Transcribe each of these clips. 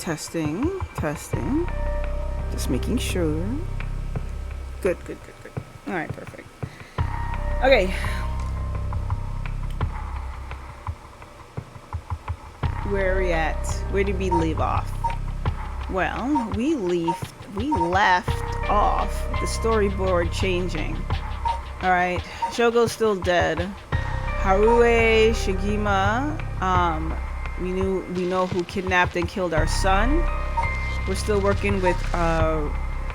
Testing. Just making sure. Good. Alright, perfect. Okay. Where are we at? Where did we leave off? Well, we left off the storyboard changing. Alright. Shogo's still dead. Harue Shigima, we know who kidnapped and killed our son. We're still working with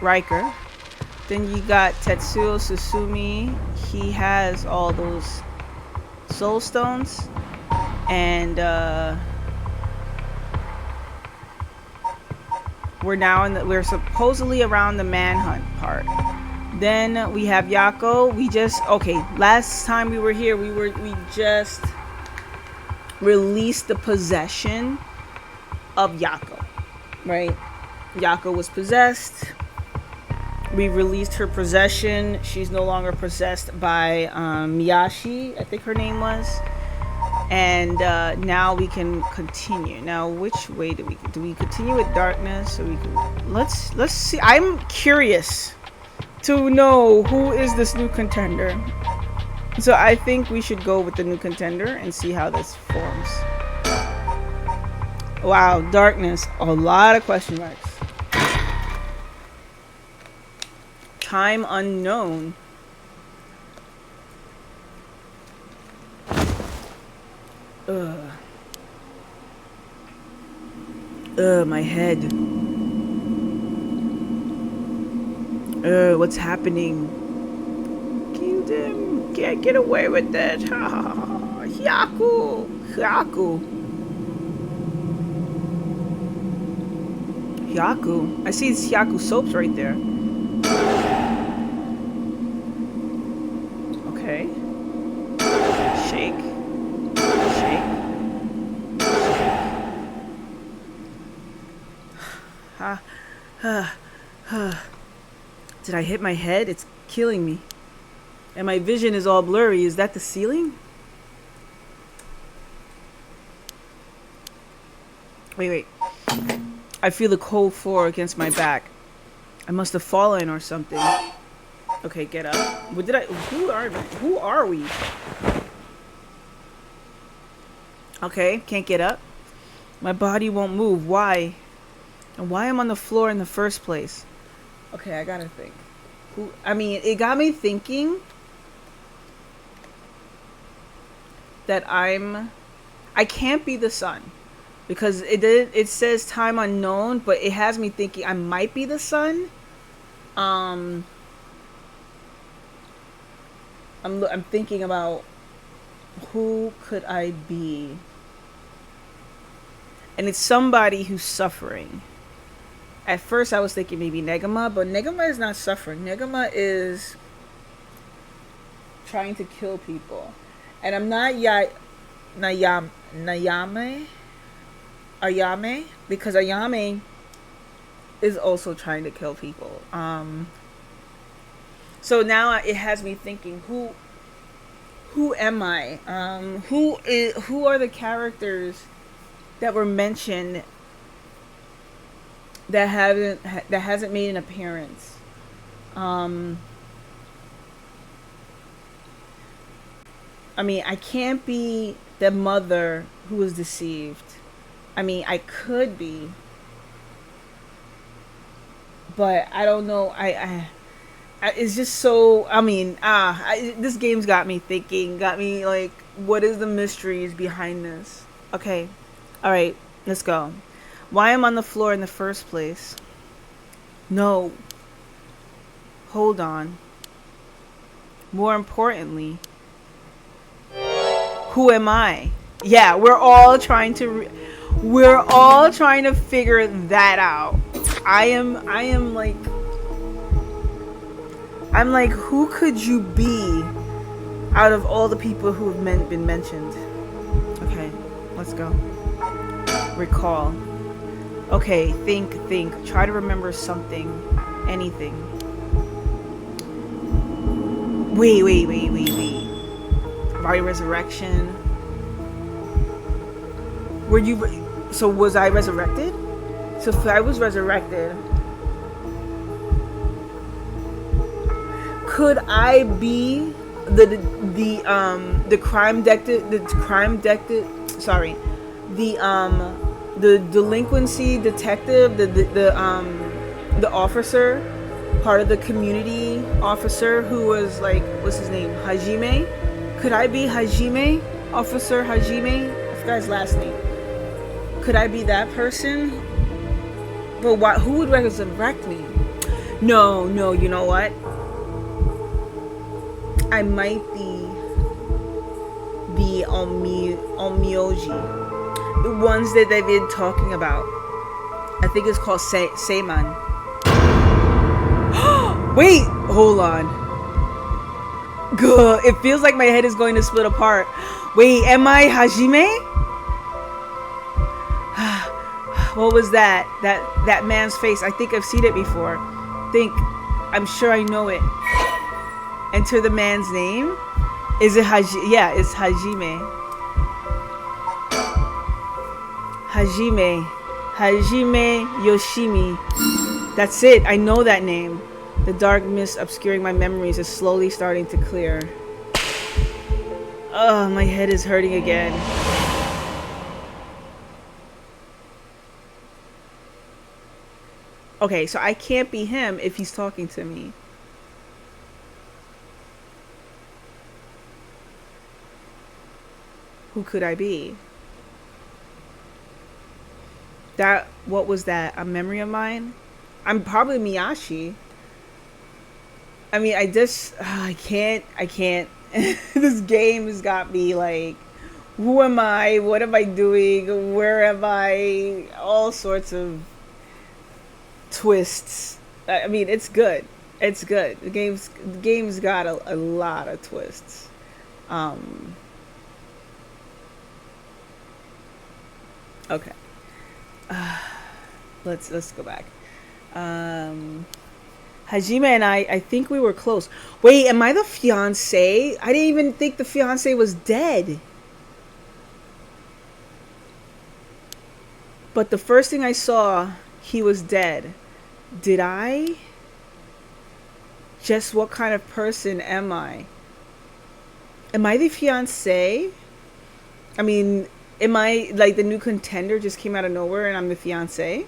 Riker. Then you got Tetsuo Susumi. He has all those soul stones, and we're supposedly around the manhunt part. Then we have Yako. Last time we were here, we just released the possession of Yako, right? Yako was possessed. We released her possession. She's no longer possessed by Miyashi, I think her name was. And now we can continue. Now, which way do we continue with darkness? So we can let's see. I'm curious to know who is this new contender. So I think we should go with the new contender and see how this forms. Wow, darkness. A lot of question marks. Time unknown. My head. What's happening? Kill them. Can't get away with that. Hyaku. I see these Hyaku soaps right there. Okay. Shake. Did I hit my head? It's killing me. And my vision is all blurry. Is that the ceiling? Wait. I feel the cold floor against my back. I must have fallen or something. Okay, get up. Who are we? Okay, can't get up. My body won't move. Why? And why am I on the floor in the first place? Okay, I gotta think. It got me thinking that I can't be the sun. Because it says time unknown, but it has me thinking I might be the sun. I'm thinking about who could I be? And it's somebody who's suffering. At first I was thinking maybe Negama, but Negama is not suffering. Negama is trying to kill people. And I'm not Ayame, because Ayame is also trying to kill people. So now it has me thinking, who am I? Who are the characters that were mentioned that hasn't made an appearance? I can't be the mother who was deceived. I could be, but I don't know. It's just so. This game's got me thinking. Got me like, what is the mysteries behind this? Okay, all right, let's go. Why am I on the floor in the first place? No. Hold on. More importantly, who am I? Yeah, we're all trying to figure that out. I'm like, who could you be out of all the people who have been mentioned? Okay, let's go. Recall. Okay, think. Try to remember something. Anything. Wait. Body resurrection. So was I resurrected? So if I was resurrected, could I be the crime the delinquency detective, the officer, part of the community officer who was like, what's his name, Hajime? Could I be Hajime, Officer Hajime? I forgot his last name. Could I be that person? But what? Who would resurrect me? No, you know what? I might be Onmyoji. The ones that they've been talking about. I think it's called Seiman. Wait, hold on. Good. It feels like my head is going to split apart. Wait, am I Hajime? What was that? That man's face. I think I've seen it before. I'm sure I know it. Enter the man's name. Is it Hajime? Yeah, it's Hajime. Hajime Yoshimi. That's it. I know that name. The dark mist obscuring my memories is slowly starting to clear. Oh, my head is hurting again. Okay, so I can't be him if he's talking to me. Who could I be? What was that? A memory of mine? I'm probably Miyashi. I mean, I can't. This game has got me like, who am I? What am I doing? Where am I? All sorts of twists. I mean, it's good. It's good. The game's got a lot of twists. Okay. Let's go back. Hajime and I think we were close. Wait, am I the fiance? I didn't even think the fiance was dead. But the first thing I saw, he was dead. Did I? Just what kind of person am I? Am I the fiance? I mean, am I like the new contender just came out of nowhere and I'm the fiance?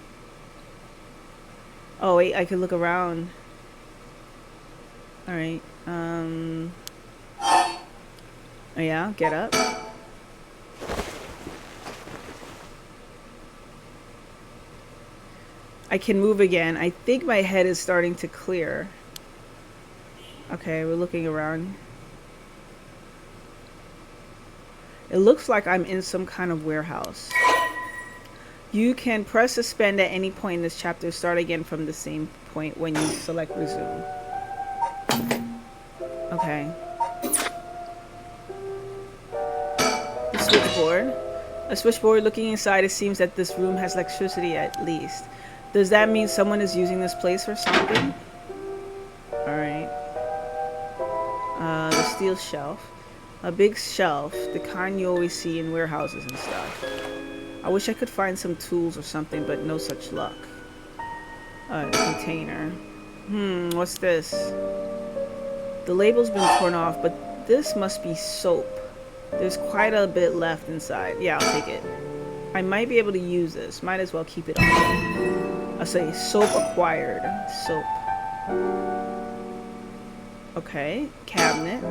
Oh wait, I could look around. Alright. Oh yeah, get up. I can move again. I think my head is starting to clear. Okay, we're looking around. It looks like I'm in some kind of warehouse. You can press suspend at any point in this chapter. Start again from the same point when you select resume. Okay. The switchboard. A switchboard. Looking inside, it seems that this room has electricity at least. Does that mean someone is using this place for something? Alright. The steel shelf. A big shelf, the kind you always see in warehouses and stuff. I wish I could find some tools or something, but no such luck. Container. What's this? The label's been torn off, but this must be soap. There's quite a bit left inside. Yeah, I'll take it. I might be able to use this. Might as well keep it on. I'll say soap acquired. Soap. Okay, cabinet.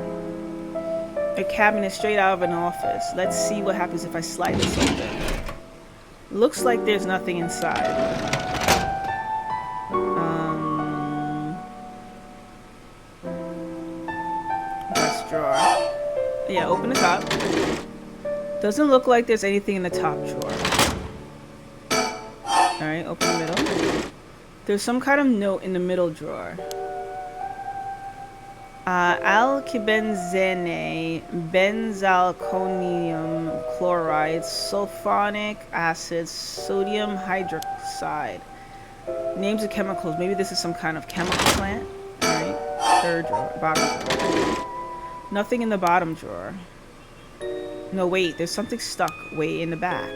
A cabinet straight out of an office. Let's see what happens if I slide this open. Looks like there's nothing inside. Desk drawer. Yeah, open the top. Doesn't look like there's anything in the top drawer. Alright, open the middle. There's some kind of note in the middle drawer. Alkybenzene, benzalkonium chloride, sulfonic acid, sodium hydroxide. Names of chemicals. Maybe this is some kind of chemical plant. Alright. Third drawer. Bottom drawer. Nothing in the bottom drawer. No, wait. There's something stuck way in the back.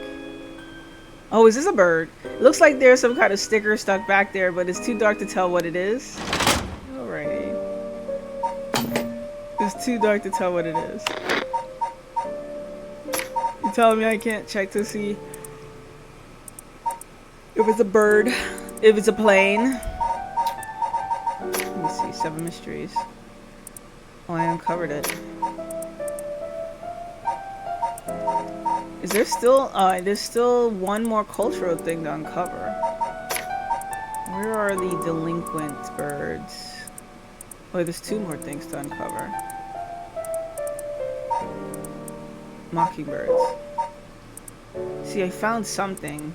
Oh, is this a bird? It looks like there's some kind of sticker stuck back there, but it's too dark to tell what it is. Alrighty. It's too dark to tell what it is. You telling me I can't check to see if it's a bird, if it's a plane? Let me see. 7 mysteries. Oh, I uncovered it. Is there still? There's still one more cultural thing to uncover. Where are the delinquent birds? Oh, there's 2 more things to uncover. Mockingbirds. See, I found something,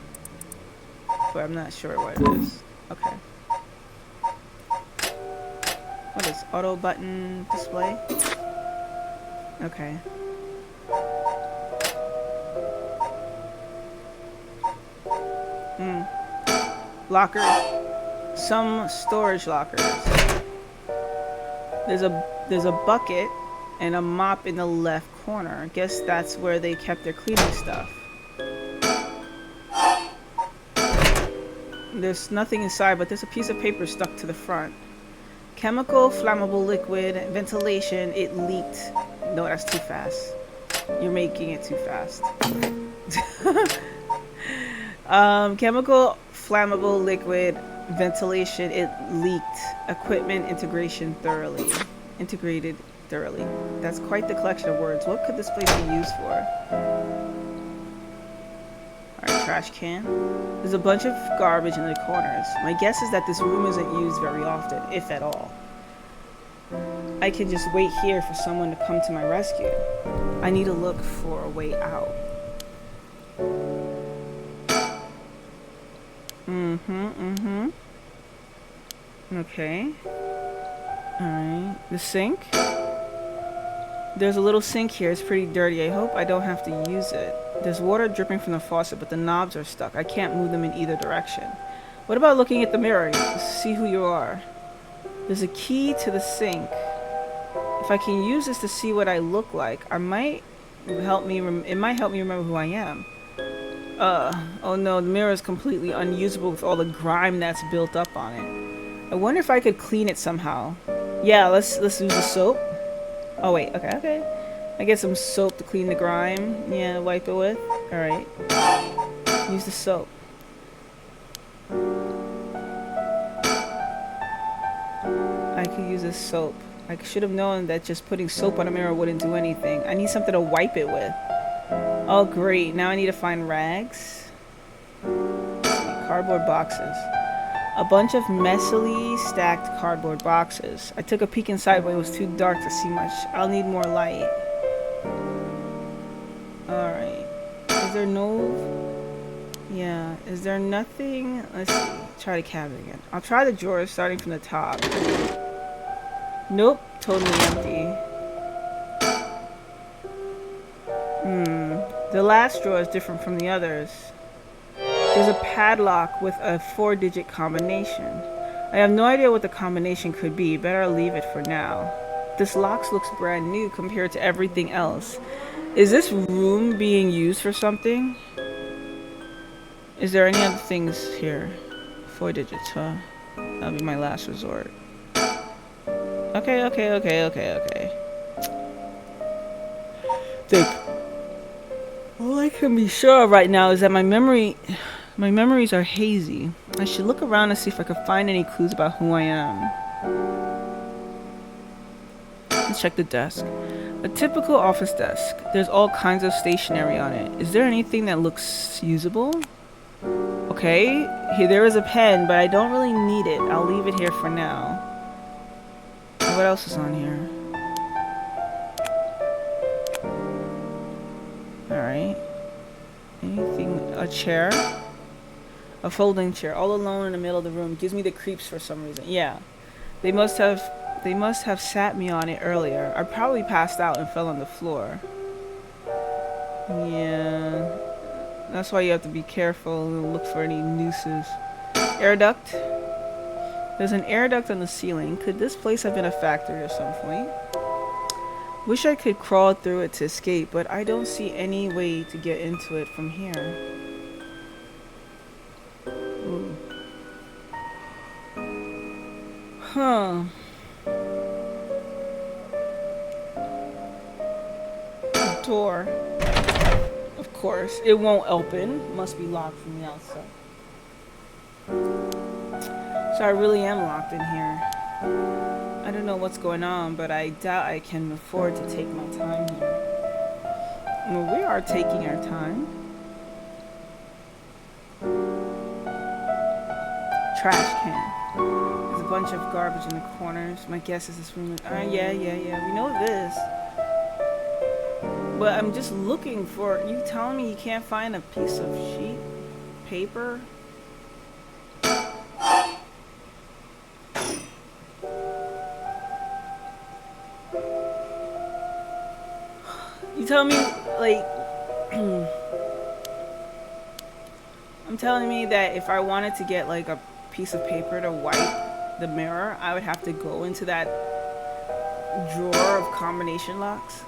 but I'm not sure what it is. Okay. What is auto button display? Okay. Lockers. Some storage lockers. There's a bucket and a mop in the left corner. I guess that's where they kept their cleaning stuff. There's nothing inside, but there's a piece of paper stuck to the front. Chemical, flammable liquid, ventilation, it leaked. No, that's too fast. You're making it too fast. Chemical, flammable liquid, ventilation, it leaked. Equipment integration thoroughly. Integrated thoroughly. That's quite the collection of words. What could this place be used for? Alright, trash can. There's a bunch of garbage in the corners. My guess is that this room isn't used very often, if at all. I can just wait here for someone to come to my rescue. I need to look for a way out. Okay. Alright. The sink. There's a little sink here. It's pretty dirty. I hope I don't have to use it. There's water dripping from the faucet, but the knobs are stuck. I can't move them in either direction. What about looking at the mirror? See who you are. There's a key to the sink. If I can use this to see what I look like, it might help me remember who I am. Oh no, the mirror is completely unusable with all the grime that's built up on it. I wonder if I could clean it somehow. Yeah, let's use the soap. Oh wait, okay. I get some soap to clean the grime. Yeah, wipe it with. Alright. Use the soap. I could use this soap. I should have known that just putting soap on a mirror wouldn't do anything. I need something to wipe it with. Oh great, now I need to find rags. Cardboard boxes. A bunch of messily stacked cardboard boxes. I took a peek inside, but it was too dark to see much. I'll need more light. Alright. Is there no... Yeah. Is there nothing... Let's see. Try the cabinet again. I'll try the drawers starting from the top. Nope. Totally empty. The last drawer is different from the others. There's a padlock with a 4-digit combination. I have no idea what the combination could be. Better leave it for now. This lock looks brand new compared to everything else. Is this room being used for something? Is there any other things here? 4 digits, huh? That'll be my last resort. Okay. Think. All I can be sure of right now is that my memories are hazy. I should look around and see if I can find any clues about who I am. Let's check the desk. A typical office desk. There's all kinds of stationery on it. Is there anything that looks usable? Okay, here there is a pen, but I don't really need it. I'll leave it here for now. What else is on here? Alright. Anything? A chair? A folding chair, all alone in the middle of the room. Gives me the creeps for some reason. Yeah. They must have sat me on it earlier. I probably passed out and fell on the floor. Yeah. That's why you have to be careful and look for any nooses. Air duct. There's an air duct on the ceiling. Could this place have been a factory at some point? Wish I could crawl through it to escape, but I don't see any way to get into it from here. Huh. Door. Of course, it won't open. Must be locked from the outside. So I really am locked in here. I don't know what's going on, but I doubt I can afford to take my time here. Well, we are taking our time. Trash can. There's a bunch of garbage in the corners. My guess is this room is... yeah. We know this. But I'm just looking for... You telling me you can't find a piece of sheet paper? You tell me, like... I'm telling me that if I wanted to get, like, a piece of paper to wipe the mirror, I would have to go into that drawer of combination locks.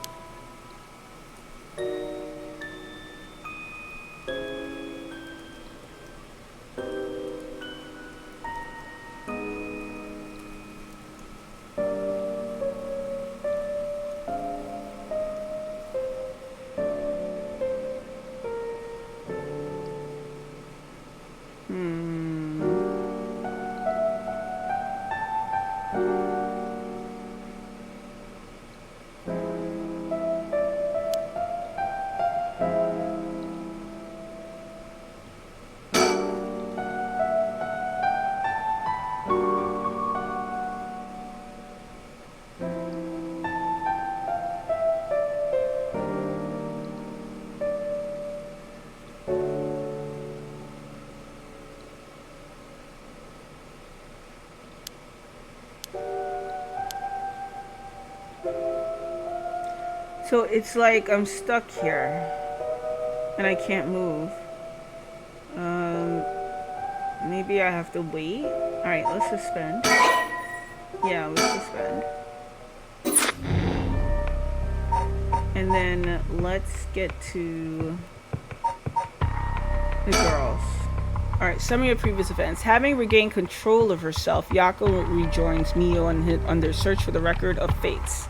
So it's like I'm stuck here and I can't move. Maybe I have to wait. Alright, let's suspend. Yeah, let's suspend. And then let's get to the girls. Alright, summary of previous events. Having regained control of herself, Yako rejoins Mio on their search for the record of fates.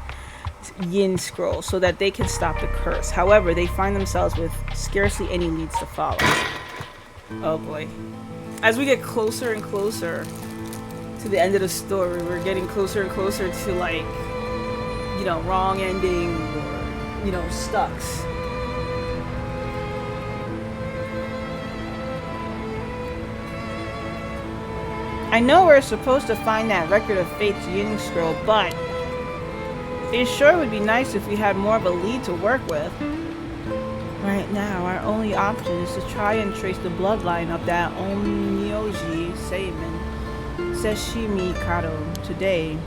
Yin scroll so that they can stop the curse. However, they find themselves with scarcely any leads to follow. Oh boy. As we get closer and closer to the end of the story, we're getting closer and closer to, like, you know, wrong ending or, you know, stucks. I know we're supposed to find that record of fate's Yin scroll, but it sure would be nice if we had more of a lead to work with. Right now, our only option is to try and trace the bloodline of that Onmyoji Seimin Seshimi Kato today.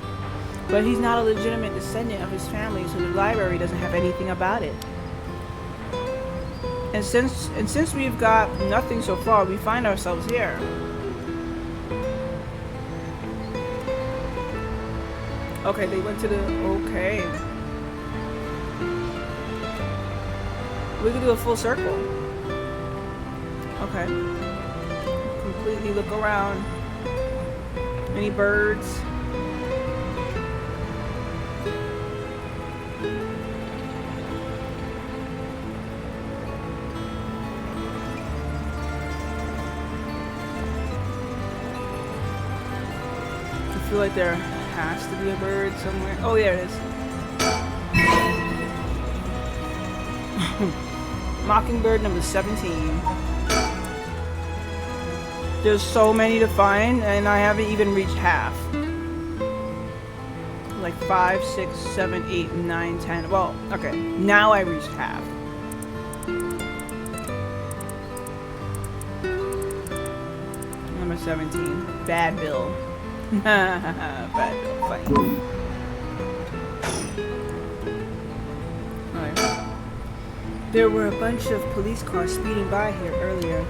But he's not a legitimate descendant of his family, so the library doesn't have anything about it. And since we've got nothing so far, we find ourselves here. Okay, they went to the... Okay. We could do a full circle. Okay. Completely look around. Any birds? I feel like there has to be a bird somewhere. Oh, there it is. Mockingbird number 17. There's so many to find, and I haven't even reached half. Like 5, 6, 7, 8, 9, 10. Well, okay. Now I reached half. Number 17. Bad Bill. Bad Bill. Funny. There were a bunch of police cars speeding by here earlier.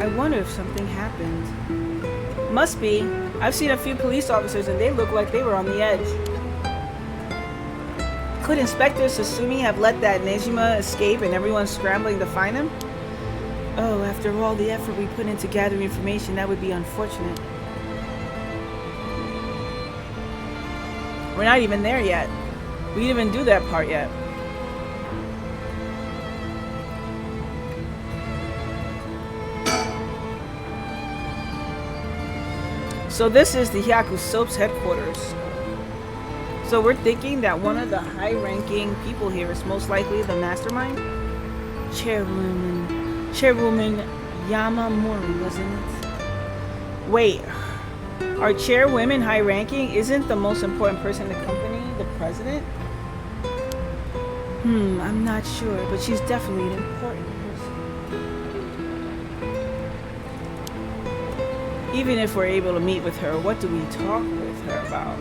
I wonder if something happened. Must be. I've seen a few police officers and they look like they were on the edge. Could Inspector Sasumi have let that Nejima escape and everyone's scrambling to find him? Oh, after all the effort we put into gathering information, that would be unfortunate. We're not even there yet. We didn't even do that part yet. So this is the Hyaku Soap's headquarters. So we're thinking that one of the high-ranking people here is most likely the mastermind? Chairwoman Yamamori, wasn't it? Wait, are chairwomen high-ranking? Isn't the most important person in the company the president? I'm not sure, but she's definitely an important person. Even if we're able to meet with her, what do we talk with her about?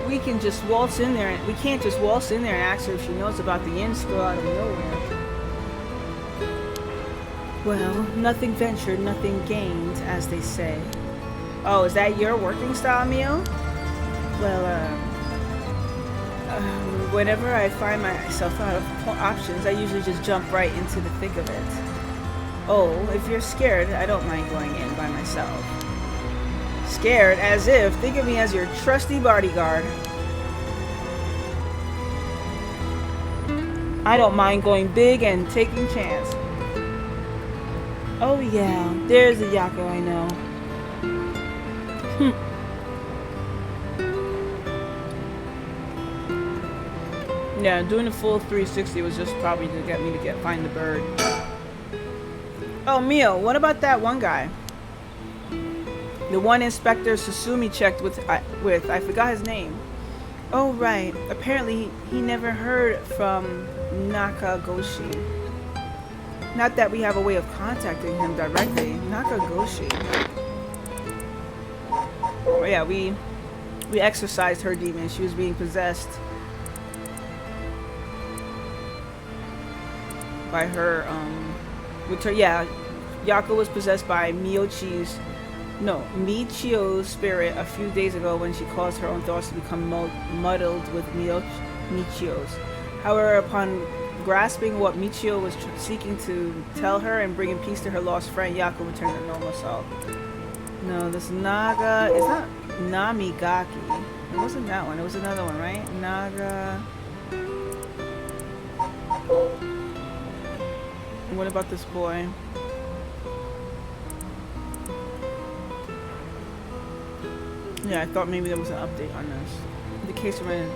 We can just waltz in there, and we can't just waltz in there and ask her if she knows about the in-store out of nowhere. Well, nothing ventured, nothing gained, as they say. Oh, is that your working style, Mio? Well, whenever I find myself out of options, I usually just jump right into the thick of it. Oh, if you're scared, I don't mind going in by myself. Scared? As if. Think of me as your trusty bodyguard. I don't mind going big and taking chance. Oh yeah, there's the Yako I know. Yeah, doing the full 360 was just probably to get me to find the bird. Oh, Mio, what about that one guy? The one Inspector Susumi checked with, I forgot his name. Oh, right. Apparently, he never heard from Nakagoshi. Not that we have a way of contacting him directly. Nakagoshi. Oh, yeah, we exorcised her demon. She was being possessed by her, with her, yeah. Yako was possessed by Michio's spirit a few days ago when she caused her own thoughts to become muddled with Michio's. However, upon grasping what Michio was seeking to tell her and bringing peace to her lost friend, Yako returned to normal self. No, this Naga is not Namigaki. It wasn't that one. It was another one, right? Naga. What about this boy? Yeah, I thought maybe there was an update on this. The case ran.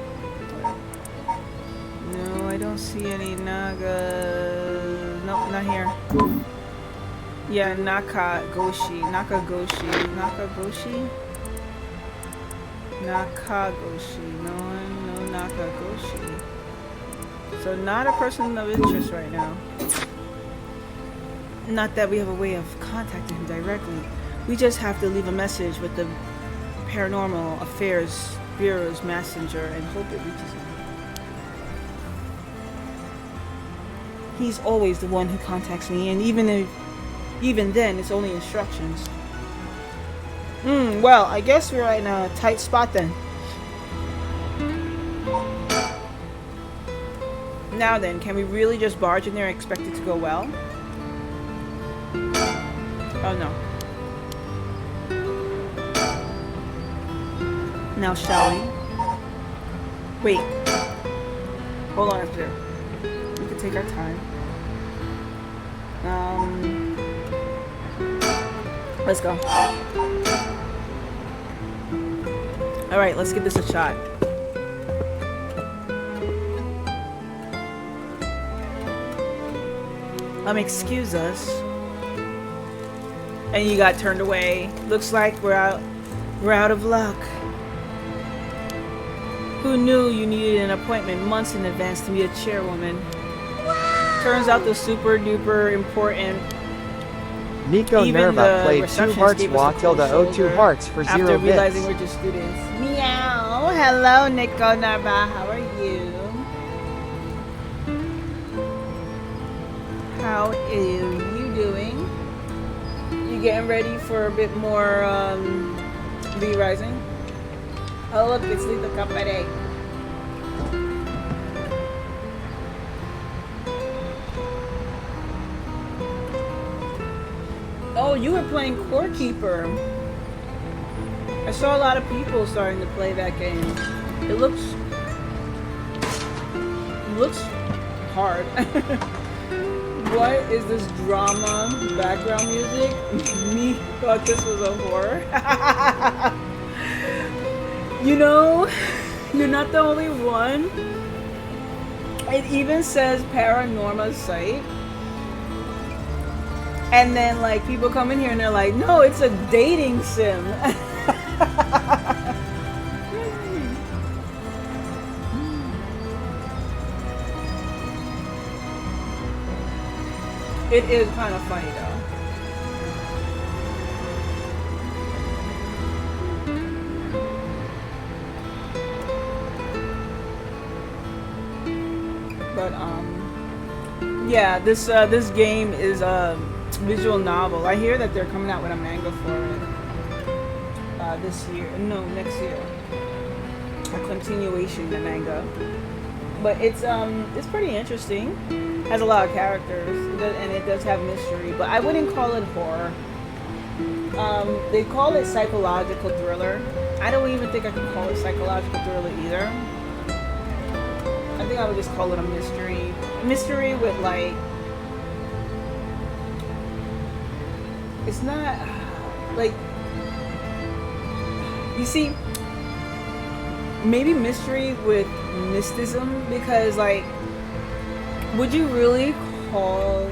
No, I don't see any Naga. Nope, not here. Yeah, Nakagoshi. No, Nakagoshi. So not a person of interest right now. Not that we have a way of contacting him directly. We just have to leave a message with the Paranormal Affairs Bureau's messenger and hope it reaches him. He's always the one who contacts me, and even then, it's only instructions. Well, I guess we're in a tight spot then. Now then, can we really just barge in there and expect it to go well? Oh no. Now shall we? Wait. Hold on up there. We can take our time. Let's go. Alright, let's give this a shot. Excuse us. And you got turned away. Looks like we're out of luck. Who knew you needed an appointment months in advance to meet a chairwoman? Wow. Turns out the super duper important. Nico Nerva played 2 hearts Wa tilde O 2 hearts for 0 after bits. Realizing we're just students. Meow. Hello, Nico Nerva. How are you? How are you doing? You getting ready for a bit more V-Rising? Oh look, it's Lito Capare. Oh, you were playing Core Keeper. I saw a lot of people starting to play that game. It looks hard. What is this drama background music? Me thought this was a horror. You know, you're not the only one. It even says Paranormal Site. And then like people come in here and they're like, no, it's a dating sim. It is kind of funny though. But yeah, this game is a visual novel. I hear that they're coming out with a manga for it this year. No, next year. A continuation of the manga. But it's pretty interesting. Has a lot of characters and it does have mystery, but I wouldn't call it horror. They call it psychological thriller. I don't even think I can call it psychological thriller either. I think I would just call it a mystery. Mystery with like, it's not like, you see, maybe mystery with mysticism, because like, would you really call,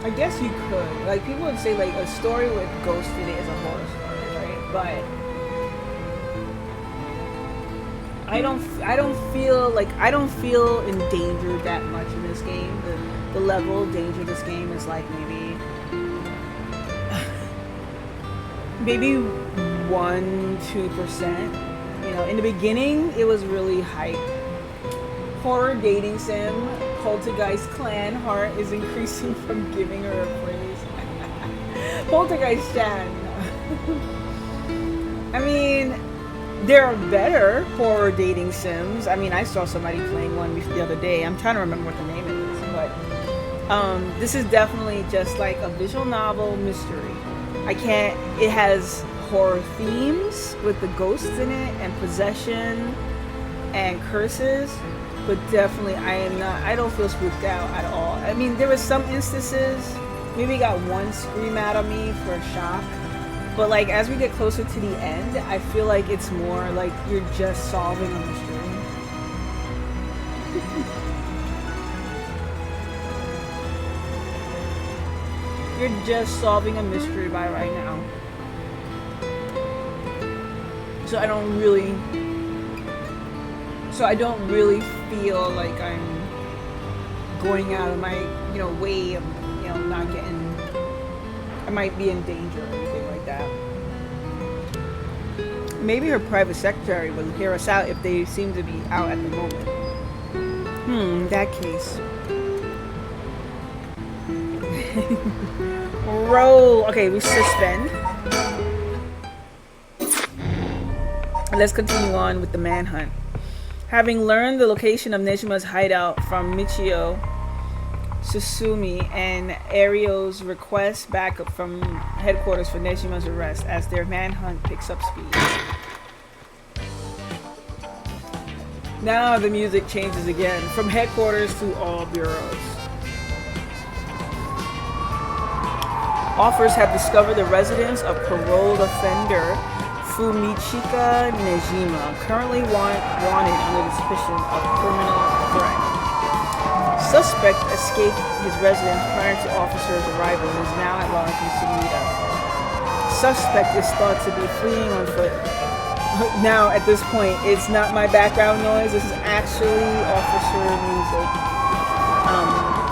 I guess you could, like people would say like a story with ghosts in it is a horror story, right? But I don't feel endangered that much in this game. The level of danger of this game is like maybe 1-2%. You know, in the beginning it was really hype. Horror dating sim, Poltergeist clan heart is increasing from giving her a praise. Poltergeist Chan. I mean, there are better horror dating sims. I mean, I saw somebody playing one the other day. I'm trying to remember what the name is, but this is definitely just like a visual novel mystery. It has horror themes with the ghosts in it and possession and curses. But definitely, I don't feel spooked out at all. I mean, there was some instances, maybe got one scream out of me for a shock. But like, as we get closer to the end, I feel like it's more like you're just solving a mystery. You're just solving a mystery by right now. So I don't really feel like I'm going out of my, way of, not getting, I might be in danger or anything like that. Maybe her private secretary will hear us out if they seem to be out at the moment. In that case. Roll. Okay, we suspend. Let's continue on with the manhunt. Having learned the location of Nejima's hideout from Michio, Susumi, and Ario's request backup from headquarters for Nejima's arrest as their manhunt picks up speed. Now the music changes again, from headquarters to all bureaus. Officers have discovered the residence of paroled offender Fumichika Nejima, currently wanted under the suspicion of criminal threat. Suspect escaped his residence prior to officers' arrival and is now at large in Sumida. Suspect is thought to be fleeing on foot. Now, at this point, it's not my background noise. This is actually officer music,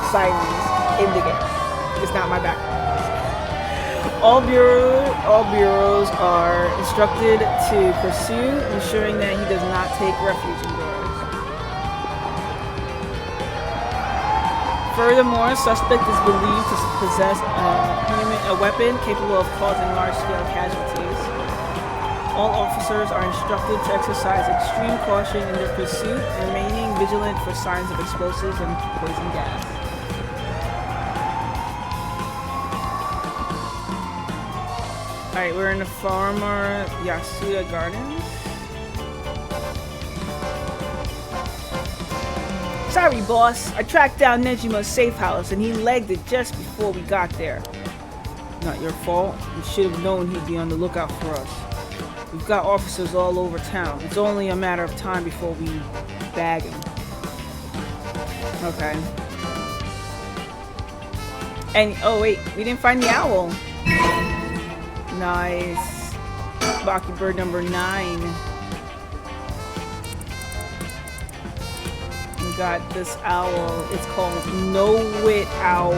sirens in the game. It's not my background. All bureaus are instructed to pursue, ensuring that he does not take refuge indoors. Furthermore, suspect is believed to possess a weapon capable of causing large-scale casualties. All officers are instructed to exercise extreme caution in their pursuit, remaining vigilant for signs of explosives and poison gas. Alright, we're in the Farmer Yasuda Gardens. Sorry, boss. I tracked down Nejima's safe house and he legged it just before we got there. Not your fault. You should have known he'd be on the lookout for us. We've got officers all over town. It's only a matter of time before we bag him. Okay. And, oh wait, we didn't find the owl. Nice. Baki bird number 9. We got this owl. It's called No-Wit Owl.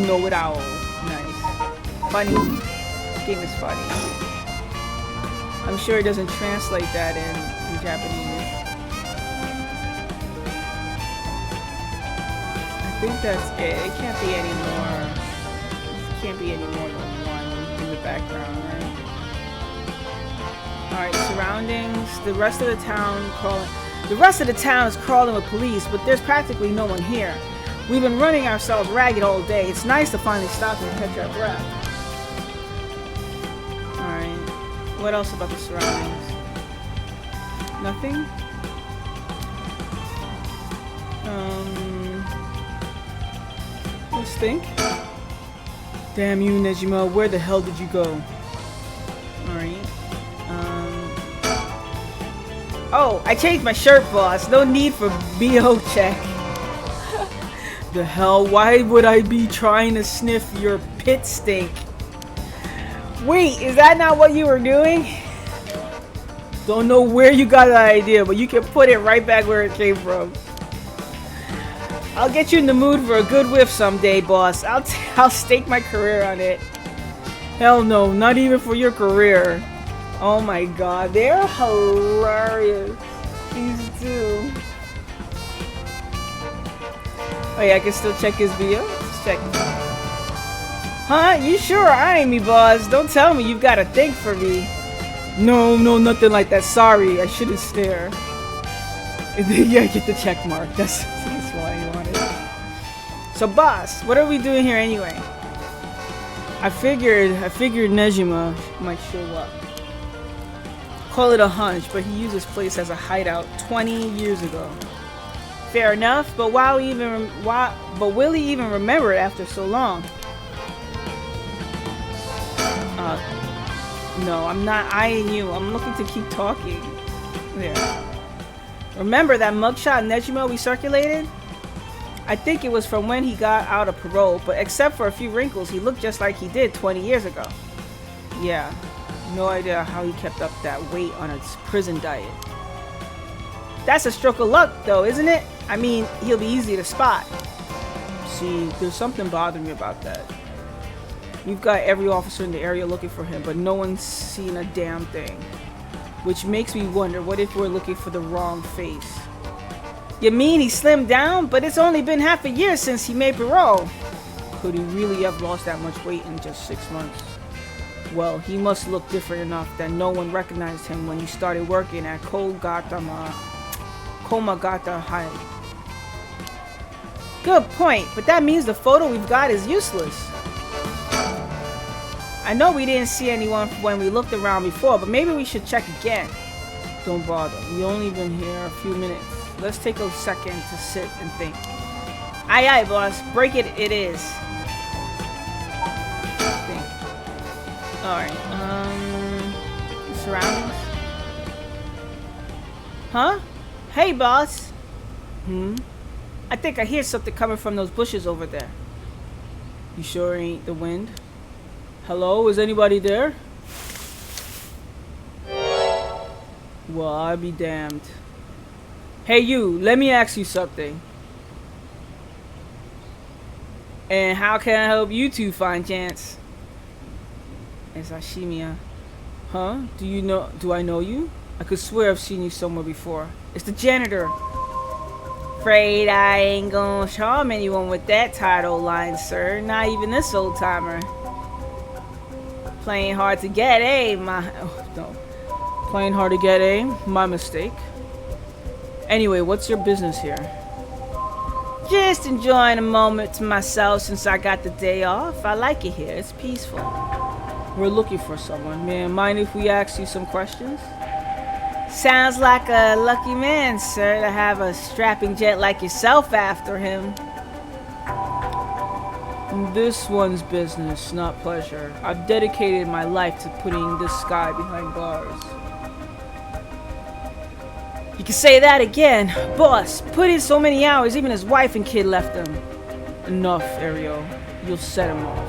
No-Wit Owl. Nice. Funny. This game is funny. I'm sure it doesn't translate that in Japanese. I think that's it. It can't be any more. It can't be any more than one in the background, right? Alright, surroundings. The rest of the town crawling. The rest of the town is crawling with police, but there's practically no one here. We've been running ourselves ragged all day. It's nice to finally stop and catch our breath. Alright. What else about the surroundings? Nothing? Let's think. Damn you, Nejima. Where the hell did you go? Alright. Oh, I changed my shirt, boss. No need for BO check. The hell? Why would I be trying to sniff your pit stink? Wait, is that not what you were doing? Don't know where you got that idea, but you can put it right back where it came from. I'll get you in the mood for a good whiff someday, boss. I'll stake my career on it. Hell no, not even for your career. Oh my god, they're hilarious. These two. Oh yeah, I can still check his video. Let's check. Huh? You sure eyeing me, boss? Don't tell me you've got a thing for me. No, nothing like that. Sorry, I shouldn't stare. Yeah, get the check mark. That's why you wanted it. So, boss, what are we doing here anyway? I figured Nejima might show up. Call it a hunch, but he used this place as a hideout 20 years ago. Fair enough, but will he even remember it after so long? No, I'm not eyeing you. I'm looking to keep talking. There. Remember that mugshot Nejima we circulated? I think it was from when he got out of parole, but except for a few wrinkles, he looked just like he did 20 years ago. Yeah, no idea how he kept up that weight on his prison diet. That's a stroke of luck, though, isn't it? I mean, he'll be easy to spot. See, there's something bothering me about that. We've got every officer in the area looking for him, but no one's seen a damn thing. Which makes me wonder, what if we're looking for the wrong face? You mean he slimmed down? But it's only been half a year since he made parole. Could he really have lost that much weight in just 6 months? Well, he must look different enough that no one recognized him when he started working at Komagata High. Good point, but that means the photo we've got is useless. I know we didn't see anyone when we looked around before, but maybe we should check again. Don't bother. We only been here a few minutes. Let's take a second to sit and think. Aye aye, boss. Break it is. Think. Alright, surroundings? Huh? Hey, boss. I think I hear something coming from those bushes over there. You sure ain't the wind? Hello, is anybody there? Well, I'll be damned. Hey you, let me ask you something. And how can I help you two find chance? It's Ashimiya. Huh? Do I know you? I could swear I've seen you somewhere before. It's the janitor. Afraid I ain't gonna charm anyone with that title line, sir. Not even this old timer. Playing hard to get, eh? Playing hard to get, eh? My mistake. Anyway, what's your business here? Just enjoying a moment to myself since I got the day off. I like it here. It's peaceful. We're looking for someone. Man, mind if we ask you some questions? Sounds like a lucky man, sir, to have a strapping jet like yourself after him. This one's business, not pleasure. I've dedicated my life to putting this guy behind bars. You can say that again. Boss, put in so many hours, even his wife and kid left him. Enough, Ariel. You'll set him off.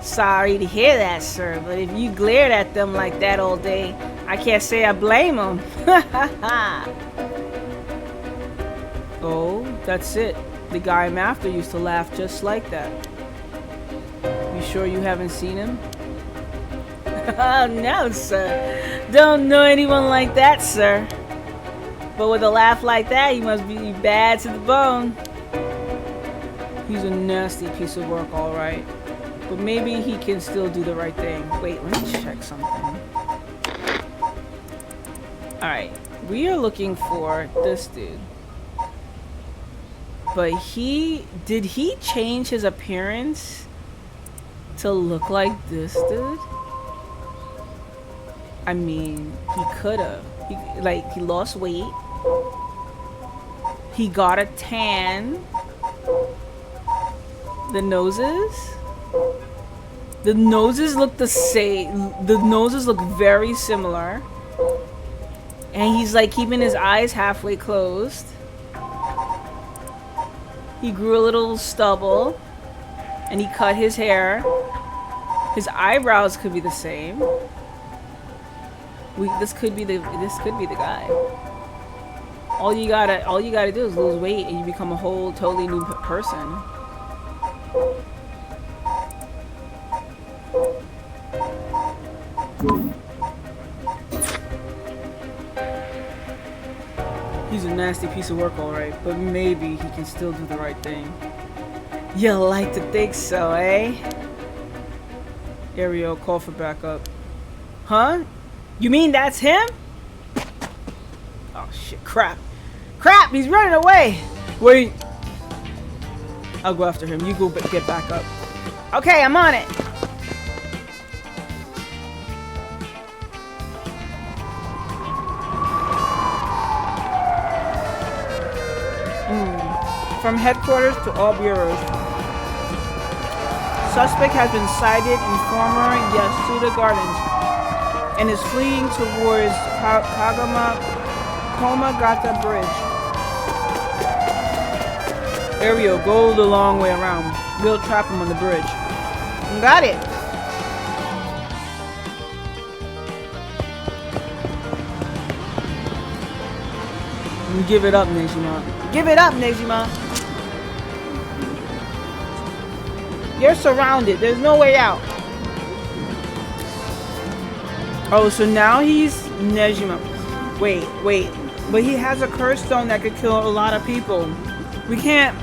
Sorry to hear that, sir, but if you glared at them like that all day, I can't say I blame them. Oh, that's it. The guy I'm after used to laugh just like that. You sure you haven't seen him? Oh, no, sir. Don't know anyone like that, sir. But with a laugh like that, he must be bad to the bone. He's a nasty piece of work, all right. But maybe he can still do the right thing. Wait, let me check something. Alright, we are looking for this dude. But did he change his appearance to look like this dude? I mean, he could've. He lost weight. He got a tan. The noses look the same. The noses look very similar. And he's like keeping his eyes halfway closed. He grew a little stubble. And he cut his hair. His eyebrows could be the same. This could be the guy. All you gotta do is lose weight and you become a whole totally new person. He's a nasty piece of work, alright, but maybe he can still do the right thing. You like to think so, eh? Ariel, call for backup. Huh? You mean that's him? Oh shit, crap. Crap, he's running away! Wait. I'll go after him. You go get back up. Okay, I'm on it. From headquarters to all bureaus. Suspect has been sighted in former Yasuda Gardens and is fleeing towards Komagata Bridge. Ariel, go the long way around. We'll trap him on the bridge. Got it. Give it up, Nejima. Give it up, Nejima. You're surrounded. There's no way out. Oh, so now he's Nejima. Wait. But he has a curse stone that could kill a lot of people. We can't.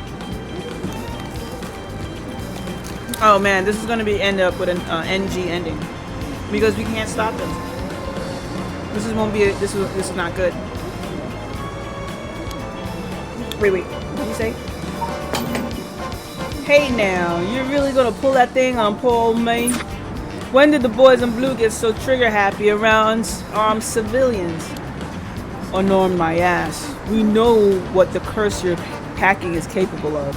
Oh man, this is gonna end up with an NG ending because we can't stop him. This is not good. Wait. What did you say? Hey now, you're really gonna pull that thing on poor old me? When did the boys in blue get so trigger happy around armed civilians? Unarmed my ass. We know what the curse you're packing is capable of.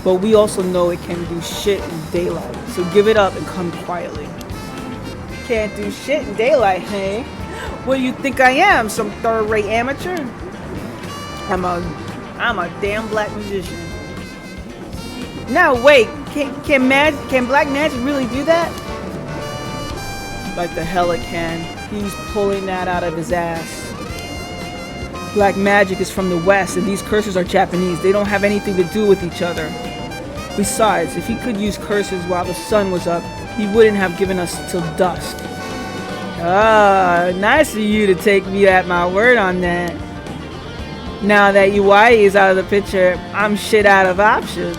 But we also know it can do shit in daylight. So give it up and come quietly. Can't do shit in daylight, hey? What do you think I am? Some third-rate amateur? I'm a damn black magician. Now wait, can black magic really do that? Like the hell it can. He's pulling that out of his ass. Black magic is from the West, and these curses are Japanese. They don't have anything to do with each other. Besides, if he could use curses while the sun was up, he wouldn't have given us till dusk. Ah, nice of you to take me at my word on that. Now that Iwai is out of the picture, I'm shit out of options.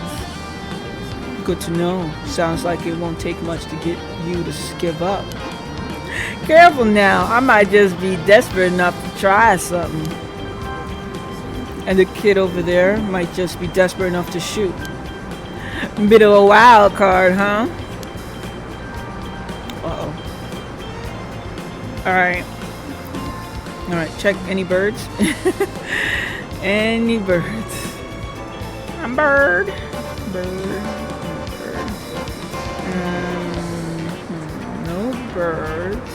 Good to know. Sounds like it won't take much to get you to give up. Careful now, I might just be desperate enough to try something. And the kid over there might just be desperate enough to shoot. Bit of a wild card, huh? Uh-oh. Alright. Alright, check any birds. Any birds. I'm bird. Bird. No birds.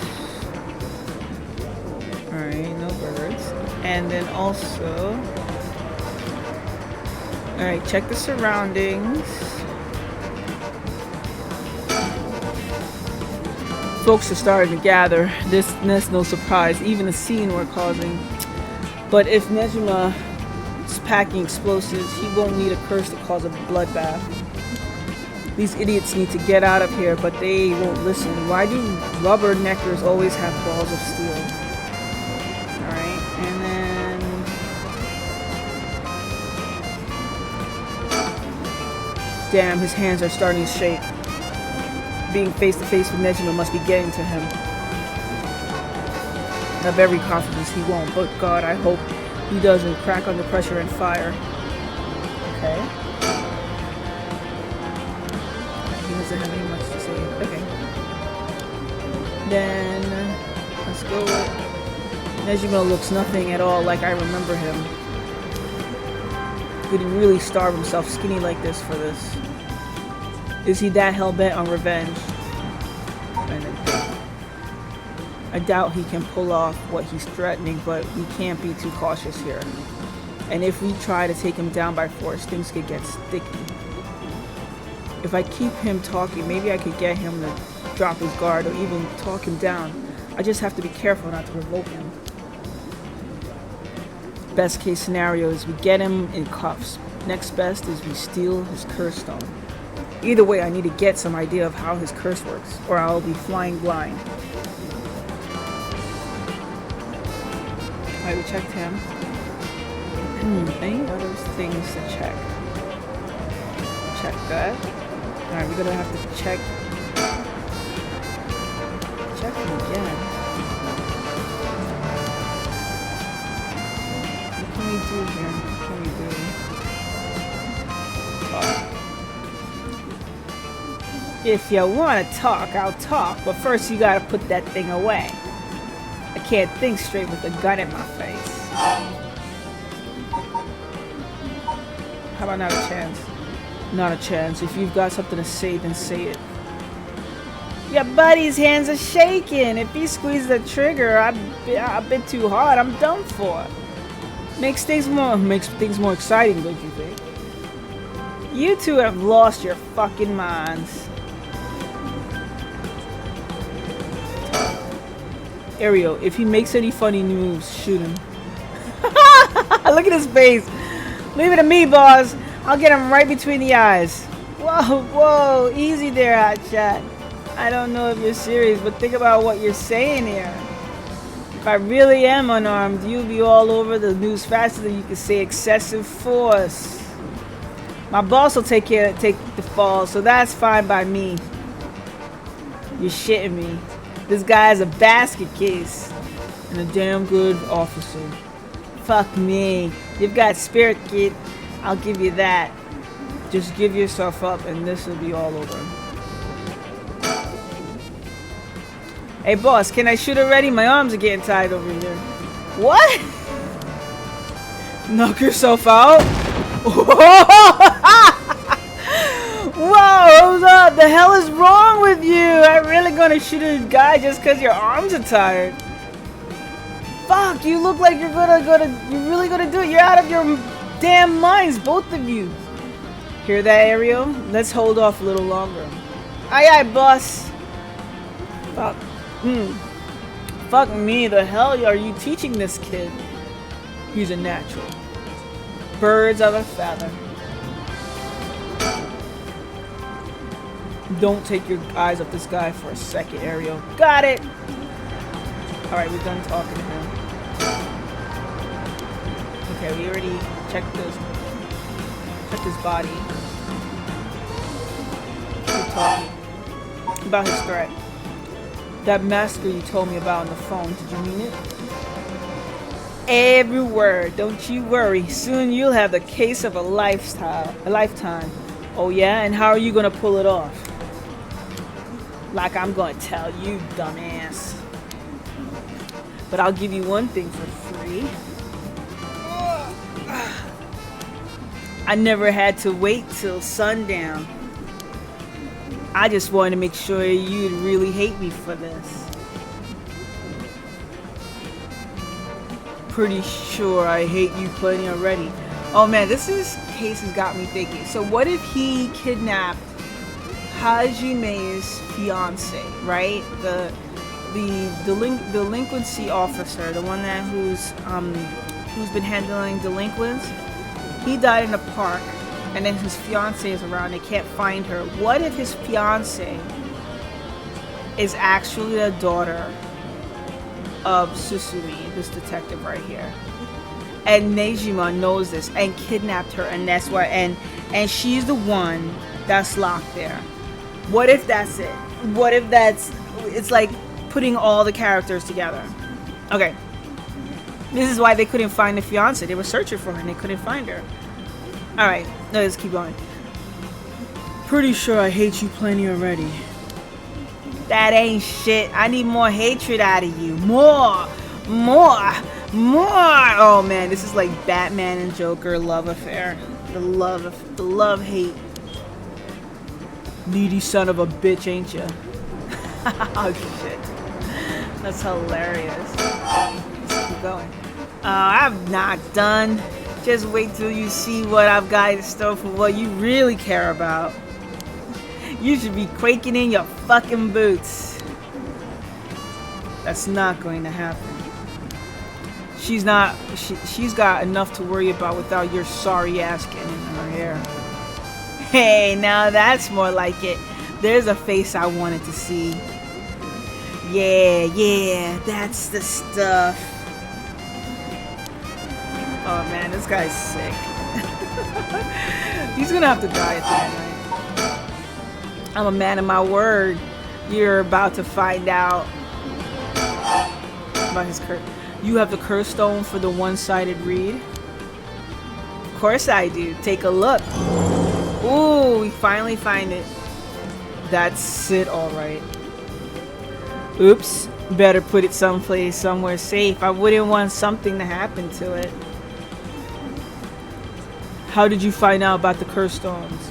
Alright, no birds. And then also... Alright, check the surroundings. Folks are starting to gather. That's no surprise. Even the scene we're causing. But if Nejima is packing explosives, he won't need a curse to cause a bloodbath. These idiots need to get out of here, but they won't listen. Why do rubberneckers always have balls of steel? Alright, and then... Damn, his hands are starting to shake. Being face to face with Nejima must be getting to him. I have every confidence he won't, but God, I hope he doesn't crack under pressure and fire. Okay. He doesn't have any much to say. Okay. Then let's go with Nejima looks nothing at all like I remember him. Did he really starve himself skinny like this for this? Is he that hell-bent on revenge? I doubt he can pull off what he's threatening, but we can't be too cautious here. And if we try to take him down by force, things could get sticky. If I keep him talking, maybe I could get him to drop his guard or even talk him down. I just have to be careful not to provoke him. Best case scenario is we get him in cuffs. Next best is we steal his curse stone. Either way, I need to get some idea of how his curse works, or I'll be flying blind. Alright, we checked him. Any other things to check? Check that. Alright, we're gonna have to check him again. What can we do here? What can we do? If you want to talk, I'll talk. But first you gotta put that thing away. I can't think straight with a gun in my face. How about not a chance? Not a chance. If you've got something to say, then say it. Your buddy's hands are shaking. If he squeezes the trigger, a bit too hard, I'm done for. Makes things more exciting, don't you think? You two have lost your fucking minds. Ariel, if he makes any funny moves, shoot him. Look at his face. Leave it to me, boss. I'll get him right between the eyes. Whoa, whoa, easy there, hotshot. I don't know if you're serious, but think about what you're saying here. If I really am unarmed, you'll be all over the news faster than you can say excessive force. My boss will take the fall, so that's fine by me. You're shitting me. This guy's a basket case. And a damn good officer. Fuck me. You've got spirit, kid. I'll give you that. Just give yourself up and this will be all over. Hey boss, can I shoot already? My arms are getting tired over here. What? Knock yourself out? Whoa, what the hell is wrong with you? I'm really gonna shoot a guy just because your arms are tired. Fuck, you look like you're really gonna do it. You're out of your damn minds, both of you. Hear that, Ariel? Let's hold off a little longer. Aye aye, boss. Fuck. Fuck me, the hell are you teaching this kid? He's a natural. Birds of a feather. Don't take your eyes off this guy for a second, Ariel. Got it! Alright, we're done talking to him. Okay, we already checked his body. We're talking about his threat. That massacre you told me about on the phone, did you mean it? Every word. Don't you worry. Soon you'll have the case of a lifetime. Oh yeah? And how are you gonna pull it off? Like I'm gonna tell you, dumbass. But I'll give you one thing for free. I never had to wait till sundown. I just wanted to make sure you'd really hate me for this. Pretty sure I hate you plenty already. Oh man, this case has got me thinking. So what if he kidnapped Hajime's fiance, right? The delinquency officer, the one that who's been handling delinquents. He died in a park, and then his fiance is around. They can't find her. What if his fiance is actually the daughter of Susumi, this detective right here, and Nejima knows this and kidnapped her, and that's why, and she's the one that's locked there. What if that's it? What if it's like putting all the characters together? Okay. This is why they couldn't find the fiance. They were searching for her and they couldn't find her. Alright, let's keep going. Pretty sure I hate you plenty already. That ain't shit. I need more hatred out of you. More. Oh man, this is like Batman and Joker love affair. The love-hate. Needy son of a bitch, ain't ya? Oh shit. That's hilarious. Let's keep going. I'm not done. Just wait till you see what I've got in store for what you really care about. You should be quaking in your fucking boots. That's not going to happen. She's got enough to worry about without your sorry ass getting in her hair. Hey, now that's more like it. There's a face I wanted to see. Yeah, that's the stuff. Oh man, this guy's sick. He's gonna have to die at the end, right? I'm a man of my word. You're about to find out about his curse. You have the curse stone for the one-sided read? Of course I do. Take a look. Ooh, we finally find it. That's it, alright. Oops. Better put it someplace, somewhere safe. I wouldn't want something to happen to it. How did you find out about the curse stones?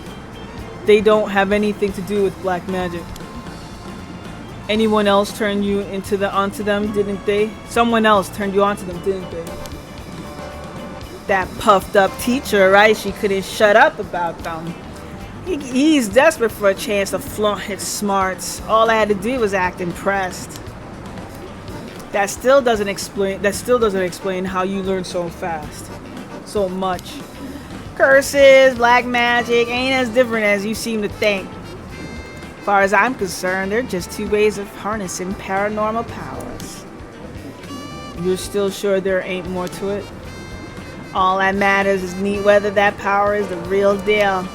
They don't have anything to do with black magic. Anyone else turned you onto them, didn't they? Someone else turned you onto them, didn't they? That puffed up teacher, right? She couldn't shut up about them. He's desperate for a chance to flaunt his smarts. All I had to do was act impressed. That still doesn't explain how you learn so fast. So much. Curses, black magic ain't as different as you seem to think. As far as I'm concerned, they're just two ways of harnessing paranormal powers. You're still sure there ain't more to it? All that matters is whether that power is the real deal.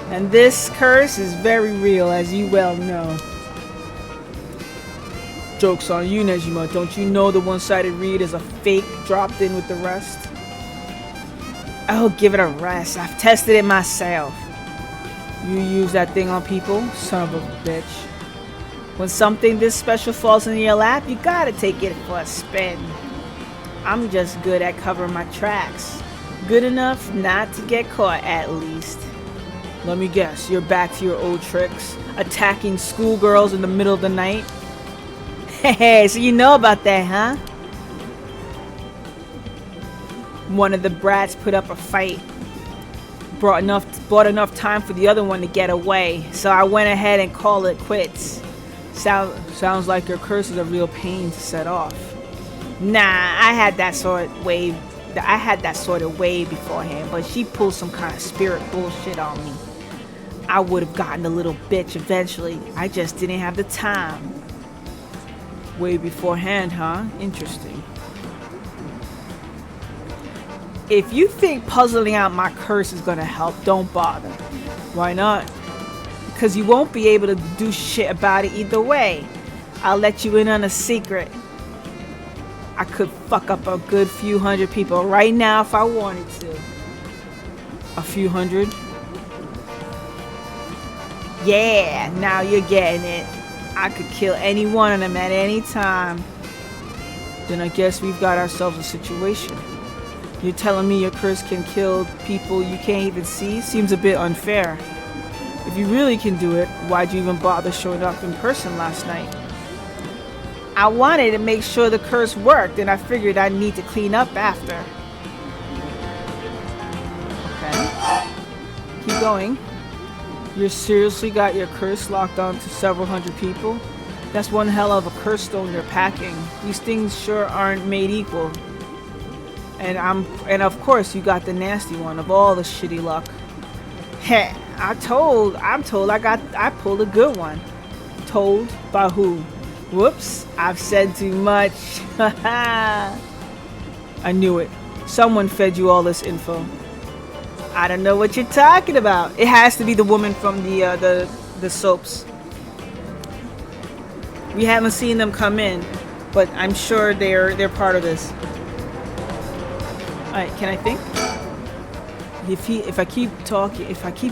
And this curse is very real, as you well know. Joke's on you, Nejima. Don't you know the one-sided read is a fake dropped in with the rest? Oh, give it a rest. I've tested it myself. You use that thing on people? Son of a bitch. When something this special falls in your lap, you gotta take it for a spin. I'm just good at covering my tracks. Good enough not to get caught, at least. Let me guess, you're back to your old tricks? Attacking schoolgirls in the middle of the night? Hey, so you know about that, huh? One of the brats put up a fight. Bought enough time for the other one to get away, so I went ahead and called it quits. Sounds like your curse is a real pain to set off. Nah, I had that sort of way beforehand, but she pulled some kind of spirit bullshit on me. I would have gotten the little bitch eventually. I just didn't have the time. Way beforehand, huh? Interesting. If you think puzzling out my curse is gonna help, don't bother. Why not? Because you won't be able to do shit about it either way. I'll let you in on a secret. I could fuck up a good few hundred people right now if I wanted to. A few hundred? Yeah, now you're getting it. I could kill any one of them at any time. Then I guess we've got ourselves a situation. You're telling me your curse can kill people you can't even see? Seems a bit unfair. If you really can do it, why'd you even bother showing up in person last night? I wanted to make sure the curse worked, and I figured I'd need to clean up after. Okay. Keep going. You seriously got your curse locked onto several hundred people? That's one hell of a curse stone you're packing. These things sure aren't made equal. And of course you got the nasty one of all the shitty luck. Heh, I'm told I pulled a good one. Told by who? Whoops, I've said too much. I knew it. Someone fed you all this info. I don't know what you're talking about. It has to be the woman from the soaps. We haven't seen them come in, but I'm sure they're part of this. Alright, can I think? If I keep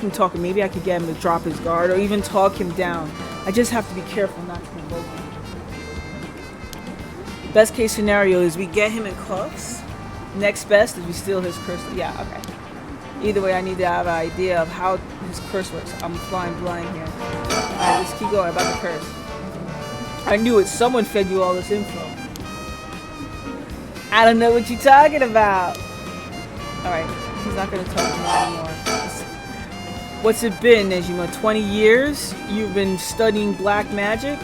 him talking, maybe I could get him to drop his guard or even talk him down. I just have to be careful not to provoke him. Best case scenario is we get him in cuffs. Next best is we steal his curse. Yeah, okay. Either way, I need to have an idea of how his curse works. I'm flying blind here. Alright, let's keep going about the curse. I knew it. Someone fed you all this info. I don't know what you're talking about. Alright, he's not going to talk to me anymore. What's it been, Nejima? 20 years? You've been studying black magic?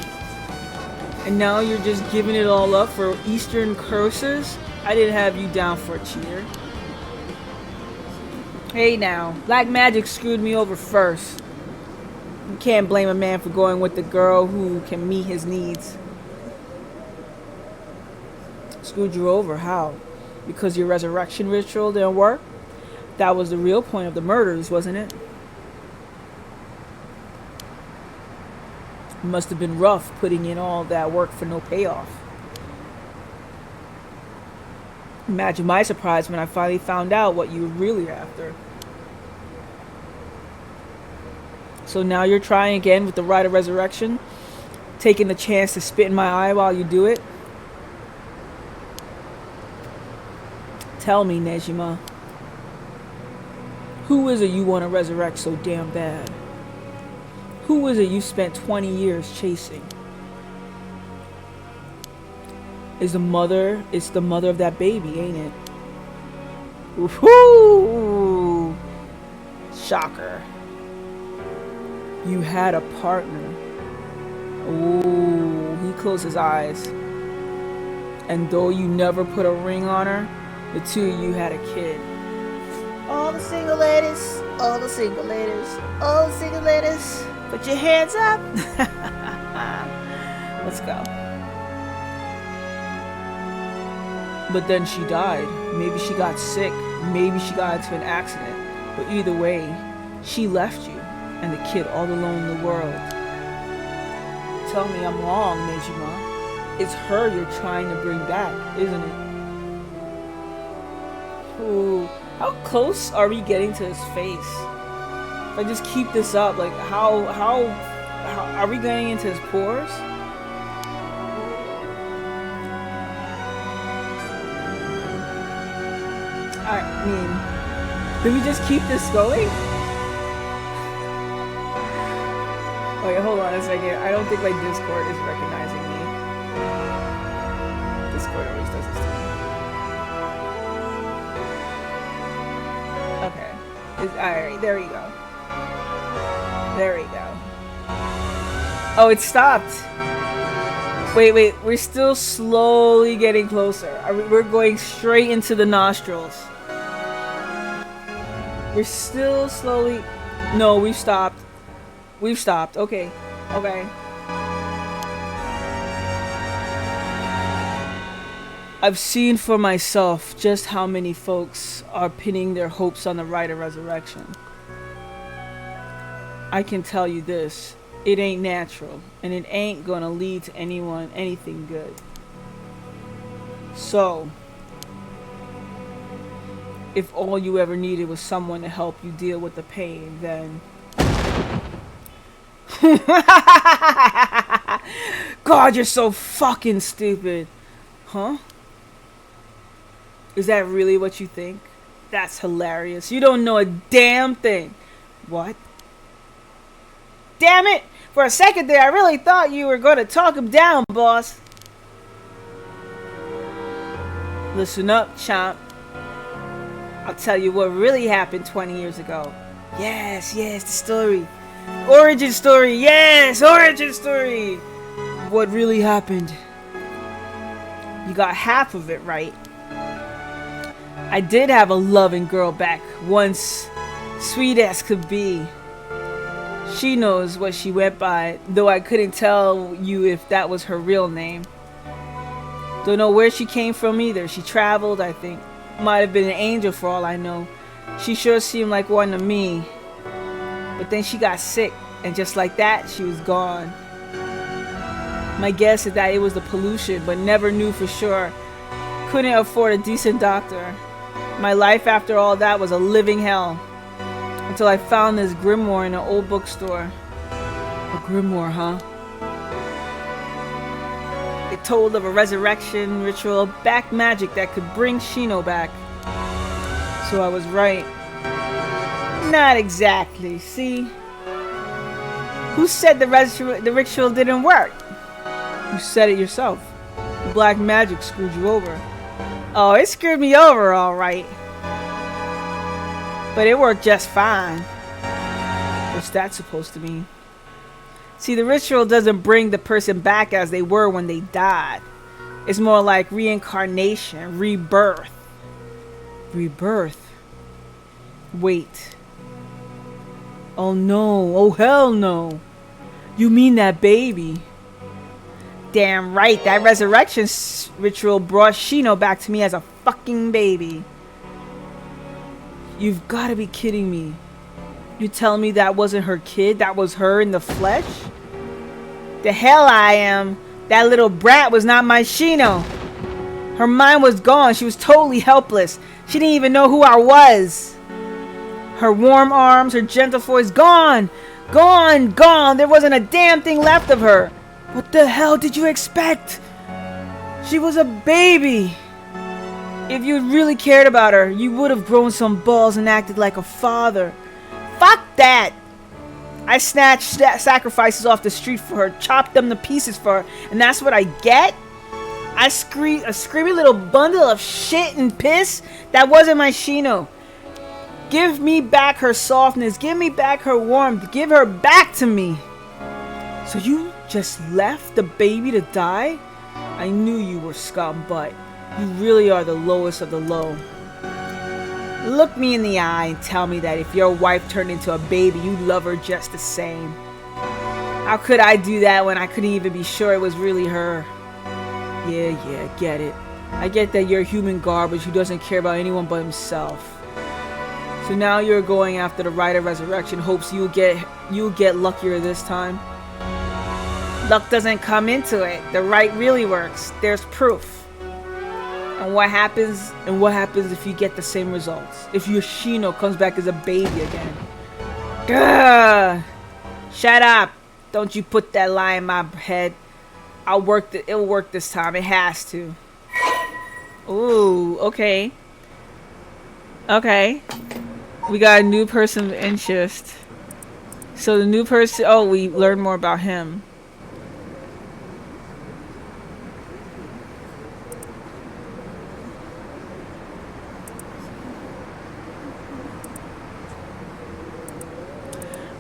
And now you're just giving it all up for Eastern curses? I didn't have you down for a cheater. Hey now, black magic screwed me over first. You can't blame a man for going with the girl who can meet his needs. Screwed you over? How? Because your resurrection ritual didn't work? That was the real point of the murders, wasn't it? It must have been rough putting in all that work for no payoff. Imagine my surprise when I finally found out what you were really after. So now you're trying again with the rite of resurrection? Taking the chance to spit in my eye while you do it? Tell me, Nejima. Who is it you want to resurrect so damn bad? Who is it you spent 20 years chasing? It's the mother of that baby, ain't it? Woohoo! Shocker. You had a partner. Ooh, he closed his eyes. And though you never put a ring on her, the two of you had a kid. All the single ladies, all the single ladies, all the single ladies, put your hands up. Let's go. But then she died. Maybe she got sick. Maybe she got into an accident. But either way, she left you and the kid all alone in the world. Tell me I'm wrong, Nejima. It's her you're trying to bring back, isn't it? Ooh, how close are we getting to his face? If I just keep this up, like how are we getting into his pores? I mean, do we just keep this going? Wait, hold on a second. I don't think my Discord is recognizing me. Discord always does this to me. Okay. Alright, there we go. There we go. Oh, it stopped. Wait, we're still slowly getting closer. We're going straight into the nostrils. We're still slowly... No, we've stopped. We've stopped. Okay. Okay. I've seen for myself just how many folks are pinning their hopes on the rite of resurrection. I can tell you this. It ain't natural. And it ain't gonna lead to anything good. So, if all you ever needed was someone to help you deal with the pain, then... God, you're so fucking stupid. Huh? Is that really what you think? That's hilarious. You don't know a damn thing. What? Damn it! For a second there, I really thought you were going to talk him down, boss. Listen up, champ. I'll tell you what really happened 20 years ago. Yes, the story. Origin story, yes, origin story. What really happened? You got half of it right. I did have a loving girl back once, sweet as could be. She knows what she went by, though I couldn't tell you if that was her real name. Don't know where she came from either. She traveled, I think. Might have been an angel for all I know. She sure seemed like one to me. But then she got sick, and just like that, she was gone. My guess is that it was the pollution, but never knew for sure. Couldn't afford a decent doctor. My life after all that was a living hell. Until I found this grimoire in an old bookstore. A grimoire, huh? It told of a resurrection ritual, black magic that could bring Shino back. So I was right. Not exactly, see? Who said the ritual didn't work? You said it yourself. The black magic screwed you over. Oh, it screwed me over, alright. But it worked just fine. What's that supposed to mean? See, the ritual doesn't bring the person back as they were when they died. It's more like reincarnation, rebirth. Rebirth? Wait. Oh no, oh hell no. You mean that baby? Damn right, that resurrection ritual brought Shino back to me as a fucking baby. You've gotta be kidding me. You telling me that wasn't her kid? That was her in the flesh? The hell I am. That little brat was not my Shino. Her mind was gone. She was totally helpless. She didn't even know who I was. Her warm arms, her gentle voice, gone. Gone, gone. There wasn't a damn thing left of her. What the hell did you expect? She was a baby. If you really cared about her, you would have grown some balls and acted like a father. Fuck that! I snatched sacrifices off the street for her, chopped them to pieces for her, and that's what I get? A screamy little bundle of shit and piss? That wasn't my Shino. Give me back her softness, give me back her warmth, give her back to me. So you just left the baby to die? I knew you were scum, but you really are the lowest of the low. Look me in the eye and tell me that if your wife turned into a baby, you'd love her just the same. How could I do that when I couldn't even be sure it was really her? Yeah, get it. I get that you're human garbage who doesn't care about anyone but himself. So now you're going after the right of resurrection, hopes you'll get luckier this time. Luck doesn't come into it. The right really works. There's proof. And what happens if you get the same results? If your Shino comes back as a baby again? Gah! Shut up! Don't you put that lie in my head. It'll work this time. It has to. Ooh, okay. Okay. We got a new person of interest. So the new person, oh, we learned more about him.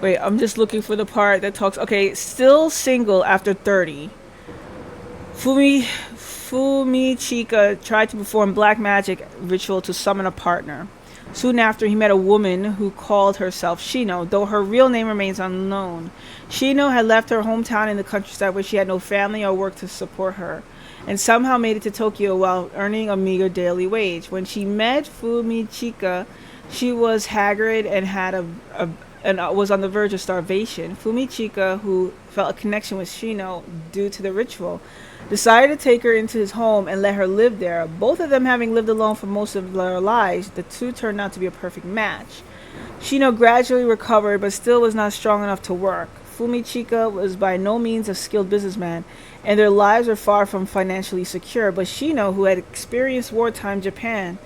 Wait, I'm just looking for the part that talks. Okay, still single after 30. Fumichika tried to perform black magic ritual to summon a partner. Soon after, he met a woman who called herself Shino, though her real name remains unknown. Shino had left her hometown in the countryside where she had no family or work to support her, and somehow made it to Tokyo while earning a meager daily wage. When she met Fumichika, she was haggard and had and was on the verge of starvation, Fumichika, who felt a connection with Shino due to the ritual, decided to take her into his home and let her live there. Both of them having lived alone for most of their lives, the two turned out to be a perfect match. Shino gradually recovered, but still was not strong enough to work. Fumichika was by no means a skilled businessman, and their lives were far from financially secure. But Shino, who had experienced wartime Japan,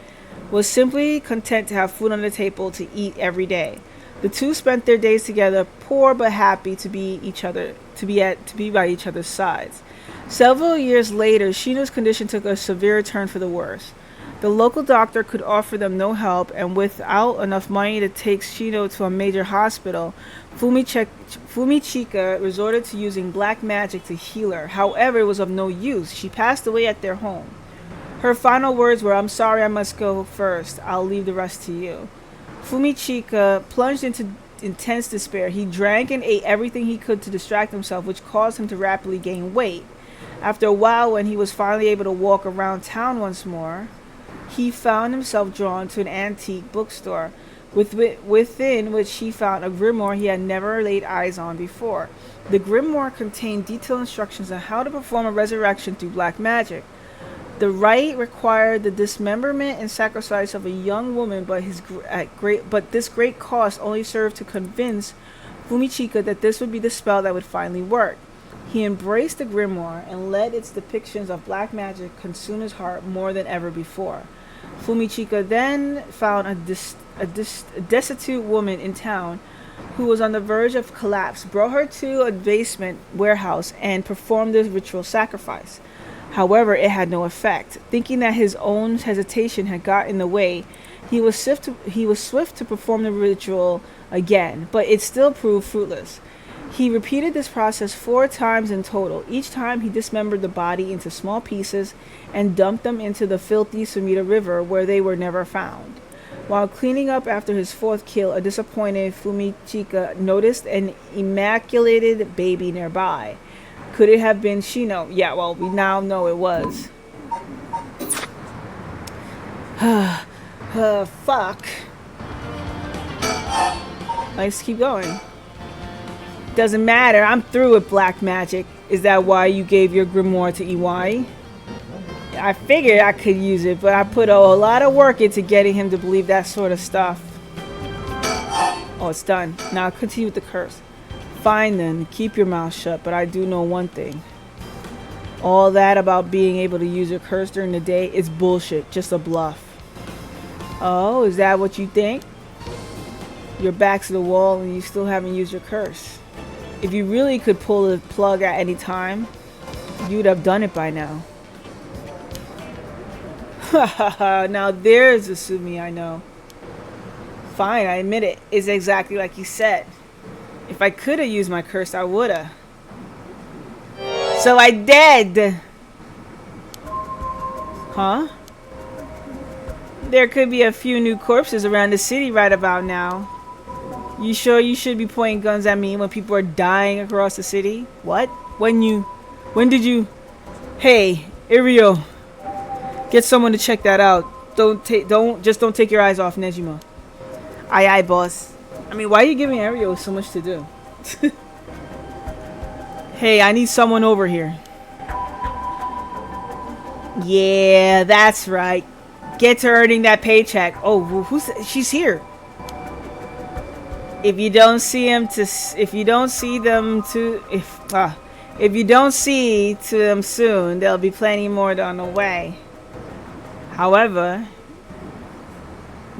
was simply content to have food on the table to eat every day. The two spent their days together, poor but happy to be by each other's sides. Several years later, Shino's condition took a severe turn for the worse. The local doctor could offer them no help, and without enough money to take Shino to a major hospital, Fumichika resorted to using black magic to heal her. However, it was of no use. She passed away at their home. Her final words were, "I'm sorry, I must go first. I'll leave the rest to you." Fumichika plunged into intense despair. He drank and ate everything he could to distract himself, which caused him to rapidly gain weight. After a while, when he was finally able to walk around town once more, he found himself drawn to an antique bookstore, within which he found a grimoire he had never laid eyes on before. The grimoire contained detailed instructions on how to perform a resurrection through black magic. The rite required the dismemberment and sacrifice of a young woman, but this great cost only served to convince Fumichika that this would be the spell that would finally work. He embraced the grimoire and let its depictions of black magic consume his heart more than ever before. Fumichika then found a destitute woman in town who was on the verge of collapse, brought her to a basement warehouse, and performed the ritual sacrifice. However, it had no effect. Thinking that his own hesitation had got in the way, he was swift to perform the ritual again, but it still proved fruitless. He repeated this process 4 times in total. Each time he dismembered the body into small pieces and dumped them into the filthy Sumida River, where they were never found. While cleaning up after his 4th kill, a disappointed Fumichika noticed an immaculated baby nearby. Could it have been Shino? Yeah, well, we now know it was. Fuck. Let's keep going. Doesn't matter, I'm through with black magic. Is that why you gave your grimoire to Iwai? I figured I could use it, but I put a lot of work into getting him to believe that sort of stuff. Oh, it's done. Now continue with the curse. Fine then, keep your mouth shut, but I do know one thing. All that about being able to use your curse during the day is bullshit, just a bluff. Oh, is that what you think? Your back's to the wall and you still haven't used your curse. If you really could pull the plug at any time, you'd have done it by now. Hahaha, now there's a Sumi I know. Fine, I admit it. It's exactly like you said. If I could have used my curse, I woulda. So I did! Huh? There could be a few new corpses around the city right about now. You sure you should be pointing guns at me when people are dying across the city? What? When did you... Hey, Irio. Get someone to check that out. Don't take your eyes off Nejima. Aye aye, boss. I mean, why are you giving Irio so much to do? Hey, I need someone over here. Yeah, that's right. Get to earning that paycheck. Oh, she's here. If you don't see to them soon, there'll be plenty more on the way. However,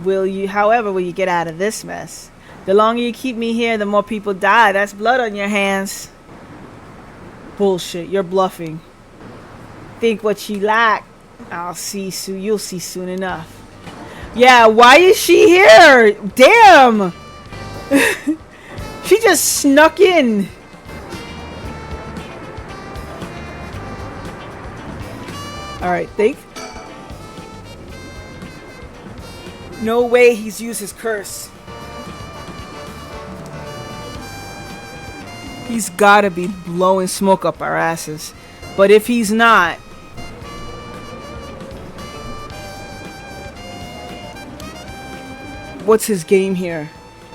will you get out of this mess? The longer you keep me here, the more people die. That's blood on your hands. Bullshit, you're bluffing. Think what you like. I'll see soon. You'll see soon enough. Yeah, why is she here? Damn! She just snuck in. Alright, think. No way he's used his curse. He's gotta be blowing smoke up our asses. But if he's not... What's his game here?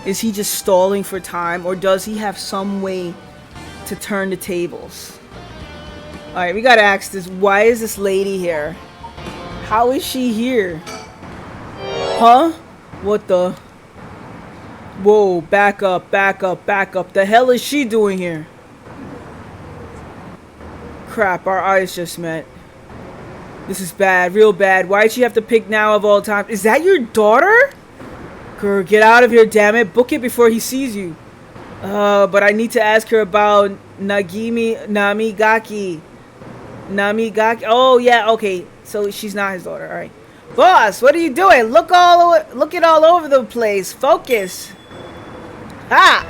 Is he just stalling for time, or does he have some way to turn the tables? Alright, we gotta ask this. Why is this lady here? How is she here? Huh? What the? Whoa, back up, back up, back up. The hell is she doing here? Crap, our eyes just met. This is bad, real bad. Why'd she have to pick now of all time? Is that your daughter? Girl, get out of here, damn it. Book it before he sees you. But I need to ask her about Namigaki. Oh, yeah, okay. So she's not his daughter, alright. Boss, what are you doing? Look it all over the place. Focus. Ah!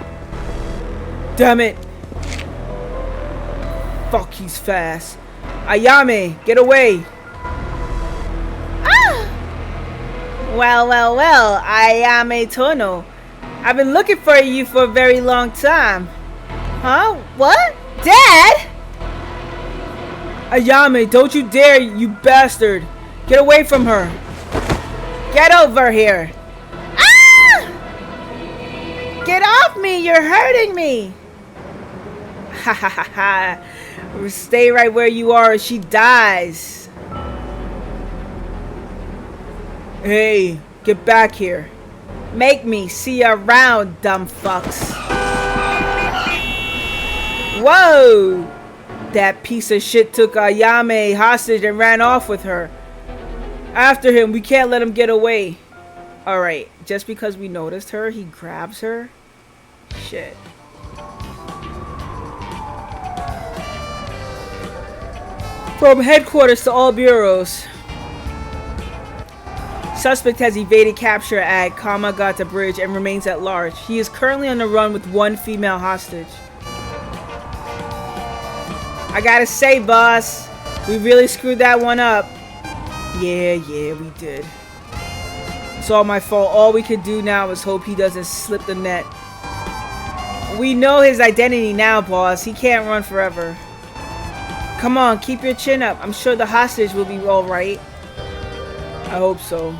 Damn it. Fuck, he's fast. Ayame, get away. Well, Ayame Tono. I've been looking for you for a very long time. Huh? What? Dad? Ayame, don't you dare, you bastard. Get away from her. Get over here. Ah! Get off me, you're hurting me. Ha ha ha ha. Stay right where you are or she dies. Hey, get back here. Make me see you around, dumb fucks. Whoa! That piece of shit took Ayame hostage and ran off with her. After him, we can't let him get away. Alright, just because we noticed her, he grabs her? Shit. From headquarters to all bureaus. Suspect has evaded capture at Kamagata Bridge and remains at large. He is currently on the run with one female hostage. I gotta say, boss, we really screwed that one up. Yeah, we did. It's all my fault. All we could do now is hope he doesn't slip the net. We know his identity now, boss. He can't run forever. Come on, keep your chin up. I'm sure the hostage will be alright. I hope so.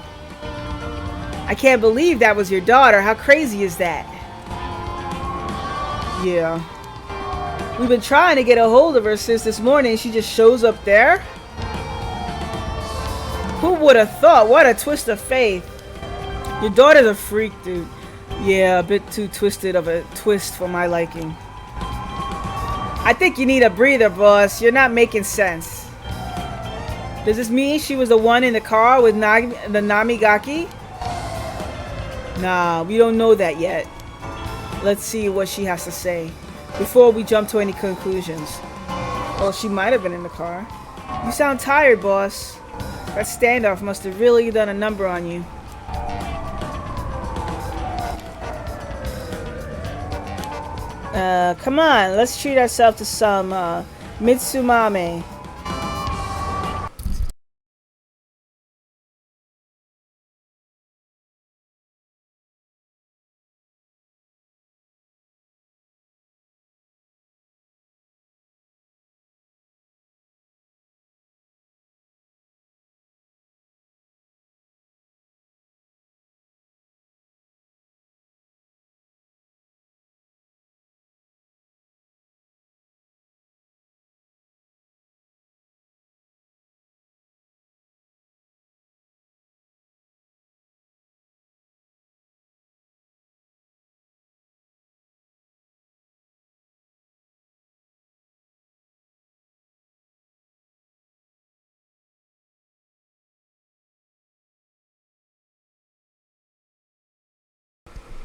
I can't believe that was your daughter. How crazy is that? Yeah. We've been trying to get a hold of her since this morning. She just shows up there? Who would have thought? What a twist of fate. Your daughter's a freak, dude. Yeah, a bit too twisted of a twist for my liking. I think you need a breather, boss. You're not making sense. Does this mean she was the one in the car with the Namigaki? Nah, we don't know that yet. Let's see what she has to say before we jump to any conclusions. Well, she might have been in the car. You sound tired, boss. That standoff must have really done a number on you. Come on, let's treat ourselves to some Mitsumame.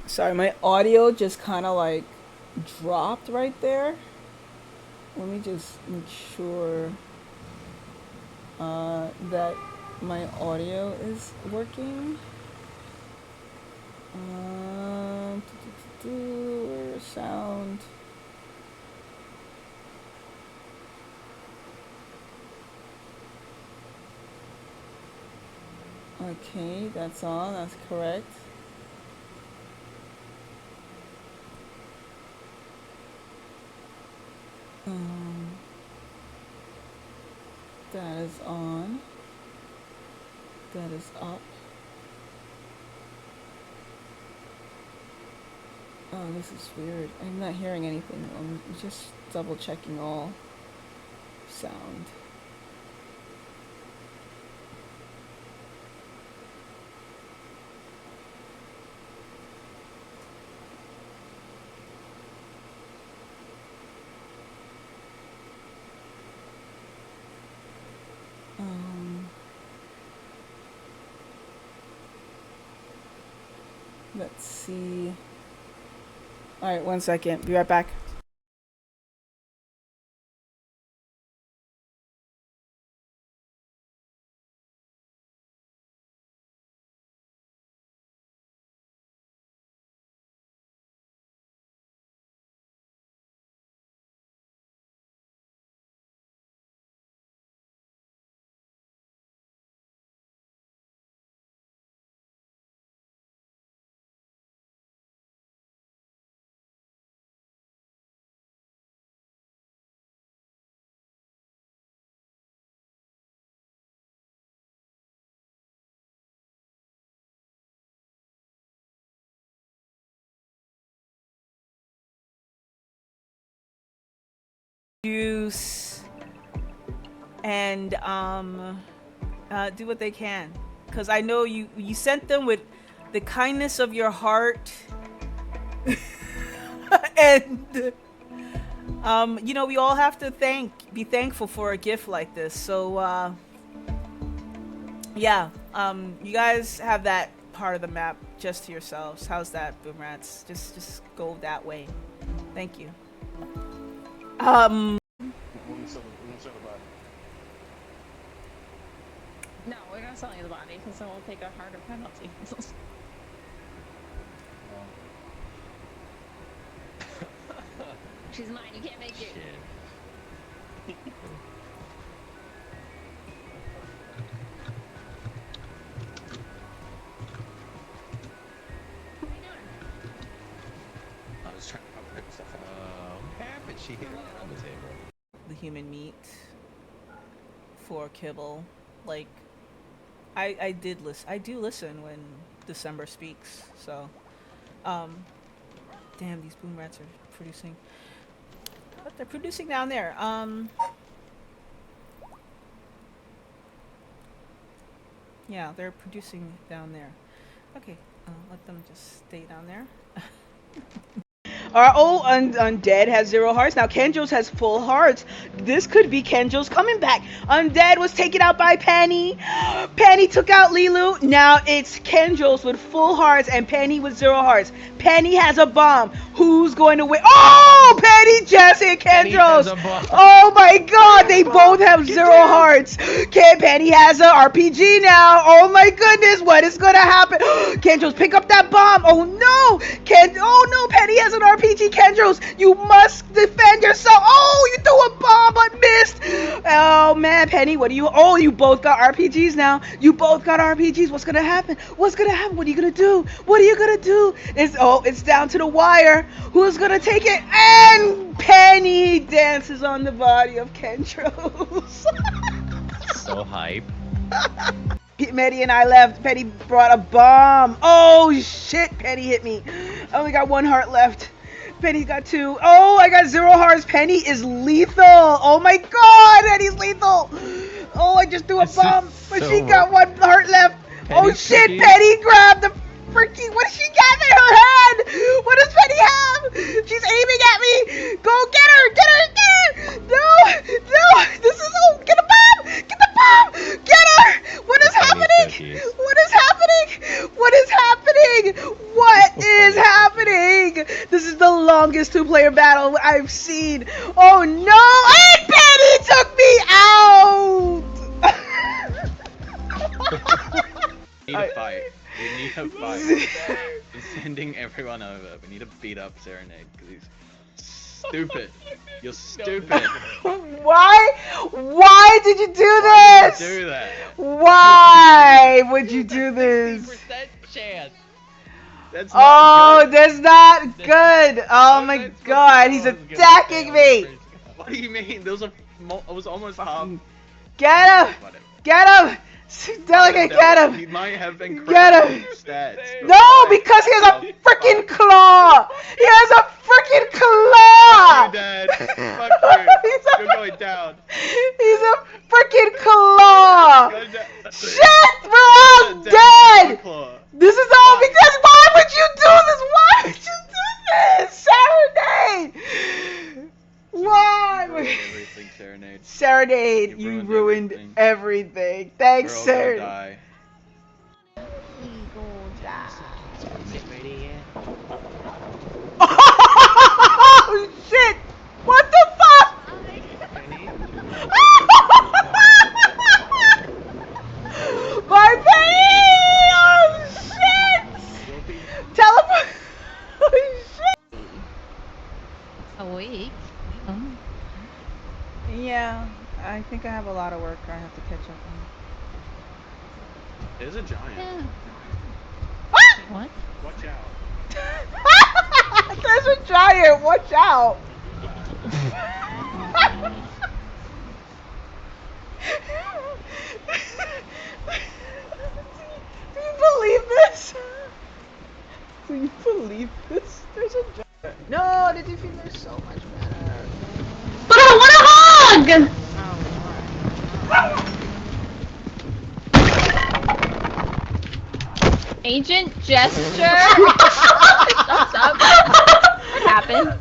Sorry, my audio just kind of like dropped right there. Let me just make sure that my audio is working. Sound. Okay, that's on. That's correct. That is on. That is up. Oh, this is weird. I'm not hearing anything. I'm just double checking all sound. Let's see. All right, 1 second. Be right back. Use and do what they can, because I know you sent them with the kindness of your heart. And you know, we all have to be thankful for a gift like this. So yeah, you guys have that part of the map just to yourselves. How's that, Boom Rats? Just go that way. Thank you. No, we're not selling the body because then we'll take a harder penalty. She's mine, you can't make it. Shit. What are you doing? I was trying to pick stuff up. What happened? She hit it on the table. The human meat for kibble. Like, I did listen. I do listen when December speaks. So, damn, these boom rats are producing. But they're producing down there. Yeah, they're producing down there. Okay, let them just stay down there. Our old Undead has 0 hearts. Now Kenjo's has full hearts. This could be Kenjo's coming back. Undead was taken out by Penny. Penny took out Lilu. Now it's Kenjo's with full hearts and Penny with 0 hearts. Penny has a bomb. Who's going to win? Oh, Penny just hit Kenjo's. Oh my God, they both have 0 hearts. Penny has a RPG now. Oh my goodness, what is going to happen? Kenjo's pick up that bomb. Oh no, oh no, Penny has an RPG. Kendros, you must defend yourself. Oh, you threw a bomb but missed. Oh man, Penny, what do you? Oh, you both got RPGs now. You both got RPGs. What's gonna happen? What's gonna happen? What are you gonna do? What are you gonna do? It's down to the wire. Who's gonna take it? And Penny dances on the body of Kendros. So hype. Maddie and I left. Penny brought a bomb. Oh shit, Penny hit me. I only got 1 heart left. Penny's got 2. Oh, I got 0 hearts. Penny is lethal. Oh my God, Penny's lethal. Oh, I just threw a bomb, but she got 1 heart left. Oh shit, Penny grabbed the freaking, what does she got in her hand? What does Penny have? She's aiming at me. Go get her, get her, get her. No, this is, oh, get a bomb. Get the bomb. Get her. What is happening? What is happening? What is happening? What is happening? This is the longest 2-player battle I've seen. Oh no, and Penny took me out. We need a fight. We need a fight. I'm sending everyone over. We need to beat up Serenade because he's stupid. You're stupid. Why did you do this? Why would you do that? Why would you do this? 60% chance. That's not good. That's not good. Oh my God, he's attacking me. What do you mean? There was it was almost half. Get him! Get him! Delegate, get him! He might have been Get him! stats. No, because he has a freaking claw! He has a freaking claw! Fuck you, Dad. Fuck you. You're going down. He's a freaking claw! Go down. Shit! We're all dead! This is all because why would you do this? Why would you do this? Serenade! Why? Everything, Serenade. Serenade, you ruined everything. Thanks, Serenade. Die. Oh shit! What the fuck? My baby! Oh shit! Teleport! Oh shit! A week? Yeah, I think I have a lot of work I have to catch up on. There's a giant. Yeah. What? Watch out. There's a giant, watch out! Do you believe this? Do you believe this? There's a giant. No, the defeater's so much better. But I want a hug! Agent gesture? What's up? What happened?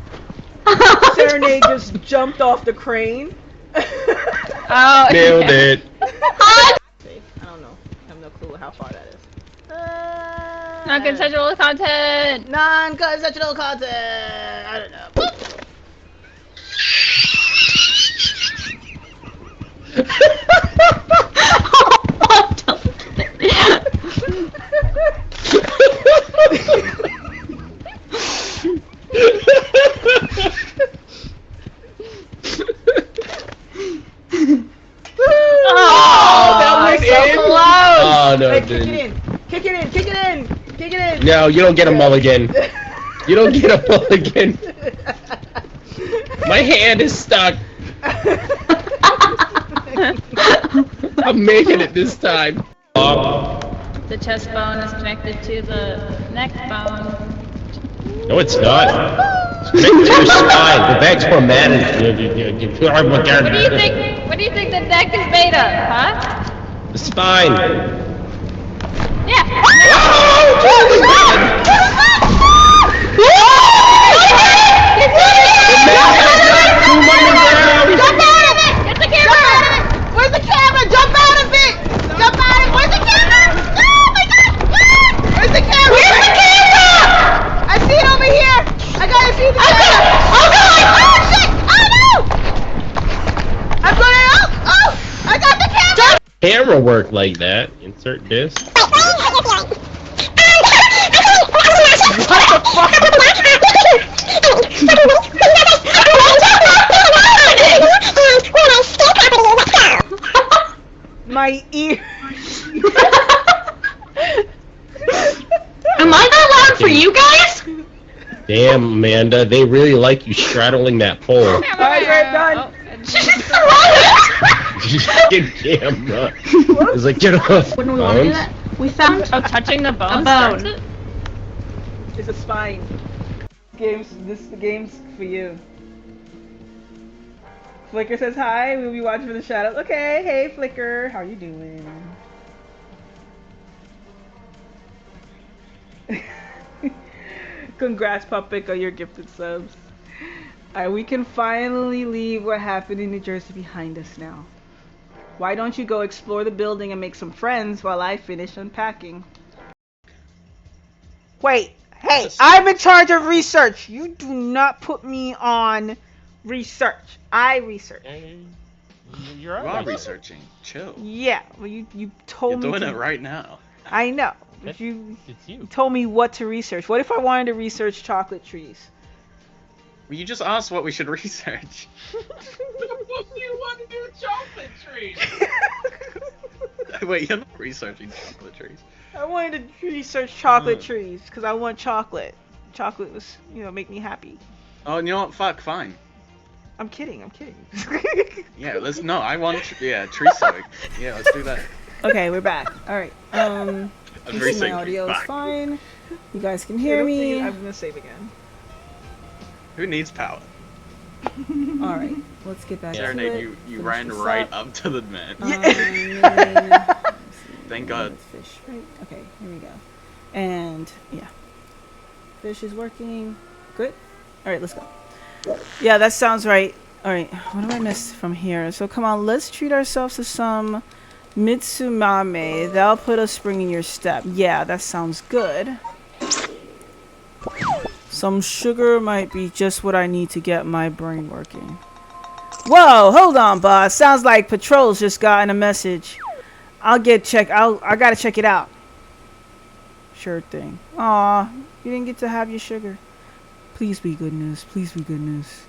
Serenade just jumped off the crane. Oh, Nailed it. I don't know. I have no clue how far that is. Non-consensual content! Non-consensual content! I don't know. Oh, no, Hey, dude. Kick it in! Kick it in! Kick it in! No, you don't get a mulligan. You don't get a mulligan. My hand is stuck. I'm making it this time. The chest bone is connected to the neck bone. No, it's not. It's connected to your spine. The back's for managed. What do you think the neck is made of, huh? The spine. Yeah. Jump out of it! Get the camera! Where's the camera? Jump out of it! Jump out of it! Where's the camera? Oh my god! Where's the camera? Where's the camera? I see it over here! I gotta see the camera! Oh god! Oh shit! Oh no! I'm gonna oh! I got the camera! Camera work like that. Insert disc. My ear. Am I not loud for you guys? Damn, Amanda, they really like you straddling that pole. Alright, we're done. Fucking camera. It's like, get off. When we want to do that, we found Oh, touching the bone a starts bone. it? It's a spine. This is the game's for you. Flicker says hi, we'll be watching for the shadows. Okay, hey Flicker, how you doing? Congrats, Puppet, on your gifted subs. Alright, we can finally leave what happened in New Jersey behind us now. Why don't you go explore the building and make some friends while I finish unpacking? Wait, hey, I'm in charge of research. You do not put me on research. I research. You're You are researching. Chill. Yeah, well you told You're me doing to. it right now. I know. But you It's you. told me what to research. What if I wanted to research chocolate trees? Well, you just asked what we should research. You want to do chocolate trees? Wait, you're not researching chocolate trees. I wanted to research chocolate trees because I want chocolate. Chocolate was, make me happy. Oh, and you know what? Fuck, fine. I'm kidding. Yeah, I want, tree sowing. Yeah, let's do that. Okay, we're back. All right. Every My single audio is back. fine. You guys can I hear don't me. think I'm gonna save again. Who needs power? All right, let's get back to Serenade, it. you Finish ran this right up. up to the man. Thank God. Fish, right? Okay, here we go. And yeah, fish is working. Good. All right, let's go. Yeah, that sounds right. All right, what do I miss from here? So come on, let's treat ourselves to some Mitsumame. That'll put a spring in your step. Yeah, that sounds good. Some sugar might be just what I need to get my brain working. Whoa, hold on, boss. Sounds like Patrol's just gotten a message. I gotta check it out. Sure thing. Aw, you didn't get to have your sugar. Please be good news. Please be good news.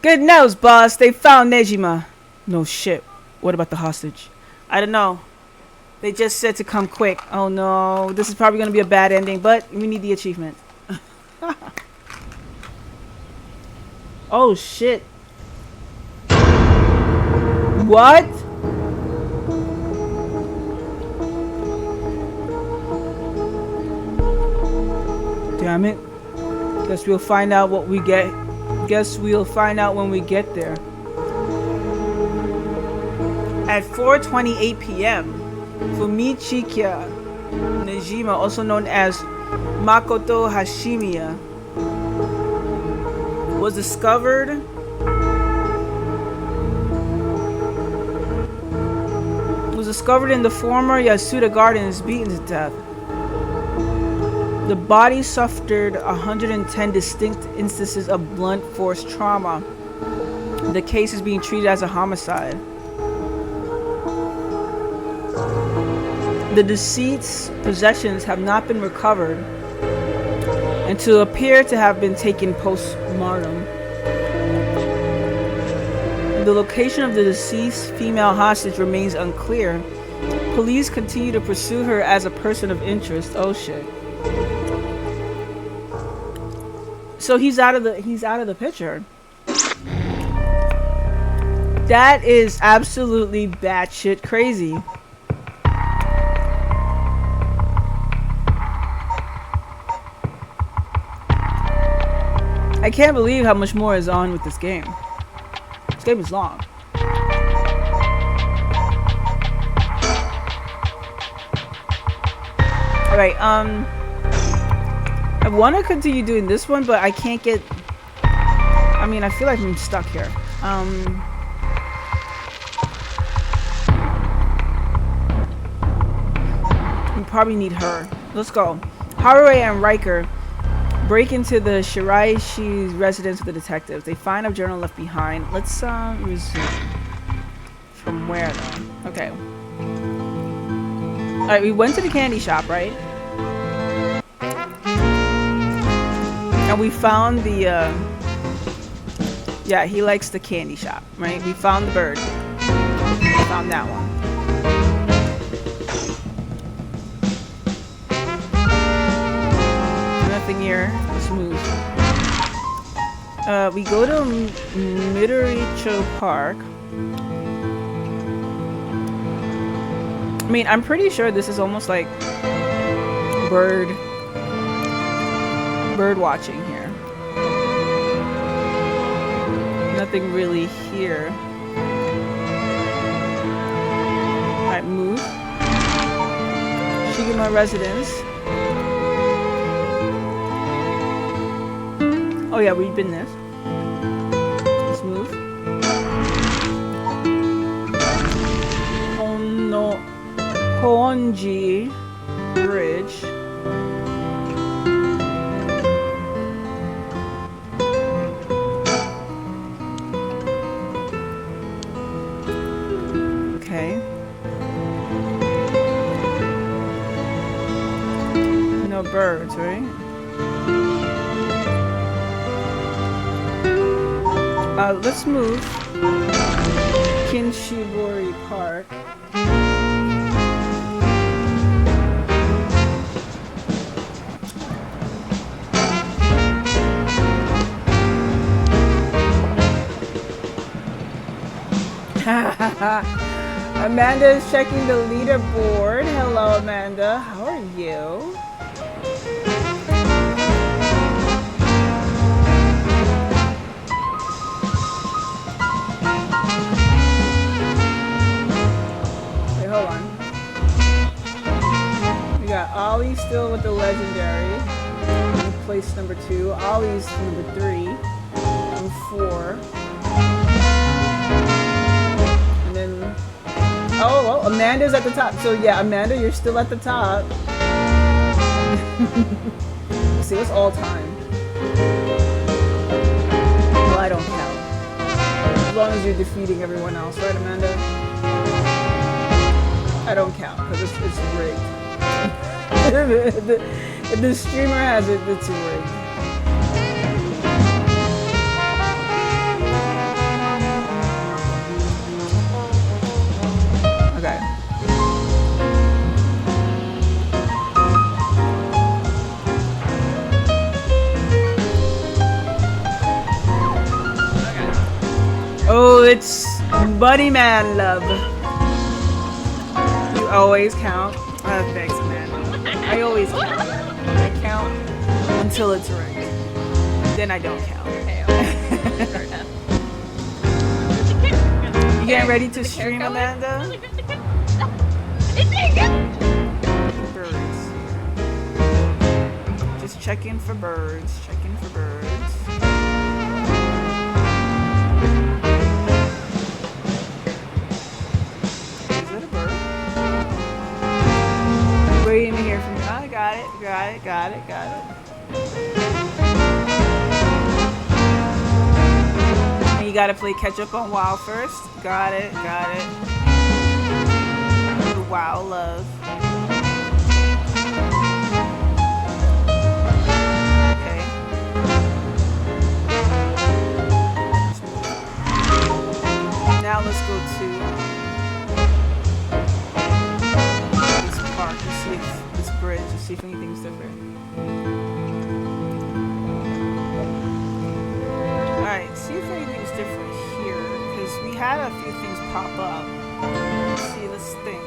Good news, boss. They found Nejima. No shit. What about the hostage? I don't know. They just said to come quick. Oh no. This is probably going to be a bad ending, but we need the achievement. Oh shit. What? Damn it. Guess we'll find out what we get. Guess we'll find out when we get there. At 4:28 p.m., Fumichikia Nejima, also known as Makoto Hashimiya, was discovered in the former Yasuda Gardens, beaten to death. The body suffered 110 distinct instances of blunt force trauma. The case is being treated as a homicide. The deceased's possessions have not been recovered and to appear to have been taken post-mortem. The location of the deceased female hostage remains unclear. Police continue to pursue her as a person of interest. Oh shit. So he's out of the picture. That is absolutely batshit crazy. I can't believe how much more is on with this game. This game is long. Alright, I want to continue doing this one, but I can't get... I mean, I feel like I'm stuck here. We probably need her. Let's go. Harue and Riker break into the Shiraishi's residence with the detectives. They find a journal left behind. Let's resume. From where though? Okay. Alright, we went to the candy shop, right? And we found the yeah, he likes the candy shop, right? We found the bird. We found that one. Nothing here. Let's move. We go to Midoricho Park. I mean, I'm pretty sure this is almost like bird watching here. Nothing really here. Alright, move. Shigema residence. Oh yeah, we've been this. Let's move. Honji Bridge. Okay. No birds, right? Let's move. Kinshibori Park. Amanda is checking the leaderboard. Hello, Amanda. How are you? Wait, hold on. We got Ollie still with the legendary. In place number 2. Ollie's number 3. And 4. And then... Oh, well, Amanda's at the top. So yeah, Amanda, you're still at the top. Let's see, what's all time? Well, I don't count. As long as you're defeating everyone else, right, Amanda? I don't count, because it's rigged. If the streamer has it, it's rigged. Okay. Oh, it's Buddy Man Love. You always count. Thanks, man. I always count. I count until it's rigged. Then I don't count. You getting ready to stream, Amanda? Birds. Just checking for birds. Checking for birds. Is it a bird? Waiting to hear from you. I got it. Got it. Got it. Got it. You gotta play catch up on WoW first. Got it, got it. The WoW love. Okay. Now let's go to this park and see if this bridge and see if anything's different. Alright, see if anything's different here, because we had a few things pop up. Let's see this thing.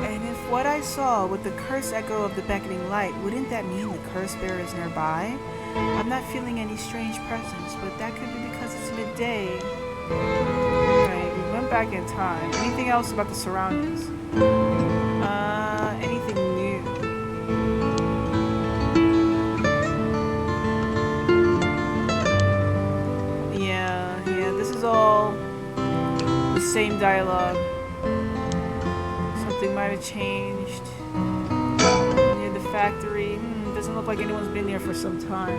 And if what I saw with the curse echo of the beckoning light, wouldn't that mean the curse bearer is nearby? I'm not feeling any strange presence, but that could be because it's midday. Right, we went back in time. Anything else about the surroundings? Anything new? Yeah, this is all the same dialogue. Something might have changed. Near the factory. Doesn't look like anyone's been there for some time.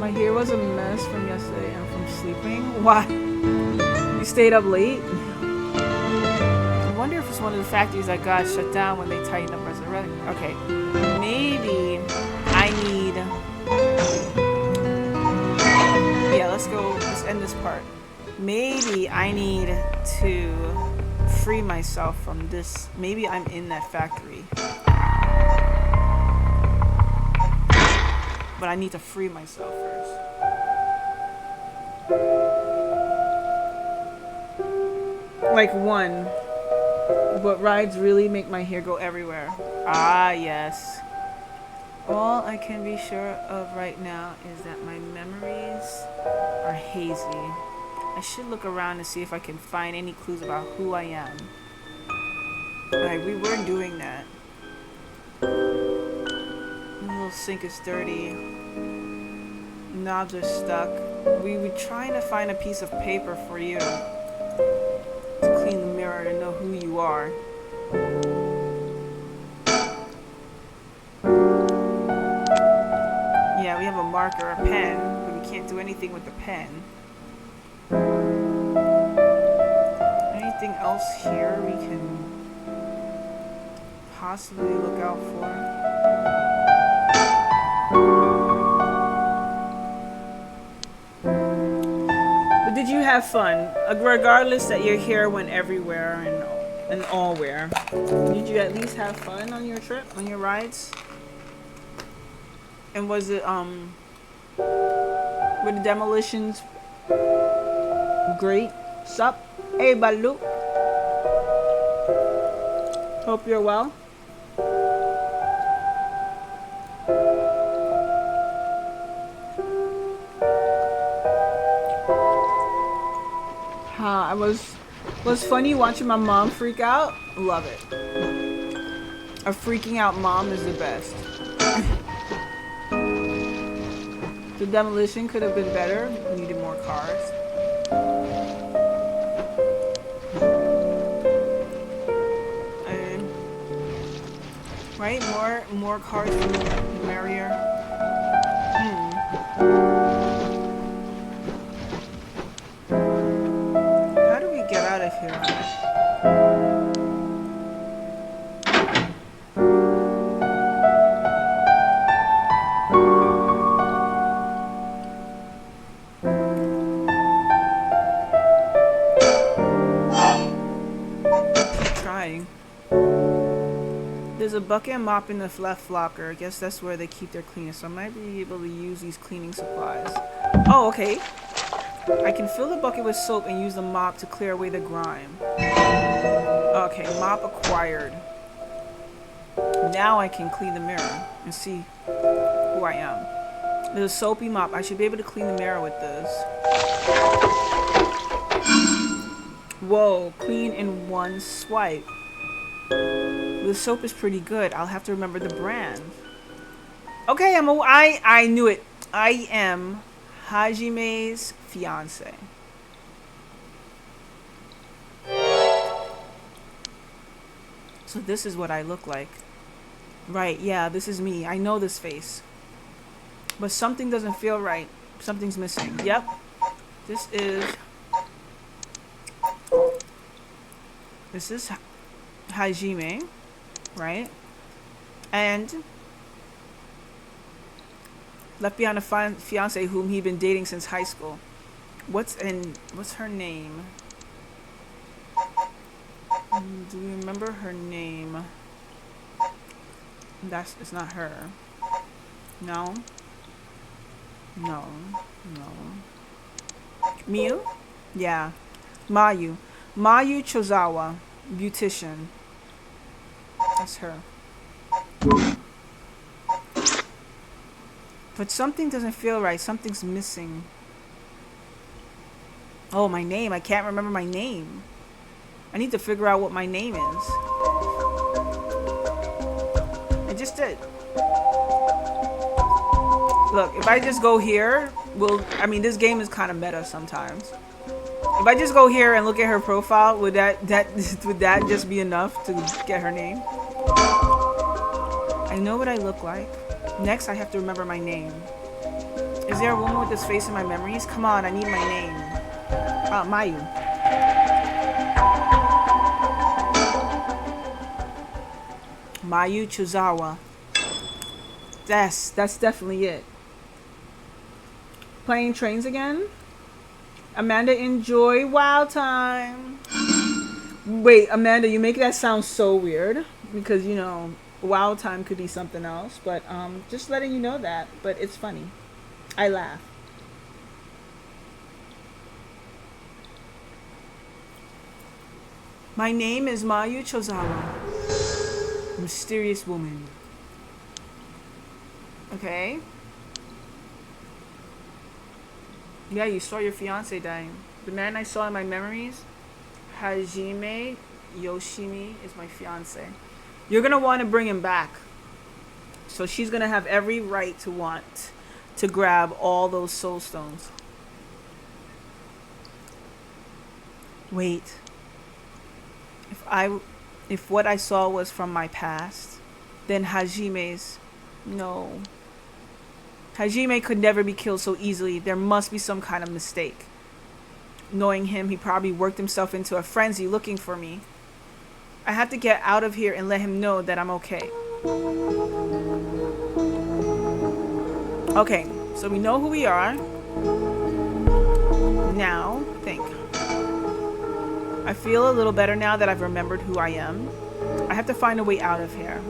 My hair was a mess from yesterday and from sleeping. Why? You stayed up late? I wonder if it's one of the factories that got shut down when they tightened up resurrection. Okay. Maybe I need... Yeah, let's end this part. Maybe I need to free myself from this. Maybe I'm in that factory. But I need to free myself first. Like one. But rides really make my hair go everywhere. Ah, yes. All I can be sure of right now is that my memories are hazy. I should look around to see if I can find any clues about who I am. Like, we were doing that. The little sink is dirty. Knobs are stuck. We were trying to find a piece of paper for you. To clean the mirror to know who you are. Yeah, we have a marker, a pen, but we can't do anything with the pen. Anything else here we can possibly look out for? But did you have fun? Regardless that your hair went everywhere and allwhere. Did you at least have fun on your trip, on your rides? And was it, were the demolitions great? Sup? Hey, Balu. Hope you're well. I was funny watching my mom freak out. Love it. A freaking out mom is the best. The demolition could have been better. Needed more cars. Right? More cars, the merrier. How do we get out of here? There's a bucket and mop in the left locker. I guess that's where they keep their cleaning, so I might be able to use these cleaning supplies. Oh, okay. I can fill the bucket with soap and use the mop to clear away the grime. Okay, mop acquired. Now I can clean the mirror and see who I am. There's a soapy mop. I should be able to clean the mirror with this. Whoa, clean in one swipe. The soap is pretty good. I'll have to remember the brand. Okay, I knew it. I am Hajime's fiance. So this is what I look like. Right, yeah, this is me. I know this face. But something doesn't feel right. Something's missing. Yep. This is Hajime. Right? And left behind a fiance whom he'd been dating since high school. What's her name? Do you remember her name? It's not her. No. No. Miyu? Yeah. Mayu Chozawa, beautician. That's her. But something doesn't feel right. Something's missing. Oh, my name. I can't remember my name. I need to figure out what my name is. I just did. Look, if I just go here, this game is kind of meta sometimes. If I just go here and look at her profile, would that just be enough to get her name? I know what I look like. Next, I have to remember my name. Is there a woman with this face in my memories? Come on, I need my name. Mayu. Mayu Chozawa. That's definitely it. Playing trains again? Amanda, enjoy WoW time. Wait, Amanda, you make that sound so weird because, you know, WoW time could be something else, but just letting you know that, but it's funny. I laugh. My name is Mayu Chozawa. Mysterious woman. Okay. Yeah, you saw your fiance dying. The man I saw in my memories, Hajime Yoshimi, is my fiance. You're going to want to bring him back. So she's going to have every right to want to grab all those soul stones. Wait. If what I saw was from my past, then Hajime's... No. Hajime could never be killed so easily. There must be some kind of mistake. Knowing him, he probably worked himself into a frenzy looking for me. I have to get out of here and let him know that I'm okay. Okay, so we know who we are. Now, think. I feel a little better now that I've remembered who I am. I have to find a way out of here.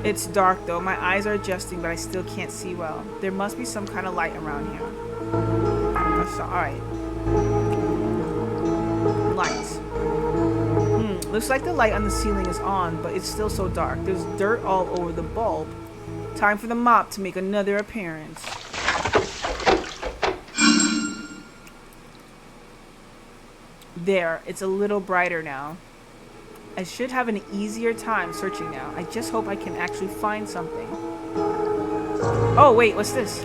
It's dark though. My eyes are adjusting, but I still can't see well. There must be some kind of light around here. Alright. Lights. Looks like the light on the ceiling is on, but it's still so dark. There's dirt all over the bulb. Time for the mop to make another appearance. There, it's a little brighter now. I should have an easier time searching now. I just hope I can actually find something. Oh, wait, what's this?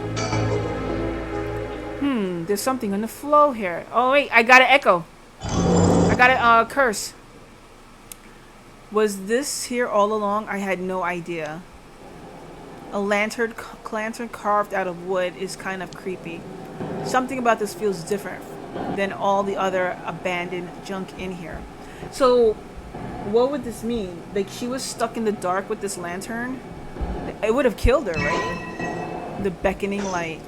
There's something on the flow here. Oh, wait, I got an echo. I got a curse. Was this here all along? I had no idea. A lantern carved out of wood is kind of creepy. Something about this feels different than all the other abandoned junk in here. So, what would this mean? Like, she was stuck in the dark with this lantern? It would have killed her, right? The beckoning light.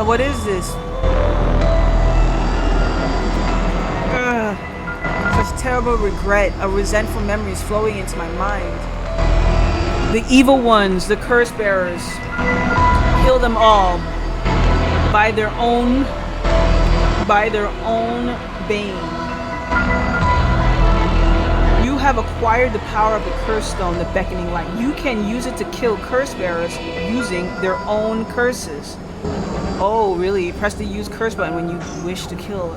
What is this? Such terrible regret, a resentful memories flowing into my mind. The evil ones, the curse bearers, kill them all by their own bane. You have acquired the power of the curse stone, the beckoning light. You can use it to kill curse bearers using their own curses. Oh, really? Press the use curse button when you wish to kill.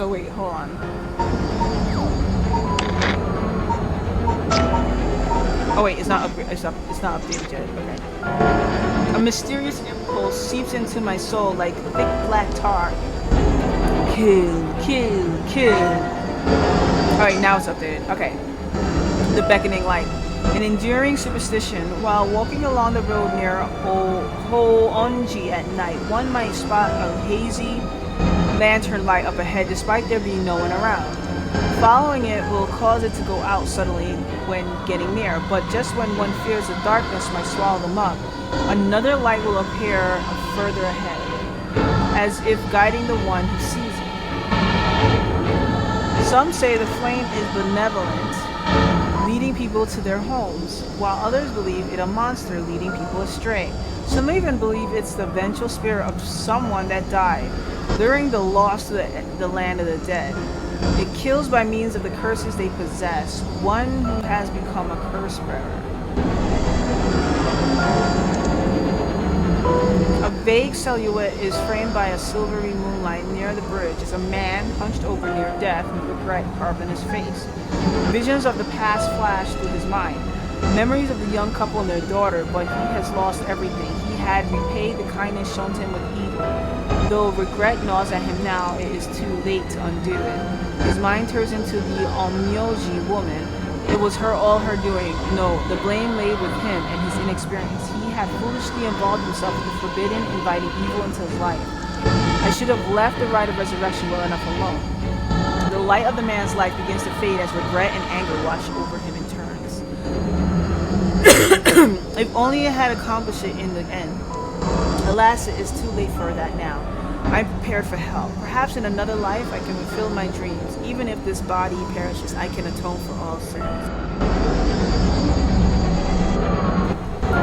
Wait, hold on. Oh wait, it's not updated yet. Okay. A mysterious impulse seeps into my soul like thick black tar. Kill, kill, kill. Alright, now it's updated. Okay. The beckoning light. An enduring superstition. While walking along the road near Hoonji at night, one might spot a hazy lantern light up ahead despite there being no one around. Following it will cause it to go out suddenly when getting near, but just when one fears the darkness might swallow them up, another light will appear further ahead, as if guiding the one who sees it. Some say the flame is benevolent, leading people to their homes, while others believe it a monster leading people astray. Some even believe it's the vengeful spirit of someone that died, luring the lost to the land of the dead. It kills by means of the curses they possess, one who has become a curse bearer. A vague silhouette is framed by a silvery moonlight near the bridge as a man hunched over near death with regret carved in his face. Visions of the past flash through his mind. Memories of the young couple and their daughter, but he has lost everything. He had repaid the kindness shown to him with evil. Though regret gnaws at him now, it is too late to undo it. His mind turns into the Onmyoji woman. It was all her doing. No, the blame lay with him and his inexperience. He had foolishly involved himself with the forbidden, inviting evil into his life. I should have left the rite of resurrection well enough alone. The light of the man's life begins to fade as regret and anger wash over him in turns. If only I had accomplished it in the end. Alas, it is too late for that now. I'm prepared for hell. Perhaps in another life I can fulfill my dreams. Even if this body perishes, I can atone for all sins.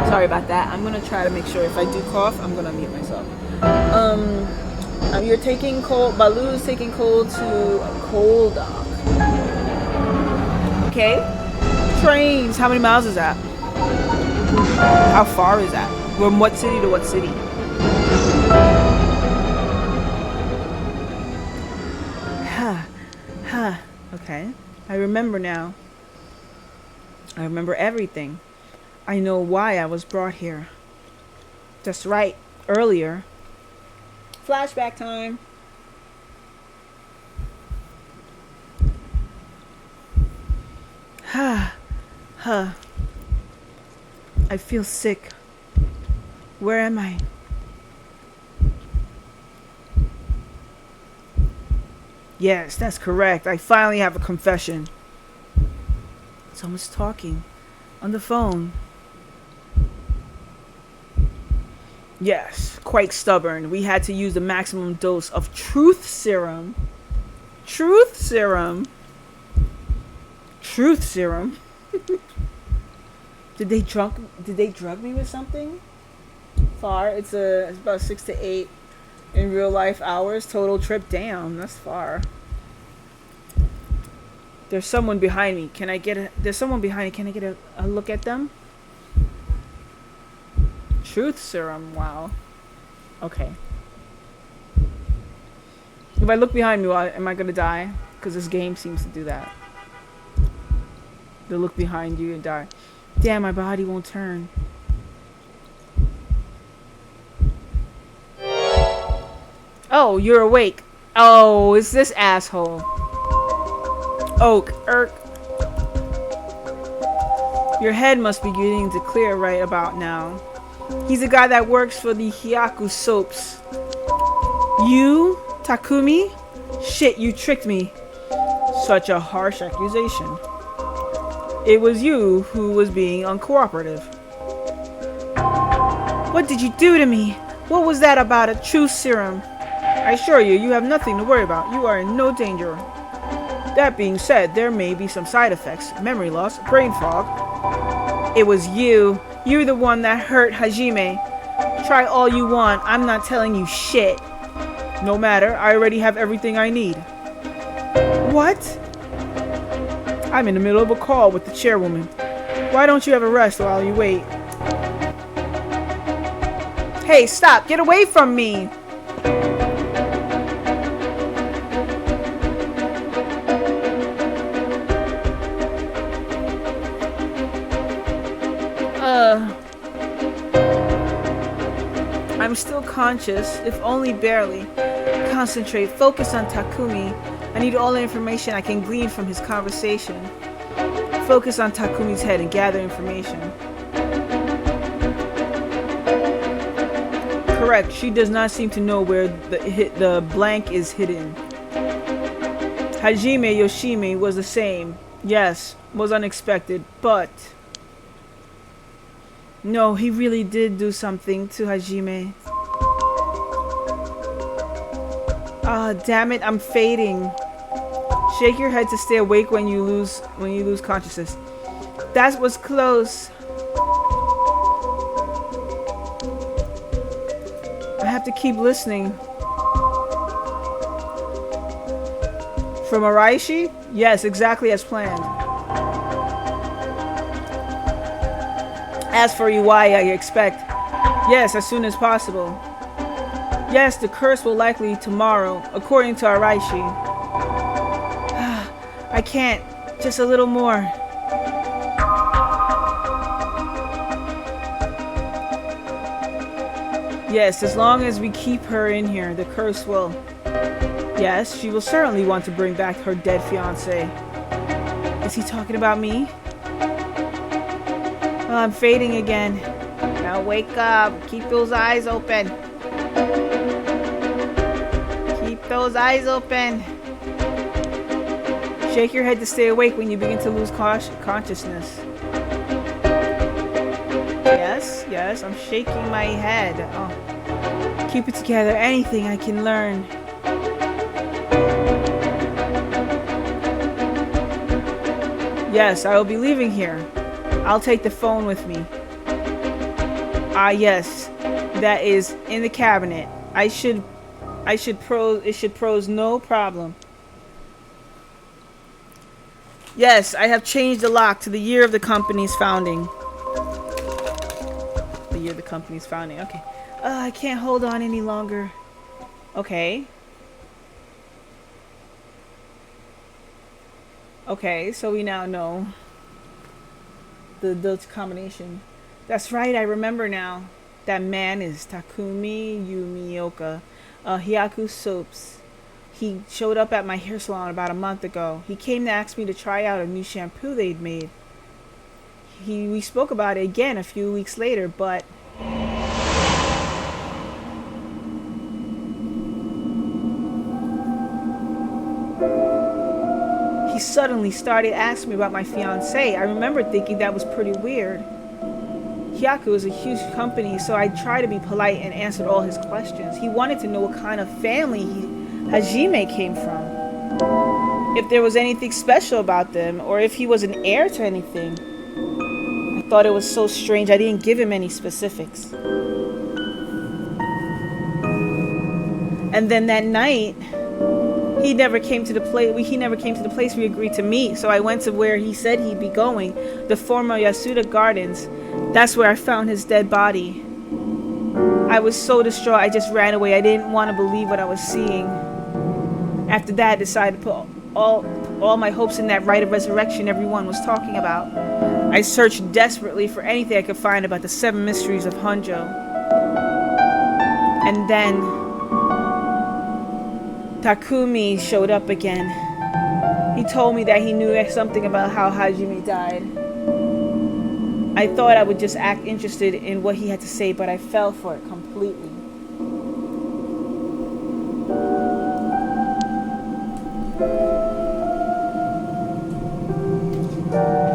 Sorry about that. I'm gonna try to make sure if I do cough, I'm gonna mute myself. You're taking cold. Baloo's taking cold to a cold dock. Okay. Trains. How many miles is that? How far is that? From what city to what city? Okay. I remember now. I remember everything. I know why I was brought here. That's right. Earlier. Flashback time. I feel sick. Where am I? Yes, that's correct. I finally have a confession. Someone's talking on the phone. Yes, quite stubborn. We had to use the maximum dose of truth serum. Truth serum. Truth serum. Did they drug me with something? Far. It's about 6 to 8 in real life hours. Total trip. Damn, that's far. There's someone behind me. There's someone behind me. Can I get a look at them? Truth serum. Wow. Okay. If I look behind me, am I gonna die? Because this game seems to do that. To look behind you and die. Damn, my body won't turn. Oh, you're awake. Oh, it's this asshole. Oak. Your head must be getting to clear right about now. He's the guy that works for the Hyaku soaps. You? Takumi? Shit, you tricked me. Such a harsh accusation. It was you who was being uncooperative. What did you do to me? What was that about a truth serum? I assure you, you have nothing to worry about. You are in no danger. That being said, there may be some side effects. Memory loss, brain fog. It was you. You're the one that hurt Hajime. Try all you want. I'm not telling you shit. No matter, I already have everything I need. What? I'm in the middle of a call with the chairwoman. Why don't you have a rest while you wait? Hey, stop! Get away from me! I'm still conscious, if only barely. Concentrate, focus on Takumi. I need all the information I can glean from his conversation. Focus on Takumi's head and gather information. Correct, she does not seem to know where the blank is hidden. Hajime Yoshimi was the same. Yes, was unexpected, but... No, he really did do something to Hajime. Ah, damn it, I'm fading. Shake your head to stay awake when you lose consciousness. That was close. I have to keep listening. From Araishi? Yes, exactly as planned. As for Iwai, I expect. Yes, as soon as possible. Yes, the curse will likely tomorrow, according to Araishi. I can't. Just a little more. Yes, as long as we keep her in here, the curse will... Yes, she will certainly want to bring back her dead fiancé. Is he talking about me? Oh, I'm fading again. Now wake up. Keep those eyes open. Keep those eyes open. Shake your head to stay awake when you begin to lose consciousness. Yes, I'm shaking my head. Oh. Keep it together. Anything I can learn. Yes, I will be leaving here. I'll take the phone with me. Ah, yes. That is in the cabinet. It should pose no problem. Yes, I have changed the lock to the year of the company's founding. The year of the company's founding. Okay. I can't hold on any longer. Okay. Okay, so we now know the combination. That's right, I remember now. That man is Takumi Yumioka, Hyaku Soaps. He showed up at my hair salon about a month ago. He came to ask me to try out a new shampoo they'd made. We spoke about it again a few weeks later, but... He suddenly started asking me about my fiancé. I remember thinking that was pretty weird. Hyaku is a huge company, so I tried to be polite and answered all his questions. He wanted to know what kind of family Hajime came from. If there was anything special about them, or if he was an heir to anything. I thought it was so strange. I didn't give him any specifics. And then that night, he never came to the place. He never came to the place we agreed to meet. So I went to where he said he'd be going, the former Yasuda Gardens. That's where I found his dead body. I was so distraught, I just ran away. I didn't want to believe what I was seeing. After that, I decided to put all my hopes in that rite of resurrection everyone was talking about. I searched desperately for anything I could find about the 7 mysteries of Honjo. And then Takumi showed up again. He told me that he knew something about how Hajime died. I thought I would just act interested in what he had to say, but I fell for it completely.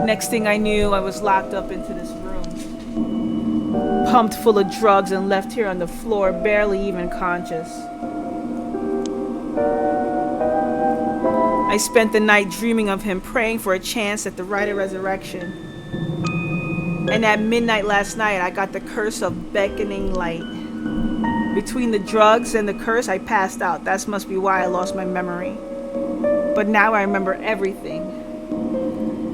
Next thing I knew, I was locked up into this room, pumped full of drugs and left here on the floor, barely even conscious. I spent the night dreaming of him, praying for a chance at the rite of resurrection. And at midnight last night, I got the curse of beckoning light. Between the drugs and the curse, I passed out. That must be why I lost my memory. But now I remember everything.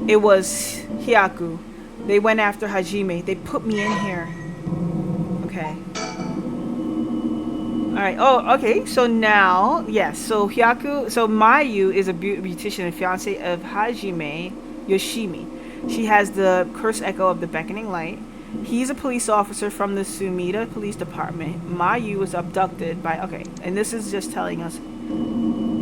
It was Hyaku. They went after Hajime. They put me in here. Okay. Alright, oh, okay, so now, yes, so Hyaku, so Mayu is a beautician and fiance of Hajime Yoshimi. She has the curse echo of the beckoning light. He's a police officer from the Sumida Police Department. Mayu was abducted by, okay, and this is just telling us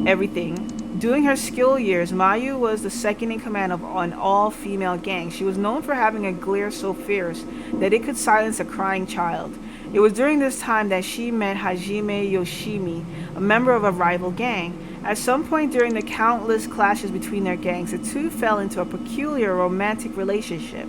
everything. During her skill years, Mayu was the second in command of an all-female gang. She was known for having a glare so fierce that it could silence a crying child. It was during this time that she met Hajime Yoshimi, a member of a rival gang. At some point during the countless clashes between their gangs, the two fell into a peculiar romantic relationship.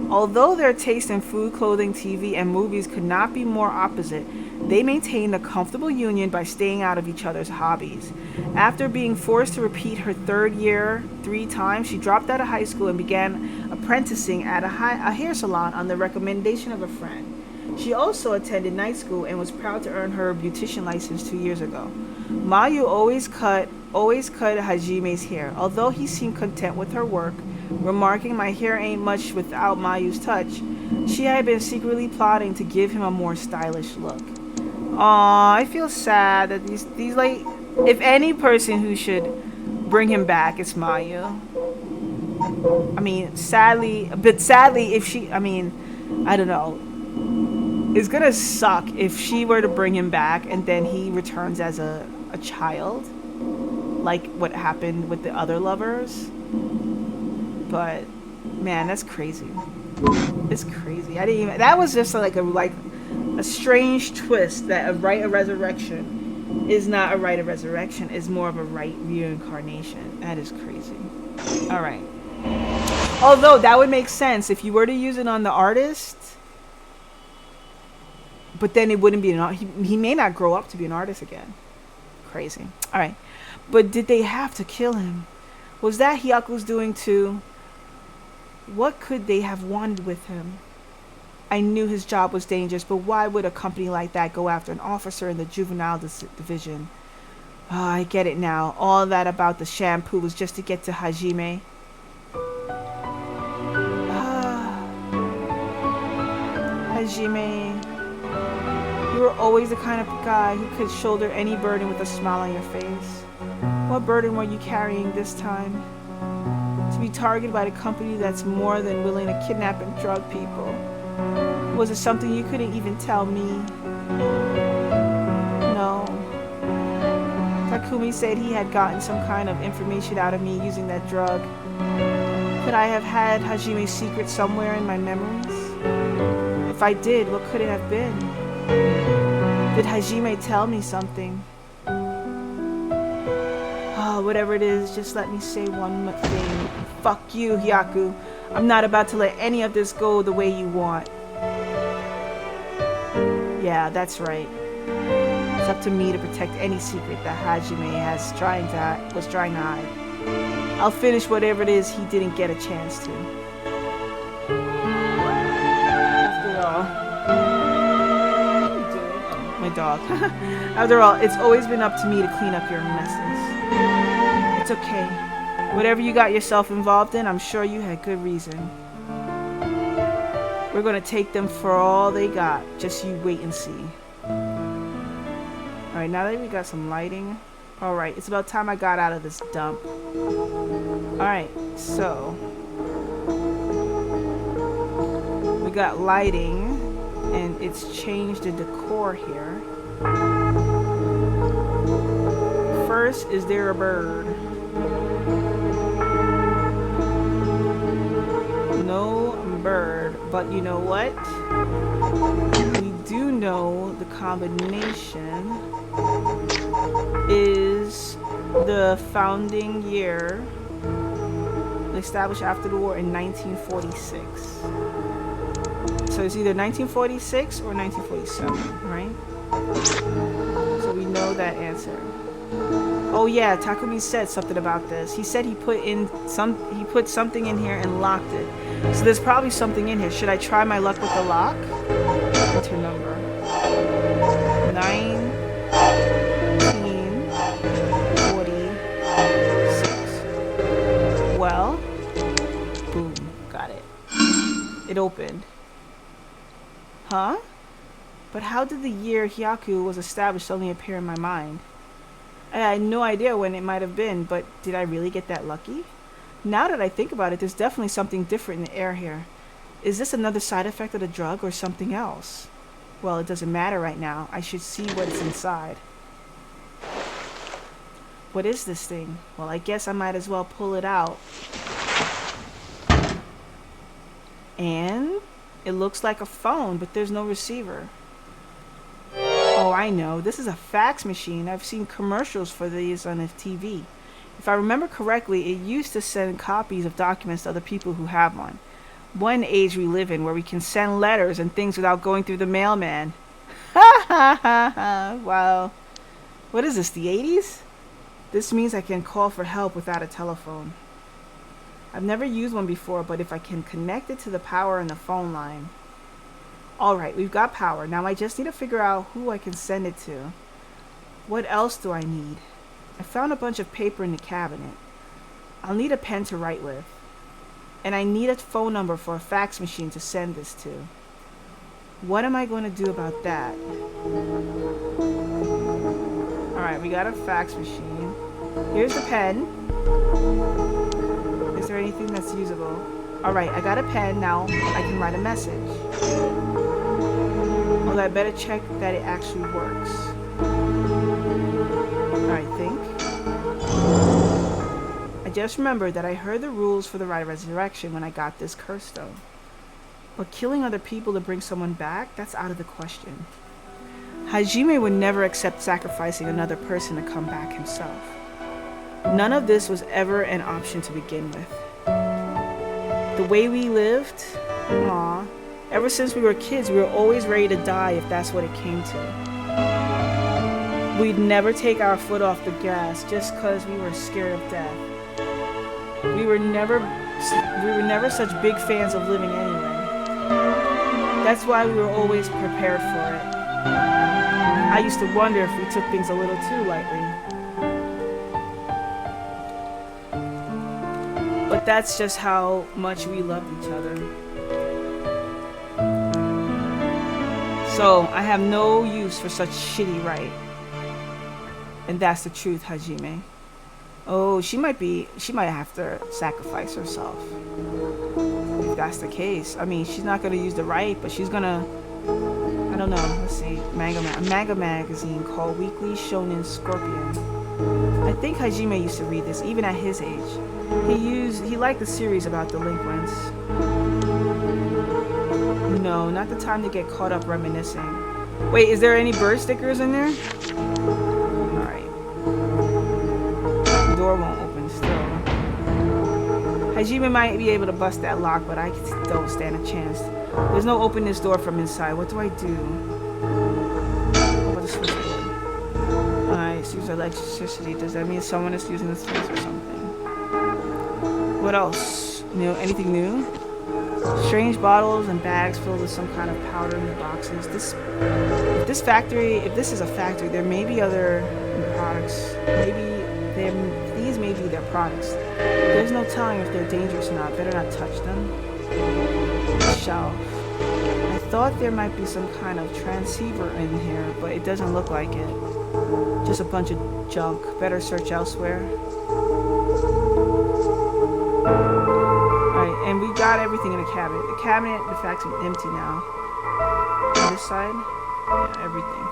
Although their taste in food, clothing, TV, and movies could not be more opposite, they maintained a comfortable union by staying out of each other's hobbies. After being forced to repeat her 3rd year 3 times, she dropped out of high school and began apprenticing at a hair salon on the recommendation of a friend. She also attended night school and was proud to earn her beautician license 2 years ago. Mayu always cut Hajime's hair, although he seemed content with her work, remarking, "My hair ain't much without Mayu's touch." She had been secretly plotting to give him a more stylish look. Aw, I feel sad that these like, if any person who should bring him back, it's Mayu. I mean, sadly, if she, I mean, I don't know. It's gonna suck if she were to bring him back and then he returns as a child, like what happened with the other lovers. But man, that's crazy. It's crazy. I didn't even. That was just like a strange twist that a rite of resurrection is not a rite of resurrection. It's more of a rite reincarnation. That is crazy. All right. Although that would make sense if you were to use it on the artist. But then it wouldn't be an art. He may not grow up to be an artist again. Crazy. All right. But did they have to kill him? Was that Hyaku's doing too? What could they have wanted with him? I knew his job was dangerous, but why would a company like that go after an officer in the juvenile division? Oh, I get it now. All that about the shampoo was just to get to Hajime. Hajime. You were always the kind of guy who could shoulder any burden with a smile on your face. What burden were you carrying this time? To be targeted by the company that's more than willing to kidnap and drug people. Was it something you couldn't even tell me? No. Takumi said he had gotten some kind of information out of me using that drug. Could I have had Hajime's secret somewhere in my memories? If I did, what could it have been? Did Hajime tell me something? Oh, whatever it is, just let me say one thing. Fuck you, Hyaku. I'm not about to let any of this go the way you want. Yeah, that's right. It's up to me to protect any secret that Hajime was trying to hide. I'll finish whatever it is he didn't get a chance to. dog. After all, it's always been up to me to clean up your messes. It's okay. Whatever you got yourself involved in, I'm sure you had good reason. We're gonna take them for all they got. Just you wait and see. Alright, now that we got some lighting. Alright, it's about time I got out of this dump. Alright, so we got lighting, and it's changed the decor here. First, is there a bird? No bird, but you know what? We do know the combination is the founding year, established after the war in 1946. So it's either 1946 or 1947, right? So we know that answer. Oh yeah, Takumi said something about this. He said he put something in here and locked it. So there's probably something in here. Should I try my luck with the lock? Enter number 1946. Well, boom, got it. It opened. Huh? But how did the year Hyaku was established suddenly appear in my mind? I had no idea when it might have been, but did I really get that lucky? Now that I think about it, there's definitely something different in the air here. Is this another side effect of the drug or something else? Well, it doesn't matter right now. I should see what's inside. What is this thing? Well, I guess I might as well pull it out. And it looks like a phone, but there's no receiver. Oh, I know. This is a fax machine. I've seen commercials for these on the TV. If I remember correctly, it used to send copies of documents to other people who have one. One age we live in where we can send letters and things without going through the mailman. Ha ha ha ha. Wow. What is this, the 80s? This means I can call for help without a telephone. I've never used one before, but if I can connect it to the power in the phone line. Alright, we've got power. Now I just need to figure out who I can send it to. What else do I need? I found a bunch of paper in the cabinet. I'll need a pen to write with. And I need a phone number for a fax machine to send this to. What am I going to do about that? Alright, we got a fax machine. Here's the pen. Is there anything that's usable? Alright, I got a pen. Now I can write a message. Well, I better check that it actually works. Alright, think. I just remembered that I heard the rules for the rite of resurrection when I got this curse stone. But killing other people to bring someone back, that's out of the question. Hajime would never accept sacrificing another person to come back himself. None of this was ever an option to begin with. The way we lived, ever since we were kids, we were always ready to die if that's what it came to. We'd never take our foot off the gas just because we were scared of death. We were never such big fans of living anyway. That's why we were always prepared for it. I used to wonder if we took things a little too lightly. But that's just how much we loved each other. So, I have no use for such shitty right. And that's the truth, Hajime. Oh, she might have to sacrifice herself. If that's the case. I mean, she's not gonna use the right, but she's gonna, I don't know, let's see, a manga magazine called Weekly Shonen Scorpion. I think Hajime used to read this, even at his age. He liked the series about delinquents. No, not the time to get caught up reminiscing. Wait, is there any bird stickers in there? Alright. The door won't open still. Hajime might be able to bust that lock, but I don't stand a chance. There's no open this door from inside. What do I do? What the switchboard? Alright, it's using electricity. Does that mean someone is using this place or something? What else? Anything new? Strange bottles and bags filled with some kind of powder in the boxes. If this is a factory, there may be other products. These may be their products. There's no telling if they're dangerous or not. Better not touch them. Shelf. I thought there might be some kind of transceiver in here, but it doesn't look like it. Just a bunch of junk. Better search elsewhere. Alright, and we got everything in the cabinet. The cabinet, the fax is empty now. On this side, yeah, everything.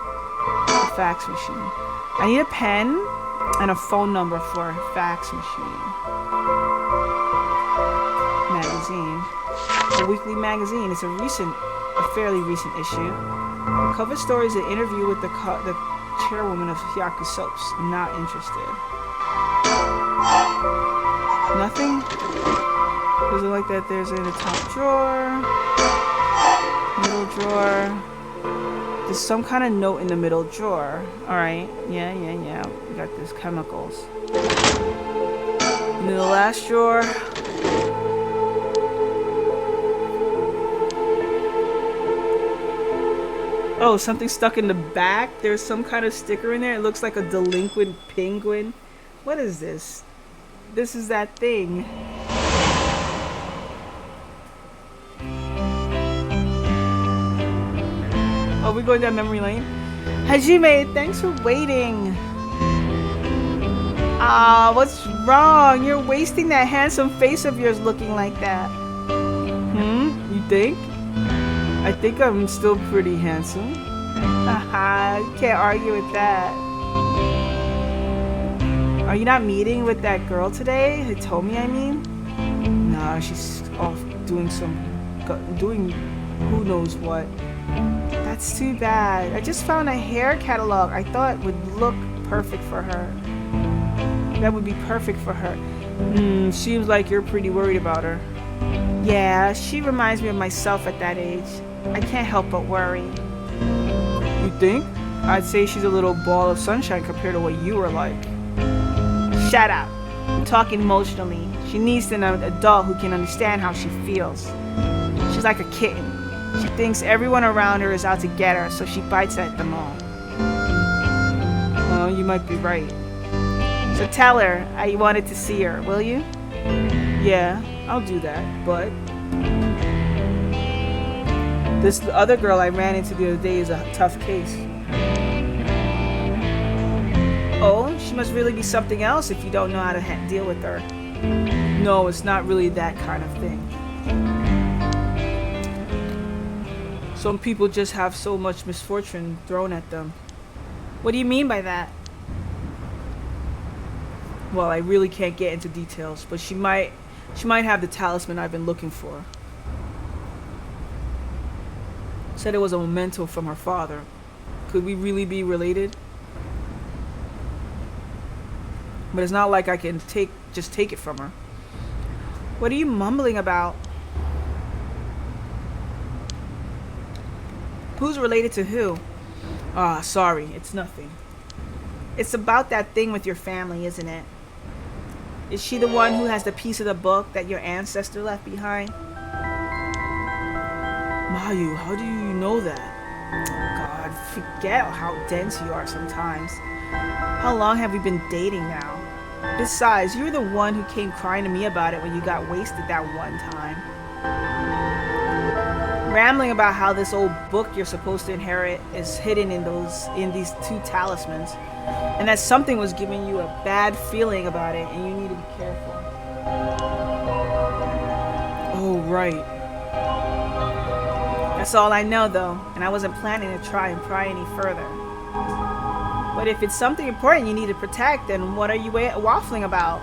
The fax machine. I need a pen and a phone number for a fax machine. Magazine. A weekly magazine. It's a fairly recent issue. The cover story is an interview with the chairwoman of Yaku Soaps. Not interested. Nothing? Does it like that there's in the top drawer? Middle drawer. There's some kind of note in the middle drawer. Alright. Yeah. We got this chemicals. In the last drawer. Oh, something stuck in the back. There's some kind of sticker in there. It looks like a delinquent penguin. What is this? This is that thing. Oh, we're going down memory lane. Hajime, thanks for waiting. Ah, what's wrong? You're wasting that handsome face of yours looking like that. You think? I think I'm still pretty handsome. Haha, can't argue with that. Are you not meeting with that girl today? Hitomi, I mean? Nah, she's off doing who knows what. That's too bad. I just found a hair catalog I thought would look perfect for her. That would be perfect for her. Seems like you're pretty worried about her. Yeah, she reminds me of myself at that age. I can't help but worry. You think? I'd say she's a little ball of sunshine compared to what you were like. Shut up. I'm talking emotionally. She needs an adult who can understand how she feels. She's like a kitten. She thinks everyone around her is out to get her, so she bites at them all. Oh, you might be right. So tell her I wanted to see her, will you? Yeah, I'll do that, but... This other girl I ran into the other day is a tough case. Oh, she must really be something else if you don't know how to deal with her. No, it's not really that kind of thing. Some people just have so much misfortune thrown at them. What do you mean by that? Well, I really can't get into details, but she might have the talisman I've been looking for. Said it was a memento from her father. Could we really be related? But it's not like I can just take it from her. What are you mumbling about? Who's related to who? Ah, sorry, it's nothing. It's about that thing with your family, isn't it? Is she the one who has the piece of the book that your ancestor left behind? Mayu, how do you know that? God, forget how dense you are sometimes. How long have we been dating now? Besides, you're the one who came crying to me about it when you got wasted that one time. Rambling about how this old book you're supposed to inherit is hidden in these two talismans, and that something was giving you a bad feeling about it and you need to be careful. Oh, right. That's all I know though, and I wasn't planning to try and pry any further. But if it's something important you need to protect, then what are you waffling about?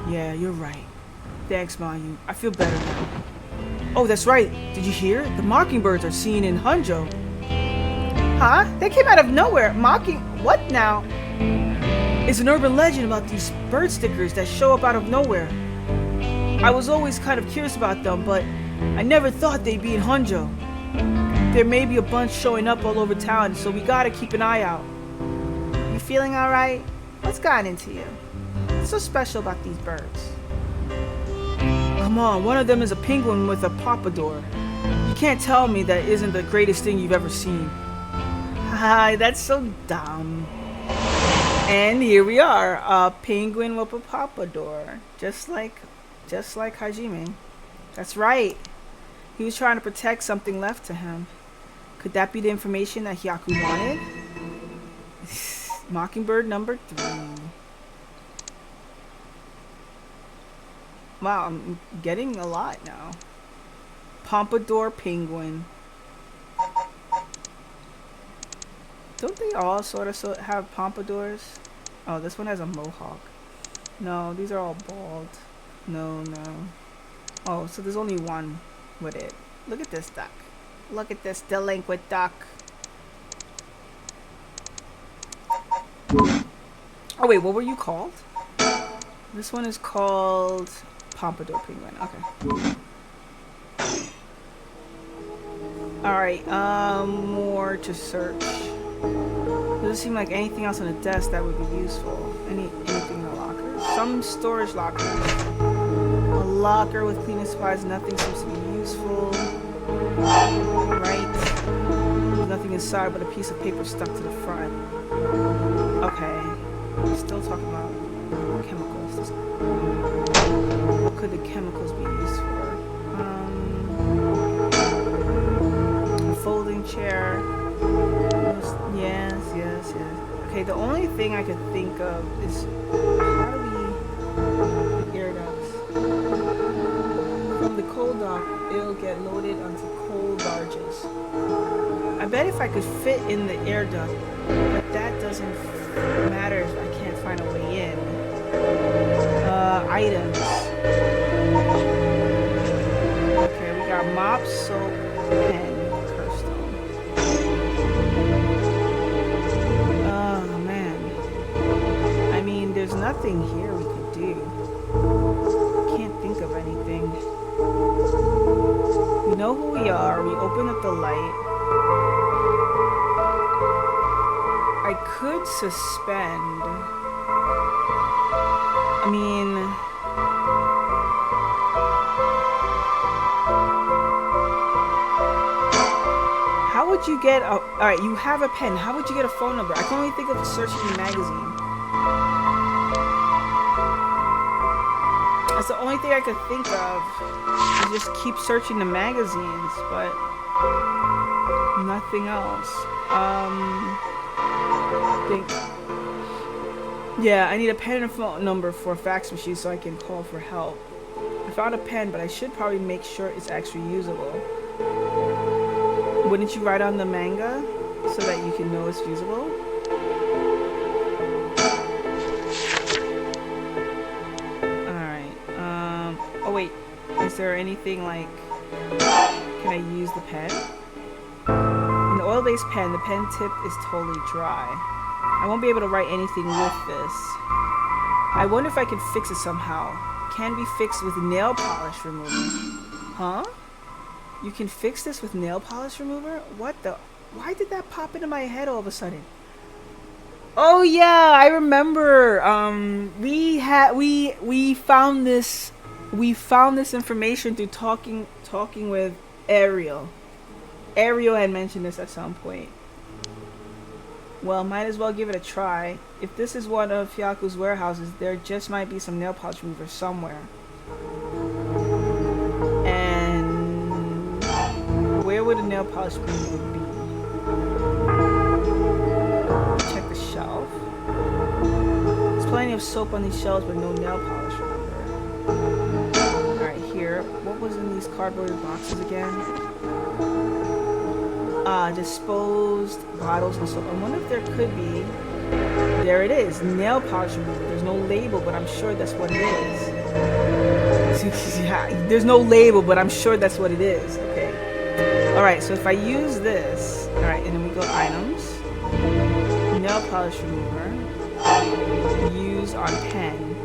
Yeah, you're right. Thanks, Mayu. I feel better now. Oh, that's right. Did you hear? The mockingbirds are seen in Honjo. Huh? They came out of nowhere. What now? It's an urban legend about these bird stickers that show up out of nowhere. I was always kind of curious about them, but I never thought they'd be in Honjo. There may be a bunch showing up all over town, so we gotta keep an eye out. You feeling alright? What's gotten into you? What's so special about these birds? Come on, one of them is a penguin with a pompadour. You can't tell me that isn't the greatest thing you've ever seen. Hi, that's so dumb. And here we are, a penguin with a pompadour, just like Hajime. That's right. He was trying to protect something left to him. Could that be the information that Hyaku wanted? Mockingbird number 3. Wow, I'm getting a lot now. Pompadour penguin. Don't they all sort of have pompadours? Oh, this one has a mohawk. No, these are all bald. No. Oh, so there's only one with it. Look at this duck. Look at this delinquent duck. Oh wait, what were you called? This one is called Pompadour Penguin. Okay. Alright, more to search. Doesn't seem like anything else on the desk that would be useful. Anything in the locker? Some storage lockers. A locker with cleaning supplies, nothing seems to be useful. Right. There's nothing inside but a piece of paper stuck to the front. Okay. We're still talking about chemicals. What could the chemicals be used for? A folding chair. Yes. Okay, the only thing I could think of is how do we air ducts? From the coal dock, it'll get loaded onto coal barges. I bet if I could fit in the air duct, but that doesn't matter if I can't find a way in. Items. Okay, we got mop, soap, pen, Kirstone. Oh man. I mean, there's nothing here we could do. Can't think of anything. We know who we are. We open up the light. I could suspend. I mean, how would you get a... Alright, you have a pen. How would you get a phone number? I can only think of searching the magazine. That's the only thing I could think of. Is just keep searching the magazines, but nothing else. Yeah, I need a pen and a phone number for a fax machine so I can call for help. I found a pen, but I should probably make sure it's actually usable. Wouldn't you write on the manga so that you can know it's usable? Alright, oh wait, is there anything like, can I use the pen? In the oil-based pen, the pen tip is totally dry. I won't be able to write anything with this. I wonder if I can fix it somehow. Can be fixed with nail polish remover. Huh? You can fix this with nail polish remover? What the? Why did that pop into my head all of a sudden? Oh yeah, I remember. We found this information through talking with Ariel. Ariel had mentioned this at some point. Well, might as well give it a try. If this is one of Hyaku's warehouses, there just might be some nail polish remover somewhere. And where would a nail polish remover be? Check the shelf. There's plenty of soap on these shelves, but no nail polish remover. Alright, here. What was in these cardboard boxes again? Disposed bottles and soap. I wonder if there could be. There it is. Nail polish remover. There's no label, but I'm sure that's what it is. Yeah, there's no label, but I'm sure that's what it is. Okay. Alright, so if I use this. Alright, and then we go items. Nail polish remover. Use on pen.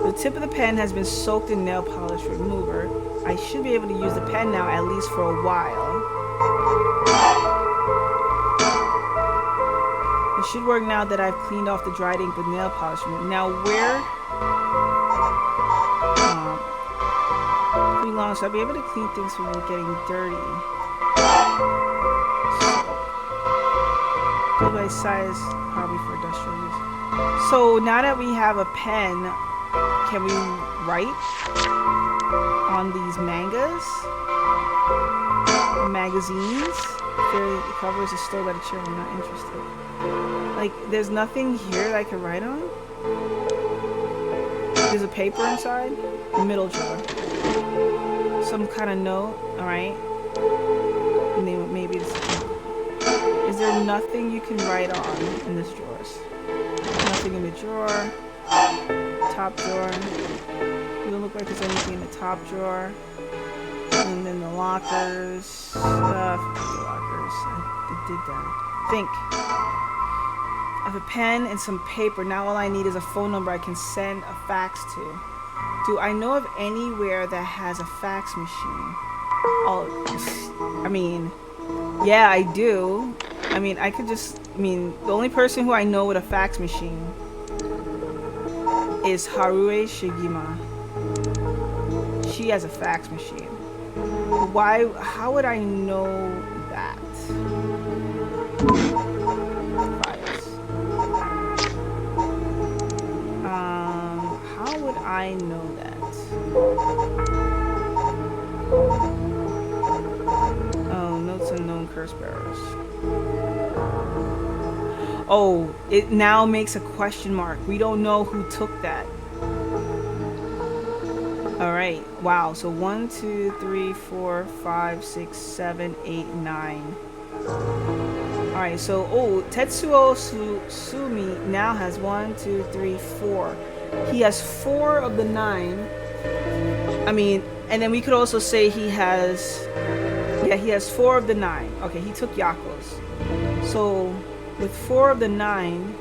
The tip of the pen has been soaked in nail polish remover. I should be able to use the pen now, at least for a while. It should work now that I've cleaned off the dried ink with nail polish remover. Now where long, so I'll be able to clean things from getting dirty. Go by size, probably for industrial use. So now that we have a pen, can we write on these mangas? Magazines? The covers is still by the chair, I'm not interested. Like, there's nothing here that I can write on? There's a paper inside? The middle drawer. Some kind of note, alright. Maybe it's... Is there nothing you can write on in this drawers? Nothing in the drawer. Top drawer. It doesn't look like there's anything in the top drawer. And then the lockers. The lockers. I did that. Think. I have a pen and some paper. Now all I need is a phone number I can send a fax to. Do I know of anywhere that has a fax machine? Oh, I mean, yeah, I do. I mean, I could just, the only person who I know with a fax machine is Harue Shigima. She has a fax machine. Why, how would I know that? Files. How would I know that? Oh, notes unknown curse bearers. Oh, it now makes a question mark. We don't know who took that. Alright, wow. So 1, 2, 3, 4, 5, 6, 7, 8, 9. Alright, so, oh, Tetsuo Sumi now has 1, 2, 3, 4. He has 4 of the 9. I mean, and then we could also say he has... Yeah, he has 4 of the 9. Okay, he took Yako's. So, with 4 of the 9,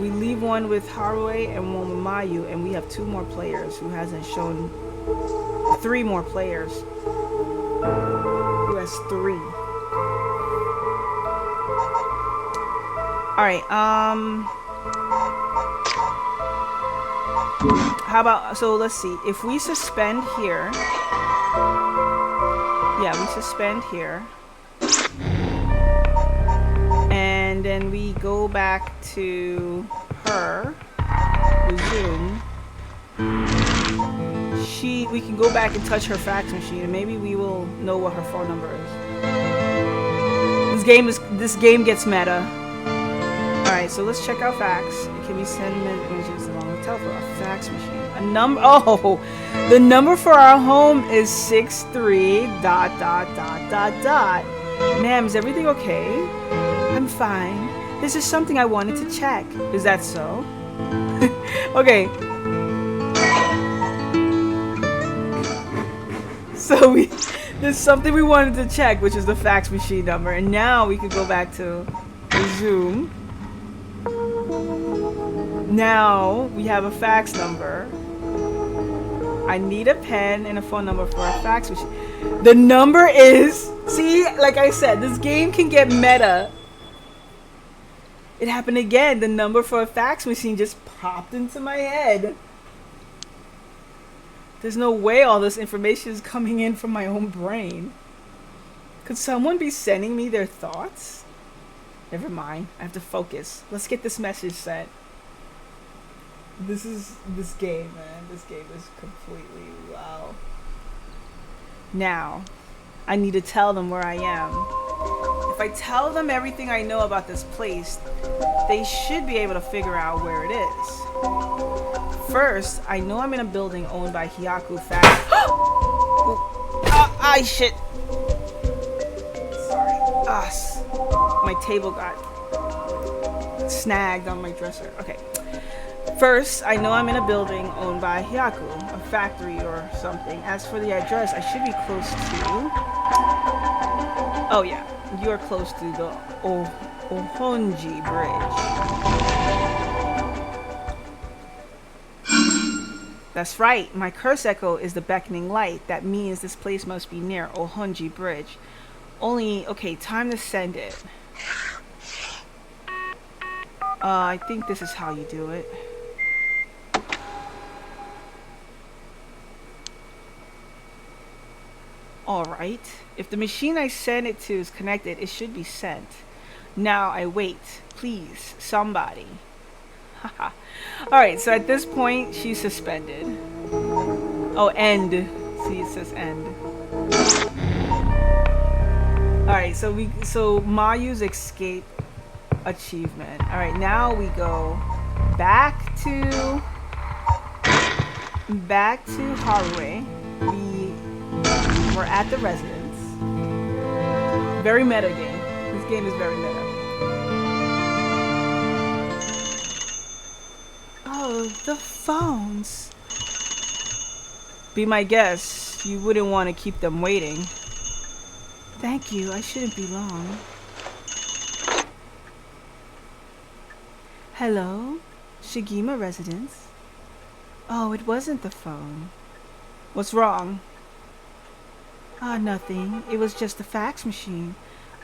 we leave one with Harue and one with Mayu, and we have 2 more players who hasn't shown... 3 more players. Who has 3. Alright, how about, so let's see, if we suspend here, yeah, we suspend here, and then we go back to her, resume, we can go back and touch her fax machine, and maybe we will know what her phone number is. This game gets meta. Alright, so let's check out fax. Can we send images along with telephone? A fax machine. A number. Oh, the number for our home is 63 ... Ma'am, is everything okay? I'm fine. This is something I wanted to check. Is that so? Okay. So there's something we wanted to check, which is the fax machine number, and now we could go back to resume. Now we have a fax number. I need a pen and a phone number for a fax machine. The number is... See, like I said, this game can get meta. It happened again. The number for a fax machine just popped into my head. There's no way all this information is coming in from my own brain. Could someone be sending me their thoughts? Never mind. I have to focus. Let's get this message sent. This game, man. This game is completely wow. Now, I need to tell them where I am. If I tell them everything I know about this place, they should be able to figure out where it is. First, I know I'm in a building owned by Hyaku Factory. Shit. Sorry. My table got snagged on my dresser. Okay. First, I know I'm in a building owned by Hyaku, a factory or something. As for the address, I should be close to... Oh yeah, you are close to the Ohonji Bridge. That's right, my curse echo is the beckoning light. That means this place must be near Ohonji Bridge. Only, okay, time to send it. I think this is how you do it. Alright. If the machine I send it to is connected, it should be sent. Now I wait. Please, somebody. Haha. Alright, so at this point, she's suspended. Oh, end. See, it says end. Alright, so Mayu's escape achievement. Alright, now we go back to Holloway. We're at the residence. Very meta game. This game is very meta. Oh, the phones. Be my guest. You wouldn't want to keep them waiting. Thank you. I shouldn't be long. Hello? Shigima residence? Oh, it wasn't the phone. What's wrong? Ah, nothing. It was just a fax machine.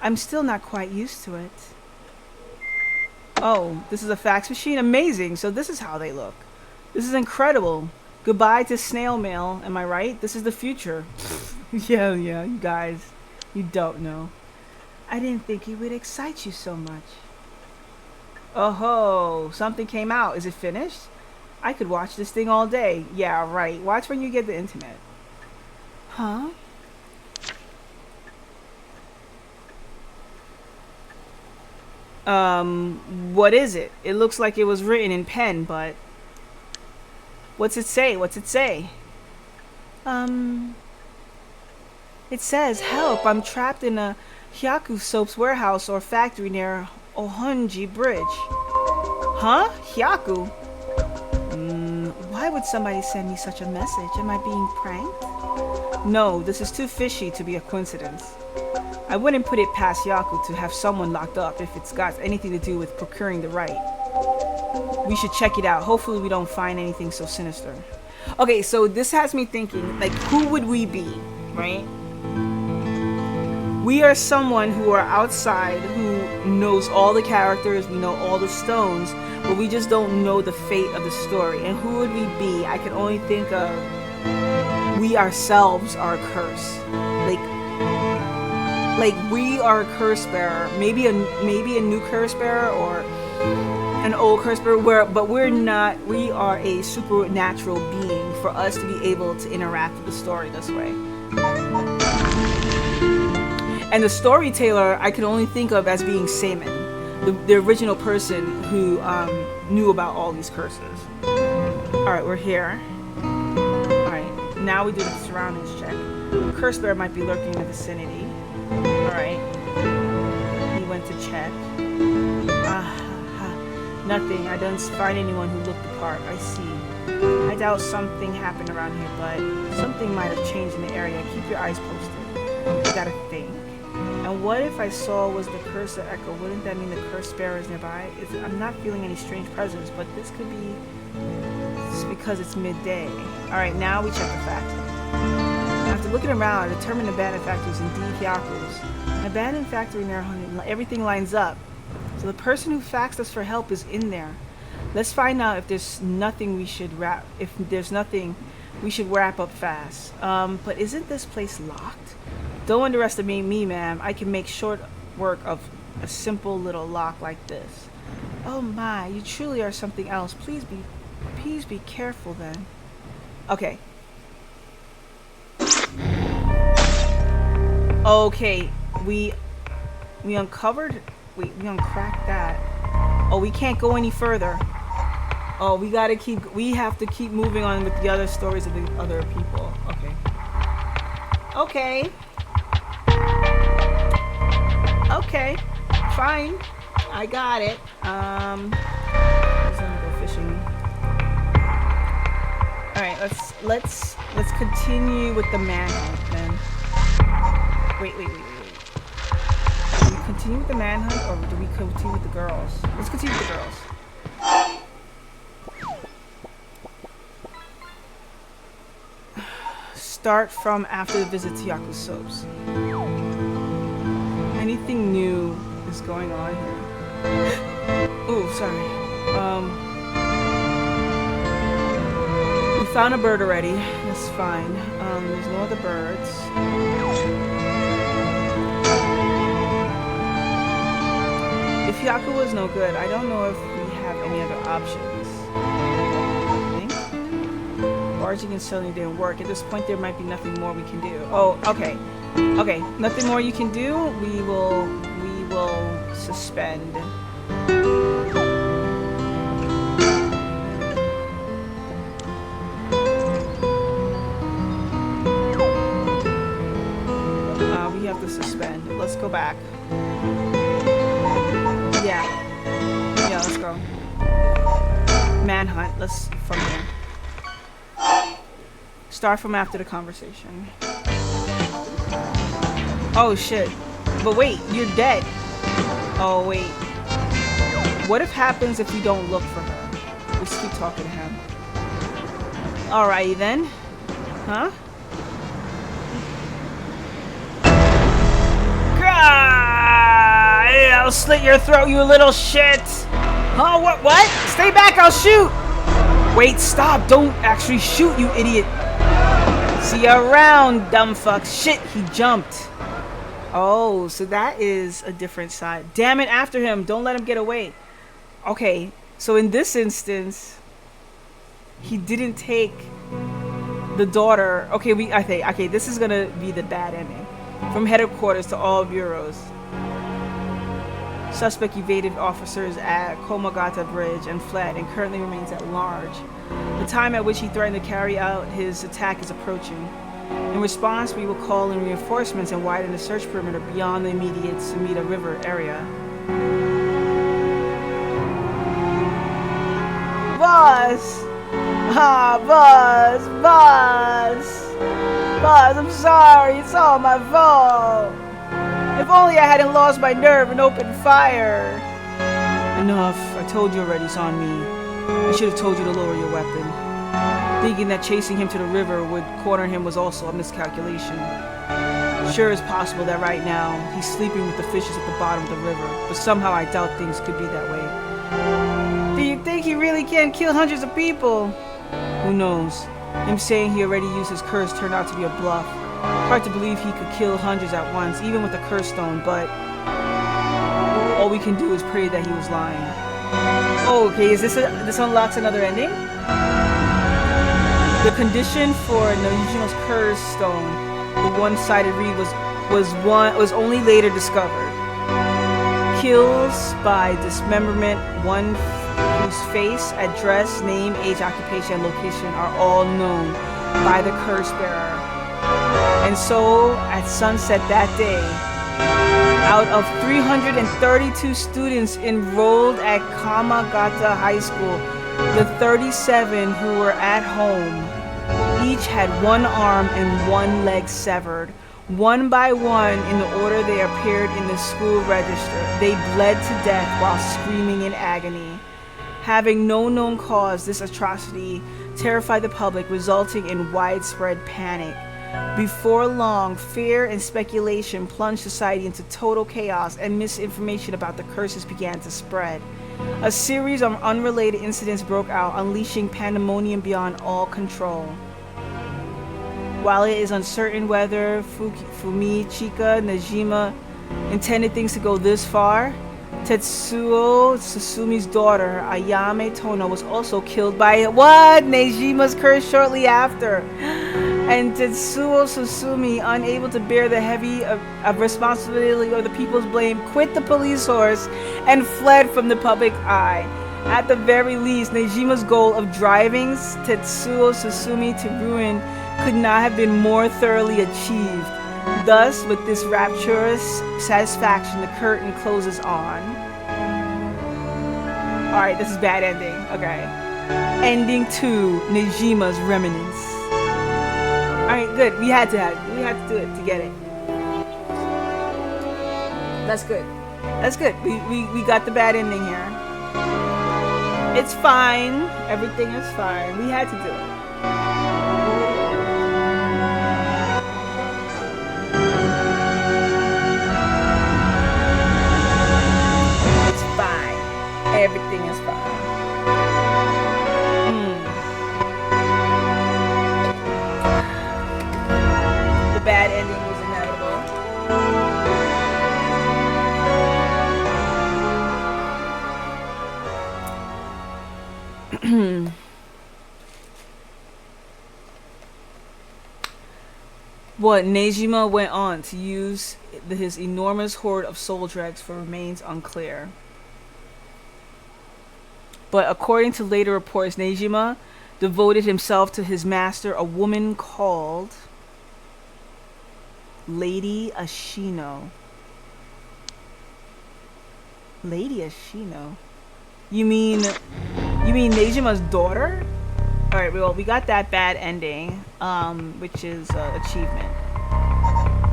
I'm still not quite used to it. Oh, this is a fax machine? Amazing. So this is how they look. This is incredible. Goodbye to snail mail. Am I right? This is the future. Yeah, you guys. You don't know. I didn't think it would excite you so much. Oh ho, something came out. Is it finished? I could watch this thing all day. Yeah, right. Watch when you get the internet. Huh? What is it? It looks like it was written in pen, but... What's it say? What's it say? It says, help, I'm trapped in a Hyaku soap's warehouse or factory near Ohonji Bridge. Huh? Hyaku? Why would somebody send me such a message? Am I being pranked? No, this is too fishy to be a coincidence. I wouldn't put it past Hyaku to have someone locked up if it's got anything to do with procuring the right. We should check it out. Hopefully we don't find anything so sinister. Okay, so this has me thinking, like, who would we be, right? We are someone who are outside, who knows all the characters, we know all the stones, but we just don't know the fate of the story. And who would we be? I can only think of we ourselves are a curse. Like we are a curse bearer. Maybe a new curse bearer or an old curse bearer, but we're not. We are a supernatural being for us to be able to interact with the story this way. And the storyteller I can only think of as being Seimin, the original person who knew about all these curses. Alright, we're here. Alright, now we do the surroundings check. A curse bear might be lurking in the vicinity. Alright. He went to check. Nothing. I don't find anyone who looked the part. I see. I doubt something happened around here, but something might have changed in the area. Keep your eyes posted. You gotta think. And what if I saw was the curse of Echo? Wouldn't that mean the curse bearer is nearby? I'm not feeling any strange presence, but this could be just because it's midday. Alright, now we check the factory. After looking around, I determined the abandoned factory is indeed Hyaku's. An abandoned factory near everything lines up. So the person who faxed us for help is in there. Let's find out if there's nothing we should wrap up fast. But isn't this place locked? Don't underestimate me, ma'am. I can make short work of a simple little lock like this. Oh my, you truly are something else. Please be careful then. Okay. Okay, we uncovered. Wait, we uncracked that. Oh, we can't go any further. Oh, we have to keep moving on with the other stories of the other people. Okay. Okay. Okay. Fine. I got it. Let's go fishing. Alright, let's continue with the manhunt then. Wait. Do we continue with the manhunt or do we continue with the girls? Let's continue with the girls. Start from after the visit to Hyaku Soaps. Anything new is going on here? Oh, sorry. We found a bird already. That's fine. There's no other birds. If Yaku is no good, I don't know if we have any other options. I think barging and sailing didn't work. At this point, there might be nothing more we can do. Oh, okay. Okay, nothing more you can do. We will suspend. We have to suspend. Let's go back. Yeah. Yeah, let's go. Manhunt. Let's from here. Start from after the conversation. Oh shit. But wait, you're dead. Oh wait. What if happens if we don't look for her? Let's keep talking to him. Alrighty then. Huh? I'll slit your throat, you little shit! Oh, what? Stay back, I'll shoot! Wait, stop! Don't actually shoot, you idiot! See you around, dumb fuck. Shit, he jumped. Oh, so that is a different side. Damn it, after him. Don't let him get away. Okay, so in this instance, he didn't take the daughter. Okay, okay, this is gonna be the bad ending. From headquarters to all bureaus. Suspect evaded officers at Komagata Bridge and fled and currently remains at large. The time at which he threatened to carry out his attack is approaching. In response, we will call in reinforcements and widen the search perimeter beyond the immediate Sumida River area. Boss! Boss, I'm sorry. It's all my fault. If only I hadn't lost my nerve and opened fire. Enough. I told you already, it's on me. I should have told you to lower your weapon. Thinking that chasing him to the river would corner him was also a miscalculation. Sure, it's possible that right now he's sleeping with the fishes at the bottom of the river, but somehow I doubt things could be that way. Do you think he really can kill hundreds of people? Who knows? Him saying he already used his curse turned out to be a bluff. Hard to believe he could kill hundreds at once, even with a curse stone, but all we can do is pray that he was lying. Oh, okay, is this unlocks another ending? The condition for Nojima's curse stone, the one-sided reed, was only later discovered. Kills by dismemberment, one whose face, address, name, age, occupation, and location are all known by the curse bearer. And so, at sunset that day, out of 332 students enrolled at Kamagata High School, the 37 who were at home each had one arm and one leg severed. One by one, in the order they appeared in the school register, they bled to death while screaming in agony. Having no known cause, this atrocity terrified the public, resulting in widespread panic. Before long, fear and speculation plunged society into total chaos, and misinformation about the curses began to spread. A series of unrelated incidents broke out, unleashing pandemonium beyond all control. While it is uncertain whether Fumichika Najima intended things to go this far, Tetsuo Susumi's daughter, Ayame Tono, was also killed by Nejima's curse shortly after. And Tetsuo Susumi, unable to bear the heavy responsibility of the people's blame, quit the police force and fled from the public eye. At the very least, Nejima's goal of driving Tetsuo Susumi to ruin could not have been more thoroughly achieved. Thus, with this rapturous satisfaction, the curtain closes on. Alright, this is bad ending. Okay. Ending 2, Nejima's Remnants. Alright, good. We had to do it to get it. That's good. That's good. We got the bad ending here. It's fine. Everything is fine. We had to do it. Everything is fine. What Nejima went on to use his enormous hoard of soul dregs for remains unclear. But according to later reports, Nejima devoted himself to his master, a woman called Lady Ashino. Lady Ashino? You mean Nejima's daughter? Alright, well, we got that bad ending, which is achievement.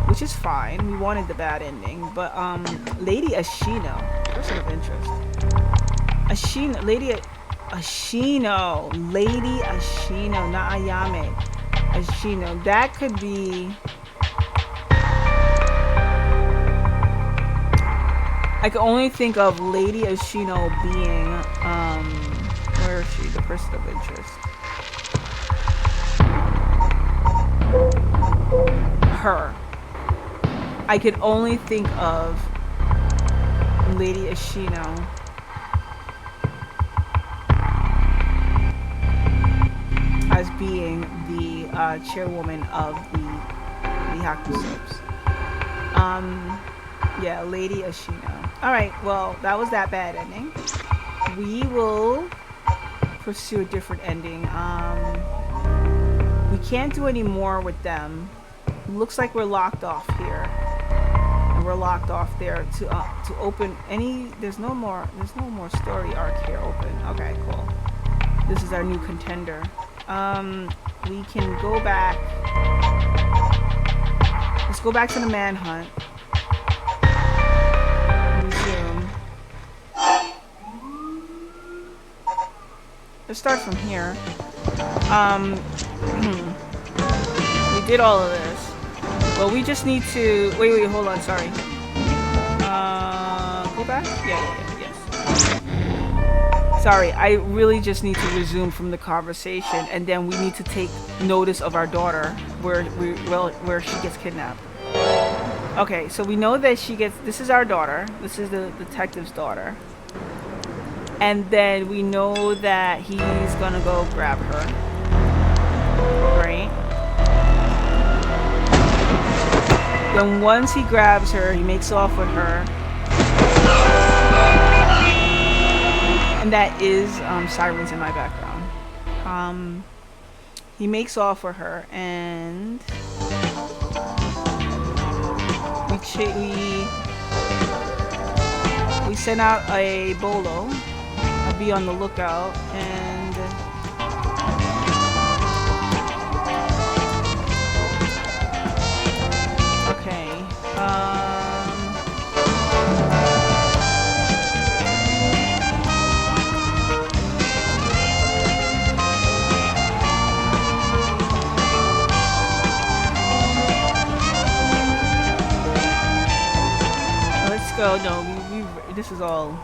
Which is fine. We wanted the bad ending. But, Lady Ashino. Person of interest. Ashino. Lady Ashino. Lady Ashino. Not Ayame. Ashino. That could be... I can only think of Lady Ashino being, where is she? The person of interest. Her. I could only think of Lady Ashino as being the chairwoman of the Hakusubs. Yeah, Lady Ashino. Alright, well, that was that bad ending. We will pursue a different ending. We can't do any more with them. Looks like we're locked off here. And we're locked off there to open any... There's no more story arc here open. Okay, cool. This is our new contender. We can go back. Let's go back to the manhunt. Resume. Let's start from here. We did all of this. Well, we just need to... Wait, hold on, sorry. Go back? Yes. Sorry, I really just need to resume from the conversation, and then we need to take notice of our daughter, where she gets kidnapped. Okay, so we know that this is our daughter. This is the detective's daughter. And then we know that he's gonna go grab her. Right? Then once he grabs her, he makes off with her. And that is sirens in my background. He makes off with her, and we send out a bolo. I'll be on the lookout, and okay. Let's go. No, this is all.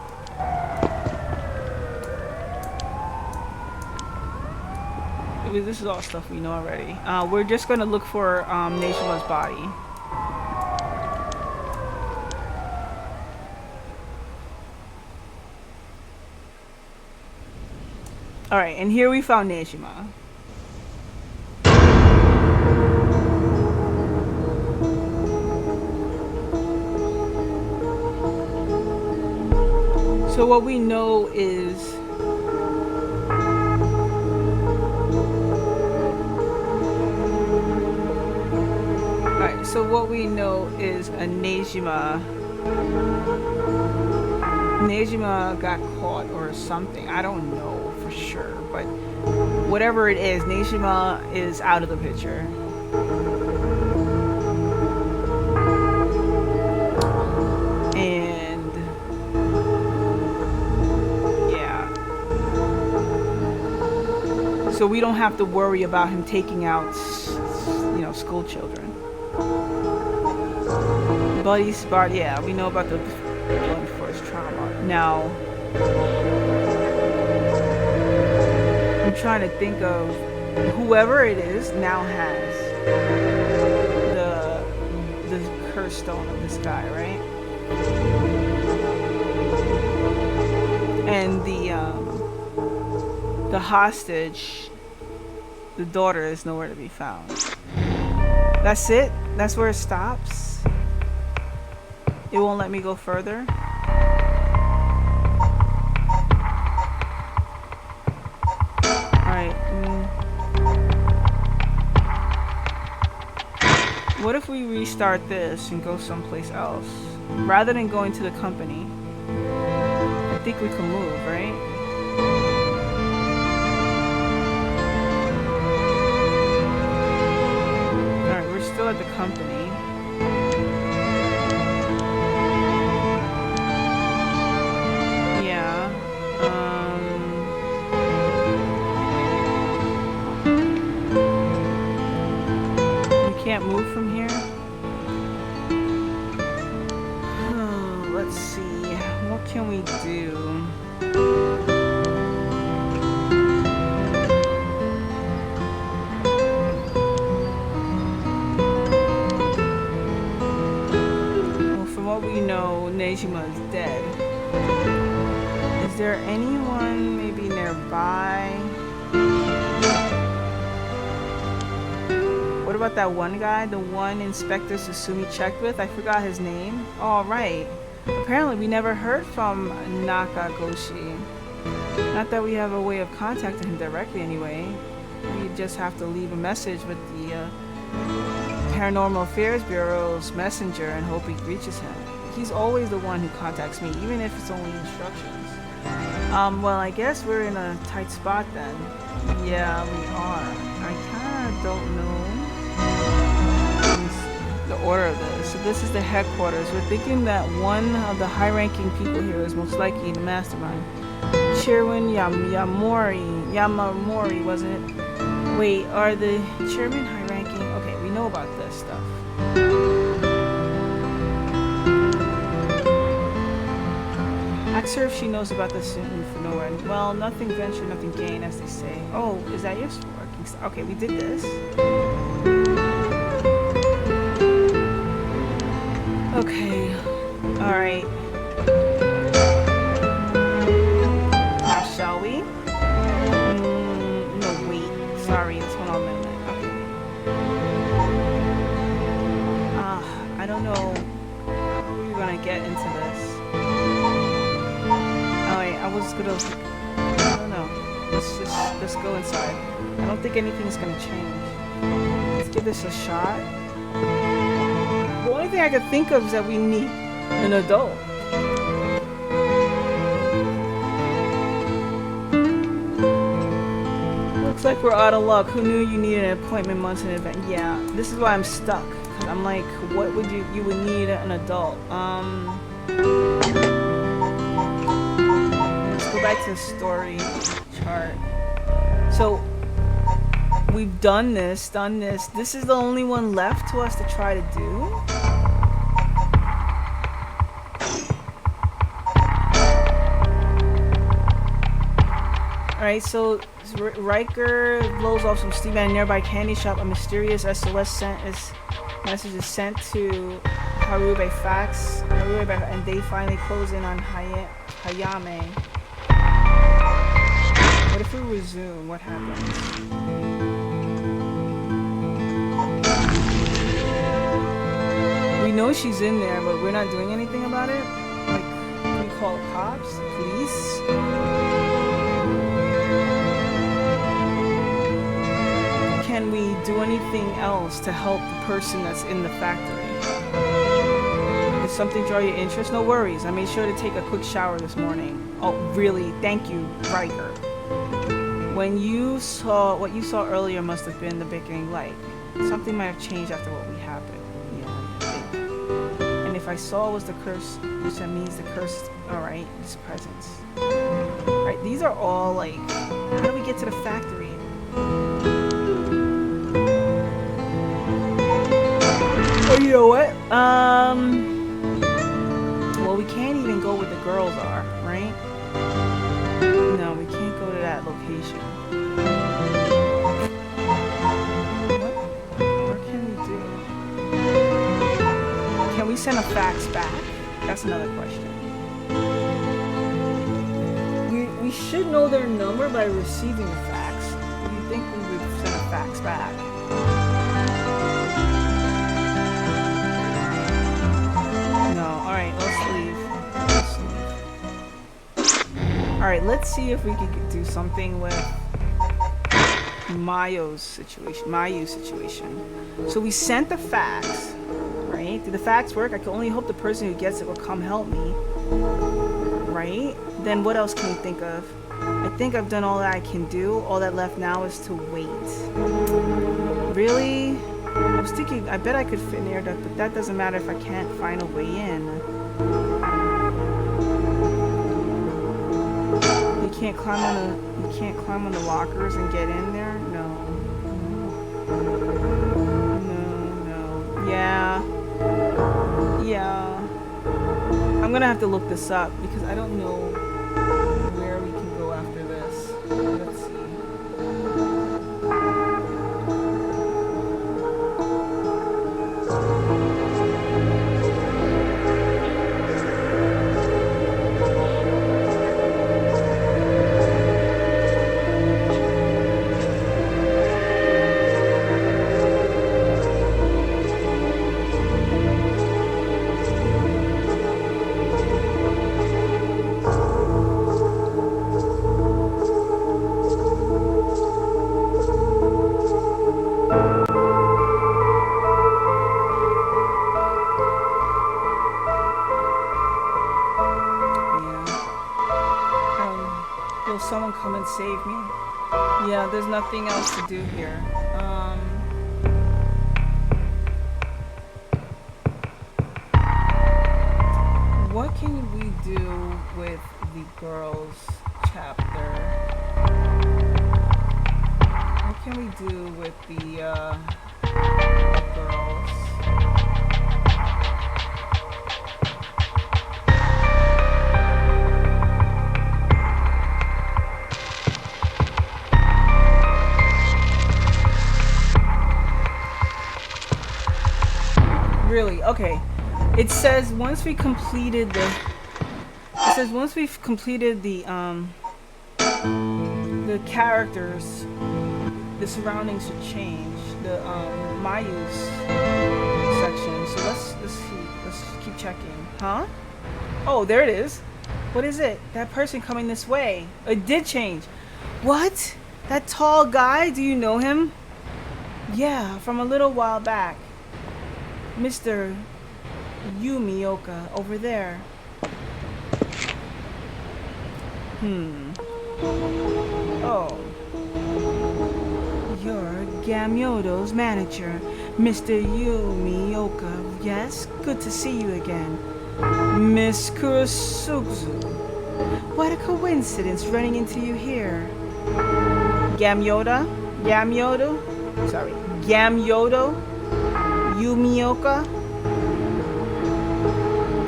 This is all stuff we know already. We're just gonna look for Nejima's body. Alright, and here we found Nejima. So what we know is so what we know is a Nejima got caught or something. I don't know for sure, but whatever it is, Nejima is out of the picture. And yeah. So we don't have to worry about him taking out, school children. Buddy's part, yeah, we know about the blood force trauma. Now, I'm trying to think of whoever it is now has the curse stone of this guy, right? And the hostage, the daughter, is nowhere to be found. That's it? That's where it stops? It won't let me go further? Alright. What if we restart this and go someplace else? Rather than going to the company. I think we can move, right? Alright, we're still at the company. Yeah. We can't move from here? Let's see. What can we do? We know Nejima is dead. Is there anyone maybe nearby? What about that one guy? The one Inspector Susumi checked with? I forgot his name. All right. Apparently we never heard from Nakagoshi. Not that we have a way of contacting him directly anyway. We just have to leave a message with the Paranormal Affairs Bureau's messenger and hope he reaches him. He's always the one who contacts me, even if it's only instructions. Well, I guess we're in a tight spot then. Yeah, we are. I kinda don't know the order of this. So this is the headquarters. We're thinking that one of the high-ranking people here is most likely the mastermind. Chairman Yamamori, wasn't it? Wait, are the chairman high-ranking? Okay, we know about this stuff. Ask her if she knows about this for nowhere. Well, nothing ventured, nothing gained, as they say. Oh, is that your working stuff? Okay, we did this. Okay. Alright. Now, shall we? No, wait. Sorry, this one on minute. Okay. I don't know how we're gonna get into this. I was gonna, I don't know. Let's go inside. I don't think anything's gonna change. Let's give this a shot. The only thing I could think of is that we need an adult. Looks like we're out of luck. Who knew you needed an appointment months in advance? Yeah, this is why I'm stuck. I'm like, what would you would need an adult? Go back to the story chart. So we've done this. This is the only one left to us to try to do. Alright, so Riker blows off some steam at a nearby candy shop. A mysterious SOS message is sent to Haru by fax. And they finally close in on Hayame. What if we resume? What happens? We know she's in there, but we're not doing anything about it? Like, can we call cops? Police? Can we do anything else to help the person that's in the factory? Did something draw your interest? No worries. I made sure to take a quick shower this morning. Oh, really? Thank you, Riker. When you saw, what you saw earlier must have been the beginning light. Something might have changed after what we happened. Yeah, and if I saw was the curse, which that means the curse, alright, its presence. Alright, these are all like, how do we get to the factory? Oh, you know what? Well, we can't even go where the girls are, right? No, we can't go to that location. What can we do? Can we send a fax back? That's another question. We should know their number by receiving a fax. Do you think we would send a fax back? Alright, let's see if we can do something with Mayu's situation. So we sent the fax, right? Did the fax work? I can only hope the person who gets it will come help me. Right? Then what else can we think of? I think I've done all that I can do. All that left now is to wait. Really? I was thinking, I bet I could fit an air duct, but that doesn't matter if I can't find a way in. You can't climb on the lockers and get in there? No. No. Yeah. I'm gonna have to look this up because I don't know where we can go after this. Let's see. Will someone come and save me? Yeah, there's nothing else to do here. What can we do with the girls chapter? What can we do with the girls? Really? Okay. It says once we completed the. It says once we've completed the characters, the surroundings should change. The Mayu's section. So let's see. Let's keep checking. Huh? Oh, there it is. What is it? That person coming this way. It did change. What? That tall guy? Do you know him? Yeah, from a little while back. Mr. Yumioka over there. Oh. You're Gamyodo's manager, Mr. Yumioka. Yes, good to see you again. Miss Kurosuzu. What a coincidence running into you here. Gamyodo? Sorry. Gamyodo? Yumioka?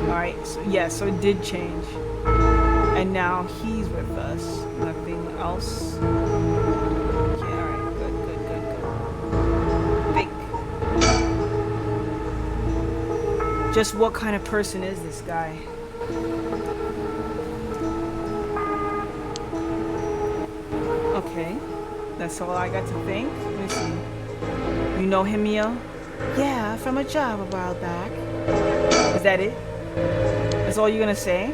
Alright, so yes, so it did change. And now he's with us. Nothing else. Okay, alright, good. Think. Just what kind of person is this guy? Okay, that's all I got to think. Let me see. You know him, Mio? Yeah, from a job a while back. Is that it? That's all you're gonna say?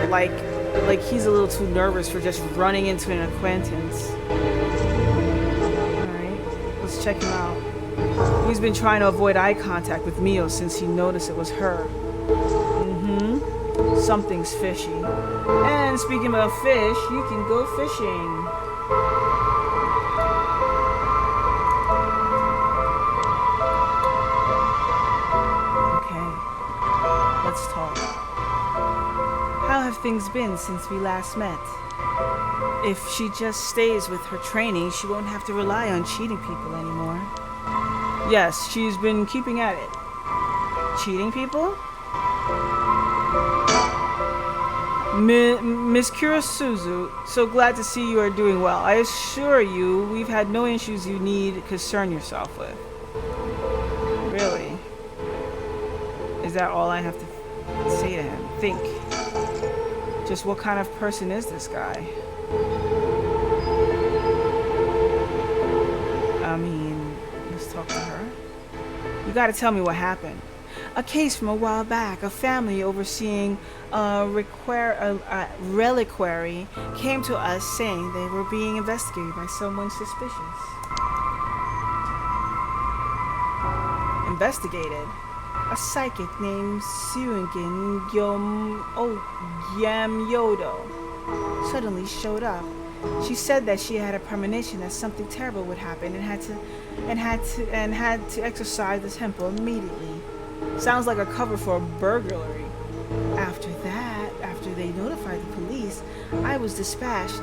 Like he's a little too nervous for just running into an acquaintance. Alright, let's check him out. He's been trying to avoid eye contact with Mio since he noticed it was her. Something's fishy. And speaking about fish, you can go fishing. Let's talk. How have things been since we last met? If she just stays with her training, she won't have to rely on cheating people anymore. Yes, she's been keeping at it. Cheating people? Miss Kurosuzu, so glad to see you are doing well. I assure you, we've had no issues you need concern yourself with. Really? Is that all I have to say to him? Think. Just what kind of person is this guy? I mean, let's talk to her. You gotta tell me what happened. A case from a while back. A family overseeing a reliquary came to us saying they were being investigated by someone suspicious. Investigated? A psychic named Suingen Yamyodo suddenly showed up. She said that she had a premonition that something terrible would happen and had to exorcise the temple immediately. Sounds like a cover for a burglary. After they notified the police, I was dispatched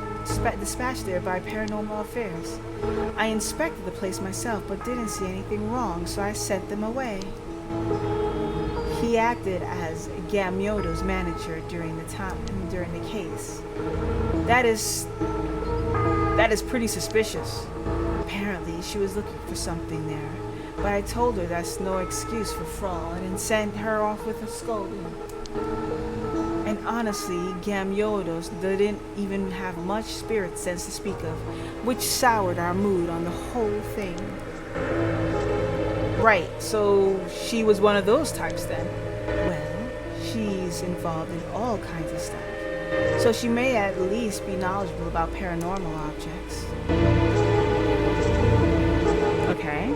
there by Paranormal Affairs. I inspected the place myself but didn't see anything wrong, so I sent them away. He acted as Gamyodo's manager during the case. That is pretty suspicious. Apparently, she was looking for something there, but I told her that's no excuse for fraud and sent her off with a scolding. And honestly, Gamyodos didn't even have much spirit sense to speak of, which soured our mood on the whole thing. Right, so she was one of those types then. Well, she's involved in all kinds of stuff, so she may at least be knowledgeable about paranormal objects. Okay.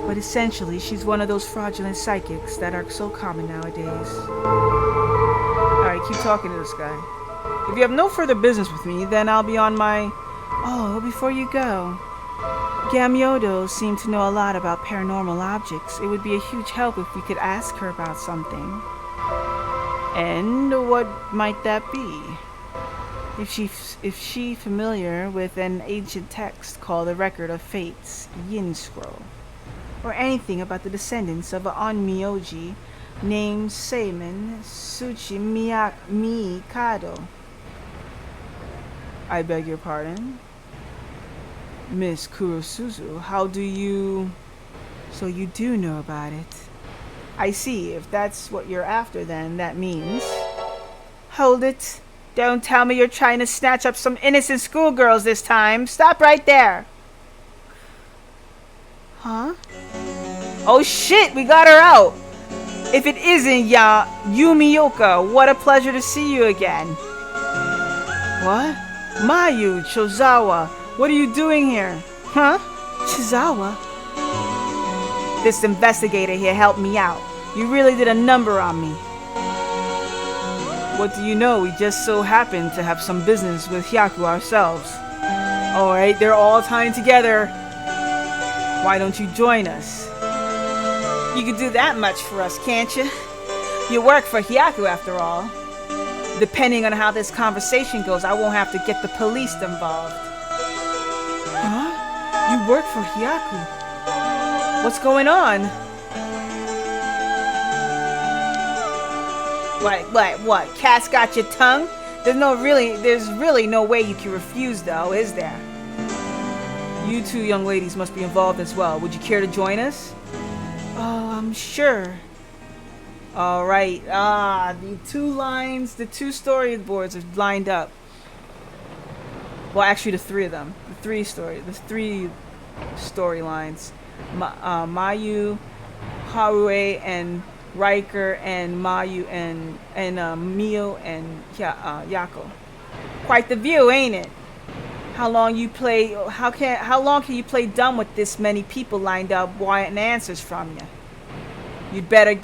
But essentially, she's one of those fraudulent psychics that are so common nowadays. Alright, keep talking to this guy. If you have no further business with me, then I'll be on my... Oh, before you go. Gamyodo seemed to know a lot about paranormal objects. It would be a huge help if we could ask her about something. And what might that be? If she familiar with an ancient text called the Record of Fates, Yin Scroll, or anything about the descendants of an Onmyoji named Seimin Mikado. I beg your pardon? Miss Kurosuzu, how do you... So you do know about it. I see. If that's what you're after, then that means... Hold it. Don't tell me you're trying to snatch up some innocent schoolgirls this time. Stop right there. Huh? Oh shit, we got her out. If it isn't Yumioka, what a pleasure to see you again. What? Mayu Chozawa, what are you doing here? Huh? Chozawa? This investigator here helped me out. You really did a number on me. What do you know? We just so happen to have some business with Hyaku ourselves. Alright, they're all tying together. Why don't you join us? You could do that much for us, can't you? You work for Hyaku after all. Depending on how this conversation goes, I won't have to get the police involved. Huh? You work for Hyaku? What's going on? What? Cat's got your tongue? There's really no way you can refuse though, is there? You two young ladies must be involved as well. Would you care to join us? Oh, I'm sure. Alright, the two storyboards are lined up. Well, actually the three of them. The three storylines. Mayu, Harue, and Riker, and Mayu, and Mio, and Yako. Quite the view, ain't it? How long can you play dumb with this many people lined up wanting answers from you? You better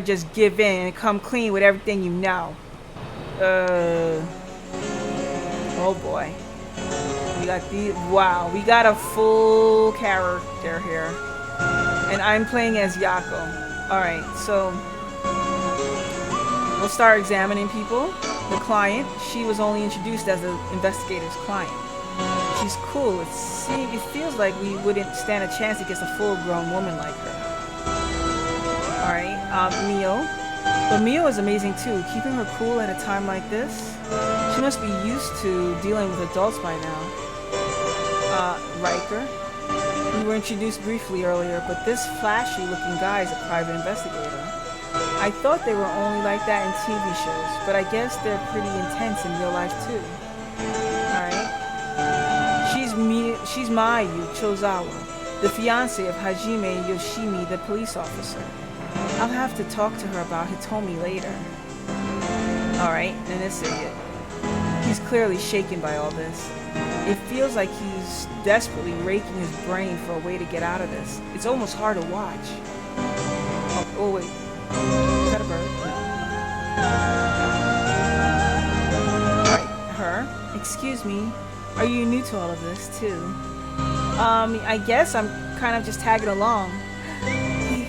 just give in and come clean with everything you know. Oh boy. We got a full character here. And I'm playing as Yako. Alright, so we'll start examining people. The client, she was only introduced as the investigator's client. She's cool. It feels like we wouldn't stand a chance against a full-grown woman like her. Alright, Mio. But Mio is amazing too, keeping her cool at a time like this. She must be used to dealing with adults by now. Riker. We were introduced briefly earlier, but this flashy-looking guy is a private investigator. I thought they were only like that in TV shows, but I guess they're pretty intense in real life too. Alright. She's Mayu Chozawa. the fiancée of Hajime Yoshimi, the police officer. I'll have to talk to her about Hitomi later. Alright, and this idiot. He's clearly shaken by all this. It feels like he's desperately raking his brain for a way to get out of this. It's almost hard to watch. Oh wait. Is that a bird? No. Alright, her. Excuse me. Are you new to all of this, too? I guess I'm kind of just tagging along. Me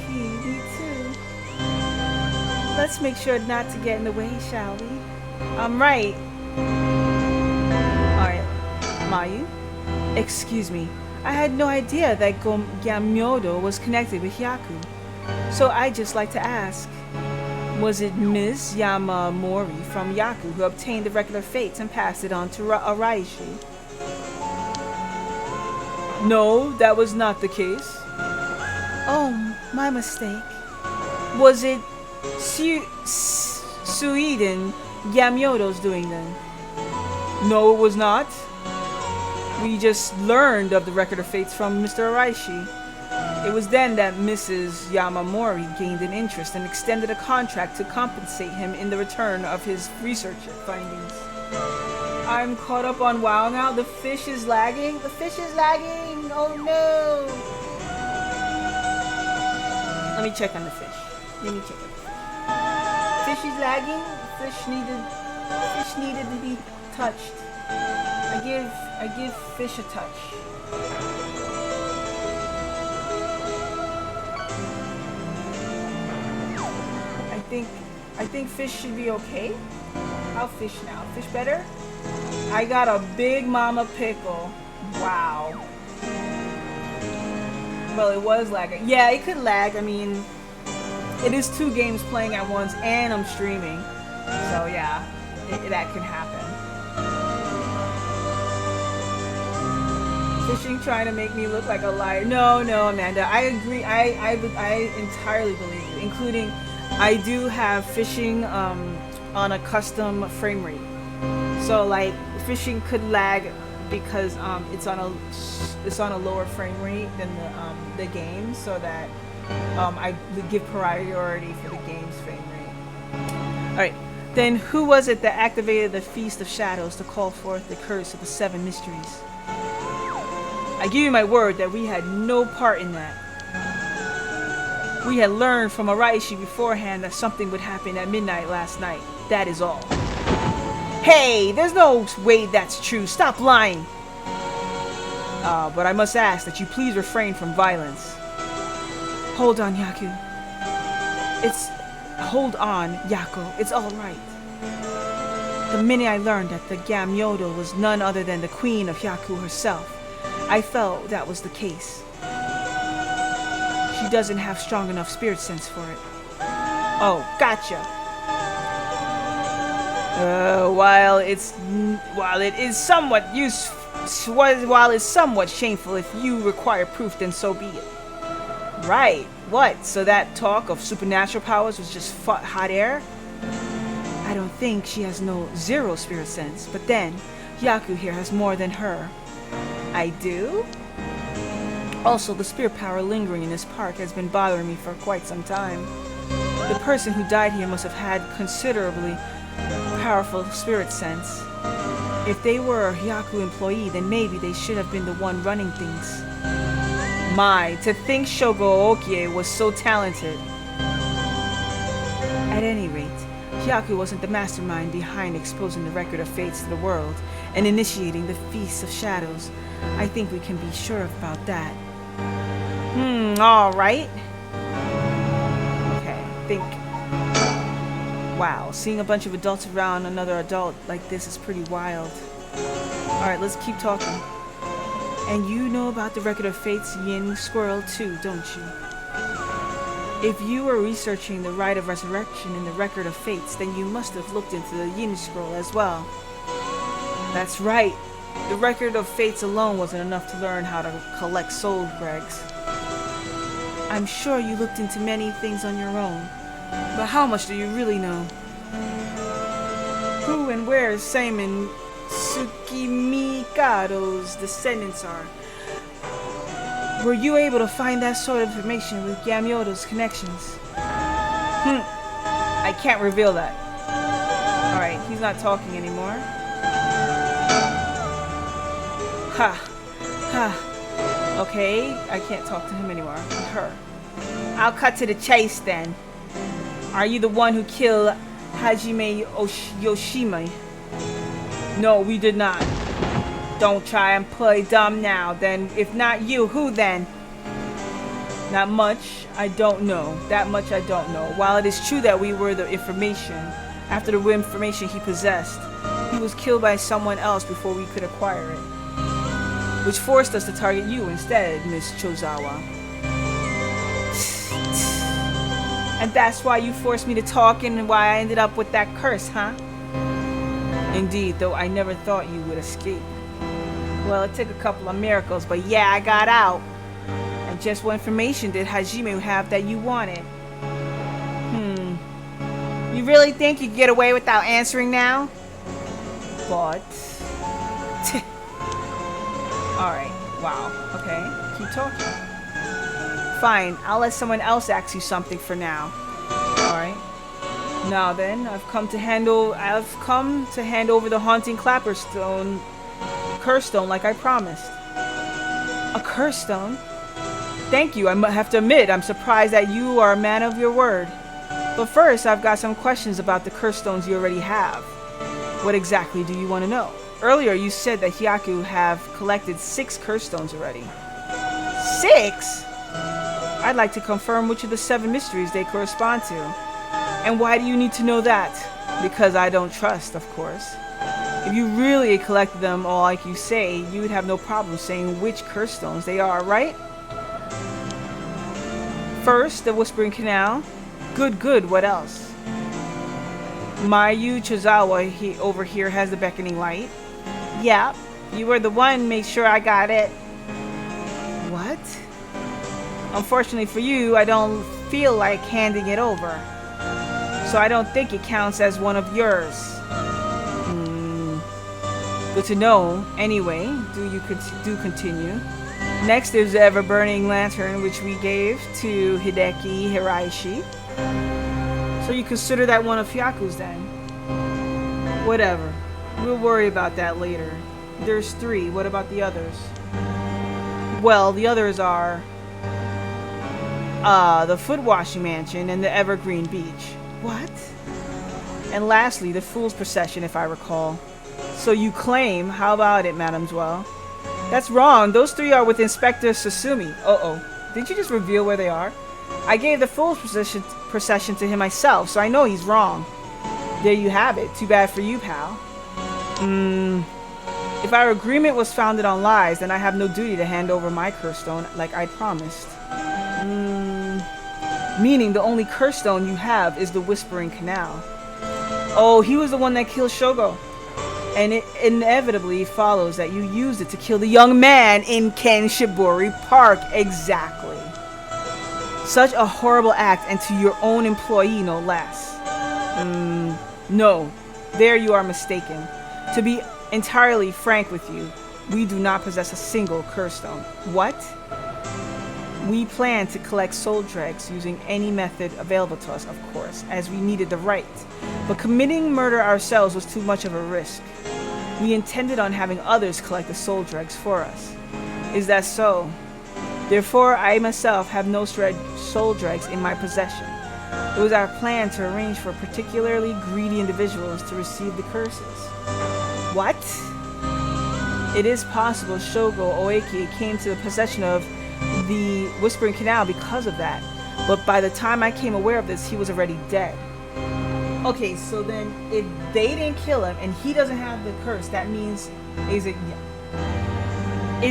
too. Let's make sure not to get in the way, shall we? Right. Alright. Mayu? Excuse me. I had no idea that Gamyodo was connected with Hyaku. So I'd just like to ask. Was it Ms. Yamamori from Hyaku who obtained the record of fates and passed it on to Araishi? No, that was not the case. Oh, my mistake. Was it Suiden Gamyodo's doing then? No, it was not. We just learned of the record of fates from Mr. Araishi. It was then that Mrs. Yamamori gained an interest and extended a contract to compensate him in the return of his research findings. I'm caught up on WoW now. The fish is lagging. The fish is lagging. Oh no. Let me check on the fish. Let me check on the fish. Fish is lagging. Fish needed to be touched. I give fish a touch. I think fish should be okay. How fish now? Fish better? I got a big mama pickle. Wow. Well, it was lagging. Yeah, it could lag. I mean, it is 2 games playing at once and I'm streaming. So yeah, that can happen. Fishing trying to make me look like a liar. No, Amanda. I agree. I entirely believe you, including I do have fishing on a custom frame rate. So like fishing could lag because it's on a lower frame rate than the game, so that I give priority for the game's frame rate. All right. Then who was it that activated the Feast of Shadows to call forth the curse of the 7 mysteries? I give you my word that we had no part in that. We had learned from Araishi beforehand that something would happen at midnight last night. That is all. Hey, there's no way that's true. Stop lying. But I must ask that you please refrain from violence. Hold on, Yaku. Hold on, Yako. It's all right. The minute I learned that the Gamyodo was none other than the queen of Hyaku herself, I felt that was the case. She doesn't have strong enough spirit sense for it. Oh, gotcha. While it's somewhat shameful, if you require proof, then so be it. Right. What? So that talk of supernatural powers was just hot air? I don't think she has zero spirit sense, but then Hyaku here has more than her. I do? Also, the spirit power lingering in this park has been bothering me for quite some time. The person who died here must have had considerably powerful spirit sense. If they were a Hyaku employee, then maybe they should have been the one running things. My, to think Shogo Okie was so talented. At any rate, Hyaku wasn't the mastermind behind exposing the record of fates to the world and initiating the Feast of Shadows. I think we can be sure about that. Alright. Okay, think. Wow, seeing a bunch of adults around another adult like this is pretty wild. Alright, let's keep talking. And you know about the record of fates Yin Squirrel too, don't you? If you were researching the rite of resurrection in the record of fates, then you must have looked into the Yin Scroll as well. That's right. The record of fates alone wasn't enough to learn how to collect soul dregs. I'm sure you looked into many things on your own, but how much do you really know? Who and where Simon Tsukimikado's descendants are? Were you able to find that sort of information with Gamyota's connections? I can't reveal that. Alright, he's not talking anymore. Okay, I can't talk to him anymore. Her. I'll cut to the chase then. Are you the one who killed Hajime Yoshimi? No, we did not. Don't try and play dumb now. Then, if not you, who then? Not much. I don't know. That much I don't know. While it is true that we were the information, after the information he possessed, he was killed by someone else before we could acquire it. Which forced us to target you instead, Miss Chozawa. And that's why you forced me to talk and why I ended up with that curse, huh? Indeed, though I never thought you would escape. Well, it took a couple of miracles, but yeah, I got out. And just what information did Hajime have that you wanted? You really think you could get away without answering now? But... Alright, wow, okay, keep talking. Fine, I'll let someone else ask you something for now. Alright. Now then, I've come to hand over the haunting curse stone like I promised. A curse stone? Thank you, I have to admit, I'm surprised that you are a man of your word. But first, I've got some questions about the curse stones you already have. What exactly do you want to know? Earlier, you said that Hyaku have collected 6 curse stones already. 6? I'd like to confirm which of the 7 mysteries they correspond to. And why do you need to know that? Because I don't trust, of course. If you really collected them all like you say, you would have no problem saying which curse stones they are, right? First, the Whispering Canal. Good, what else? Mayu Chozawa over here has the beckoning light. Yeah, you were the one, make sure I got it. What? Unfortunately for you, I don't feel like handing it over. So I don't think it counts as one of yours. Good to know. Anyway, do continue. Next is the ever-burning lantern, which we gave to Hideki Hiraishi. So you consider that one of Hyaku's then? Whatever. We'll worry about that later. There's 3. What about the others? Well, the others are... the Foot-Washing Mansion and the Evergreen Beach. What? And lastly, the Fool's Procession, if I recall. So you claim... How about it, Mademoiselle? That's wrong. Those 3 are with Inspector Susumi. Uh-oh. Did you just reveal where they are? I gave the Fool's Procession to him myself, so I know he's wrong. There you have it. Too bad for you, pal. If our agreement was founded on lies, then I have no duty to hand over my curse stone like I promised. Meaning the only curse stone you have is the Whispering Canal. Oh, he was the one that killed Shogo. And it inevitably follows that you used it to kill the young man in Ken Shibori Park. Exactly. Such a horrible act, and to your own employee, no less. No. There you are mistaken. To be entirely frank with you, we do not possess a single curse stone. What? We plan to collect soul dregs using any method available to us, of course, as we needed the right. But committing murder ourselves was too much of a risk. We intended on having others collect the soul dregs for us. Is that so? Therefore, I myself have no soul dregs in my possession. It was our plan to arrange for particularly greedy individuals to receive the curses. What? It is possible Shogo Oeki came to the possession of the Whispering Canal because of that. But by the time I came aware of this, he was already dead. Okay, so then if they didn't kill him and he doesn't have the curse, that means is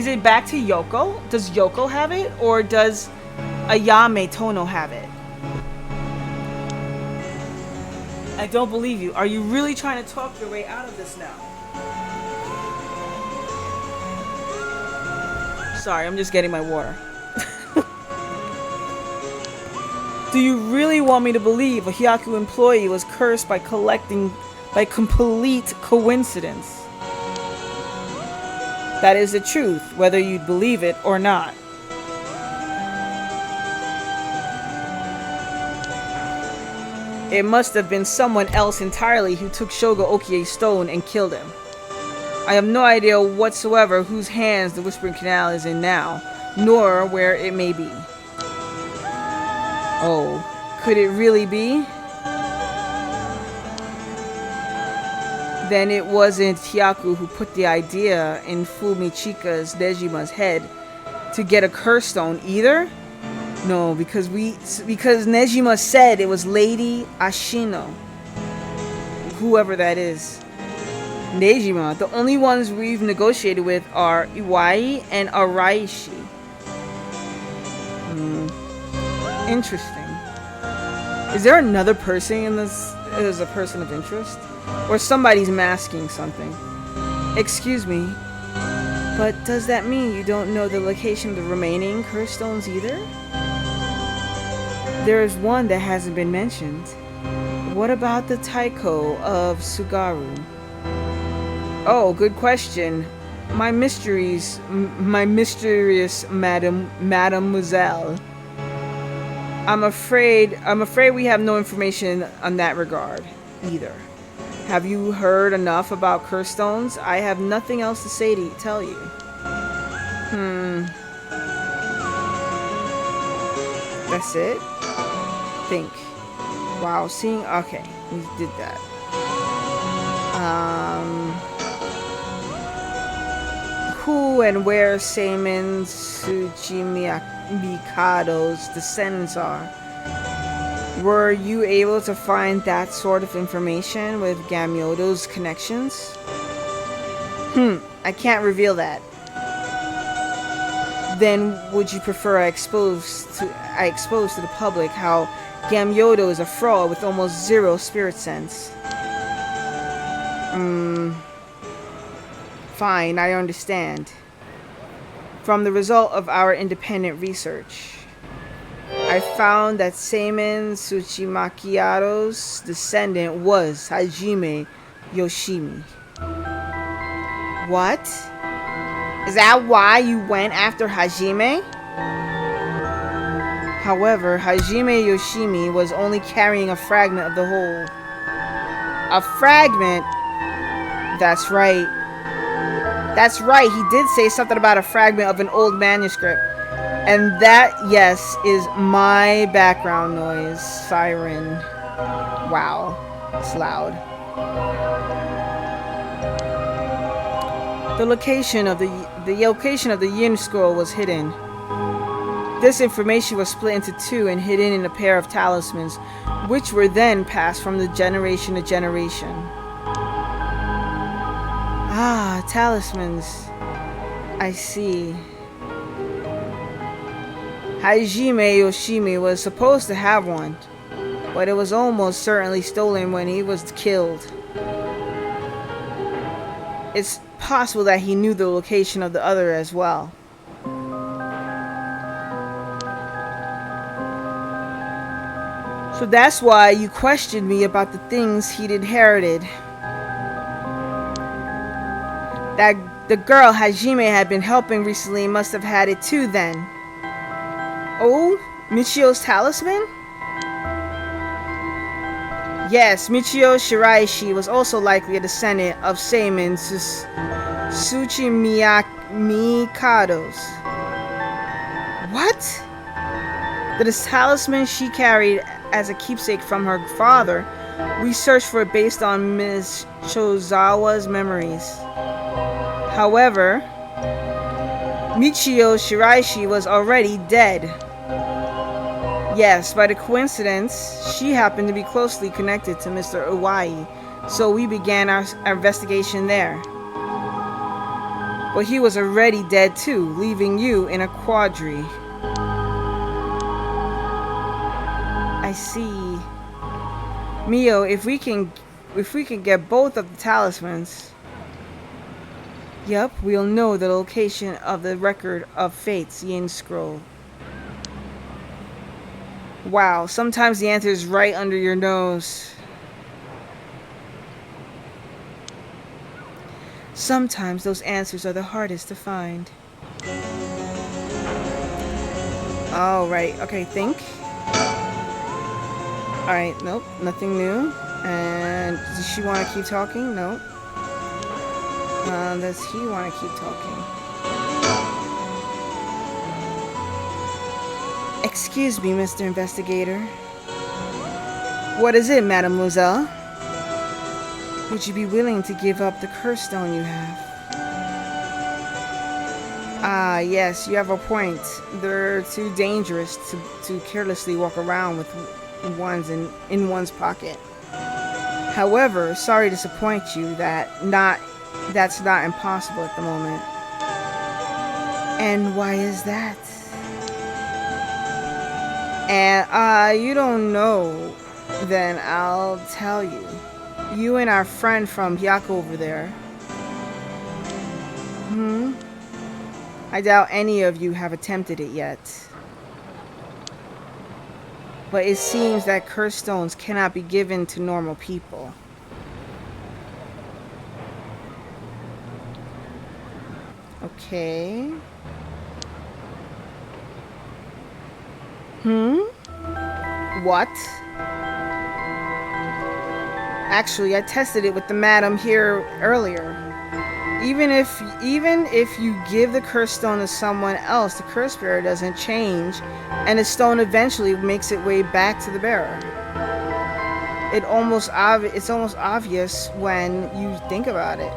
it back to Yoko? Does Yoko have it, or does Ayame Tono have it? I don't believe you. Are you really trying to talk your way out of this now? Sorry, I'm just getting my water. Do you really want me to believe a Hyaku employee was cursed by complete coincidence? That is the truth, whether you believe it or not. It must have been someone else entirely who took Shogo Okie's stone and killed him. I have no idea whatsoever whose hands the Whispering Canal is in now, nor where it may be. Oh, could it really be? Then it wasn't Hyaku who put the idea in Fumichika's Nejima's head to get a curse stone either? No, because Nejima said it was Lady Ashino. Whoever that is. Nejima, the only ones we've negotiated with are Iwai and Araishi. Interesting. Is there another person in this as a person of interest? Or somebody's masking something? Excuse me, but does that mean you don't know the location of the remaining curse stones either? There is one that hasn't been mentioned. What about the Taiko of Sugaru? Oh, good question. My mysterious mademoiselle. I'm afraid we have no information on that regard either. Have you heard enough about curse stones? I have nothing else to tell you. That's it? Think. Wow, seeing. Okay, we did that. Who and where Seimin Tsuchimikado's descendants are? Were you able to find that sort of information with Gamyodo's connections? I can't reveal that. Then would you prefer I expose to the public how Gamyodo is a fraud with almost zero spirit sense? Fine, I understand. From the result of our independent research, I found that Seimin Tsuchimakiado's descendant was Hajime Yoshimi. What? Is that why you went after Hajime? However, Hajime Yoshimi was only carrying a fragment of the whole. A fragment? That's right. That's right, he did say something about a fragment of an old manuscript. And that, yes, is my background noise. Siren. Wow. It's loud. The location of the Yin scroll was hidden. This information was split into two and hidden in a pair of talismans, which were then passed from the generation to generation. Ah, talismans. I see. Hajime Yoshimi was supposed to have one, but it was almost certainly stolen when he was killed. It's possible that he knew the location of the other as well. So that's why you questioned me about the things he'd inherited. That the girl Hajime had been helping recently must have had it too then. Oh, Michio's talisman? Yes, Michio Shiraishi was also likely a descendant of Seimin Tsuchimikado's. What? The talisman she carried as a keepsake from her father, we searched for it based on Ms. Chozawa's memories. However, Michio Shiraishi was already dead. Yes, by the coincidence, she happened to be closely connected to Mr. Iwai, so we began our investigation there. But he was already dead too, leaving you in a quandary. I see. Mio, if we can get both of the talismans, yep, we'll know the location of the record of Fate's Yin Scroll. Wow, sometimes the answer is right under your nose. Sometimes those answers are the hardest to find. Oh, right. Okay, think. Alright, nope, nothing new. And does she want to keep talking? Nope. Does he want to keep talking? Excuse me, Mr. Investigator. What is it, Mademoiselle? Would you be willing to give up the curse stone you have? Ah, yes, you have a point. They're too dangerous to carelessly walk around with ones in one's pocket. However, sorry to disappoint you, that's not impossible at the moment. And why is that? And you don't know, then I'll tell you. You and our friend from Hyako over there. I doubt any of you have attempted it yet. But it seems that curse stones cannot be given to normal people. Okay. What? Actually, I tested it with the madam here earlier. Even if you give the curse stone to someone else, the curse bearer doesn't change, and the stone eventually makes its way back to the bearer. It's almost obvious when you think about it,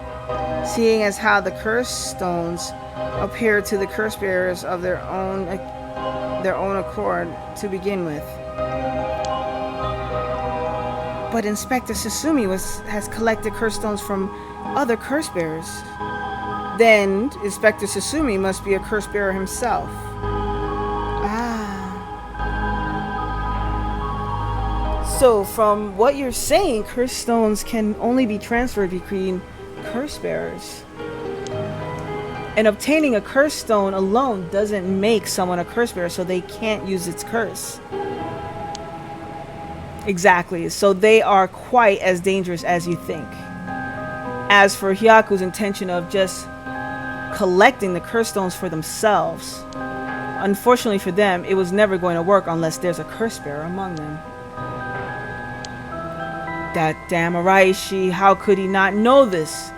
seeing as how the curse stones appear to the curse bearers of their own accord to begin with. But Inspector Susumi has collected curse stones from other curse bearers. Then Inspector Susumi must be a curse bearer himself. So from what you're saying, curse stones can only be transferred between curse bearers. And obtaining a curse stone alone doesn't make someone a curse bearer, so they can't use its curse. Exactly, so they are quite as dangerous as you think. As for Hyaku's intention of just collecting the curse stones for themselves, unfortunately for them, it was never going to work unless there's a curse bearer among them. That damn Araishi, how could he not know this?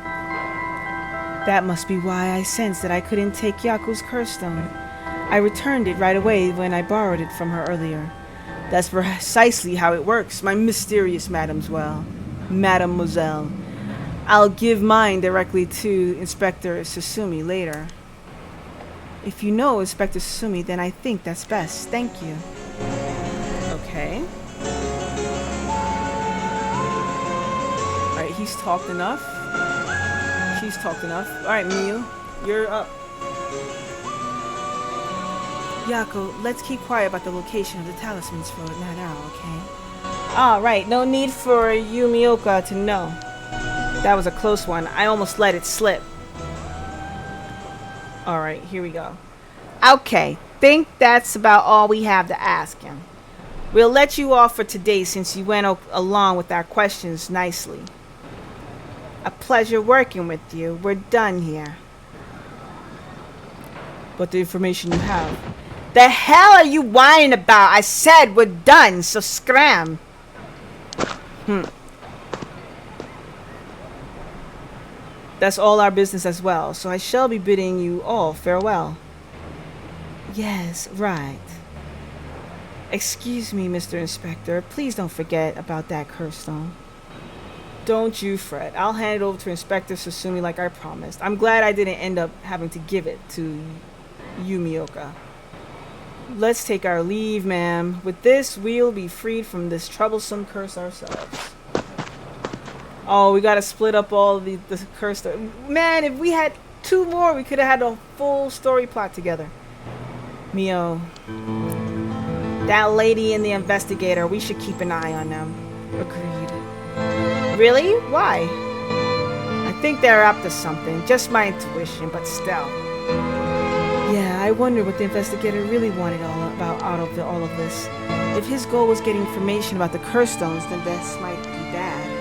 That must be why I sensed that I couldn't take Hyaku's curse stone. I returned it right away when I borrowed it from her earlier. That's precisely how it works, my mysterious Mademoiselle. I'll give mine directly to Inspector Susumi later. If you know Inspector Susumi, then I think that's best. Thank you. Okay. Alright, he's talked enough. She's talked enough. Alright, Miyu, you're up. Yako, let's keep quiet about the location of the talismans for now, okay? Alright, no need for Yumioka to know. That was a close one. I almost let it slip. Alright, here we go. Okay, think that's about all we have to ask him. We'll let you off for today since you went along with our questions nicely. A pleasure working with you. We're done here. But the information you have... The hell are you whining about? I said we're done, so scram. That's all our business as well, so I shall be bidding you all farewell. Yes, right. Excuse me, Mr. Inspector. Please don't forget about that curse stone. Don't you fret. I'll hand it over to Inspector Susumi like I promised. I'm glad I didn't end up having to give it to Yumioka. Let's take our leave, ma'am. With this, we'll be freed from this troublesome curse ourselves. Oh, we gotta split up all the curse story. Man, if we had 2 more, we could have had a full story plot together. Mio. That lady and the investigator, we should keep an eye on them. Agreed. Really? Why? I think they're up to something. Just my intuition, but still. Yeah, I wonder what the investigator really wanted out of all of this. If his goal was getting information about the curse stones, then this might be bad.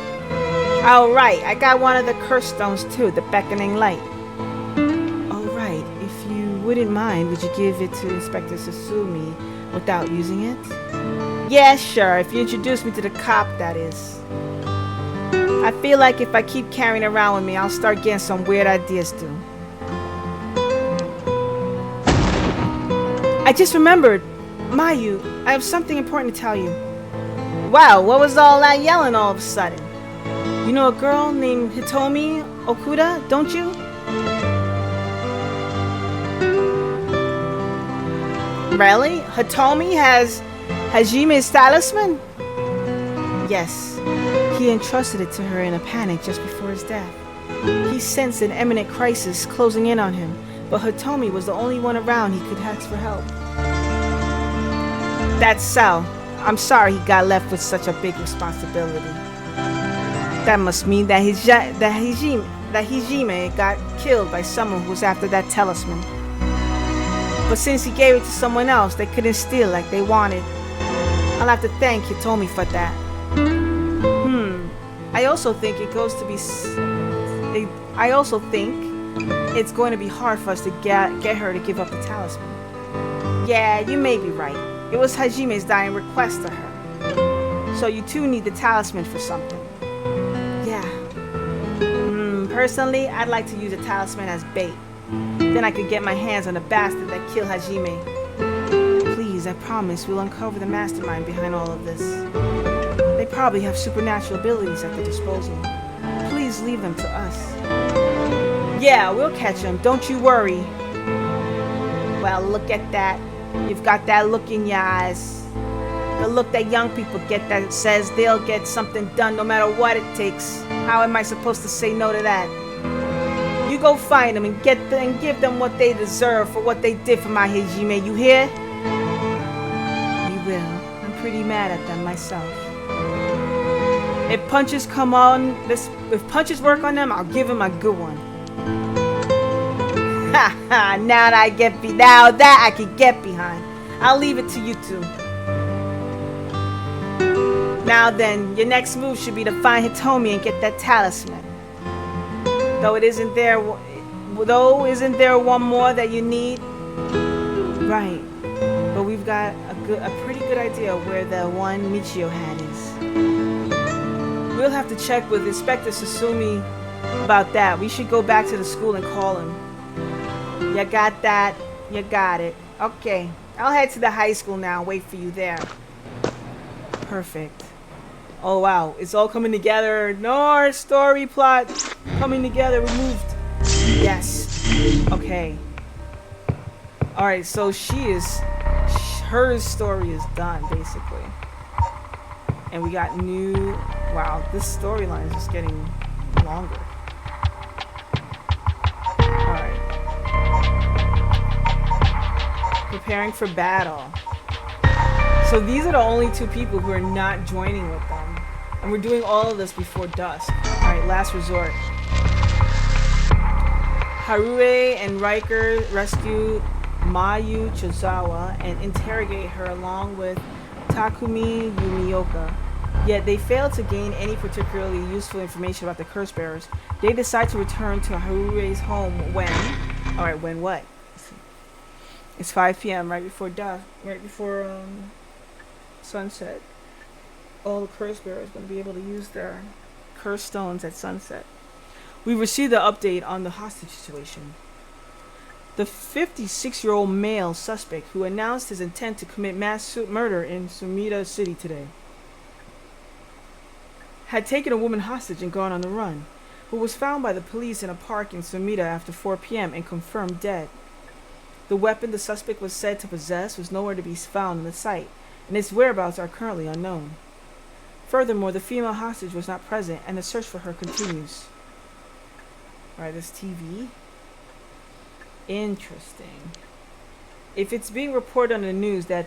Oh, right. I got one of the curse stones too, the beckoning light. Oh, right. If you wouldn't mind, would you give it to Inspector Susumi without using it? Yeah, sure, if you introduce me to the cop, that is. I feel like if I keep carrying around with me, I'll start getting some weird ideas too. I just remembered. Mayu, I have something important to tell you. Wow, what was all that yelling all of a sudden? You know a girl named Hitomi Okuda, don't you? Really? Hitomi has Hajime's talisman? Yes. He entrusted it to her in a panic just before his death. He sensed an imminent crisis closing in on him, but Hitomi was the only one around he could ask for help. That's so. I'm sorry he got left with such a big responsibility. That must mean that Hajime got killed by someone who was after that talisman. But since he gave it to someone else, they couldn't steal like they wanted. I'll have to thank Hitomi for that. I also think it's going to be hard for us to get her to give up the talisman. Yeah, you may be right. It was Hajime's dying request to her. So you two need the talisman for something. Yeah. Personally, I'd like to use a talisman as bait. Then I could get my hands on the bastard that killed Hajime. Please, I promise we'll uncover the mastermind behind all of this. They probably have supernatural abilities at their disposal. Please leave them to us. Yeah, we'll catch them, don't you worry. Well, look at that. You've got that look in your eyes. The look that young people get that says they'll get something done no matter what it takes. How am I supposed to say no to that? You go find them and give them what they deserve for what they did for my Hajime, you hear? We will. I'm pretty mad at them myself. If punches work on them, I'll give them a good one. Ha ha! Now that I can get behind. I'll leave it to you two. Now then, your next move should be to find Hitomi and get that talisman. Isn't there one more that you need? Right. But we've got a pretty good idea where the one Michio had is. We'll have to check with Inspector Susumi about that. We should go back to the school and call him. You got that? You got it. Okay. I'll head to the high school now and wait for you there. Perfect. Oh wow, it's all coming together. No story plot coming together. We moved. Yes. Okay. Alright, so her story is done, basically. And we got new... Wow, this storyline is just getting longer. Alright. Preparing for battle. So these are the only two people who are not joining with them. And we're doing all of this before dusk. Alright, last resort. Harue and Riker rescue Mayu Chozawa and interrogate her along with Takumi Yumioka. Yet they fail to gain any particularly useful information about the curse bearers. They decide to return to Harue's home when... Alright, when what? It's 5 p.m. right before dusk. Right before sunset. All the curse bearers are going to be able to use their curse stones at sunset. We received the update on the hostage situation. The 56-year-old male suspect who announced his intent to commit mass murder in Sumida City today had taken a woman hostage and gone on the run, but was found by the police in a park in Sumida after 4 p.m. and confirmed dead. The weapon the suspect was said to possess was nowhere to be found on the site, and its whereabouts are currently unknown. Furthermore, the female hostage was not present, and the search for her continues. Alright, this TV. Interesting. If it's being reported on the news, then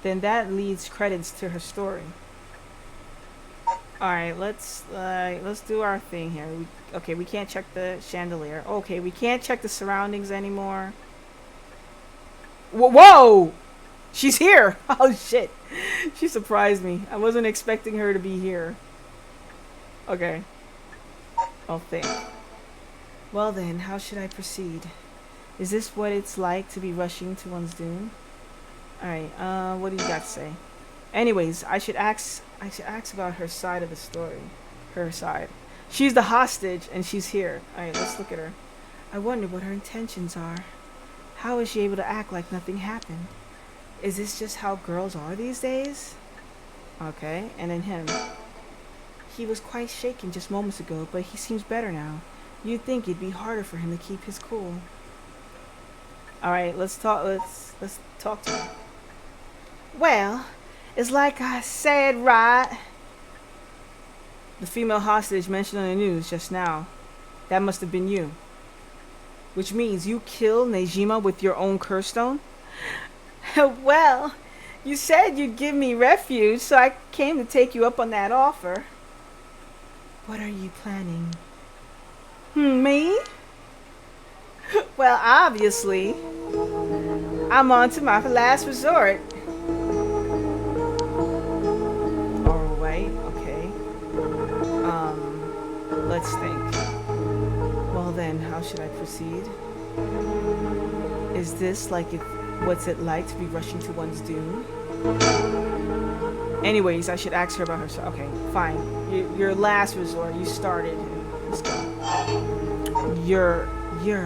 that leads credits to her story. Alright, let's do our thing here. Okay, we can't check the chandelier. Okay, we can't check the surroundings anymore. Whoa! She's here! Oh shit. She surprised me. I wasn't expecting her to be here. Okay. I'll think. Well then, how should I proceed? Is this what it's like to be rushing to one's doom? Alright, what do you got to say? Anyways, I should ask about her side of the story. Her side. She's the hostage and she's here. Alright, let's look at her. I wonder what her intentions are. How is she able to act like nothing happened? Is this just how girls are these days? Okay, and then him. He was quite shaken just moments ago, but he seems better now. You'd think it'd be harder for him to keep his cool. Alright, let's talk to him. Well, it's like I said, right? The female hostage mentioned on the news just now. That must have been you. Which means you killed Nejima with your own curse stone? Well, you said you'd give me refuge, so I came to take you up on that offer. What are you planning? Me? Well, obviously, I'm on to my last resort. Alright, okay. Let's think. Well then, how should I proceed? Is this like what's it like to be rushing to one's doom? Anyways, I should ask her about herself. Okay, fine. Your last resort. You started. Let's go. You're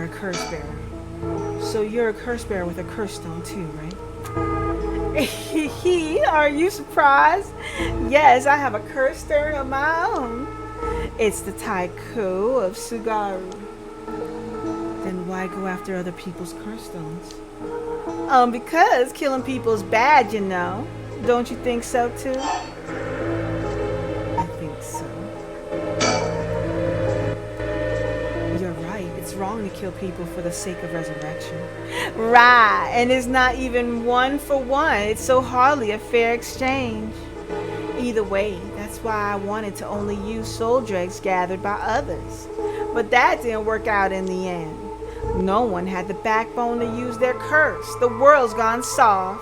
a curse bearer. So you're a curse bearer with a curse stone too, right? Are you surprised? Yes, I have a curse stone of my own. It's the Taiku of Sugaru. Then why go after other people's curse stones? Because killing people's bad, you know. Don't you think so too? I think so. You're right. It's wrong to kill people for the sake of resurrection. Right. And it's not even one for one. It's so hardly a fair exchange. Either way, that's why I wanted to only use soul dregs gathered by others. But that didn't work out in the end. No one had the backbone to use their curse. The world's gone soft.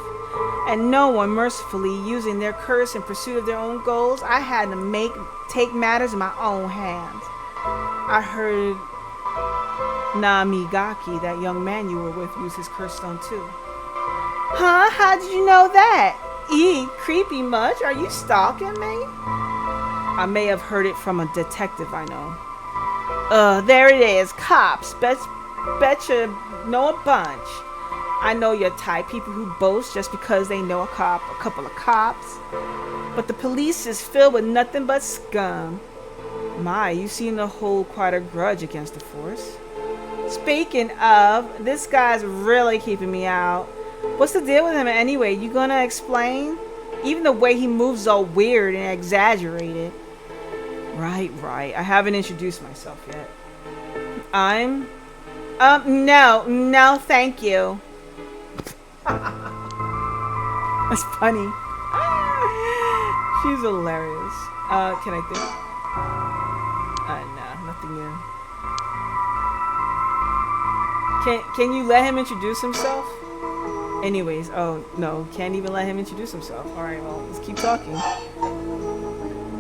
And no one mercifully using their curse in pursuit of their own goals. I had to take matters in my own hands. I heard Namigaki, that young man you were with, use his curse stone too. Huh? How did you know that? Creepy much? Are you stalking me? I may have heard it from a detective I know. There it is. Cops. Betcha know a bunch. I know your type. People who boast just because they know a couple of cops. But the police is filled with nothing but scum. My, you seem to hold quite a grudge against the force. Speaking of, this guy's really keeping me out. What's the deal with him anyway? You gonna explain? Even the way he moves is all weird and exaggerated. Right. I haven't introduced myself yet. I'm... No, thank you. That's funny. She's hilarious. Can I think? Nah, nothing new. Can you let him introduce himself? Anyways, oh no, can't even let him introduce himself. Alright, well, let's keep talking.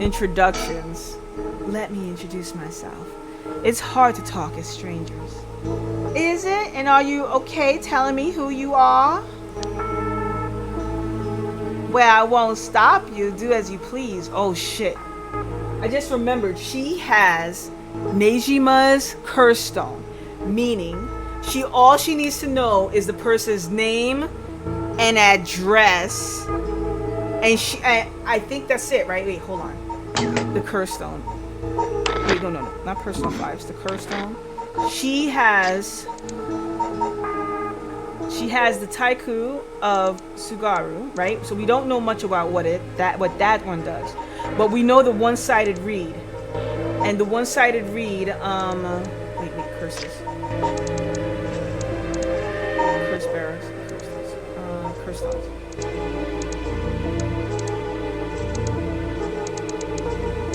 Introductions. Let me introduce myself. It's hard to talk as strangers. Is it? And are you okay telling me who you are? Well, I won't stop you. Do as you please. Oh shit. I just remembered she has Nejima's curse stone. Meaning, all she needs to know is the person's name and address. And I think that's it, right? Wait, hold on. The curse stone. Wait, no, not personal vibes. The curse stone. She has the Taiku of Sugaru, right? So we don't know much about what that one does, but we know the one-sided read, and the one-sided read. Wait, curses. Curse bearers. Curse stones.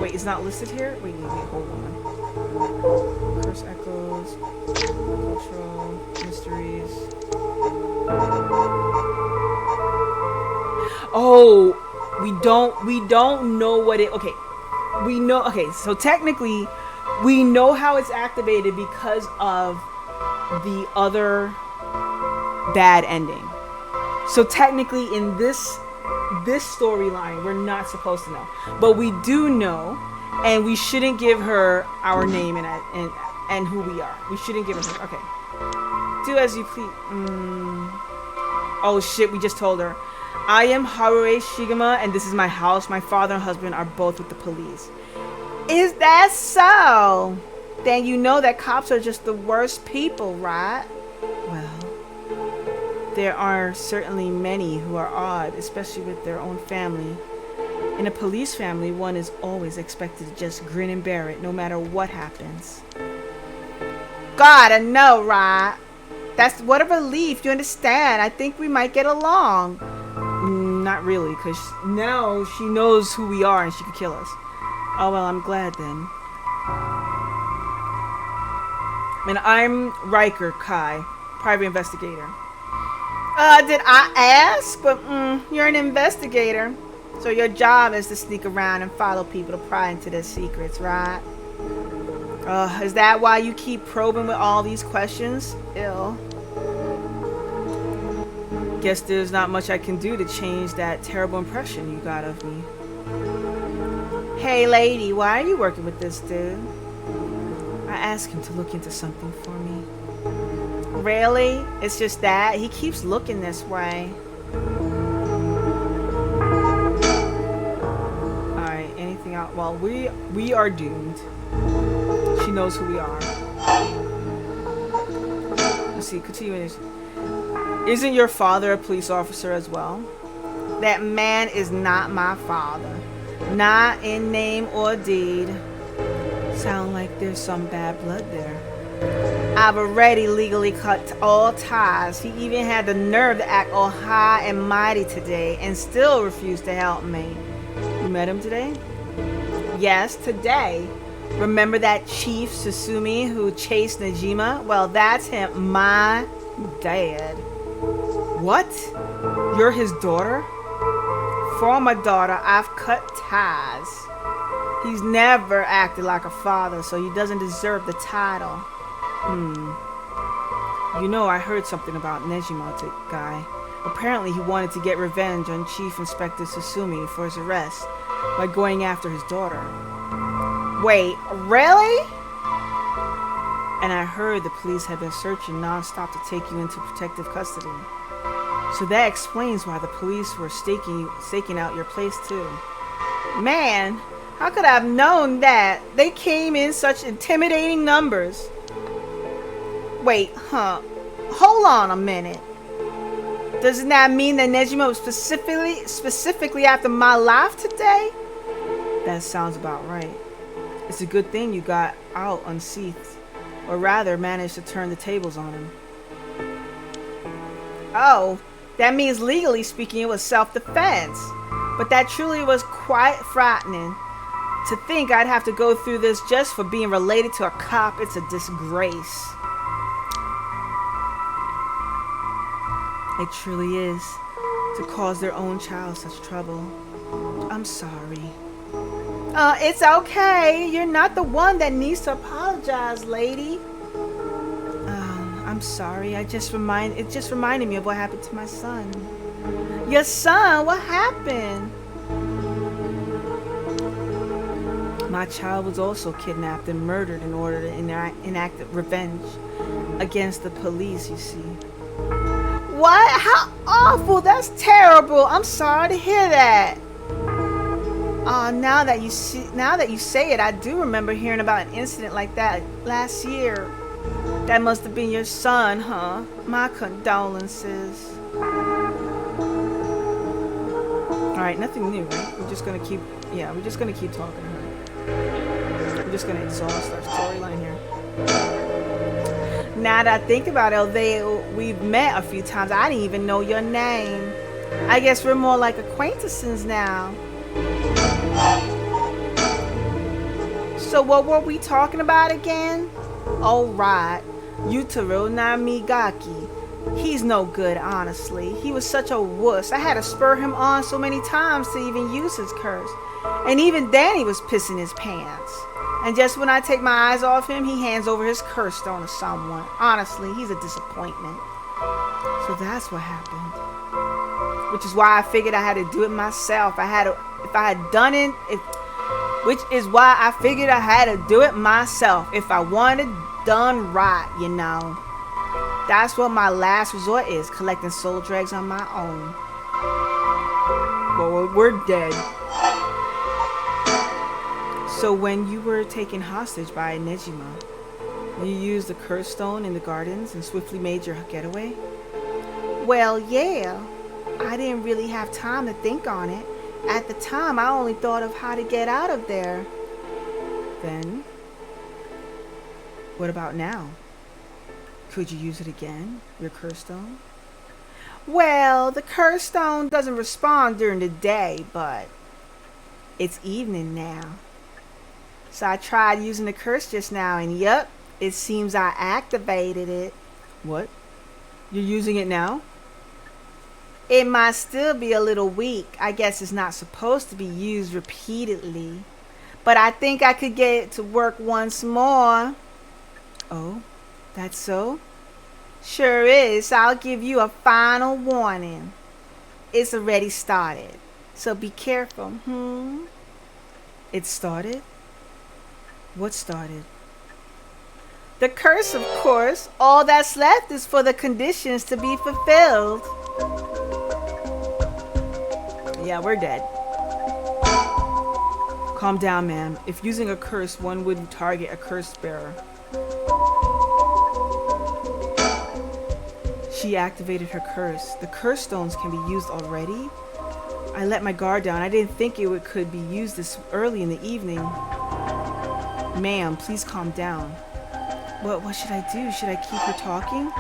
Wait, it's not listed here? Wait, hold on. Curse echoes, cultural mysteries. Oh, we don't know what it. Okay, we know. Okay, so technically, we know how it's activated because of the other bad ending. So technically, in this this storyline, we're not supposed to know. But we do know, and we shouldn't give her our name and who we are. We shouldn't give her. Okay. Do as you please. Oh shit, we just told her. I am Harue Shigema, and this is my house. My father and husband are both with the police. Is that so? Then you know that cops are just the worst people, right? Well, there are certainly many who are odd, especially with their own family. In a police family, one is always expected to just grin and bear it, no matter what happens. God, I know, right? That's what a relief, you understand? I think we might get along. Not really, because now she knows who we are and she could kill us. Oh, well, I'm glad then. And I'm Riker Kai, private investigator. Did I ask? But, you're an investigator. So your job is to sneak around and follow people to pry into their secrets, right? Is that why you keep probing with all these questions? Ew. Guess there's not much I can do to change that terrible impression you got of me. Hey lady, why are you working with this dude? I asked him to look into something for me. Really? It's just that? He keeps looking this way. Alright, anything else? Well, we are doomed. She knows who we are. Let's see, continue this. Isn't your father a police officer as well? That man is not my father. Not in name or deed. Sound like there's some bad blood there. I've already legally cut all ties. He even had the nerve to act all high and mighty today and still refused to help me. You met him today? Yes, today. Remember that Chief Susumi who chased Najima? Well, that's him, my dad. What? You're his daughter? For my daughter, I've cut ties. He's never acted like a father, so he doesn't deserve the title. You know, I heard something about Nejima guy. Apparently he wanted to get revenge on Chief Inspector Susumi for his arrest by going after his daughter. Wait, really? And I heard the police have been searching non-stop to take you into protective custody. So that explains why the police were staking out your place too. Man, how could I have known that? They came in such intimidating numbers. Wait, hold on a minute. Doesn't that mean that Nejima was specifically after my life today? That sounds about right. It's a good thing you got out unscathed, or rather managed to turn the tables on him. Oh, that means legally speaking it was self-defense. But that truly was quite frightening. To think I'd have to go through this just for being related to a cop, it's a disgrace. It truly is, to cause their own child such trouble. I'm sorry. It's okay. You're not the one that needs to apologize, lady. I'm sorry. It just reminded me of what happened to my son. Your son? What happened? My child was also kidnapped and murdered in order to enact revenge against the police, you see. What? How awful! That's terrible. I'm sorry to hear that. Now that you say it, I do remember hearing about an incident like that last year. That must have been your son, huh? My condolences. All right, nothing new, right? We're just gonna keep talking to her. We're just gonna exhaust our storyline here. Now that I think about it, although we've met a few times, I didn't even know your name. I guess we're more like acquaintances now. So what were we talking about again? Oh right, Yutaro Namigaki. He's no good, honestly. He was such a wuss. I had to spur him on so many times to even use his curse. And even then he was pissing his pants. And just when I take my eyes off him, he hands over his curse stone to someone. Honestly, he's a disappointment. So that's what happened. which is why I figured I had to do it myself. Which is why I figured I had to do it myself if I wanted done right, you know. That's what my last resort is, collecting soul dregs on my own. Well, we're dead. So when you were taken hostage by Nejima, you used the curse stone in the gardens and swiftly made your getaway? Well, yeah. I didn't really have time to think on it. At the time, I only thought of how to get out of there. Then, what about now? Could you use it again, your curse stone? Well, the curse stone doesn't respond during the day, but it's evening now. So I tried using the curse just now, and yup, it seems I activated it. What? You're using it now? It might still be a little weak. I guess it's not supposed to be used repeatedly. But I think I could get it to work once more. Oh, that's so? Sure is. I'll give you a final warning. It's already started. So be careful, It started? What started? The curse, of course. All that's left is for the conditions to be fulfilled. Yeah, we're dead. Calm down, ma'am. If using a curse, one would target a curse bearer. She activated her curse. The curse stones can be used already? I let my guard down. I didn't think could be used this early in the evening. Ma'am, please calm down. What should I do? Should I keep her talking?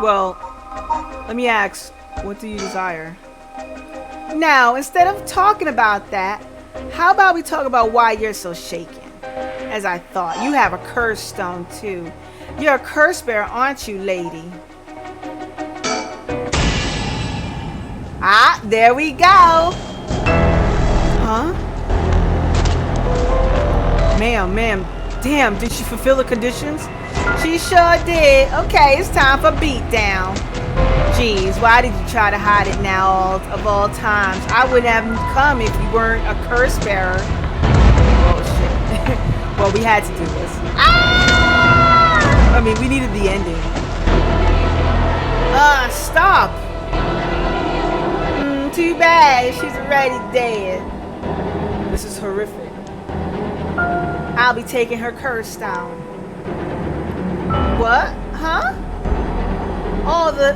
Well, let me ask, what do you desire? Now, instead of talking about that, how about we talk about why you're so shaken? As I thought, you have a curse stone too. You're a curse bearer, aren't you, lady? Ah, there we go. Huh? Ma'am, damn, did she fulfill the conditions? She sure did. Okay, it's time for beatdown. Jeez, why did you try to hide it now of all times? I wouldn't have come if you weren't a curse bearer. Oh, shit. Well, we had to do this. Ah! I mean, we needed the ending. Stop. Too bad. She's already dead. This is horrific. I'll be taking her curse stone. What? Huh? All the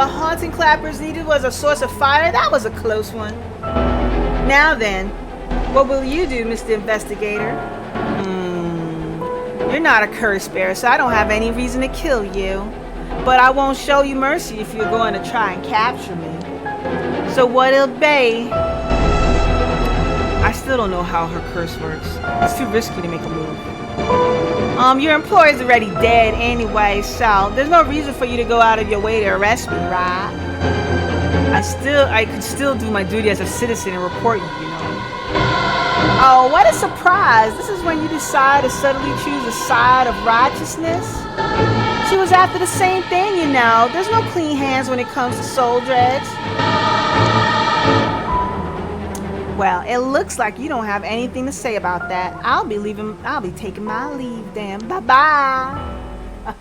haunting clappers needed was a source of fire? That was a close one. Now then, what will you do, Mr. Investigator? You're not a curse bearer, so I don't have any reason to kill you. But I won't show you mercy if you're going to try and capture me. So what it'll be? I still don't know how her curse works. It's too risky to make a move. Your employer's already dead anyway, so there's no reason for you to go out of your way to arrest me, right? I could still do my duty as a citizen and report you, you know. Oh, what a surprise! This is when you decide to suddenly choose a side of righteousness? She was after the same thing, you know. There's no clean hands when it comes to soul dregs. Well, it looks like you don't have anything to say about that. I'll be taking my leave then. Bye-bye.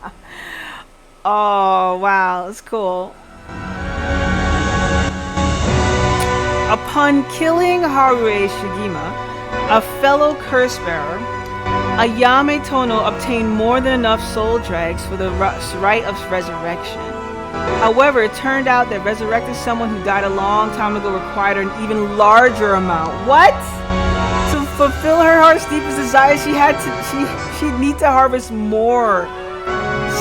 Oh, wow. That's cool. Upon killing Harue Shigima, a fellow curse bearer, Ayame Tono obtained more than enough soul dregs for the rite of resurrection. However, it turned out that resurrecting someone who died a long time ago required an even larger amount. What? To fulfill her heart's deepest desire, she'd need to harvest more.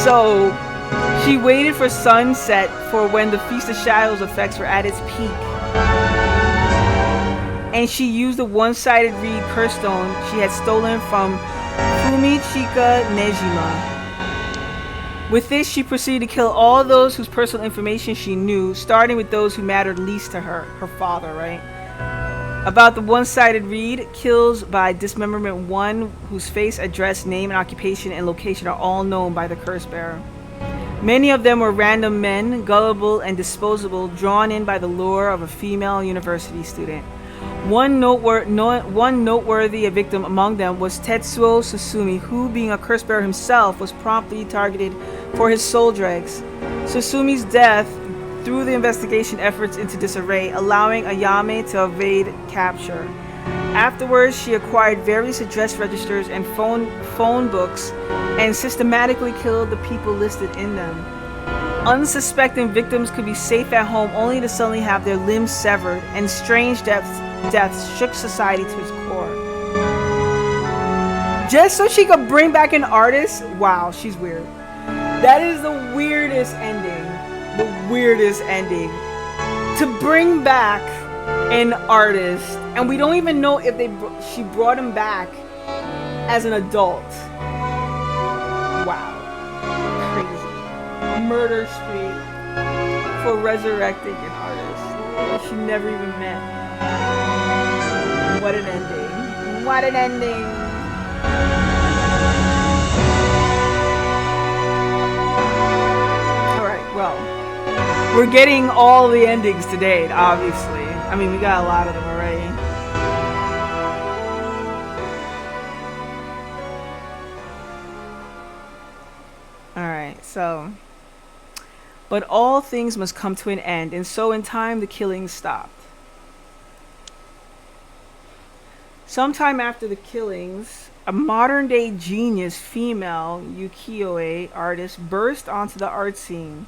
So, she waited for sunset for when the Feast of Shadows effects were at its peak. And she used the one-sided reed curse stone she had stolen from Fumichika Nejima. With this, she proceeded to kill all those whose personal information she knew, starting with those who mattered least to her father, right? About the one-sided read, kills by dismemberment 1, whose face, address, name, and occupation and location are all known by the curse bearer. Many of them were random men, gullible and disposable, drawn in by the lure of a female university student. One noteworthy victim among them was Tetsuo Susumi, who, being a curse bearer himself, was promptly targeted for his soul dregs. Susumi's death threw the investigation efforts into disarray, allowing Ayame to evade capture. Afterwards, she acquired various address registers and phone books and systematically killed the people listed in them. Unsuspecting victims could be safe at home only to suddenly have their limbs severed, and strange deaths shook society to its core. Just so she could bring back an artist? Wow, she's weird. That is the weirdest ending. The weirdest ending. To bring back an artist, and we don't even know if she brought him back as an adult. Wow. Crazy. Murder spree for resurrecting an artist she never even met. What an ending. What an ending. Alright, well, we're getting all the endings today, obviously. I mean, we got a lot of them already. Alright, so. But all things must come to an end, and so in time the killings stopped. Sometime after the killings, a modern-day genius female ukiyo-e artist burst onto the art scene.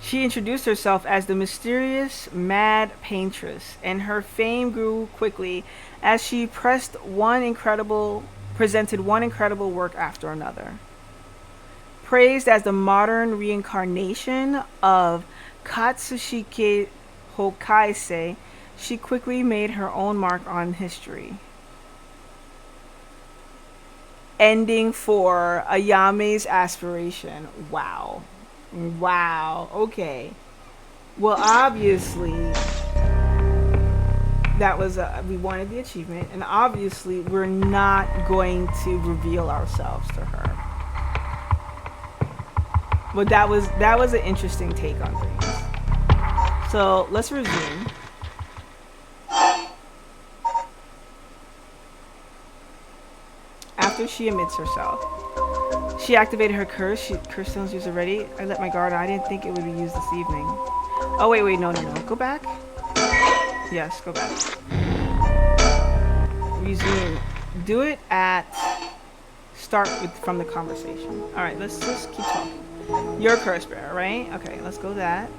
She introduced herself as the mysterious Mad Paintress, and her fame grew quickly as she presented one incredible work after another. Praised as the modern reincarnation of Katsushige Hokaisei, she quickly made her own mark on history. Ending for Ayame's aspiration. Wow. Wow. Okay. Well, obviously, that was we wanted the achievement, and obviously, we're not going to reveal ourselves to her. But that was an interesting take on things. So let's resume. After she admits herself, she activated her curse. Curse stones used already. I let my guard on. I didn't think it would be used this evening. Oh wait, no. Go back. Yes, go back. Resume. Do it at start from the conversation. All right, let's just keep talking. You're a curse bearer, right? Okay, let's go that.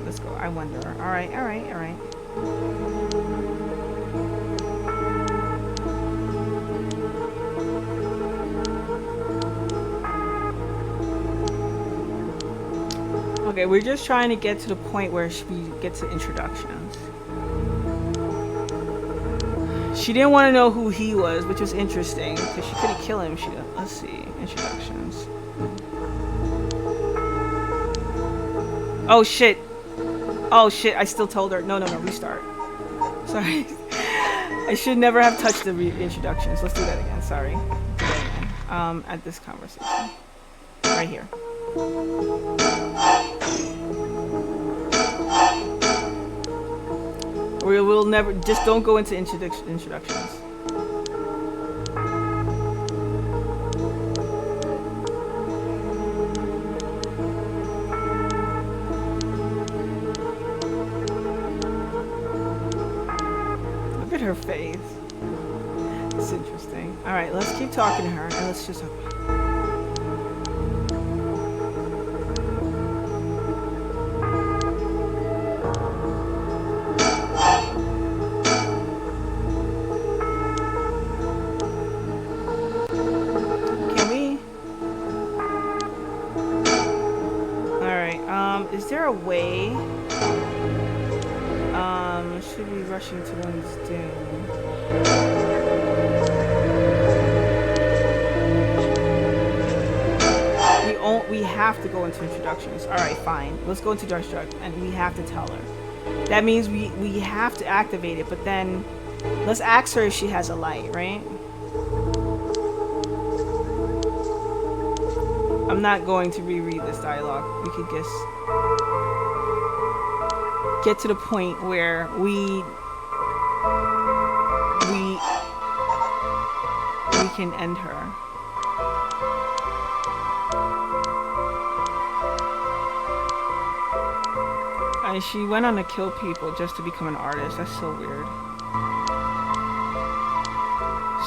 Let's go. I wonder. All right. Okay, we're just trying to get to the point where we get to introductions. She didn't want to know who he was, which was interesting, because she couldn't kill him. Let's see. Introductions. Oh shit. I still told her. No, restart. Sorry. I should never have touched the introductions. Let's do that again. Sorry. Do that again. At this conversation. Right here. We will never, just don't go into introductions. Look at her face. It's interesting. Alright, let's keep talking to her, and let's just... Is there a way? Should be rushing to one's doom. The we have to go into introductions. All right, fine. Let's go into introductions, and we have to tell her. That means we have to activate it. But then, let's ask her if she has a light, right? I'm not going to reread this dialogue. We could just get to the point where we can end her. And she went on to kill people just to become an artist. That's so weird.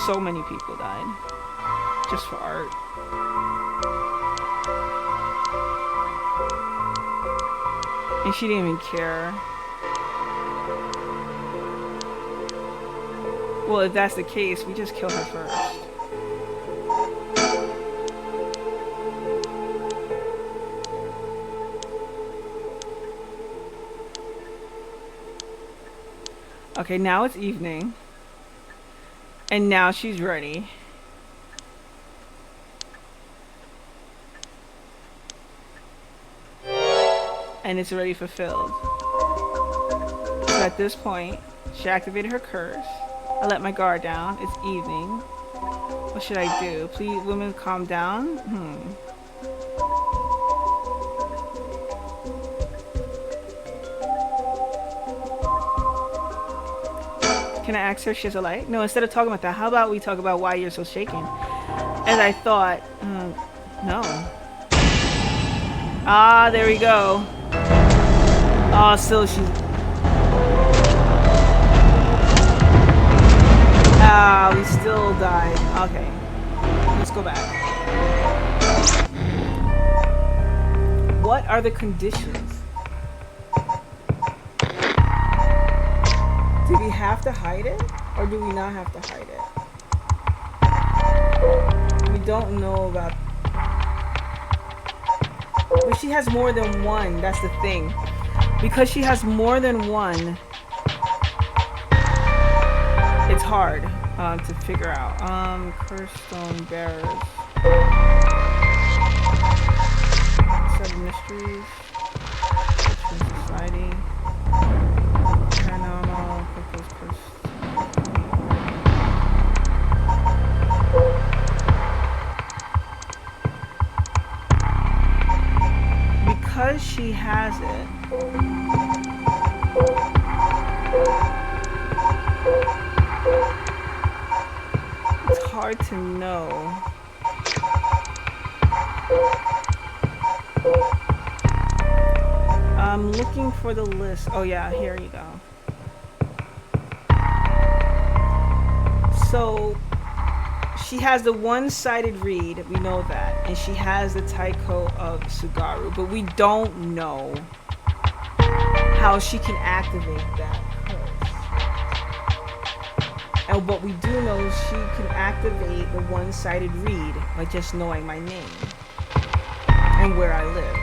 So many people died just for art. And she didn't even care. Well, if that's the case, we just kill her first. Okay, now it's evening. And now she's ready. And it's already fulfilled. So at this point, she activated her curse. I let my guard down. It's evening. What should I do? Please, women, calm down? Can I ask her if she has a light? No, instead of talking about that, how about we talk about why you're so shaken? As I thought, no. Ah, there we go. Oh, still she's... Ah, we still died. Okay. Let's go back. What are the conditions? Do we have to hide it? Or do we not have to hide it? We don't know about... But she has more than one. That's the thing. Because she has more than one, it's hard to figure out. Cursed stone bearers. Seven mysteries. Richmond society. Paranormal. Coco's curse. Because she has it. It's hard to know. I'm looking for the list. Oh yeah, here you go. So she has the one-sided read, we know that, and she has the Taiko of Sugaru, but we don't know how she can activate that curse. And what we do know is she can activate the one-sided read by just knowing my name and where I live.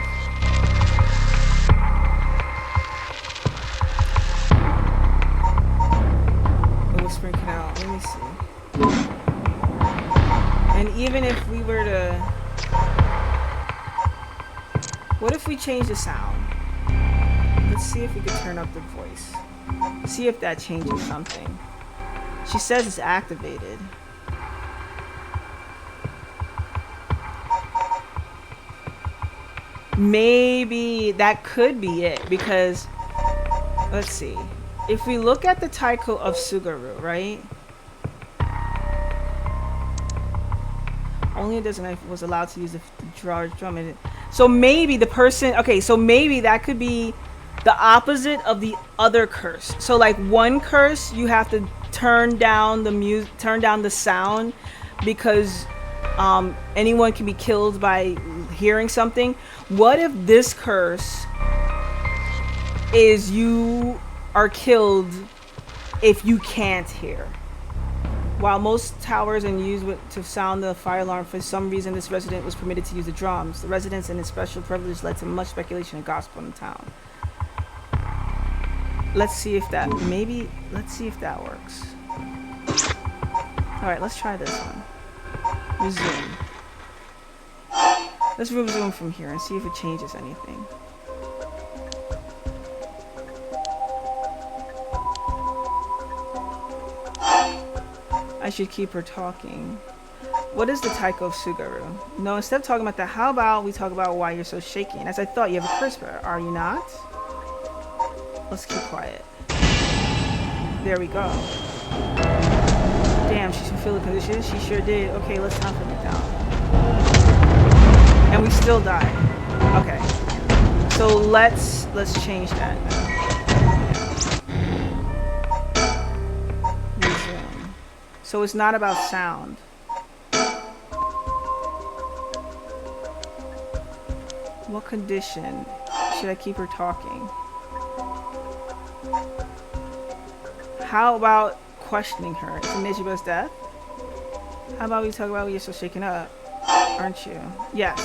The Whispering Canal, let me see. And even if we were to... What if we change the sound? Let's see if we could turn up the voice. See if that changes something. She says it's activated. Maybe that could be it, because... Let's see. If we look at the Taiko of Sugaru, right? Only a dozen was allowed to use the drum in it. So maybe the person... Okay, so maybe that could be the opposite of the other curse. So like one curse, you have to turn down the music, turn down the sound, because anyone can be killed by hearing something. What if this curse is you are killed if you can't hear? While most towers are used to sound the fire alarm, for some reason this resident was permitted to use the drums. The residents and its special privilege led to much speculation and gossip in the town. Let's see if that, maybe, let's see if that works. Alright, let's try this one. Resume. Let's resume from here and see if it changes anything. I should keep her talking. What is the Taiko Sugaru? No, instead of talking about that, how about we talk about why you're so shaky? And as I thought, you have a curse bearer, are you not? Let's keep quiet. There we go. Damn, she's fulfilled the condition. She sure did. Okay, let's time it down. And we still died. Okay. So let's change that. Resume. So it's not about sound. What condition should I keep her talking? How about questioning her? Is it Nejiba's death? How about we talk about you're so shaken up, aren't you? Yes.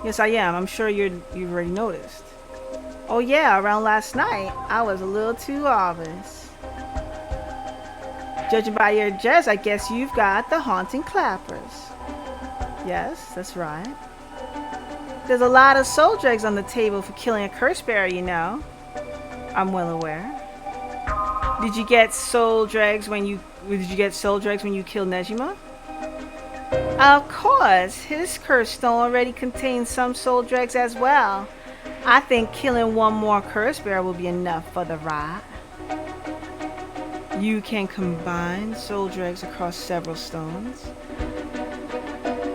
Yes, I am. I'm sure you've already noticed. Oh yeah, around last night, I was a little too obvious. Judging by your dress, I guess you've got the haunting clappers. Yes, that's right. There's a lot of soul dregs on the table for killing a curse bearer, you know. I'm well aware. Did you get soul dregs when you killed Nejima? Of course, his curse stone already contains some soul dregs as well. I think killing one more curse bearer will be enough for the ride. You can combine soul dregs across several stones.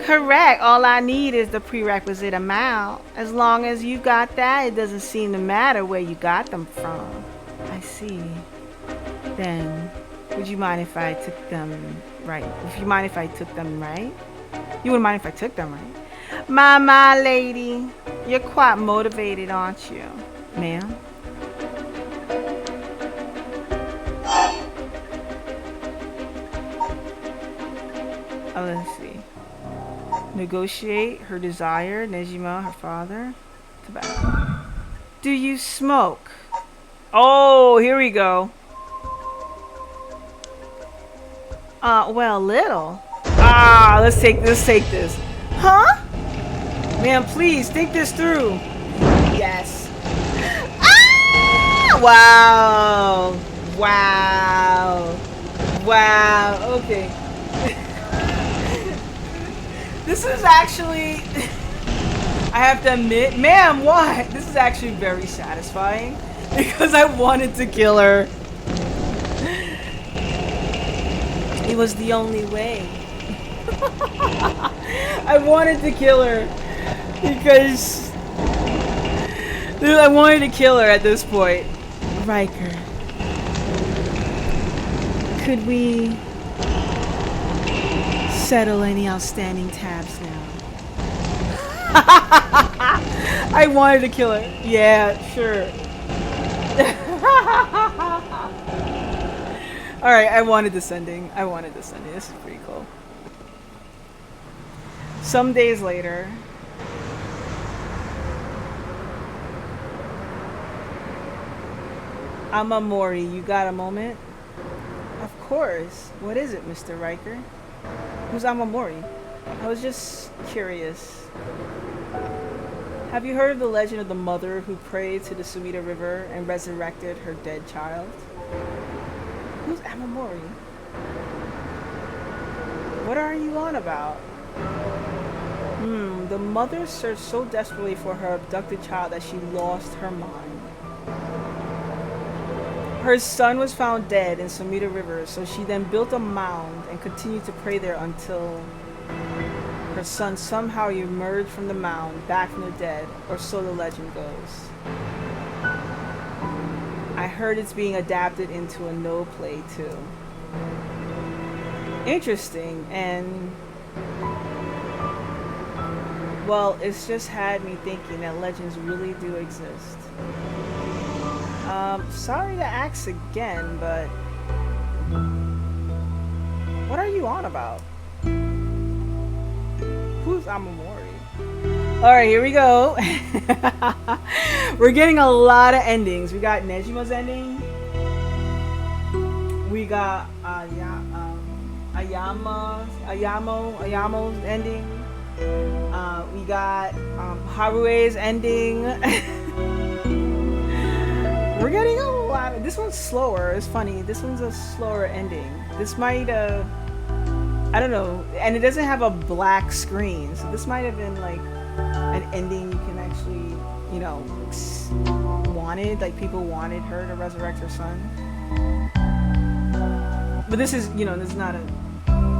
Correct. All I need is the prerequisite amount. As long as you got that, it doesn't seem to matter where you got them from. I see. Then, would you mind if I took them right? If you mind if I took them right? You wouldn't mind if I took them right? My lady, you're quite motivated, aren't you, ma'am? Oh, let's see. Negotiate her desire, Nejima, her father. Tobacco. Do you smoke? Oh, here we go. Well, little. Let's take this. Huh? Man, please think this through. Yes. Wow. Okay. This is actually, I have to admit, ma'am, what? This is actually very satisfying because I wanted to kill her. It was the only way. I wanted to kill her because I wanted to kill her at this point. Riker, could we settle any outstanding tabs now? I wanted to kill her. Yeah, sure. Alright, I wanted this ending. This is pretty cool. Some days later. Amamori, you got a moment? Of course. What is it, Mr. Riker? Who's Amamori? I was just curious. Have you heard of the legend of the mother who prayed to the Sumida River and resurrected her dead child? Who's Amamori? What are you on about? The mother searched so desperately for her abducted child that she lost her mind. Her son was found dead in Sumida River, so she then built a mound and continued to pray there until her son somehow emerged from the mound, back from the dead, or so the legend goes. I heard it's being adapted into a no play too. Interesting, and well, it's just had me thinking that legends really do exist. Sorry to ask again, but what are you on about? Who's Amamori? Alright, here we go. We're getting a lot of endings. We got Nejima's ending. We got Ayamo's ending. We got Harue's ending. We're getting a lot of, this one's slower. It's funny. This one's a slower ending. This might I don't know, and it doesn't have a black screen, so this might have been like an ending you can actually, you know, wanted, like people wanted her to resurrect her son. But this is, you know, this is not an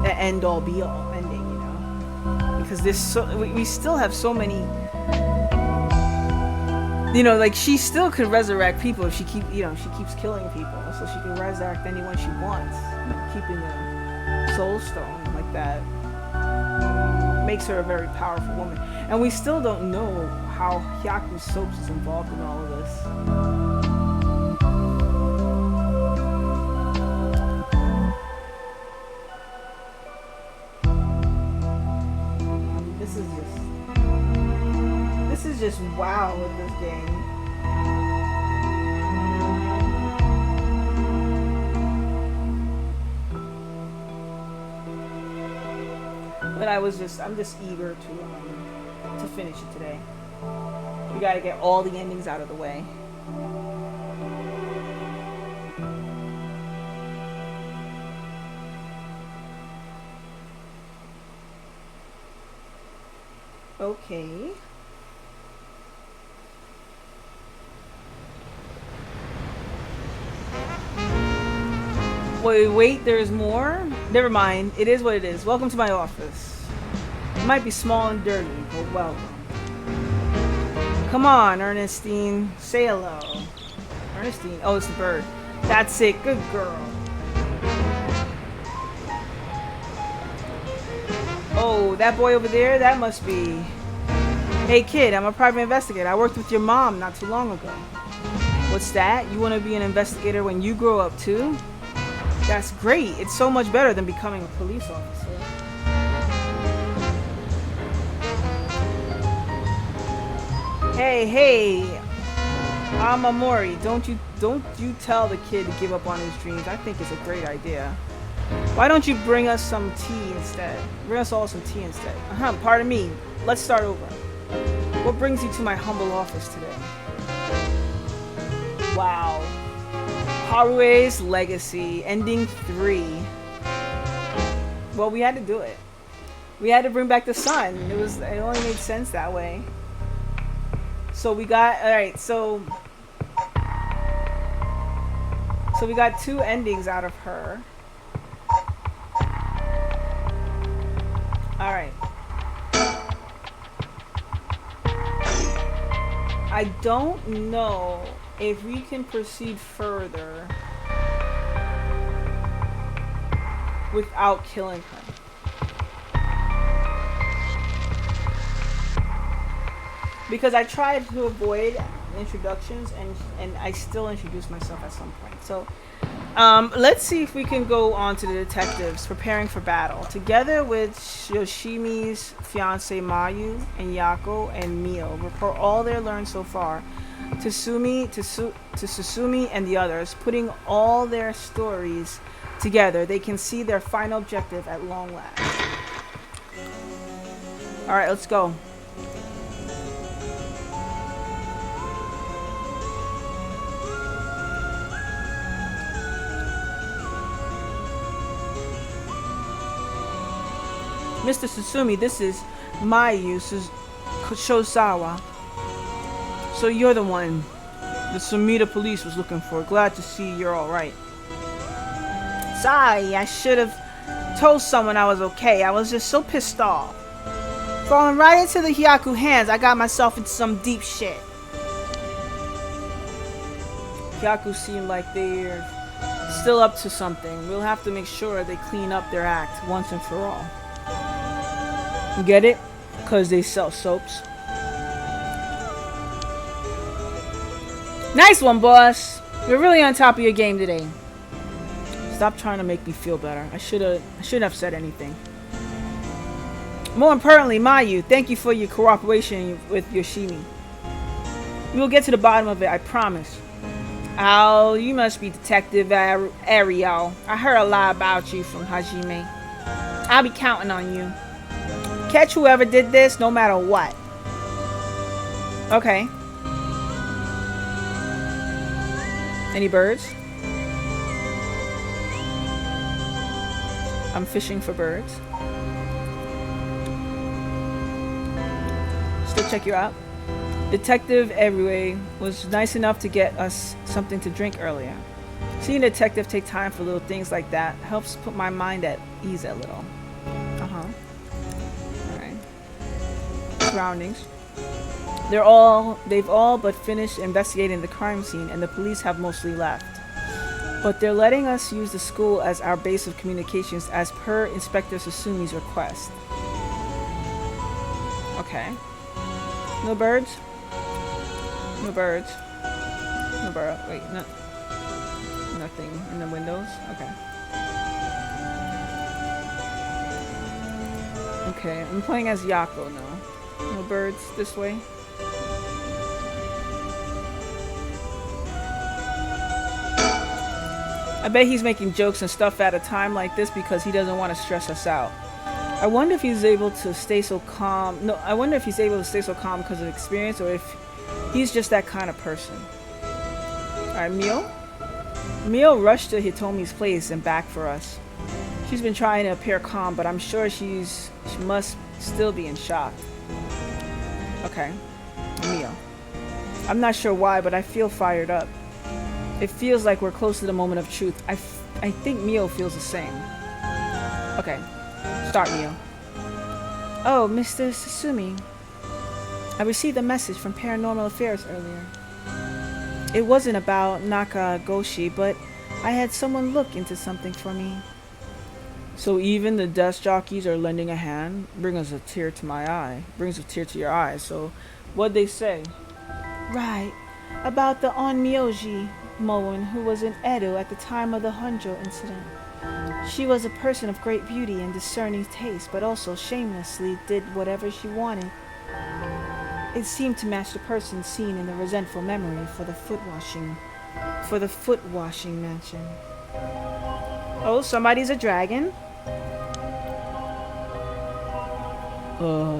end all be all ending, you know, because this we still have so many, you know, like she still could resurrect people if she keeps killing people, so she can resurrect anyone she wants, you know, keeping the soul stone like that makes her a very powerful woman. And we still don't know how Hyaku Soaps is involved in all of this. This is just wow with this game. But I'm just eager to finish it today. We gotta get all the endings out of the way. Okay. Wait, there's more? Never mind. It is what it is. Welcome to my office. It might be small and dirty, but welcome. Come on, Ernestine. Say hello. Ernestine. Oh, it's the bird. That's it. Good girl. Oh, that boy over there? That must be... Hey, kid, I'm a private investigator. I worked with your mom not too long ago. What's that? You want to be an investigator when you grow up, too? That's great. It's so much better than becoming a police officer. Hey, I'm Amori. Don't you tell the kid to give up on his dreams. I think it's a great idea. Why don't you bring us some tea instead? Bring us all some tea instead. Pardon me. Let's start over. What brings you to my humble office today? Wow. Harue's Legacy, ending 3. Well, we had to do it. We had to bring back the sun. It only made sense that way. So we got, alright, so we got 2 endings out of her. Alright. I don't know if we can proceed further without killing her. Because I tried to avoid introductions and I still introduced myself at some point. So let's see if we can go on to the detectives preparing for battle. Together with Yoshimi's fiance Mayu and Yako and Mio, report all they learned so far to Susumi and the others, putting all their stories together. They can see their final objective at long last. Alright, let's go. Mr. Susumi, this is Mayu Shosawa. So you're the one the Sumida police was looking for. Glad to see you're alright. Sorry, I should have told someone I was okay. I was just so pissed off. Falling right into the Hyaku hands, I got myself into some deep shit. Hyaku seem like they're still up to something. We'll have to make sure they clean up their act once and for all. You get it? Because they sell soaps. Nice one, boss. You're really on top of your game today. Stop trying to make me feel better. I shouldn't have said anything. More importantly, Mayu, thank you for your cooperation with Yoshimi. We will get to the bottom of it, I promise. Oh, you must be Detective Ariel. I heard a lot about you from Hajime. I'll be counting on you. catch whoever did this no matter what. Okay. Any birds? I'm fishing for birds. Still check you out. Detective Everyway was nice enough to get us something to drink earlier. Seeing a detective take time for little things like that helps put my mind at ease a little. Alright. Surroundings. They've all but finished investigating the crime scene, and the police have mostly left. But they're letting us use the school as our base of communications as per Inspector Susumi's request. Okay. No birds? No birds. No bird. Wait, no. Nothing in the windows? Okay. Okay, I'm playing as Yako now. No birds this way. I bet he's making jokes and stuff at a time like this because he doesn't want to stress us out. I wonder if he's able to stay so calm. No, I wonder if he's able to stay so calm because of experience, or if he's just that kind of person. Alright, Mio? Mio rushed to Hitomi's place and back for us. She's been trying to appear calm, but I'm sure she must still be in shock. Okay. Mio. I'm not sure why, but I feel fired up. It feels like we're close to the moment of truth. I think Mio feels the same. Okay. Start, Mio. Oh, Mr. Susumi. I received a message from Paranormal Affairs earlier. It wasn't about Nakagoshi, but I had someone look into something for me. So even the desk jockeys are lending a hand. Brings a tear to my eye. Brings a tear to your eye. So, what'd they say? Right. About the Onmyoji Moen who was in Edo at the time of the Honjo incident. She was a person of great beauty and discerning taste, but also shamelessly did whatever she wanted. It seemed to match the person seen in the resentful memory for the foot washing mansion. Oh, somebody's a dragon?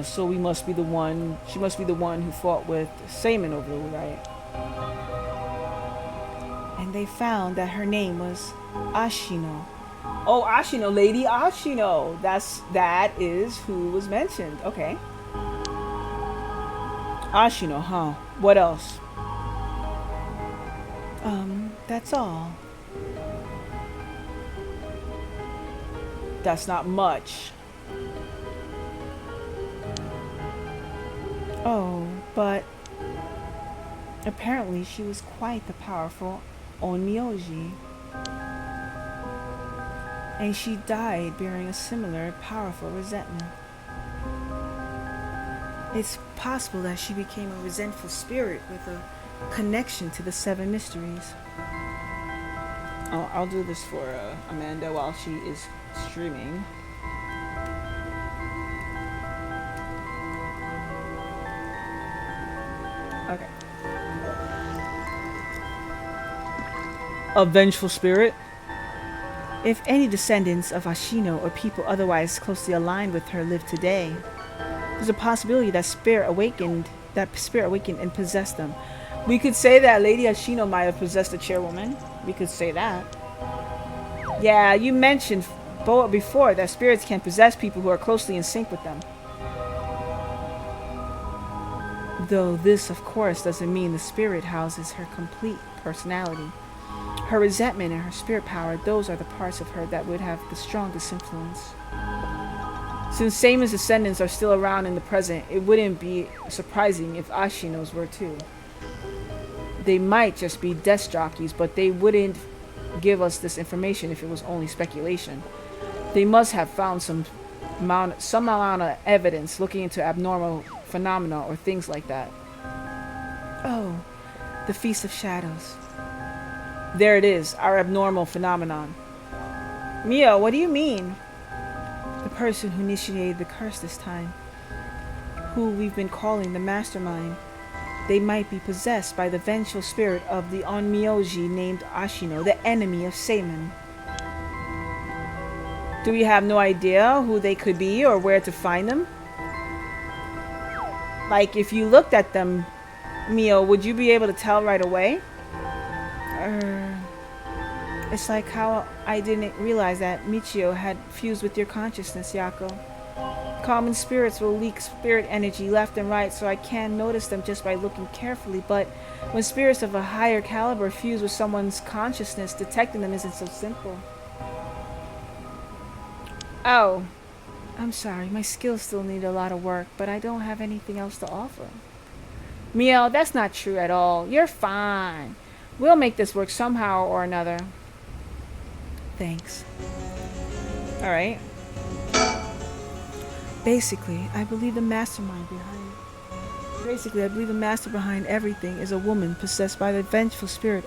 So we must be the one, she must be the one who fought with Seiman over there, right? And they found that her name was Ashino. Oh, Ashino, Lady Ashino. That is who was mentioned. Okay. Ashino, huh? What else? That's all. That's not much. Oh, but apparently she was quite the powerful Onmyoji. And she died bearing a similar powerful resentment. It's possible that she became a resentful spirit with a connection to the Seven Mysteries. I'll do this for Amanda while she is streaming. Okay. A vengeful spirit. If any descendants of Ashino or people otherwise closely aligned with her live today, there's a possibility that spirit awakened and possessed them. We could say that Lady Ashino might have possessed the chairwoman. We could say that. Yeah, you mentioned before that spirits can possess people who are closely in sync with them. Though this, of course, doesn't mean the spirit houses her complete personality. Her resentment and her spirit power, those are the parts of her that would have the strongest influence. Since Seiman's descendants are still around in the present, it wouldn't be surprising if Ashino's were too. They might just be desk jockeys, but they wouldn't give us this information if it was only speculation. They must have found some amount of evidence looking into abnormal phenomena or things like that. Oh, the Feast of Shadows. There it is, our abnormal phenomenon. Mio, what do you mean? The person who initiated the curse this time, who we've been calling the mastermind. They might be possessed by the vengeful spirit of the Onmyoji named Ashino, the enemy of Seiman. Do we have no idea who they could be or where to find them? Like, if you looked at them, Mio, would you be able to tell right away? It's like how I didn't realize that Michio had fused with your consciousness, Yako. Common spirits will leak spirit energy left and right, so I can notice them just by looking carefully, but when spirits of a higher caliber fuse with someone's consciousness, detecting them isn't so simple. Oh, I'm sorry, my skills still need a lot of work, but I don't have anything else to offer. Mio, that's not true at all. You're fine. We'll make this work somehow or another. Thanks. Alright. Basically, I believe the mastermind behind everything is a woman possessed by the vengeful spirit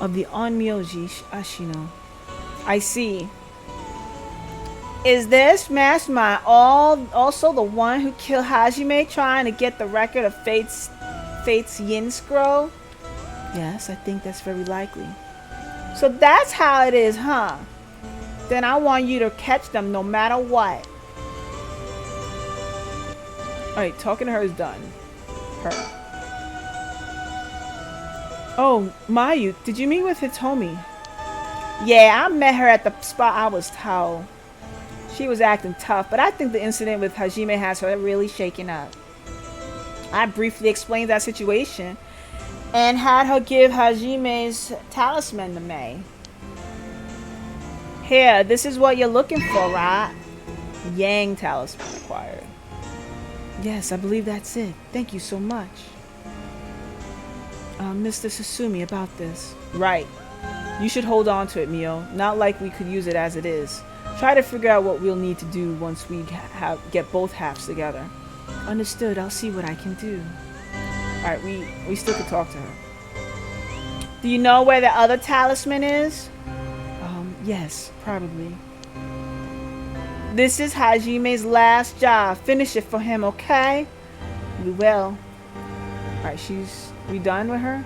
of the Onmyoji Ashino. I see. Is this mastermind also the one who killed Hajime trying to get the record of Fate's Yin Scroll? Yes, I think that's very likely. So that's how it is, huh? Then I want you to catch them no matter what. Alright, talking to her is done. Her. Oh, Mayu, did you meet with Hitomi? Yeah, I met her at the spot I was told. She was acting tough, but I think the incident with Hajime has her really shaken up. I briefly explained that situation and had her give Hajime's talisman to Mei. Here, this is what you're looking for, right? Yang talisman acquired. Yes, I believe that's it. Thank you so much. Mr. Susumi, about this. Right. You should hold on to it, Mio. Not like we could use it as it is. Try to figure out what we'll need to do once we get both halves together. Understood. I'll see what I can do. Alright, we still could talk to her. Do you know where the other talisman is? Yes, probably. This is Hajime's last job. Finish it for him, okay? We will. Alright, we done with her?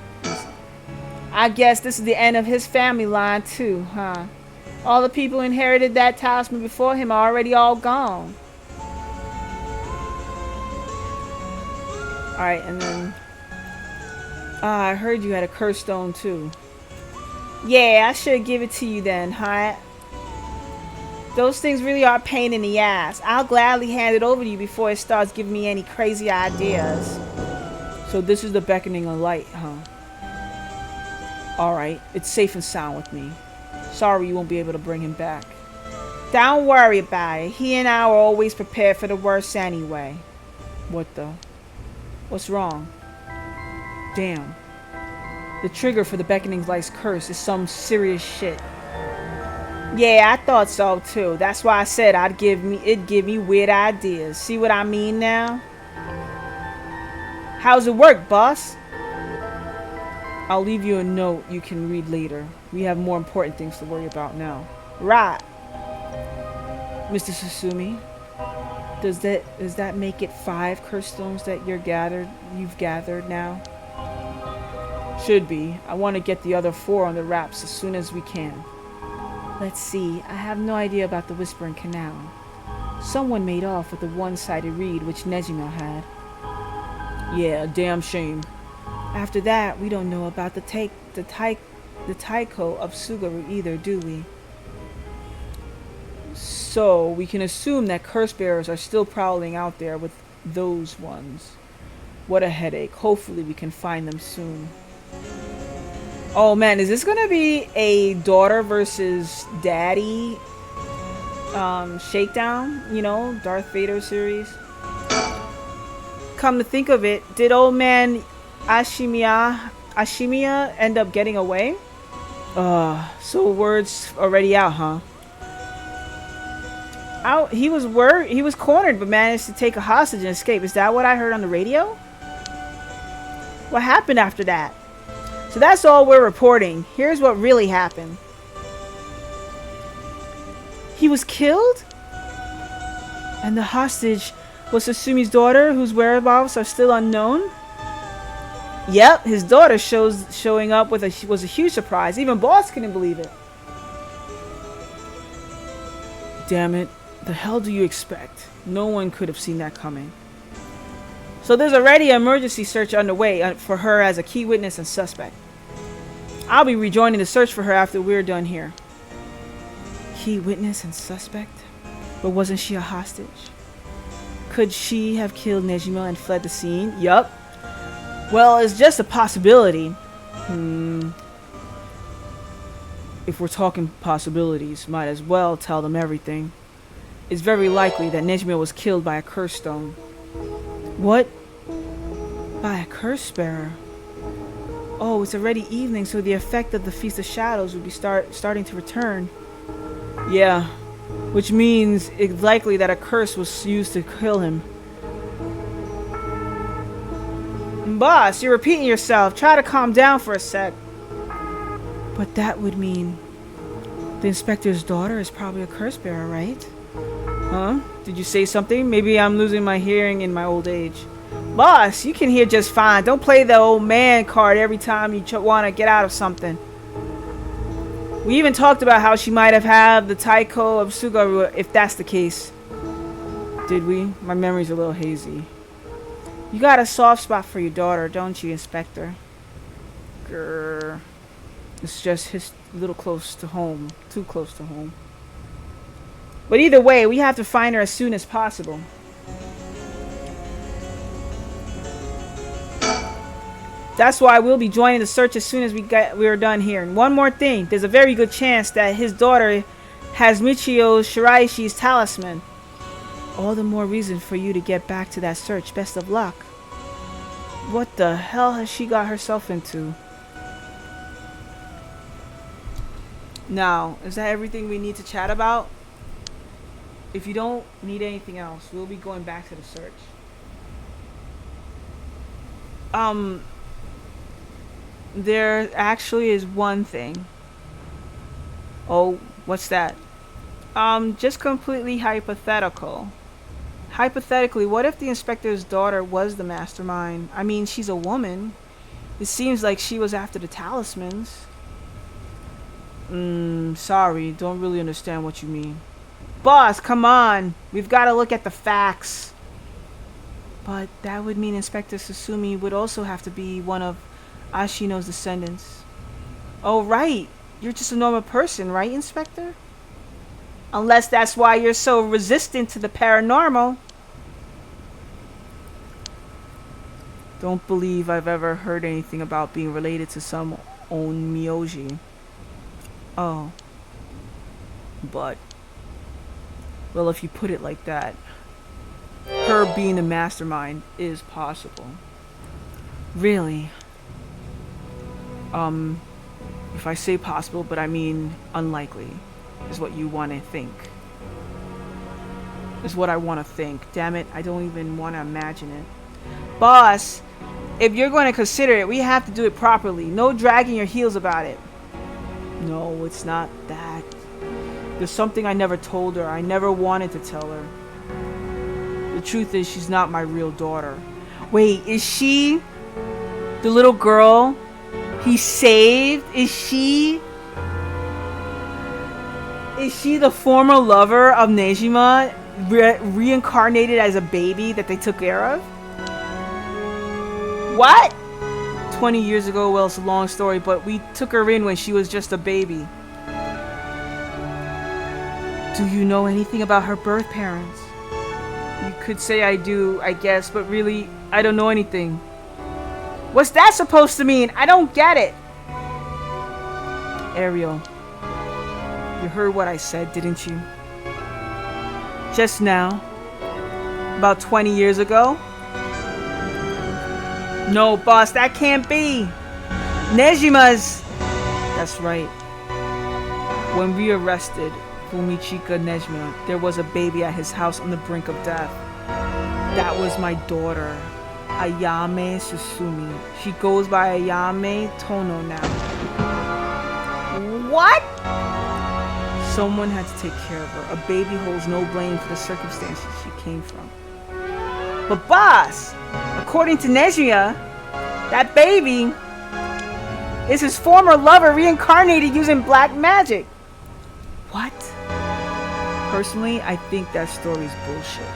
I guess this is the end of his family line too, huh? All the people who inherited that talisman before him are already all gone. Alright, and then... I heard you had a curse stone too. Yeah, I should give it to you then, huh? Those things really are a pain in the ass. I'll gladly hand it over to you before it starts giving me any crazy ideas. So this is the beckoning of light, huh? Alright, it's safe and sound with me. Sorry you won't be able to bring him back. Don't worry about it. He and I were always prepared for the worst anyway. What the? What's wrong? Damn. The trigger for the beckoning light's curse is some serious shit. Yeah, I thought so too. That's why I said it'd give me weird ideas. See what I mean now? How's it work, boss? I'll leave you a note you can read later. We have more important things to worry about now. Right. Mr. Susumi, does that make it 5 curse stones that you've gathered now? Should be. I want to get the other 4 on the wraps as soon as we can. Let's see. I have no idea about the Whispering Canal. Someone made off with the one-sided reed which Nejima had. Yeah, damn shame. After that, we don't know about the Taiko of Sugaru either, do we? So, we can assume that curse bearers are still prowling out there with those ones. What a headache. Hopefully we can find them soon. Oh man, is this gonna be a daughter versus daddy shakedown? You know, Darth Vader series? Come to think of it, did old man Ashimiya end up getting away? So word's already out, huh? He was cornered but managed to take a hostage and escape. Is that what I heard on the radio? What happened after that? So that's all we're reporting. Here's what really happened. He was killed? And the hostage was Susumi's daughter, whose whereabouts are still unknown? Yep, his daughter showing up was a huge surprise. Even Boss couldn't believe it. Damn it. The hell do you expect? No one could have seen that coming. So there's already an emergency search underway for her as a key witness and suspect. I'll be rejoining the search for her after we're done here. Key witness and suspect? But wasn't she a hostage? Could she have killed Nejima and fled the scene? Yup. Well, it's just a possibility. If we're talking possibilities, might as well tell them everything. It's very likely that Nejima was killed by a curse stone. What? By a curse bearer? Oh, it's already evening, so the effect of the Feast of Shadows would be starting to return. Yeah, which means it's likely that a curse was used to kill him. Boss, you're repeating yourself. Try to calm down for a sec. But that would mean the inspector's daughter is probably a curse bearer, right? Huh? Did you say something? Maybe I'm losing my hearing in my old age. Boss, you can hear just fine. Don't play the old man card every time you want to get out of something. We even talked about how she might have had the Taiko of Sugaru if that's the case. Did we? My memory's a little hazy. You got a soft spot for your daughter, don't you, Inspector? Grrr. It's just a little close to home. Too close to home. But either way, we have to find her as soon as possible. That's why we'll be joining the search as soon as we're done here. And one more thing. There's a very good chance that his daughter has Michio Shiraishi's talisman. All the more reason for you to get back to that search. Best of luck. What the hell has she got herself into? Now, is that everything we need to chat about? If you don't need anything else, we'll be going back to the search. There actually is one thing. Oh, what's that? Just completely hypothetical. Hypothetically, what if the inspector's daughter was the mastermind? I mean, she's a woman. It seems like she was after the talismans. Sorry, don't really understand what you mean. Boss, come on. We've got to look at the facts. But that would mean Inspector Susumi would also have to be one of Ashino's descendants. Oh, right. You're just a normal person, right, Inspector? Unless that's why you're so resistant to the paranormal. Don't believe I've ever heard anything about being related to some Onmyoji. Oh. But, well, if you put it like that, her being the mastermind is possible. Really? If I say possible, but I mean unlikely, is what you want to think. Is what I want to think. Damn it, I don't even want to imagine it. Boss, if you're going to consider it, we have to do it properly. No dragging your heels about it. No, it's not that. There's something I never told her. I never wanted to tell her. The truth is, she's not my real daughter. Wait, is she the little girl he saved? Is she the former lover of Nejima, reincarnated as a baby that they took care of? What? 20 years ago, well, it's a long story, but we took her in when she was just a baby. Do you know anything about her birth parents? You could say I do, I guess, but really, I don't know anything. What's that supposed to mean? I don't get it. Ariel, you heard what I said, didn't you? Just now. About 20 years ago? No, boss, that can't be. Nejima's... That's right. When we arrested Fumichika Nejima, there was a baby at his house on the brink of death. That was my daughter, Ayame Susumi. She goes by Ayame Tono now. What? Someone had to take care of her. A baby holds no blame for the circumstances she came from. But boss, according to Nejima, that baby is his former lover reincarnated using black magic. What? Personally, I think that story's bullshit.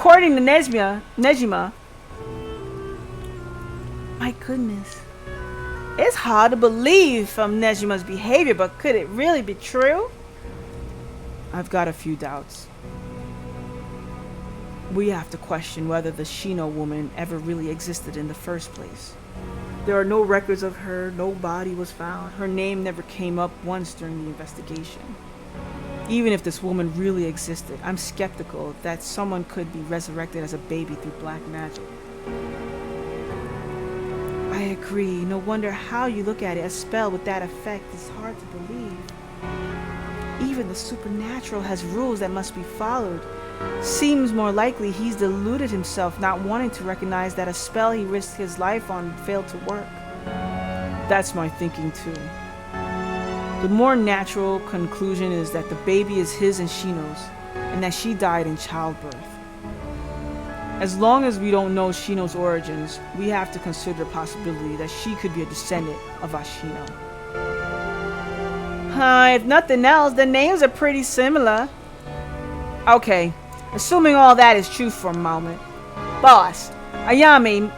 According to Nejima, my goodness. It's hard to believe from Nejima's behavior, but could it really be true? I've got a few doubts. We have to question whether the Shino woman ever really existed in the first place. There are no records of her, no body was found. Her name never came up once during the investigation. Even if this woman really existed, I'm skeptical that someone could be resurrected as a baby through black magic. I agree. No wonder how you look at it. A spell with that effect is hard to believe. Even the supernatural has rules that must be followed. Seems more likely he's deluded himself, not wanting to recognize that a spell he risked his life on failed to work. That's my thinking too. The more natural conclusion is that the baby is his and Shino's, and that she died in childbirth. As long as we don't know Shino's origins, we have to consider the possibility that she could be a descendant of Ashino. If nothing else, the names are pretty similar. Okay, assuming all that is true for a moment. Boss, Ayame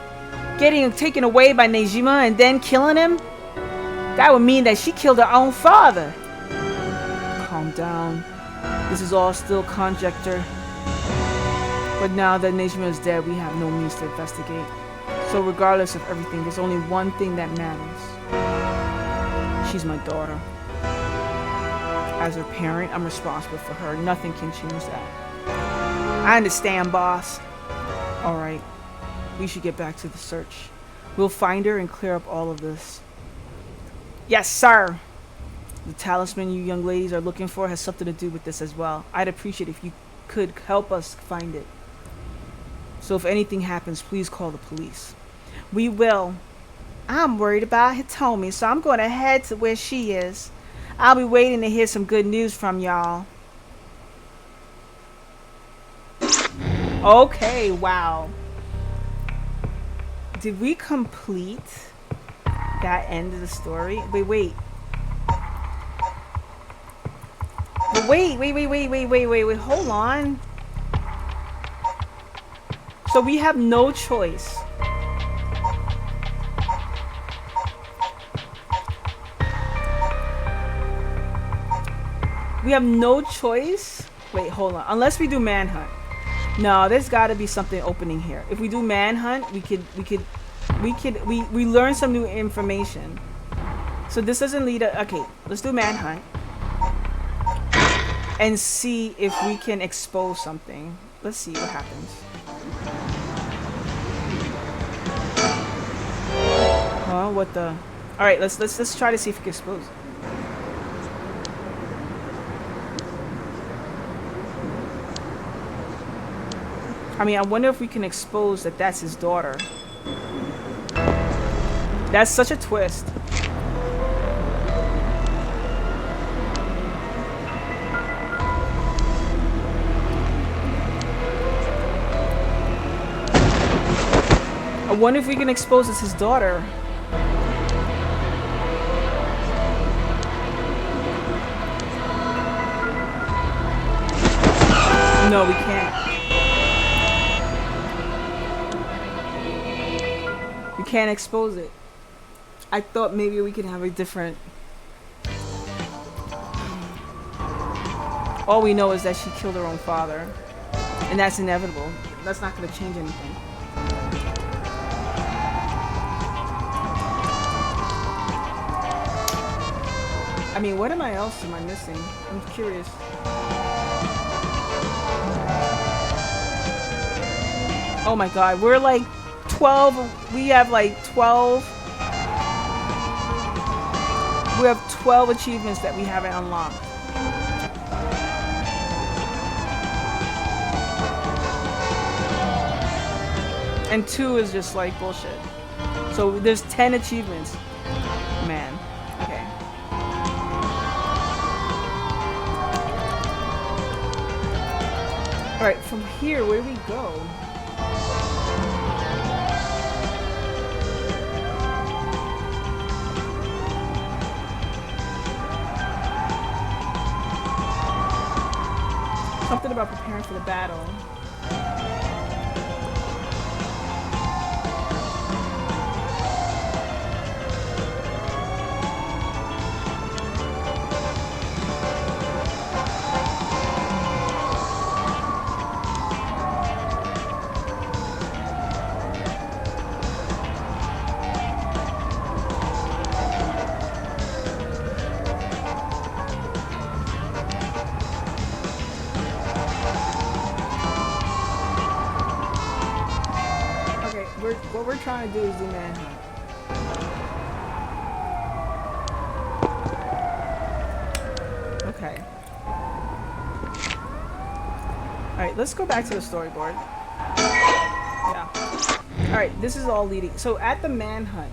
getting taken away by Nejima and then killing him? That would mean that she killed her own father. Calm down. This is all still conjecture. But now that Nejima is dead, we have no means to investigate. So regardless of everything, there's only one thing that matters. She's my daughter. As her parent, I'm responsible for her. Nothing can change that. I understand, boss. Alright, we should get back to the search. We'll find her and clear up all of this. Yes, sir! The talisman you young ladies are looking for has something to do with this as well. I'd appreciate if you could help us find it. So if anything happens, please call the police. We will. I'm worried about Hitomi, so I'm going to head to where she is. I'll be waiting to hear some good news from y'all. Okay, wow. Did we complete that end of the story? Wait. But wait, hold on. So we have no choice. We have no choice. Wait, hold on. Unless we do manhunt. No, there's got to be something opening here. If we do manhunt, we learn some new information. So this doesn't lead us. Okay, let's do manhunt and see if we can expose something. Let's see what happens. Oh, what the? All right, let's try to see if we can expose. I mean, I wonder if we can expose that that's his daughter. That's such a twist. I wonder if we can expose it's his daughter. No, we can't. We can't expose it. I thought maybe we could have a different... All we know is that she killed her own father. And that's inevitable. That's not going to change anything. I mean, what else am I missing? I'm curious. Oh my god, we're like 12. We have like 12. We have 12 achievements that we haven't unlocked. And 2 is just like bullshit. So there's 10 achievements. Man. Okay. Alright, from here, where do we go? Something about preparing for the battle. what we're trying to do is do manhunt. Okay. Alright, let's go back to the storyboard. Yeah. Alright, this is all leading. So at the manhunt.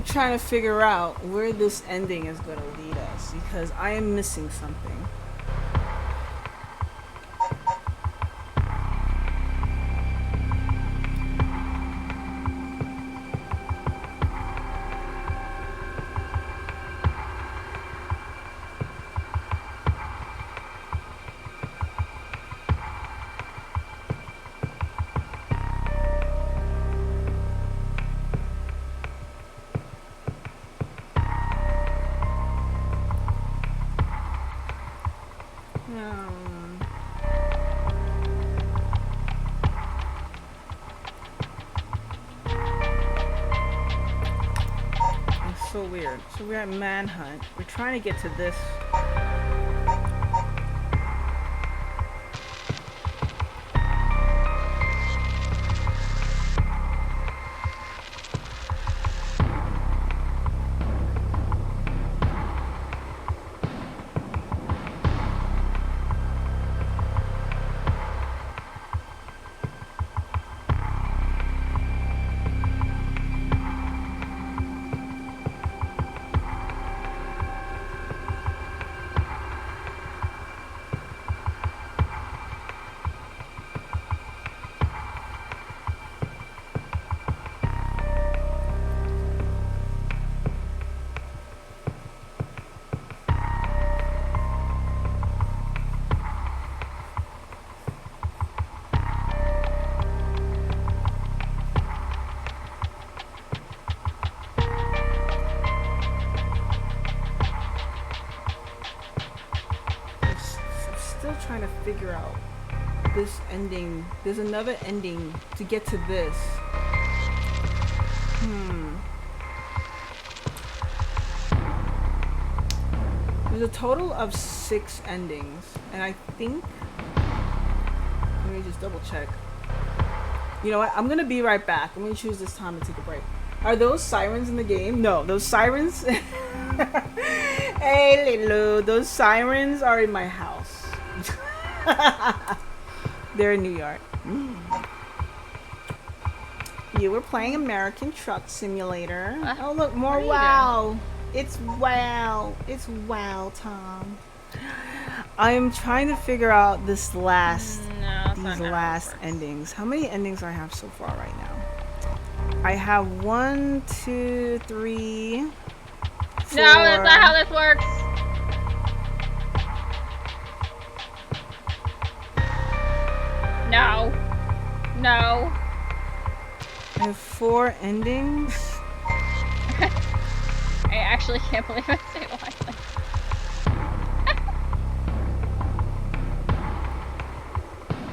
Trying to figure out where this ending is going to lead us because I am missing something. So weird. So we're at manhunt. We're trying to get to this. Trying to figure out this ending. There's another ending to get to this. There's a total of 6 endings, and I think, let me just double check. You know what? I'm gonna be right back. I'm gonna choose this time to take a break. Are those sirens in the game? No, those sirens. Hey, Lilo, those sirens are in my house. They're in New York. You were playing American Truck Simulator. Oh, look, more WoW. It's WoW. It's WoW, Tom. I'm trying to figure out this last, these last endings. How many endings I have so far right now? I have 1, 2, 3, 4. No, that's not how this works. No. No. I have 4 endings. I actually can't believe I say it like that.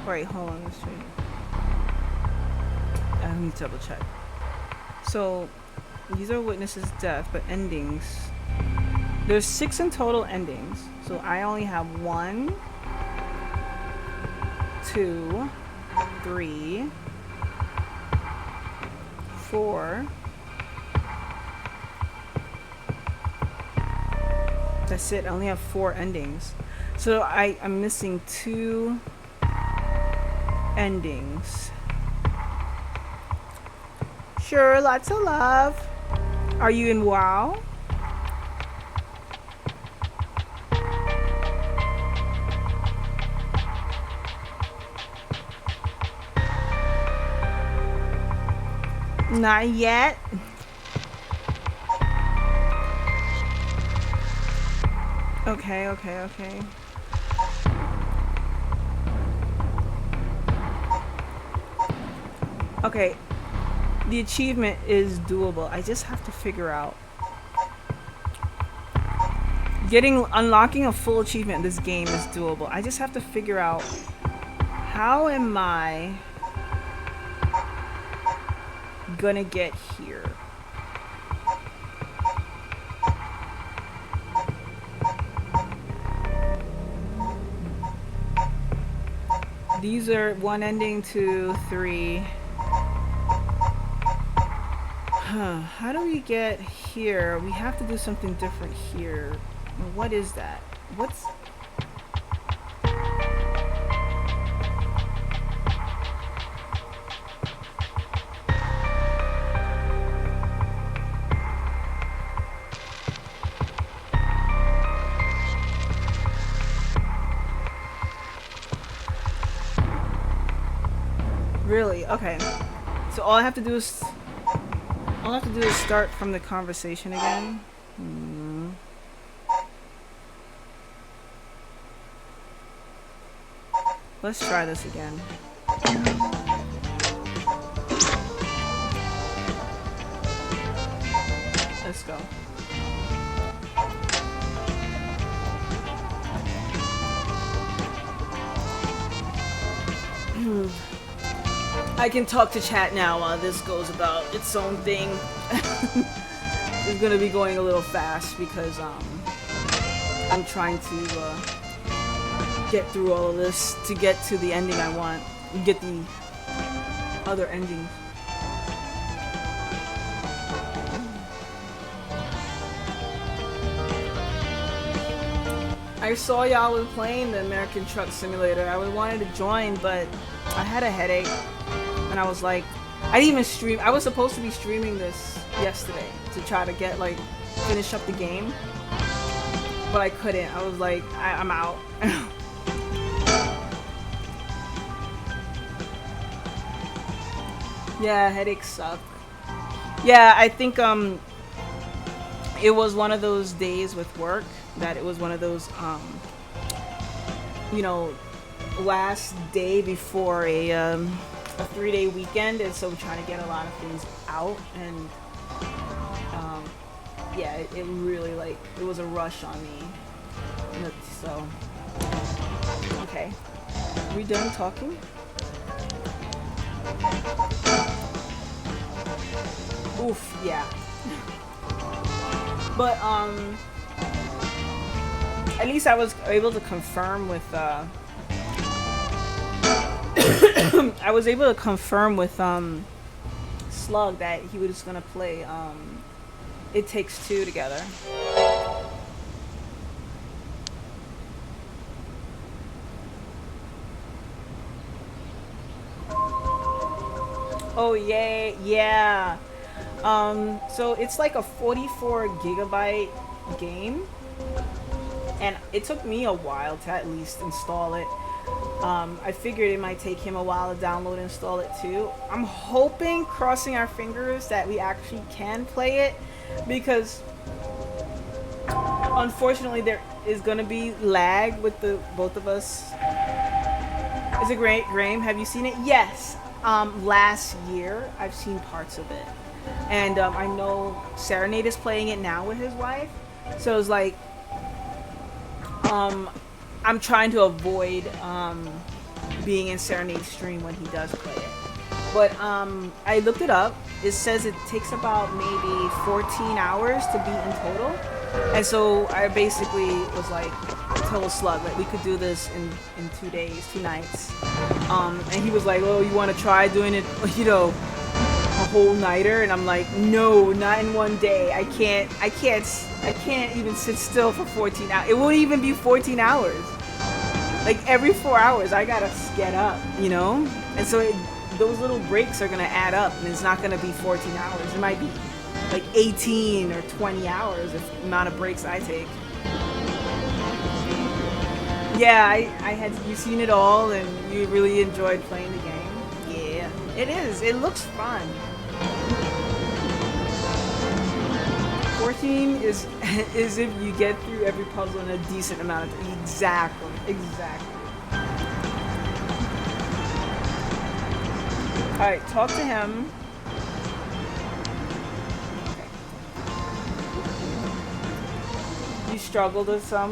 Wait, hold on. Let's see. I need to double check. So, these are witnesses' death, but endings. There's 6 in total endings. So I only have 1, 2, 3, 4. That's it. I only have 4 endings. So I'm missing 2 endings. Sure, lots of love. Are you in WoW? Not yet. Okay. Okay, the achievement is doable. I just have to figure out. Unlocking a full achievement in this game is doable. I just have to figure out how am I gonna get here. These are 1 ending, 2, 3. How do we get here? We have to do something different here. What is that? What's... Really? Okay. So all I have to do is start from the conversation again. Let's try this again. Let's go. I can talk to chat now while this goes about its own thing. It's gonna be going a little fast because I'm trying to get through all of this to get to the ending I want. Get the other ending. I saw y'all were playing the American Truck Simulator. I wanted to join, but I had a headache. And I was like, I didn't even stream. I was supposed to be streaming this yesterday to try to get, like, finish up the game. But I couldn't. I was like, I'm out. Yeah, headaches suck. Yeah, I think it was one of those days with work that it was one of those you know, last day before a 3-day weekend, and so we're trying to get a lot of things out, and yeah, it really, like, it was a rush on me. So okay, are we done talking? Oof, yeah. But at least I was able to confirm with I was able to confirm with Slug that he was gonna play It Takes Two together. Oh yay, yeah. So it's like a 44 gigabyte game, and it took me a while to at least install it. I figured it might take him a while to download and install it too. I'm hoping, crossing our fingers, that we actually can play it, because unfortunately there is gonna be lag with the both of us. Is it great, Graham? Have you seen it? Yes. Last year I've seen parts of it, and I know Serenade is playing it now with his wife, so it's like I'm trying to avoid being in Serenade's stream when he does play it. But I looked it up. It says it takes about maybe 14 hours to beat in total, and so I basically was like, told Slug that we could do this in 2 days, 2 nights. And he was like, "Oh, you want to try doing it, you know, a whole nighter?" And I'm like, "No, not in 1 day. I can't even sit still for 14 hours. It won't even be 14 hours. Like every 4 hours, I gotta get up, you know." And so those little breaks are gonna add up, and it's not gonna be 14 hours. It might be like 18 or 20 hours if the amount of breaks I take. Yeah, I had you seen it all, and you really enjoyed playing the game. Yeah, it is. It looks fun. 14 is if you get through every puzzle in a decent amount of time. Exactly. Alright, talk to him. You struggled with some.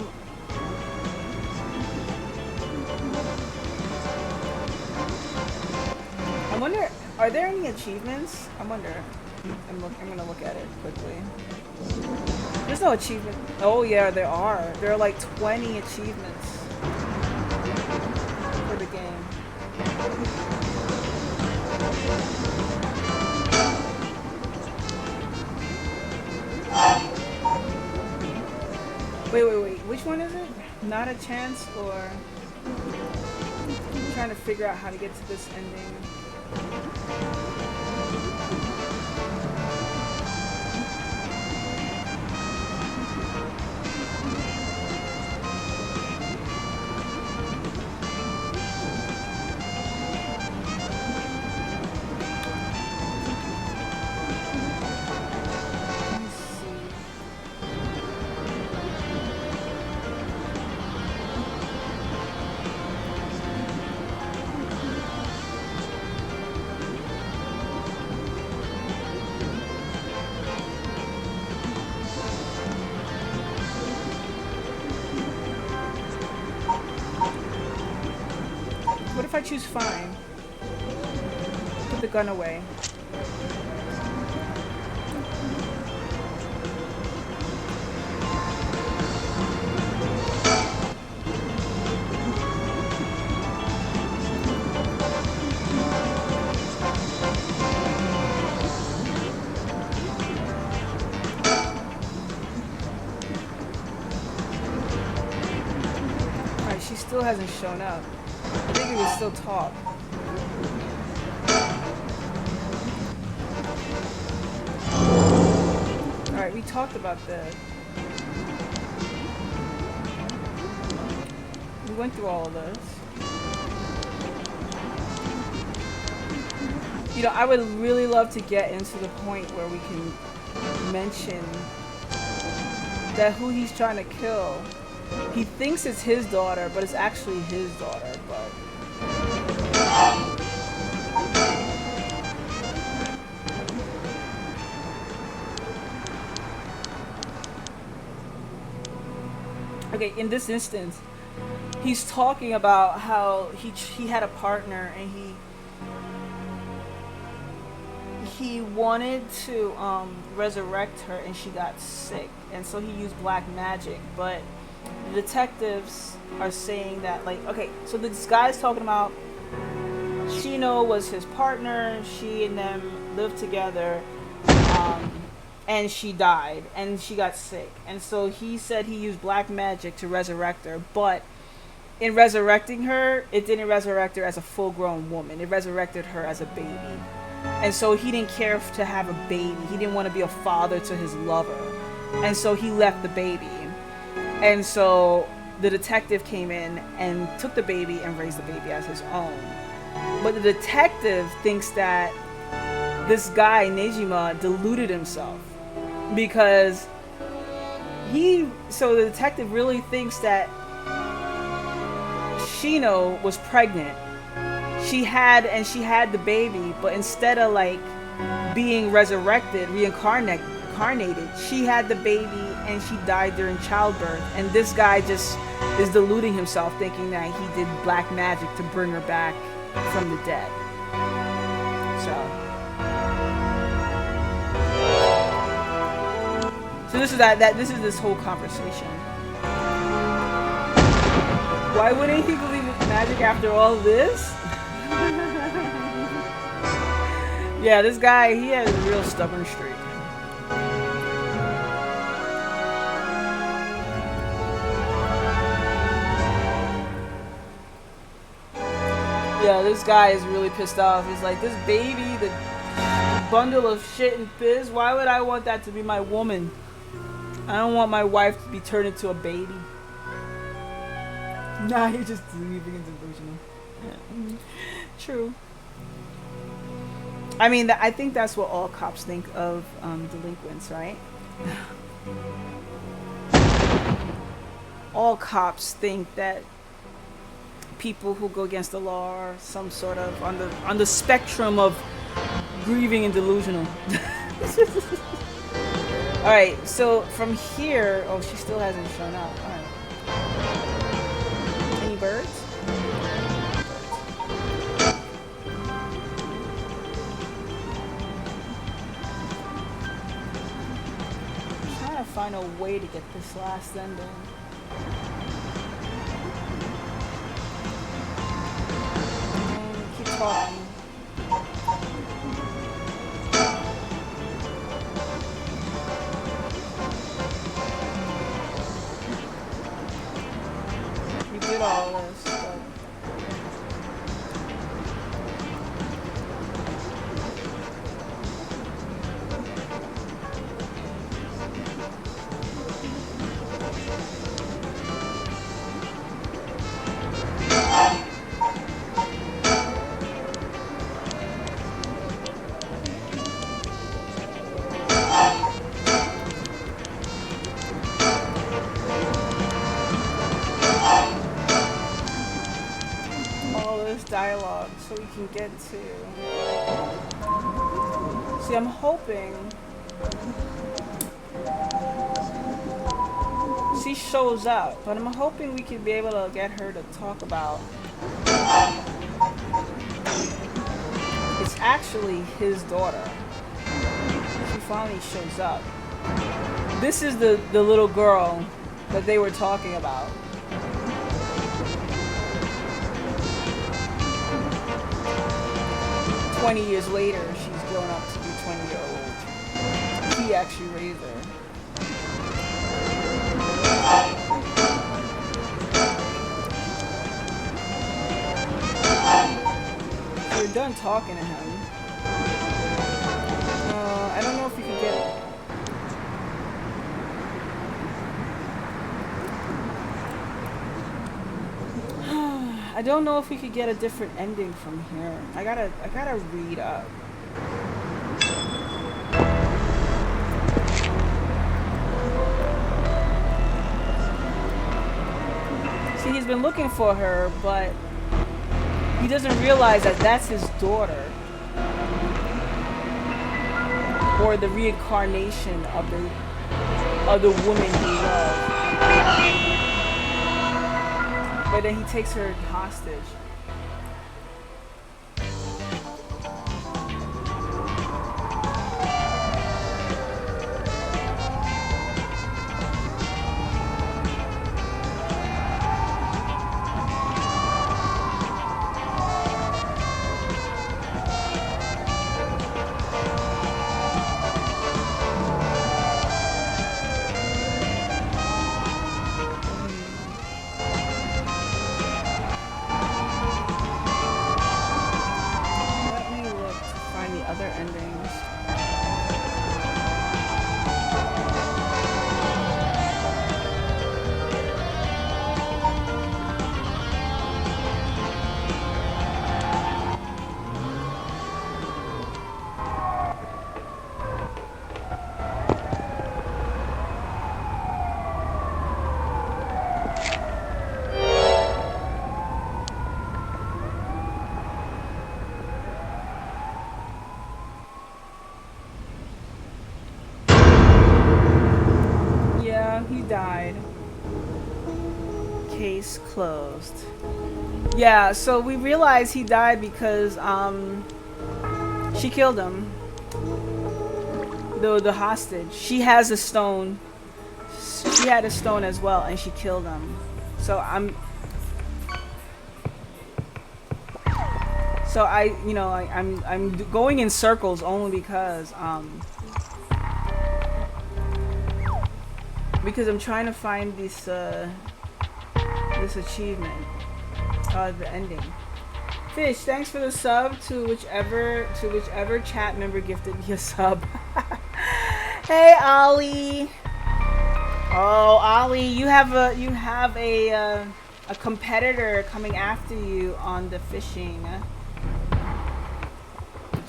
I wonder, are there any achievements? I wonder. I'm gonna look at it quickly. There's no achievement. Oh yeah, there are. There are like 20 achievements for the game. Wait. Which one is it? Not a chance, or I'm trying to figure out how to get to this ending. What if I choose fine? Put the gun away. Alright, she still hasn't shown up. I think we would still talk. Alright, we talked about that. We went through all of this. You know, I would really love to get into the point where we can mention that who he's trying to kill. He thinks it's his daughter, but it's actually his daughter, but... Okay, in this instance, he's talking about how he had a partner and he wanted to resurrect her and she got sick, and so he used black magic, but the detectives are saying that, like, okay, so this guy's talking about Shino was his partner, she and them lived together, and she died, and she got sick, and so he said he used black magic to resurrect her, but in resurrecting her, it didn't resurrect her as a full-grown woman, it resurrected her as a baby, and so he didn't care to have a baby, he didn't want to be a father to his lover, and so he left the baby. And so the detective came in and took the baby and raised the baby as his own. But the detective thinks that this guy, Nejima, deluded himself. Because so the detective really thinks that Shino was pregnant. She had the baby, but instead of like being resurrected, reincarnated, she had the baby and she died during childbirth, and this guy just is deluding himself thinking that he did black magic to bring her back from the dead. So this is this is this whole conversation. Why wouldn't he believe in magic after all this? Yeah, this guy, he has a real stubborn streak. Yeah, this guy is really pissed off. He's like, this baby, the bundle of shit and piss, why would I want that to be my woman? I don't want my wife to be turned into a baby. Nah, you're just leaving it delusional. Yeah. True. I mean, I think that's what all cops think of delinquents, right? All cops think that people who go against the law are some sort of on the spectrum of grieving and delusional. All right, so from here, oh, she still hasn't shown up. All right. Any birds? I'm trying to find a way to get this last ending. Keep talking. You did all this, but... dialogue so we can get to... See, I'm hoping... She shows up, but I'm hoping we can be able to get her to talk about... It's actually his daughter. She finally shows up. This is the little girl that they were talking about. "20 years later, she's grown up to be 20-year-old. He actually raised her. We're done talking to him. I don't know if we can get it. I don't know if we could get a different ending from here. I gotta read up. See, he's been looking for her, but he doesn't realize that that's his daughter. Or the reincarnation of the woman he loved. But then he takes her hostage. Died. Case closed. Yeah, so we realized he died because she killed him. The hostage. She has a stone. She had a stone as well, and she killed him. So I'm going in circles only because I'm trying to find this achievement, the ending. Fish, thanks for the sub to whichever chat member gifted me a sub. Hey Ollie. Oh Ollie, you have a competitor coming after you on the fishing.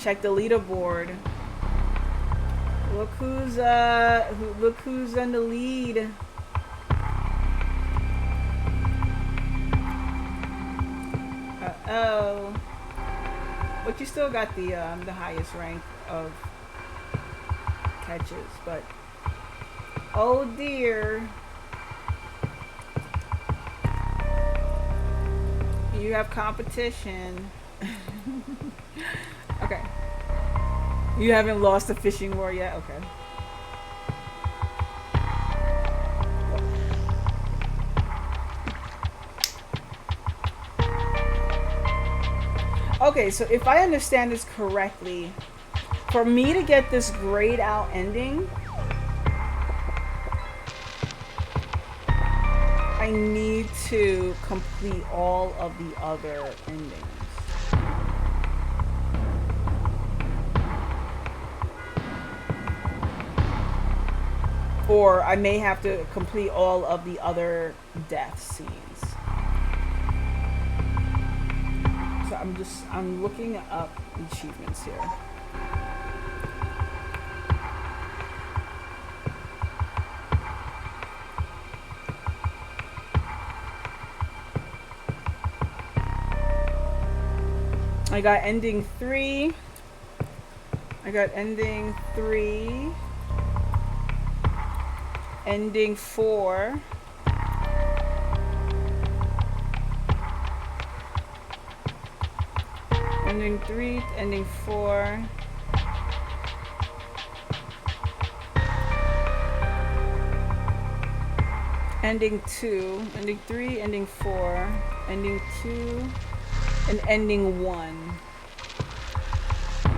Check the leaderboard. Look who's in the lead. Oh. But you still got the highest rank of catches, but oh dear. You have competition. Okay. You haven't lost the fishing war yet? Okay. Okay, so if I understand this correctly, for me to get this grayed out ending, I need to complete all of the other endings. Or I may have to complete all of the other death scenes. So I'm looking up achievements here. I got ending 3. I got ending 3. Ending 4. Ending 3, ending 4. Ending 2, ending 3, ending 4, ending 2, and ending 1.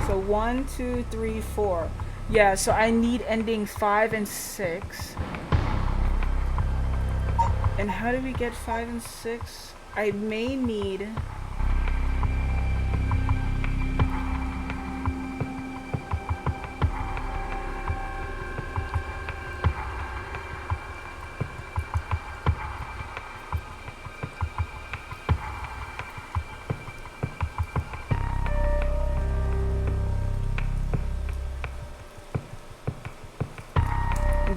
So 1, 2, 3, 4. Yeah, so I need ending 5 and 6. And how do we get 5 and 6? I may need...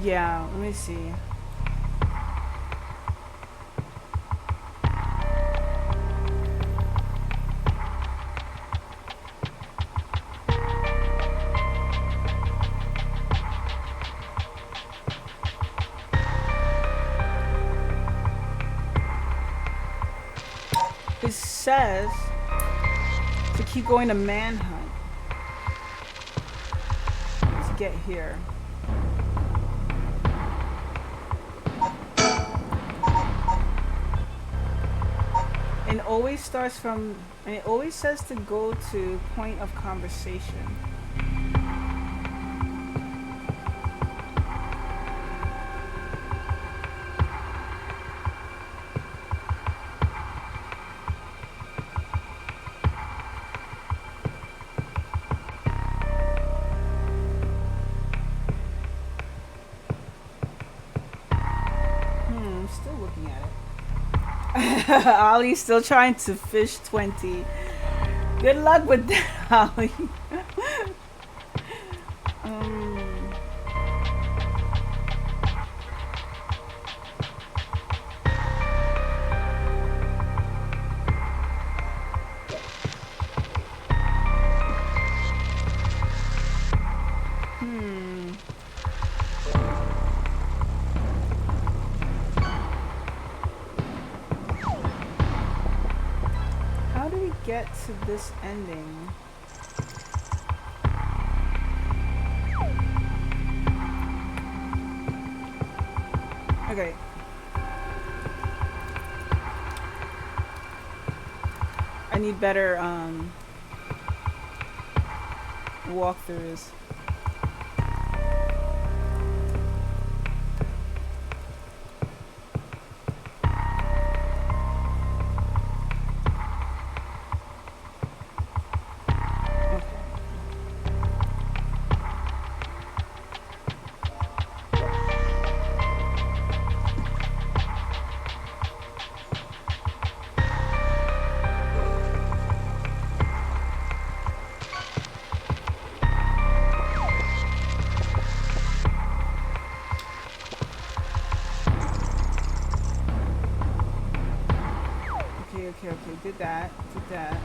Yeah, let me see. It says to keep going to manhunt to get here. And always starts from, and it always says to go to point of conversation. I'm still looking at it. Ollie's still trying to fish 20. Good luck with that, Ollie. Get to this ending. Okay. I need better walkthroughs. that. Take that.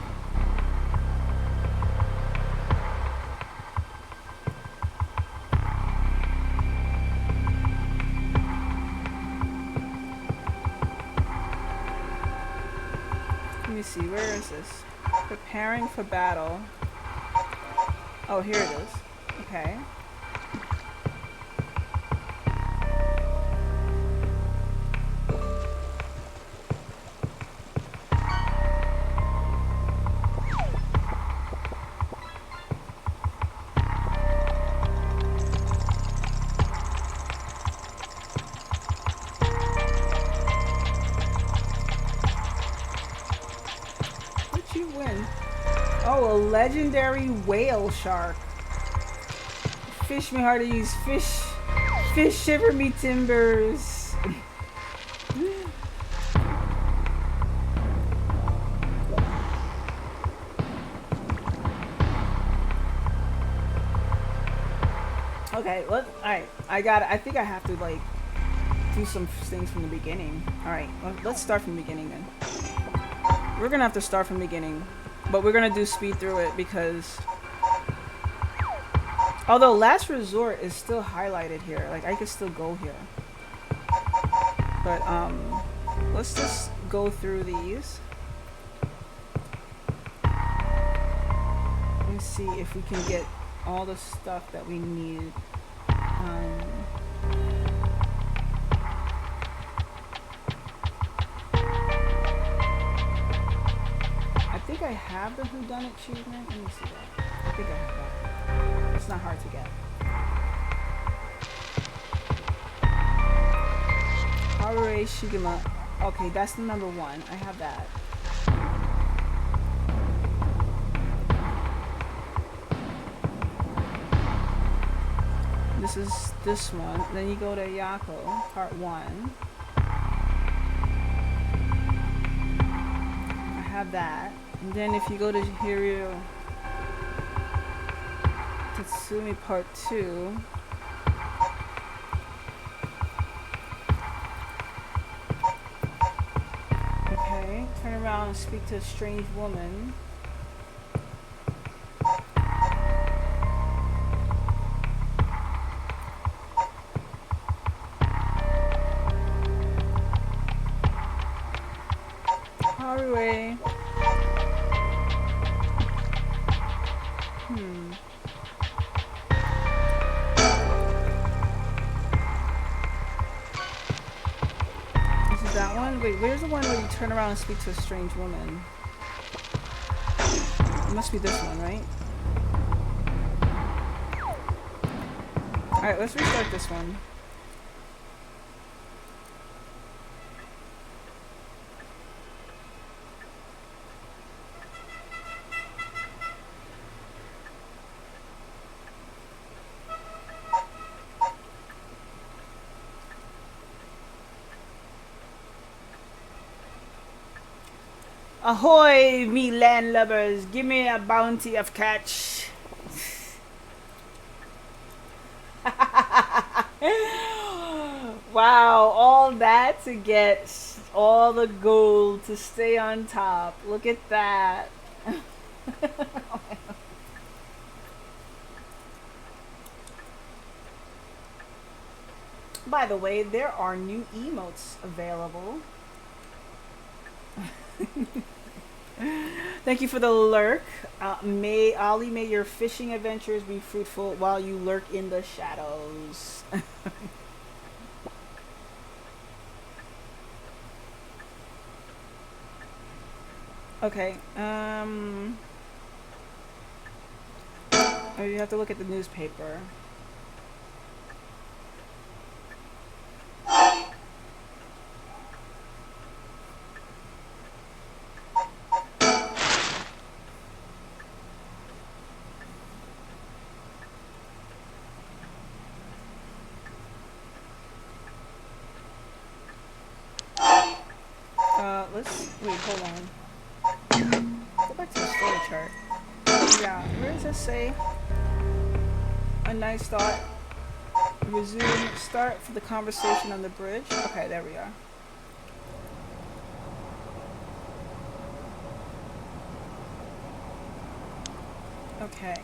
Let me see, where is this? Preparing for battle. Oh, here it is. Okay. What'd you win? Oh, a legendary whale shark. Fish me hard to use. Fish shiver me timbers. Okay, alright. I think I have to, like, do some things from the beginning. Alright, let's start from the beginning then. We're gonna have to start from the beginning. But we're gonna do speed through it because... Although Last Resort is still highlighted here. Like, I could still go here. But, let's just go through these. Let me see if we can get all the stuff that we need. I think I have the Whodunit achievement. Let me see that. I think I have that. It's not hard to get. Haruei Shigema. Okay, that's the number 1. I have that. This is this one. Then you go to Yako, part 1. I have that. And then if you go to Hiryu Tatsumi, part 2. Okay, turn around and speak to a strange woman. Haruei. This is that one? Wait, where's the one where you turn around and speak to a strange woman? It must be this one, right? Alright, let's restart this one. Ahoy, me landlubbers! Give me a bounty of catch. Wow, all that to get all the gold to stay on top. Look at that. By the way, there are new emotes available. Thank you for the lurk. May your fishing adventures be fruitful while you lurk in the shadows. Okay. Oh, you have to look at the newspaper. Wait, hold on. Go back to the story chart. Yeah, where does it say? A nice thought. Resume. Start for the conversation on the bridge. Okay, there we are. Okay.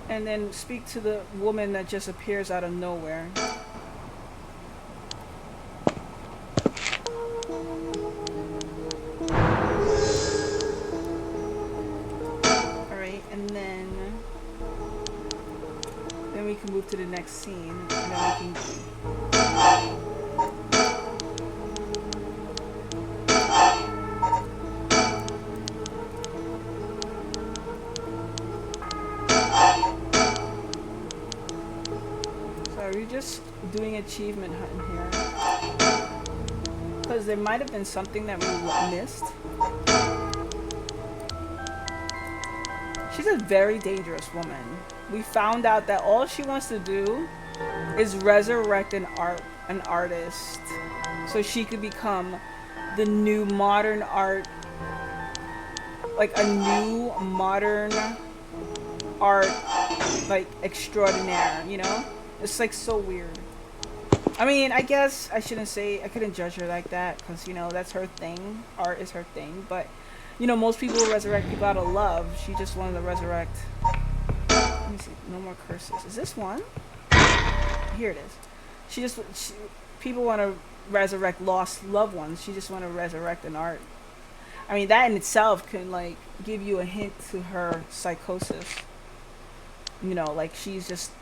And then speak to the woman that just appears out of nowhere. Alright, and then we can move to the next scene. And then we can are we just doing achievement hunting here? Because there might have been something that we missed. She's a very dangerous woman. We found out that all she wants to do is resurrect an artist, so she could become the new modern art, like a new modern art, like extraordinaire, you know? It's like so weird. I mean, I guess I couldn't judge her like that, because, you know, that's her thing. Art is her thing. But, you know, most people resurrect people out of love. She just wanted to resurrect. Let me see. No more curses. Is this one? Here it is. People want to resurrect lost loved ones. She just want to resurrect an art. I mean, that in itself can, like, give you a hint to her psychosis. You know, like, she's just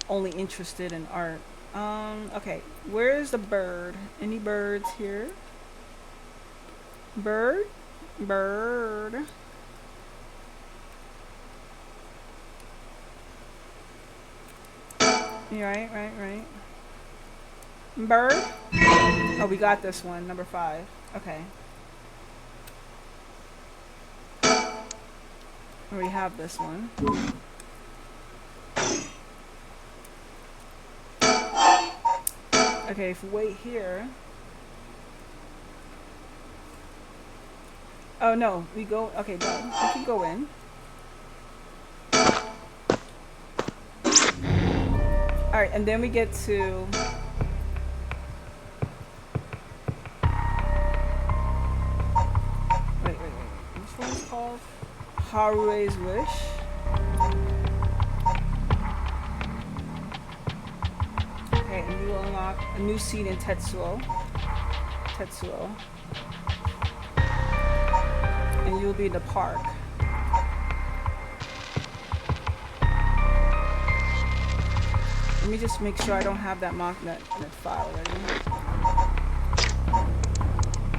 only interested in art. Okay, where's the bird? Any birds here? Bird? Yeah, right. Bird? Oh, we got this one, number 5. Okay. We have this one. Okay, if we wait here. Oh no, we go. Okay, no, we can go in. Alright, and then we get to. Wait. Which one's called? Harue's Wish. Okay, and you will unlock a new scene in Tetsuo. And you'll be in the park. Let me just make sure I don't have that mocknet file already.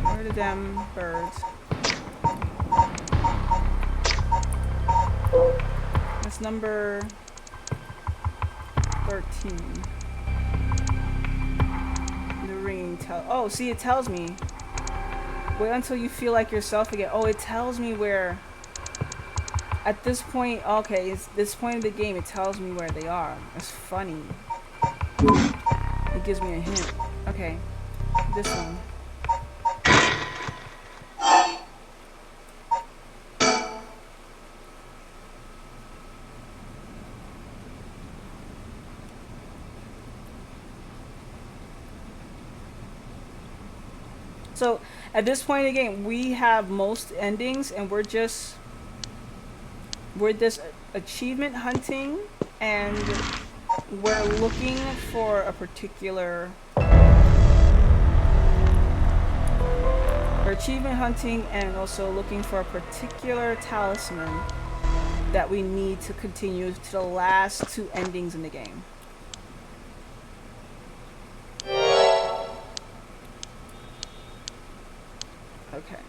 Where are the damn birds? That's number 13. The ring oh, see, it tells me. Wait until you feel like yourself again. Oh, it tells me where. At this point, okay, it's this point in the game, it tells me where they are. It's funny. It gives me a hint. Okay, this one. So at this point in the game, we have most endings, and we're just achievement hunting, and we're looking for a particular. We're achievement hunting and also looking for a particular talisman that we need to continue to the last 2 endings in the game. Okay.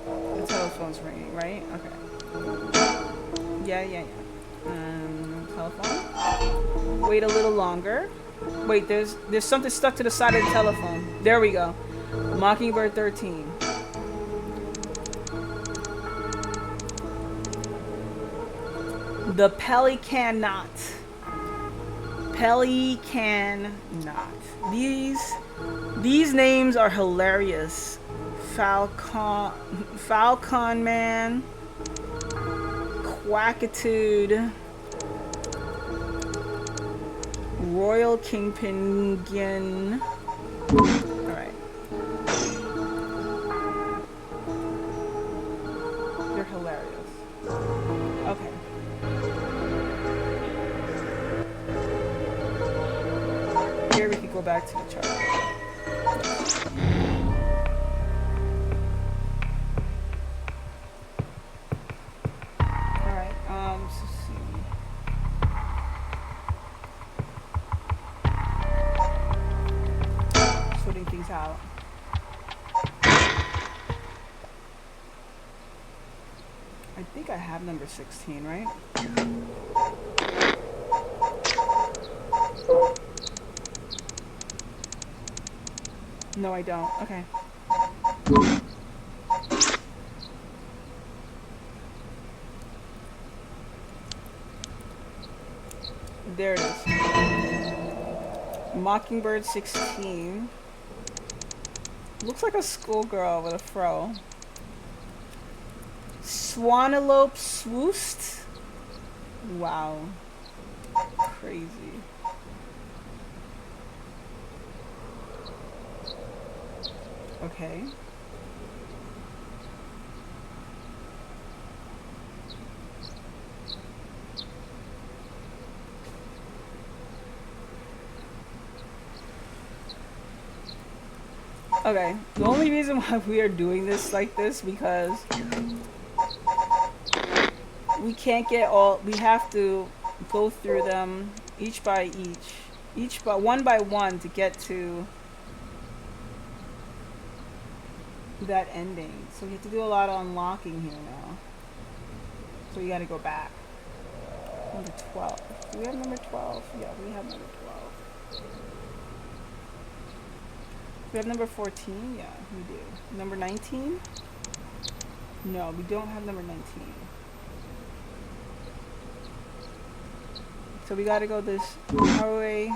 The telephone's ringing, right? Okay. Yeah. Telephone. Wait a little longer. Wait, there's something stuck to the side of the telephone. There we go. Mockingbird 13. The Pelican Knot. Pelican Knot. These names are hilarious. Falcon Man, Quackitude, Royal Kingpin Gin. Alright. You're hilarious. Okay. Here we can go back to the chart. Alright, so see. Sorting things out. I think I have number 16, right? No, I don't. Okay. There it is. Mockingbird 16. Looks like a schoolgirl with a fro. Swanelope Swoost. Wow. Crazy. Okay. Okay, the only reason why we are doing this like this because we can't get all, we have to go through them each by one by one to get to that ending. So we have to do a lot of unlocking here now. So you gotta go back. Number 12. Do we have number 12? Yeah, we have number 12. We have number 14? Yeah, we do. Number 19? No, we don't have number 19. So we gotta go this way.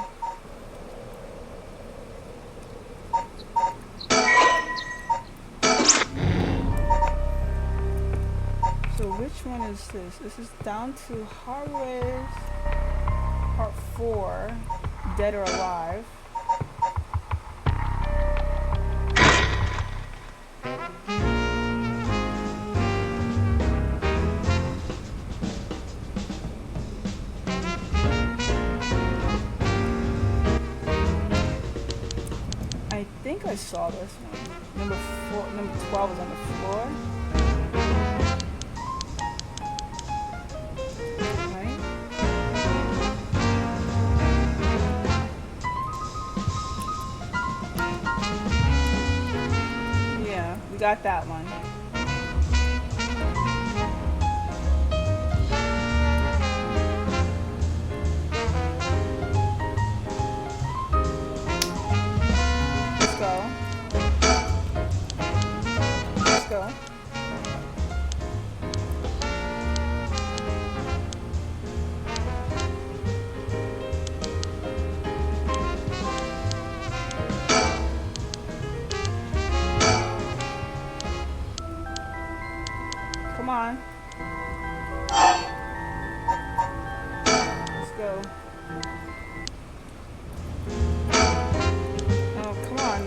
So which one is this? This is down to Harway's part 4, Dead or Alive. I think I saw this one. Number 12 is on the floor. Right? Yeah, we got that one. Go. Come on. Let's go. Oh, come on.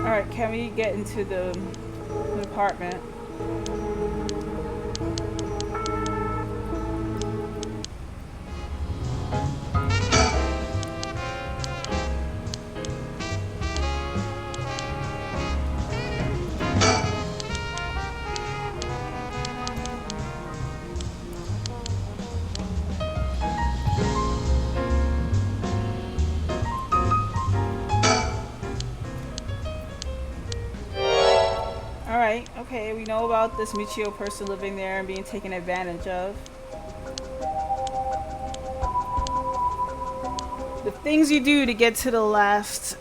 Alright, can we get into the apartment? Okay, we know about this Michio person living there and being taken advantage of. The things you do to get to the last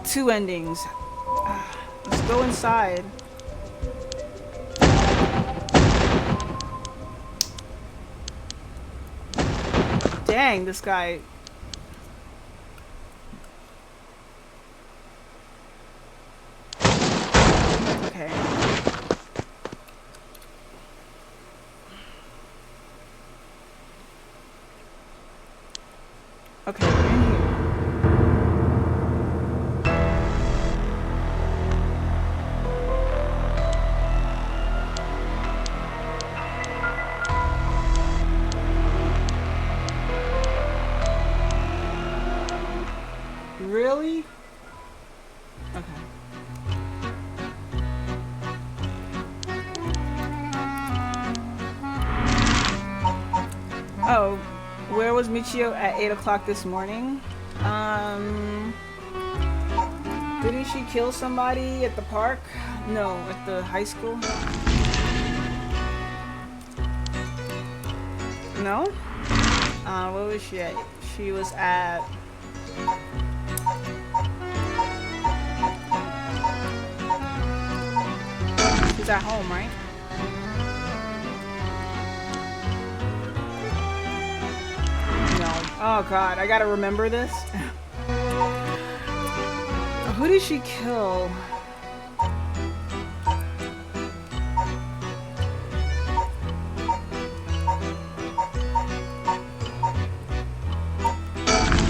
2 endings. Let's go inside. Dang, this guy Okay, we're in here. Really? Okay. Oh, where was Michio at 8 o'clock this morning? Didn't she kill somebody at the park? No, at the high school? No? Where was she at? She was at... She's at home, right? No. Oh god, I gotta remember this. Who did she kill?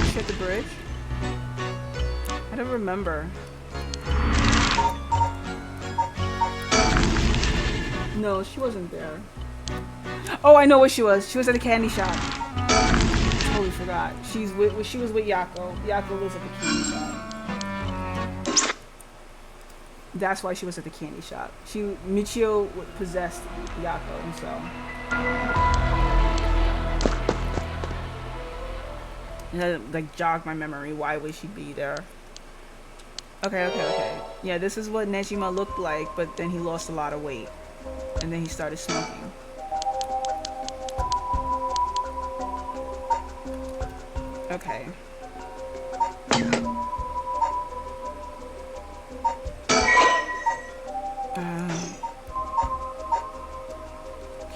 She at the bridge? I don't remember. No, she wasn't there. Oh, I know where she was. She was at the candy shop. Totally forgot. She was with Yako. Yako lives at the candy shop. That's why she was at the candy shop. Michio possessed Yako, and so. And that, like, jogged my memory. Why would she be there? Okay. Yeah, this is what Nejima looked like, but then he lost a lot of weight. And then he started smoking. Okay.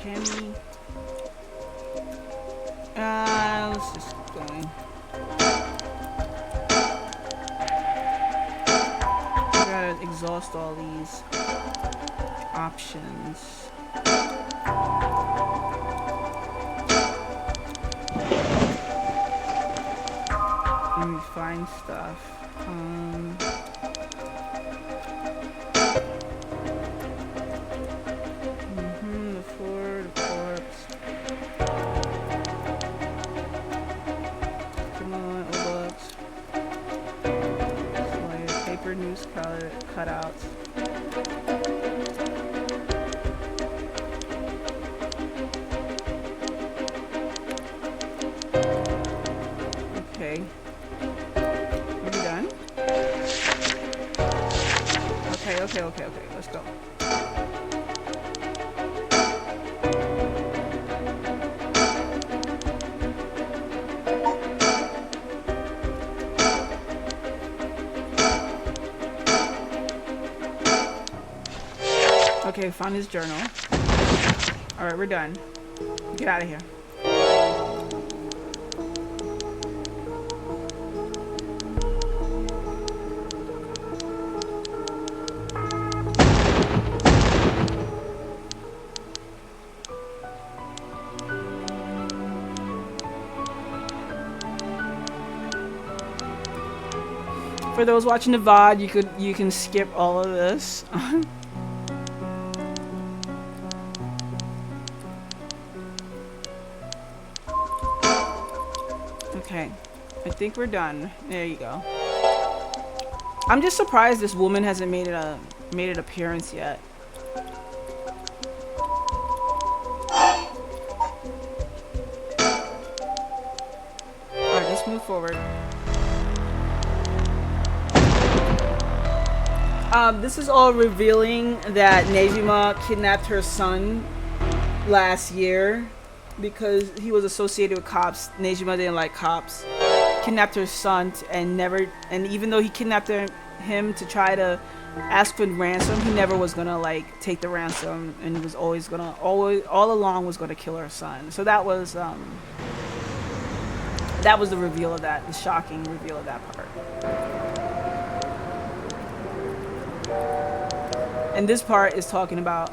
Can we? Let's just keep going. I gotta exhaust all these options. Let me find stuff. The floor, the corpse. Come on, books. Slayer, paper news cutouts. Okay. Are we done? Okay. Let's go. Okay, found his journal. Alright, we're done. Get out of here. For those watching the VOD, you can skip all of this. Okay, I think we're done. There you go. I'm just surprised this woman hasn't made an appearance yet. Alright, let's move forward. This is all revealing that Nejima kidnapped her son last year because he was associated with cops. Nejima didn't like cops. Kidnapped her son and even though he kidnapped him to try to ask for ransom, he never was gonna like take the ransom, and he was always gonna all along was gonna kill her son. So that was the reveal of that, the shocking reveal of that part. And this part is talking about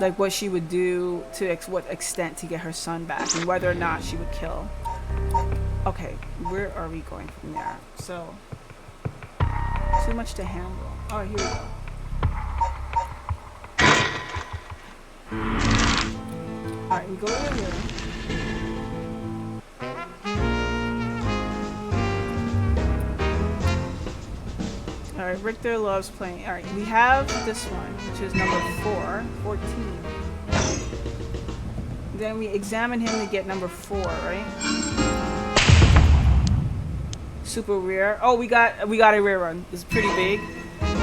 like what she would do to what extent to get her son back, and whether or not she would kill. Okay, where are we going from there? So, too much to handle. Oh, here we go. Alright, we go over here. Alright, Richter loves playing. Alright, we have this one, which is number 14. Then we examine him to get number 4, right? Super rare. Oh, we got a rare one. It's pretty big.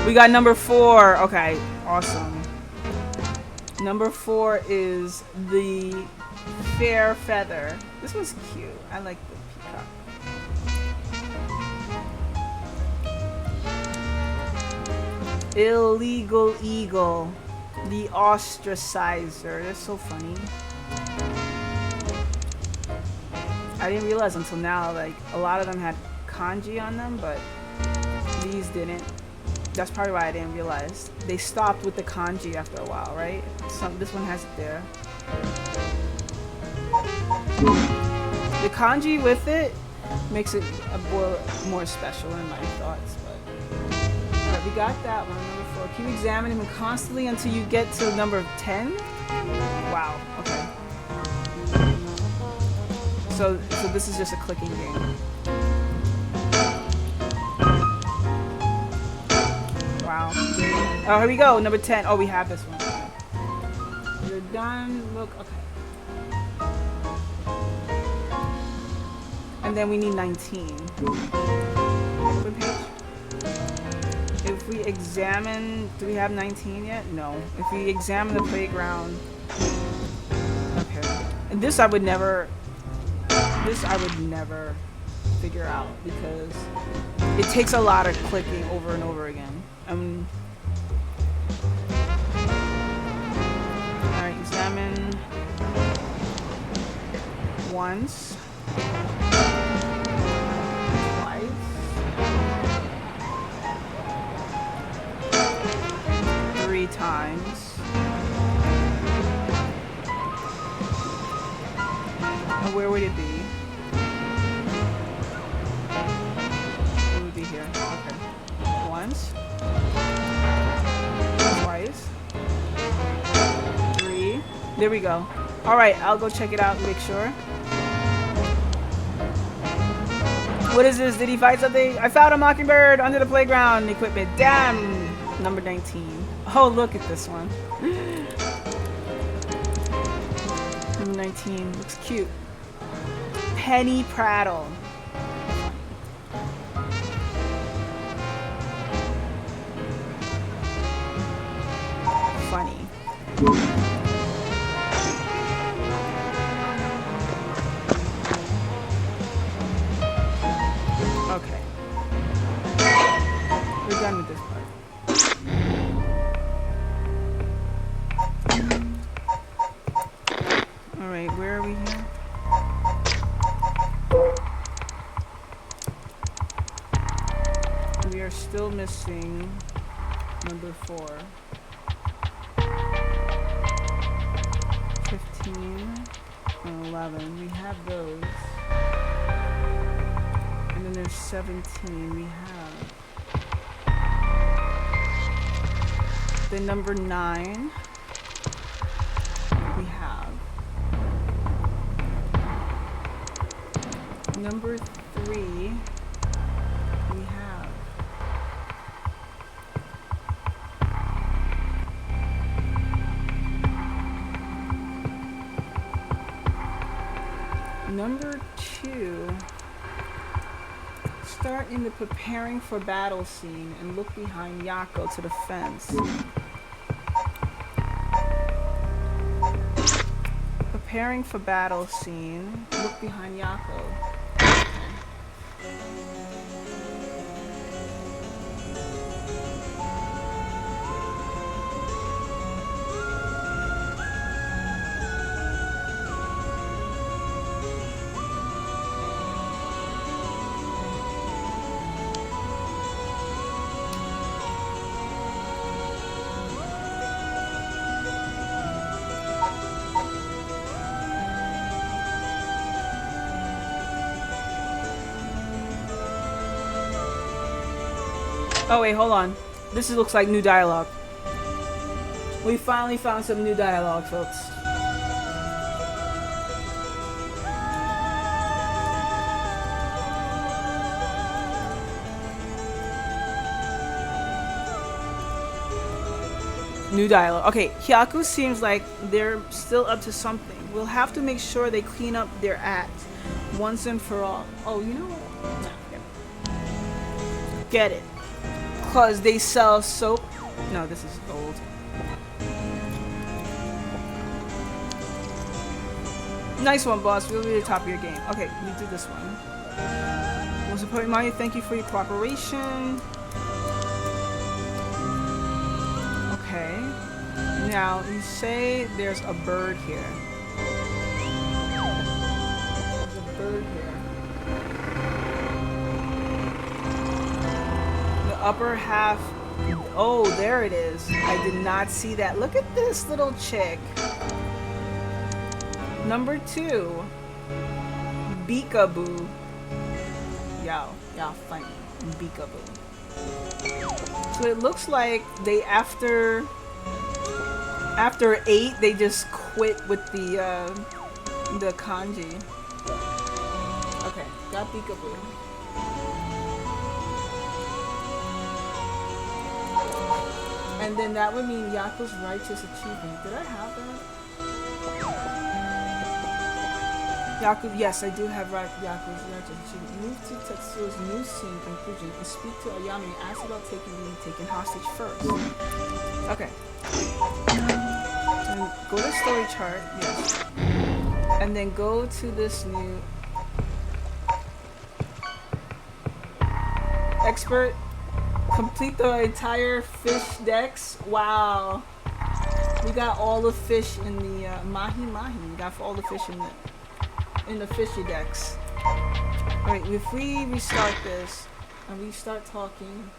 We got number 4. Okay, awesome. Number 4 is the fair feather. This one's cute. I like the peacock. Illegal eagle. The ostracizer. They're so funny. I didn't realize until now, like, a lot of them had kanji on them, but these didn't. That's probably why I didn't realize. They stopped with the kanji after a while, right? This one has it there. The kanji with it makes it more special in my thoughts. But alright, we got that one, number 4. Keep examining them constantly until you get to number 10. Wow. Okay. So this is just a clicking game. Wow. Oh, here we go. Number 10. Oh, we have this one. You're done. Look. Okay. And then we need 19. Open page. If we examine... Do we have 19 yet? No. If we examine the playground... Okay. And this I would never figure out because it takes a lot of clicking over and over again. Alright, examine once, twice, 3 times. And where would it be? It would be here. Okay. Once. Twice. 3. There we go. Alright, I'll go check it out and make sure. What is this? Did he fight something? I found a mockingbird under the playground equipment. Damn! Number 19. Oh, look at this one. Number 19. Looks cute. Penny Prattle. Funny. Okay. We're done with this part. Alright, where are we here? We are still missing number 4. 15 and 11. We have those. And then there's 17. We have. Then number 9. We have. Number 3. We have. Number 2, start in the preparing for battle scene and look behind Yako to the fence. Preparing for battle scene, look behind Yako. Oh wait, hold on. This looks like new dialogue. We finally found some new dialogue, folks. New dialogue. Okay, Hyaku seems like they're still up to something. We'll have to make sure they clean up their act once and for all. Oh, you know what? No, get it. Cause they sell soap. No, this is old. Nice one, boss. We'll be at the top of your game. Okay, we do this one. Most important, Mario, thank you for your cooperation. Okay. Now, you say there's a bird here. There's a bird here. The upper half. Oh, there it is. I did not see that. Look at this little chick. Number 2. Beekaboo. Y'all funny. Beekaboo. So it looks like they after 8 they just quit with the kanji. Okay, got Beekaboo. And then that would mean Yaku's righteous achievement. Did I have that? Yaku, yes, I do have Yaku's righteous achievement. Move to Tetsuo's new scene conclusion and speak to Ayami and ask about being taken hostage first. Okay. And go to story chart, yes. And then go to this new expert. Complete the entire fish decks. Wow. We got all the fish in the mahi. We got all the fish in the fishy decks. Alright, if we restart this and we start talking.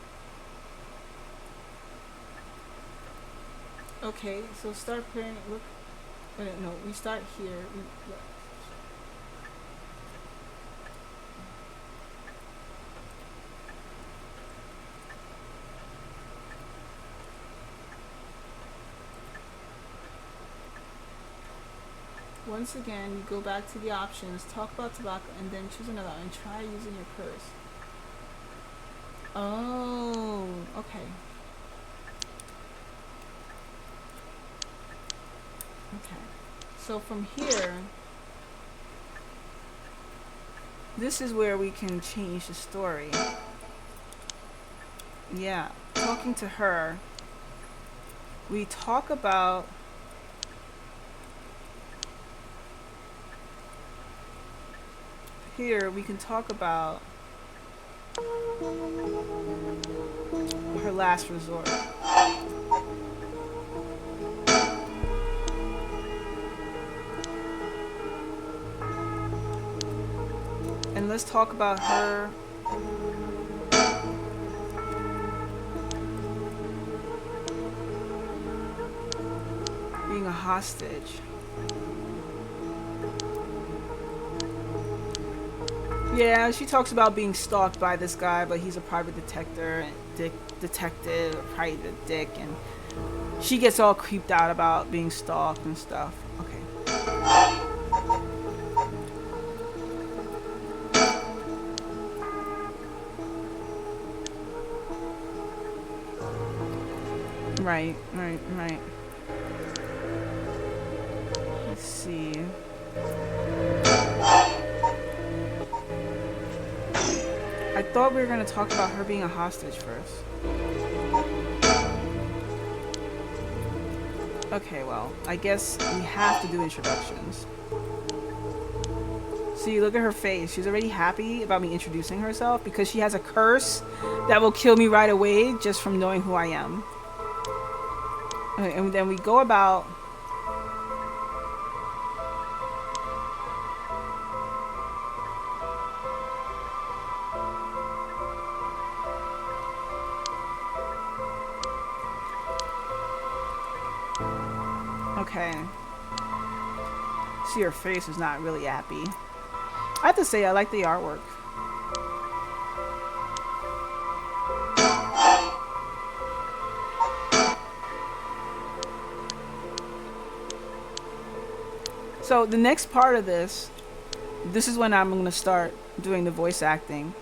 Okay, so start playing. Look. Wait, no, we start here. Once again, you go back to the options, talk about tobacco, and then choose another, and try using your purse. Oh, okay. Okay. So from here, this is where we can change the story. Yeah, talking to her. We talk about here we can talk about her last resort. And let's talk about her being a hostage. Yeah, she talks about being stalked by this guy, but he's a private detective, private dick, and she gets all creeped out about being stalked and stuff. Okay. Right. Let's see. I thought we were going to talk about her being a hostage first. Okay, well, I guess we have to do introductions. See, look at her face. She's already happy about me introducing herself because she has a curse that will kill me right away just from knowing who I am. Okay, and then we go about... Okay. See, her face is not really happy. I have to say, I like the artwork. So the next part of this is when I'm going to start doing the voice acting,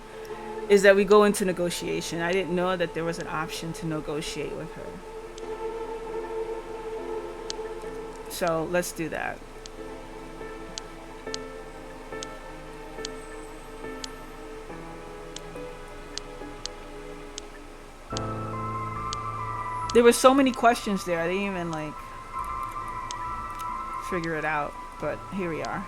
is that we go into negotiation. I didn't know that there was an option to negotiate with her. So let's do that. There were so many questions there. I didn't even like figure it out, but here we are.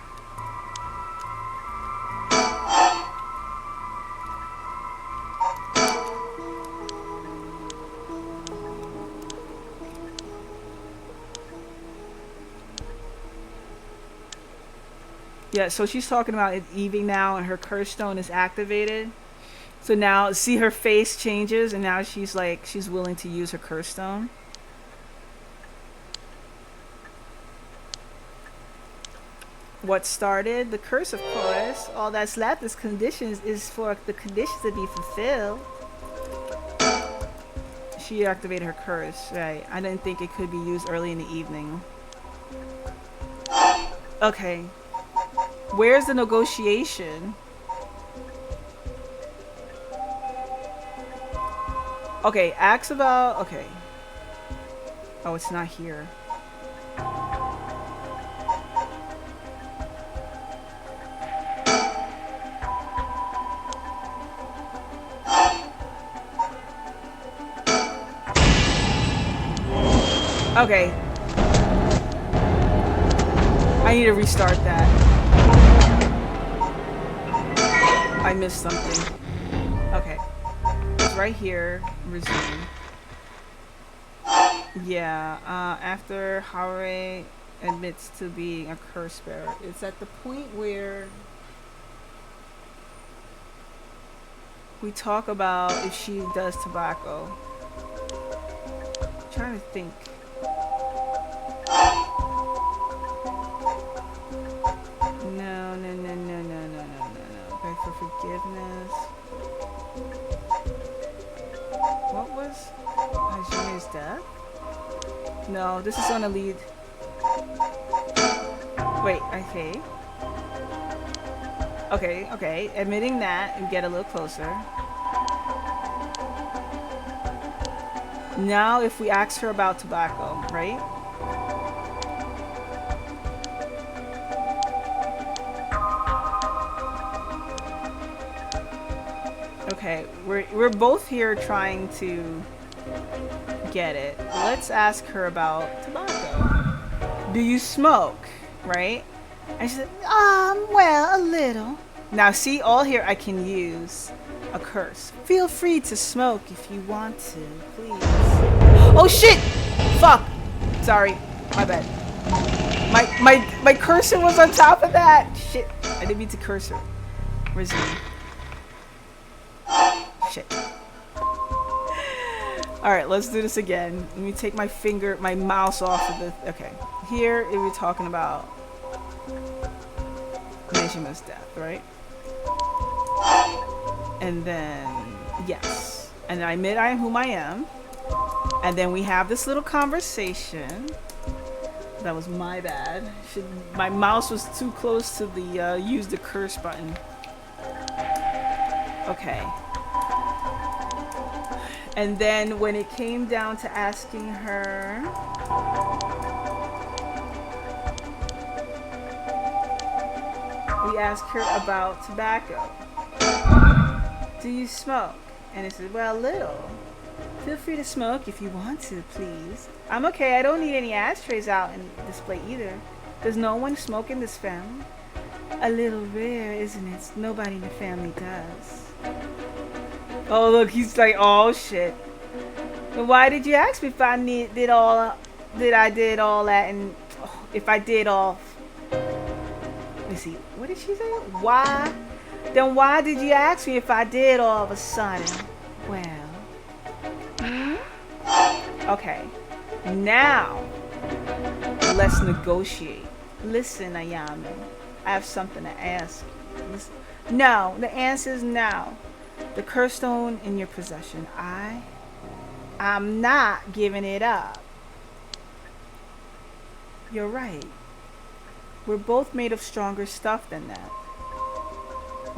Yeah, so she's talking about it evening now and her curse stone is activated. So now see her face changes and now she's like, she's willing to use her curse stone. What started? The curse, of course. All that's left is conditions, is for the conditions to be fulfilled. She activated her curse, right. I didn't think it could be used early in the evening. Okay. Where's the negotiation? Okay, ask about... Okay. Oh, it's not here. Okay. I need to restart that. I missed something. Okay. It's right here. Resume. Yeah, after Hare admits to being a curse bearer. It's at the point where we talk about if she does tobacco. I'm trying to think. No. Beg for forgiveness. What was Hajimi's death? No, this is gonna lead. Wait, okay. Okay. Admitting that and get a little closer. Now, if we ask her about tobacco, right? Okay, we're both here trying to get it. Let's ask her about tobacco. Do you smoke? Right? And she said, well, a little. Now see, all here I can use a curse. Feel free to smoke if you want to, please. Oh shit! Fuck! Sorry, my bad. My cursor was on top of that! Shit, I didn't mean to cursor. Resume. Shit. Alright, let's do this again. Let me take my mouse off of the... Okay. Here, we're talking about Nejima's death, right? And then, yes. And I admit I am whom I am. And then we have this little conversation. That was my bad. My mouse was too close to the use the curse button. Okay. And then when it came down to asking her, we asked her about tobacco. Do you smoke? And it said, well, a little. Feel free to smoke if you want to, please. I'm okay. I don't need any ashtrays out in display either. Does no one smoke in this family? A little rare, isn't it? Nobody in the family does. Oh, look, he's like, oh, shit. Then why did you ask me if I did all that, and if I did all... Let me see. What did she say? Why? Then why did you ask me if I did all of a sudden? Well... Okay. Now, let's negotiate. Listen, Ayame. I have something to ask. Listen. No. The answer is no. The curse stone in your possession. I'm not giving it up. You're right. We're both made of stronger stuff than that.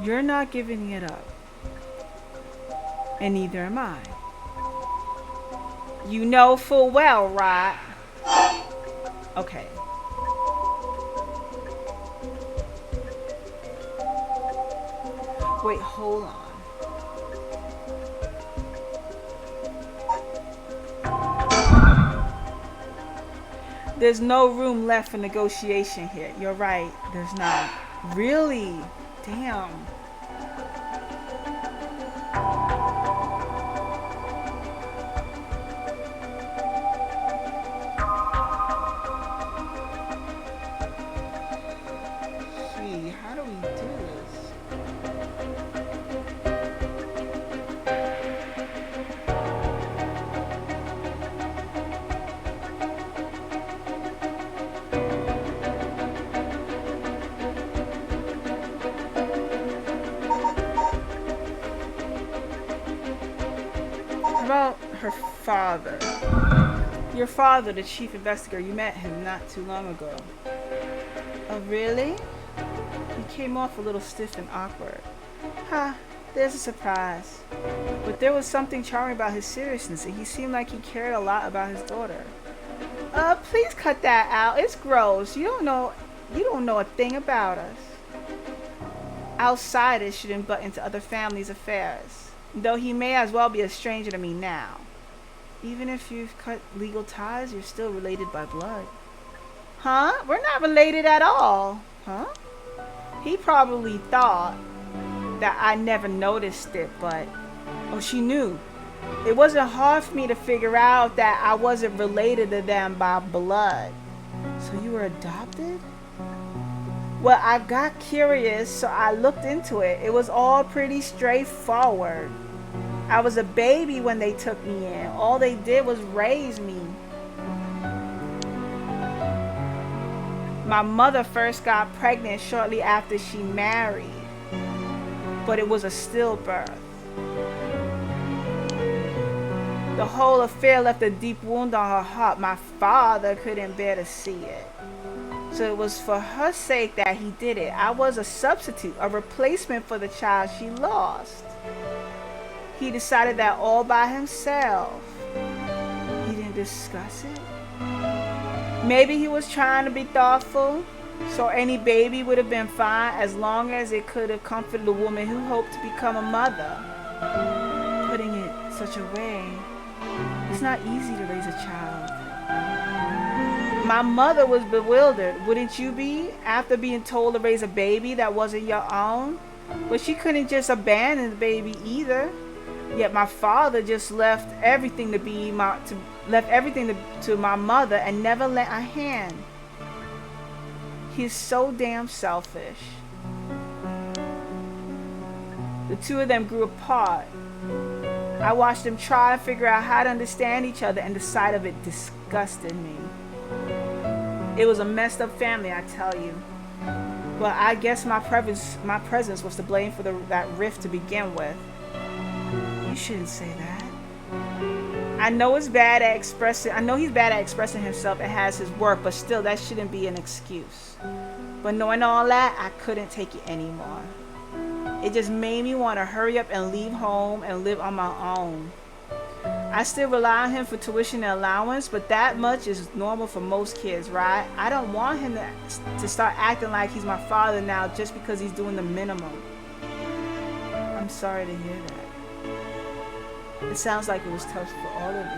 You're not giving it up. And neither am I. You know full well, right? Okay. Wait, hold on. There's no room left for negotiation here. You're right. There's not. Really? Damn. Gee, how do we do this? About her father. Your father, the chief investigator, you met him not too long ago. Oh, really? He came off a little stiff and awkward. Ha, there's a surprise. But there was something charming about his seriousness, and he seemed like he cared a lot about his daughter. Please cut that out. It's gross. You don't know a thing about us. Outsiders shouldn't butt into other families' affairs. Though he may as well be a stranger to me now. Even if you've cut legal ties, you're still related by blood. Huh? We're not related at all. Huh? He probably thought that I never noticed it, but... Oh, she knew. It wasn't hard for me to figure out that I wasn't related to them by blood. So you were adopted? Well, I got curious, so I looked into it. It was all pretty straightforward. I was a baby when they took me in. All they did was raise me. My mother first got pregnant shortly after she married, but it was a stillbirth. The whole affair left a deep wound on her heart. My father couldn't bear to see it. So it was for her sake that he did it. I was a substitute, a replacement for the child she lost. He decided that all by himself. He didn't discuss it. Maybe he was trying to be thoughtful, so any baby would have been fine as long as it could have comforted a woman who hoped to become a mother. Putting it such a way, it's not easy to raise a child. My mother was bewildered, wouldn't you be, after being told to raise a baby that wasn't your own? But she couldn't just abandon the baby either. Yet my father just left everything to my mother and never lent a hand. He's so damn selfish. The two of them grew apart. I watched them try to figure out how to understand each other, and the sight of it disgusted me. It was a messed up family, I tell you. Well, I guess my presence was to blame for that rift to begin with. You shouldn't say that. I know he's bad at expressing himself and has his work, but still, that shouldn't be an excuse. But knowing all that, I couldn't take it anymore. It just made me want to hurry up and leave home and live on my own. I still rely on him for tuition and allowance, but that much is normal for most kids, right? I don't want him to start acting like he's my father now just because he's doing the minimum. I'm sorry to hear that. It sounds like it was tough for all of you.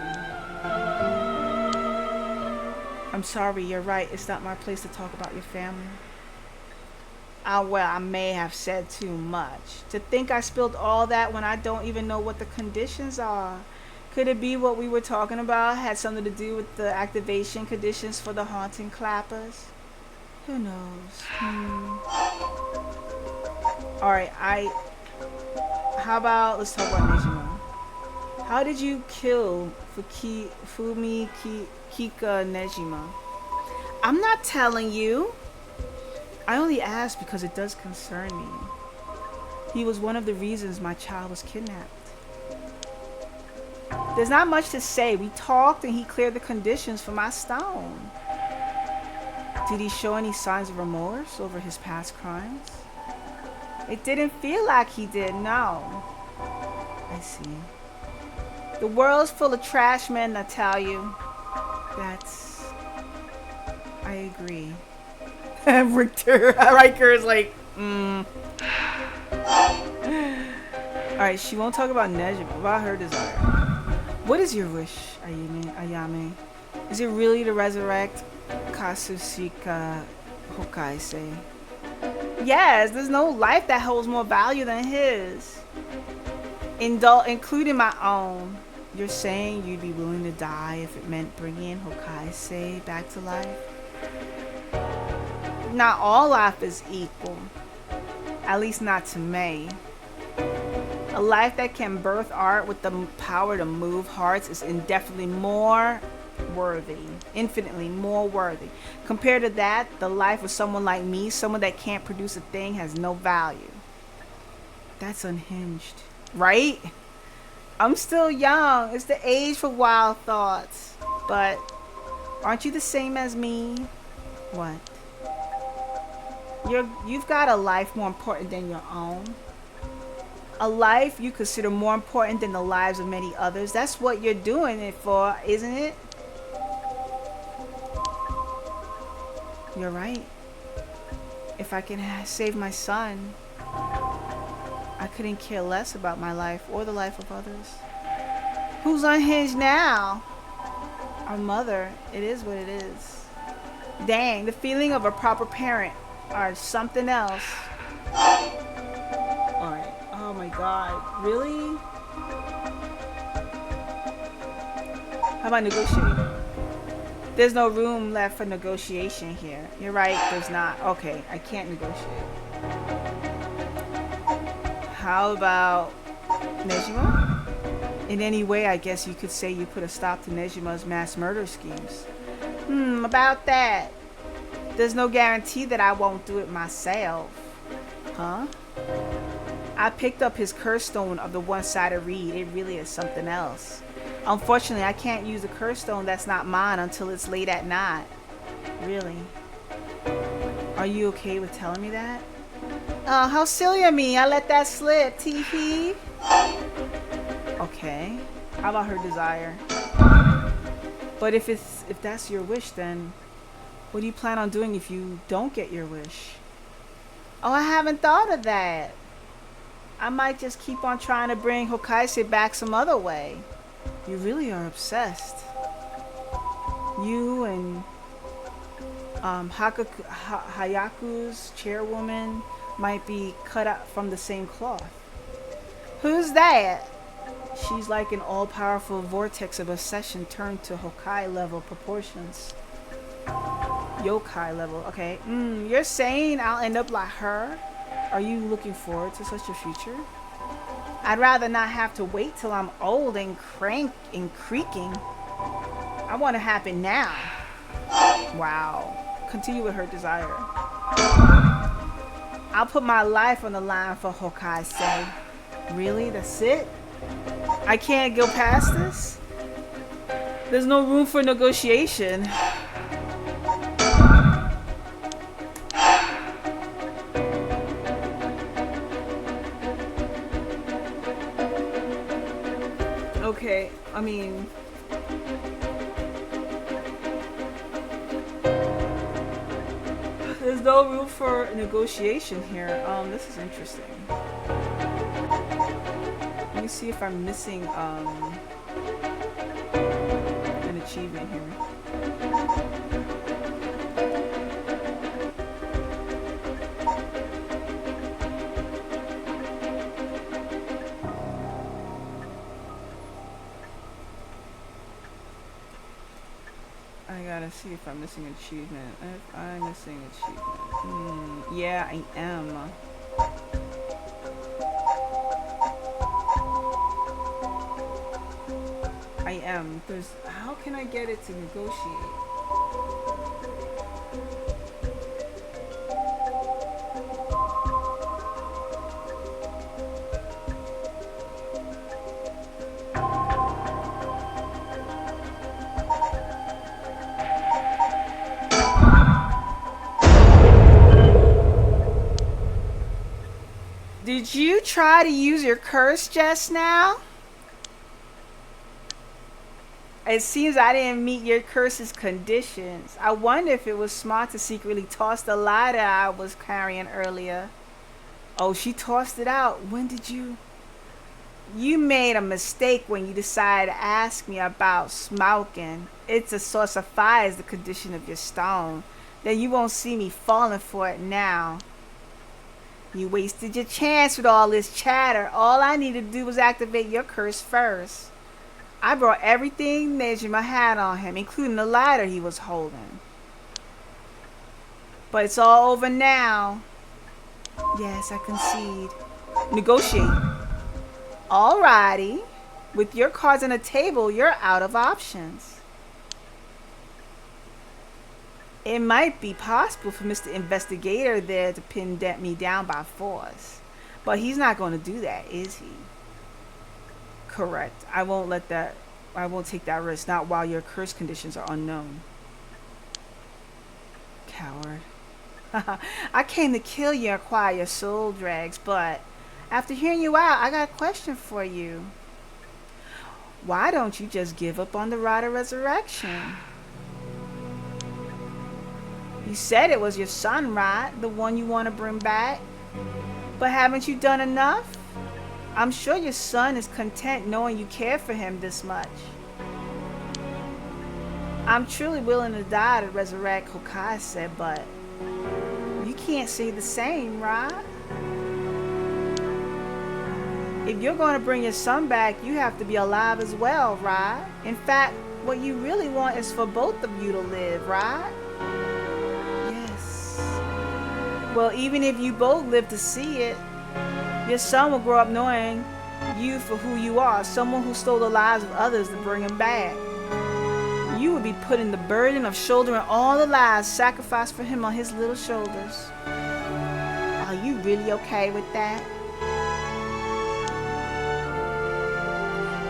I'm sorry, you're right. It's not my place to talk about your family. Well, I may have said too much. To think I spilled all that when I don't even know what the conditions are. Could it be what we were talking about had something to do with the activation conditions for the haunting clappers? Who knows? Alright, how about, let's talk about Nejima. How did you kill Fumi Kika Nejima? I'm not telling you. I only asked because it does concern me. He was one of the reasons my child was kidnapped. There's not much to say. We talked and he cleared the conditions for my stone. Did he show any signs of remorse over his past crimes? It didn't feel like he did, no. I see. The world's full of trash men, I tell you. I agree. Riker is like, Alright, she won't talk about Nejima, about her desire. What is your wish, Ayame? Is it really to resurrect Kazushika Hokaise? Yes, there's no life that holds more value than his. Including my own. You're saying you'd be willing to die if it meant bringing Hokaise back to life? Not all life is equal. At least not to me. A life that can birth art with the power to move hearts is infinitely more worthy. Infinitely more worthy. Compared to that, the life of someone like me, someone that can't produce a thing, has no value. That's unhinged. Right? I'm still young. It's the age for wild thoughts. But aren't you the same as me? What? You've got a life more important than your own. A life you consider more important than the lives of many others. That's what you're doing it for, isn't it? You're right. If I can save my son, I couldn't care less about my life or the life of others. Who's unhinged now? Our mother. It is what it is. Dang, the feeling of a proper parent or something else. Alright. Oh my god. Really? How about negotiating? There's no room left for negotiation here. You're right, there's not. Okay, I can't negotiate. How about Nejima? In any way, I guess you could say you put a stop to Nejima's mass murder schemes. About that. There's no guarantee that I won't do it myself. Huh? I picked up his curse stone of the one-sided reed. It really is something else. Unfortunately, I can't use a curse stone that's not mine until it's late at night. Really? Are you okay with telling me that? Oh, how silly of me. I let that slip. Tee-hee. Okay. How about her desire? But if that's your wish, then what do you plan on doing if you don't get your wish? Oh, I haven't thought of that. I might just keep on trying to bring Hokaise back some other way. You really are obsessed. You and Hayaku's chairwoman might be cut out from the same cloth. Who's that? She's like an all-powerful vortex of obsession turned to Hokai level proportions. Yokai level, okay. You're saying I'll end up like her? Are you looking forward to such a future? I'd rather not have to wait till I'm old and creaking. I want to happen now. Wow. Continue with her desire. I'll put my life on the line for Hokaise. Really? That's it? I can't go past this? There's no room for negotiation. Okay, I mean... There's no room for negotiation here. This is interesting. Let me see if I'm missing, an achievement here. I gotta see if I'm missing an achievement. If I'm missing an achievement. Yeah, I am. I am. How can I get it to negotiate? Did you try to use your curse just now? It seems I didn't meet your curse's conditions. I wonder if it was smart to secretly toss the lighter I was carrying earlier. Oh, she tossed it out. When did you? You made a mistake when you decided to ask me about smoking. It's a source of fire is the condition of your stone. Then you won't see me falling for it now. You wasted your chance with all this chatter. All I needed to do was activate your curse first. I brought everything Nejima had on him, including the lighter he was holding. But it's all over now. Yes, I concede. Negotiate. Alrighty. With your cards on the table, you're out of options. It might be possible for Mr. Investigator there to pin me down by force. But he's not going to do that, is he? Correct. I won't take that risk, not while your curse conditions are unknown. Coward. I came to kill you and acquire your soul drags, but after hearing you out, I got a question for you. Why don't you just give up on the rite of resurrection? You said it was your son, right? The one you want to bring back? But haven't you done enough? I'm sure your son is content knowing you care for him this much. I'm truly willing to die to resurrect, Hokai said, but you can't say the same, right? If you're going to bring your son back, you have to be alive as well, right? In fact, what you really want is for both of you to live, right? Yes. Well, even if you both live to see it, your son will grow up knowing you for who you are, someone who stole the lives of others to bring him back. You would be putting the burden of shouldering all the lives sacrificed for him on his little shoulders. Are you really okay with that?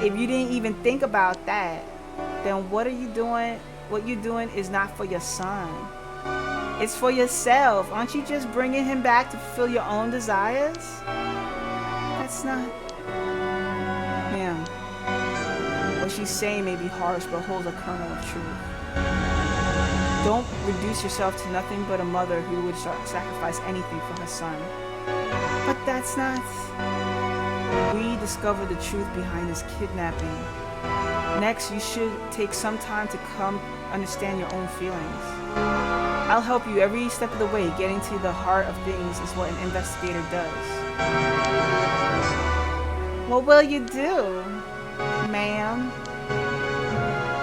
If you didn't even think about that, then what are you doing? What you're doing is not for your son. It's for yourself. Aren't you just bringing him back to fulfill your own desires? That's not... Ma'am, what she's saying may be harsh, but holds a kernel of truth. Don't reduce yourself to nothing but a mother who would sacrifice anything for her son. But that's not... We discover the truth behind this kidnapping. Next, you should take some time to come understand your own feelings. I'll help you every step of the way. Getting to the heart of things is what an investigator does. What will you do, ma'am?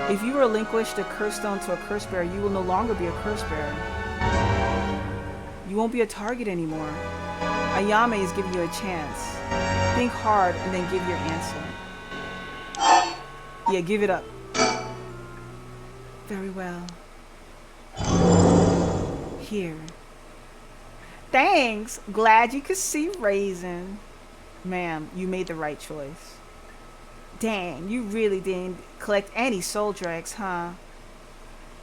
If you relinquish the curse stone to a curse bearer, you will no longer be a curse bearer. You won't be a target anymore. Ayame is giving you a chance. Think hard and then give your answer. Yeah, give it up. Very well. Here. Thanks. Glad you could see Raisin. Ma'am, you made the right choice. Dang, you really didn't collect any soul drags, huh?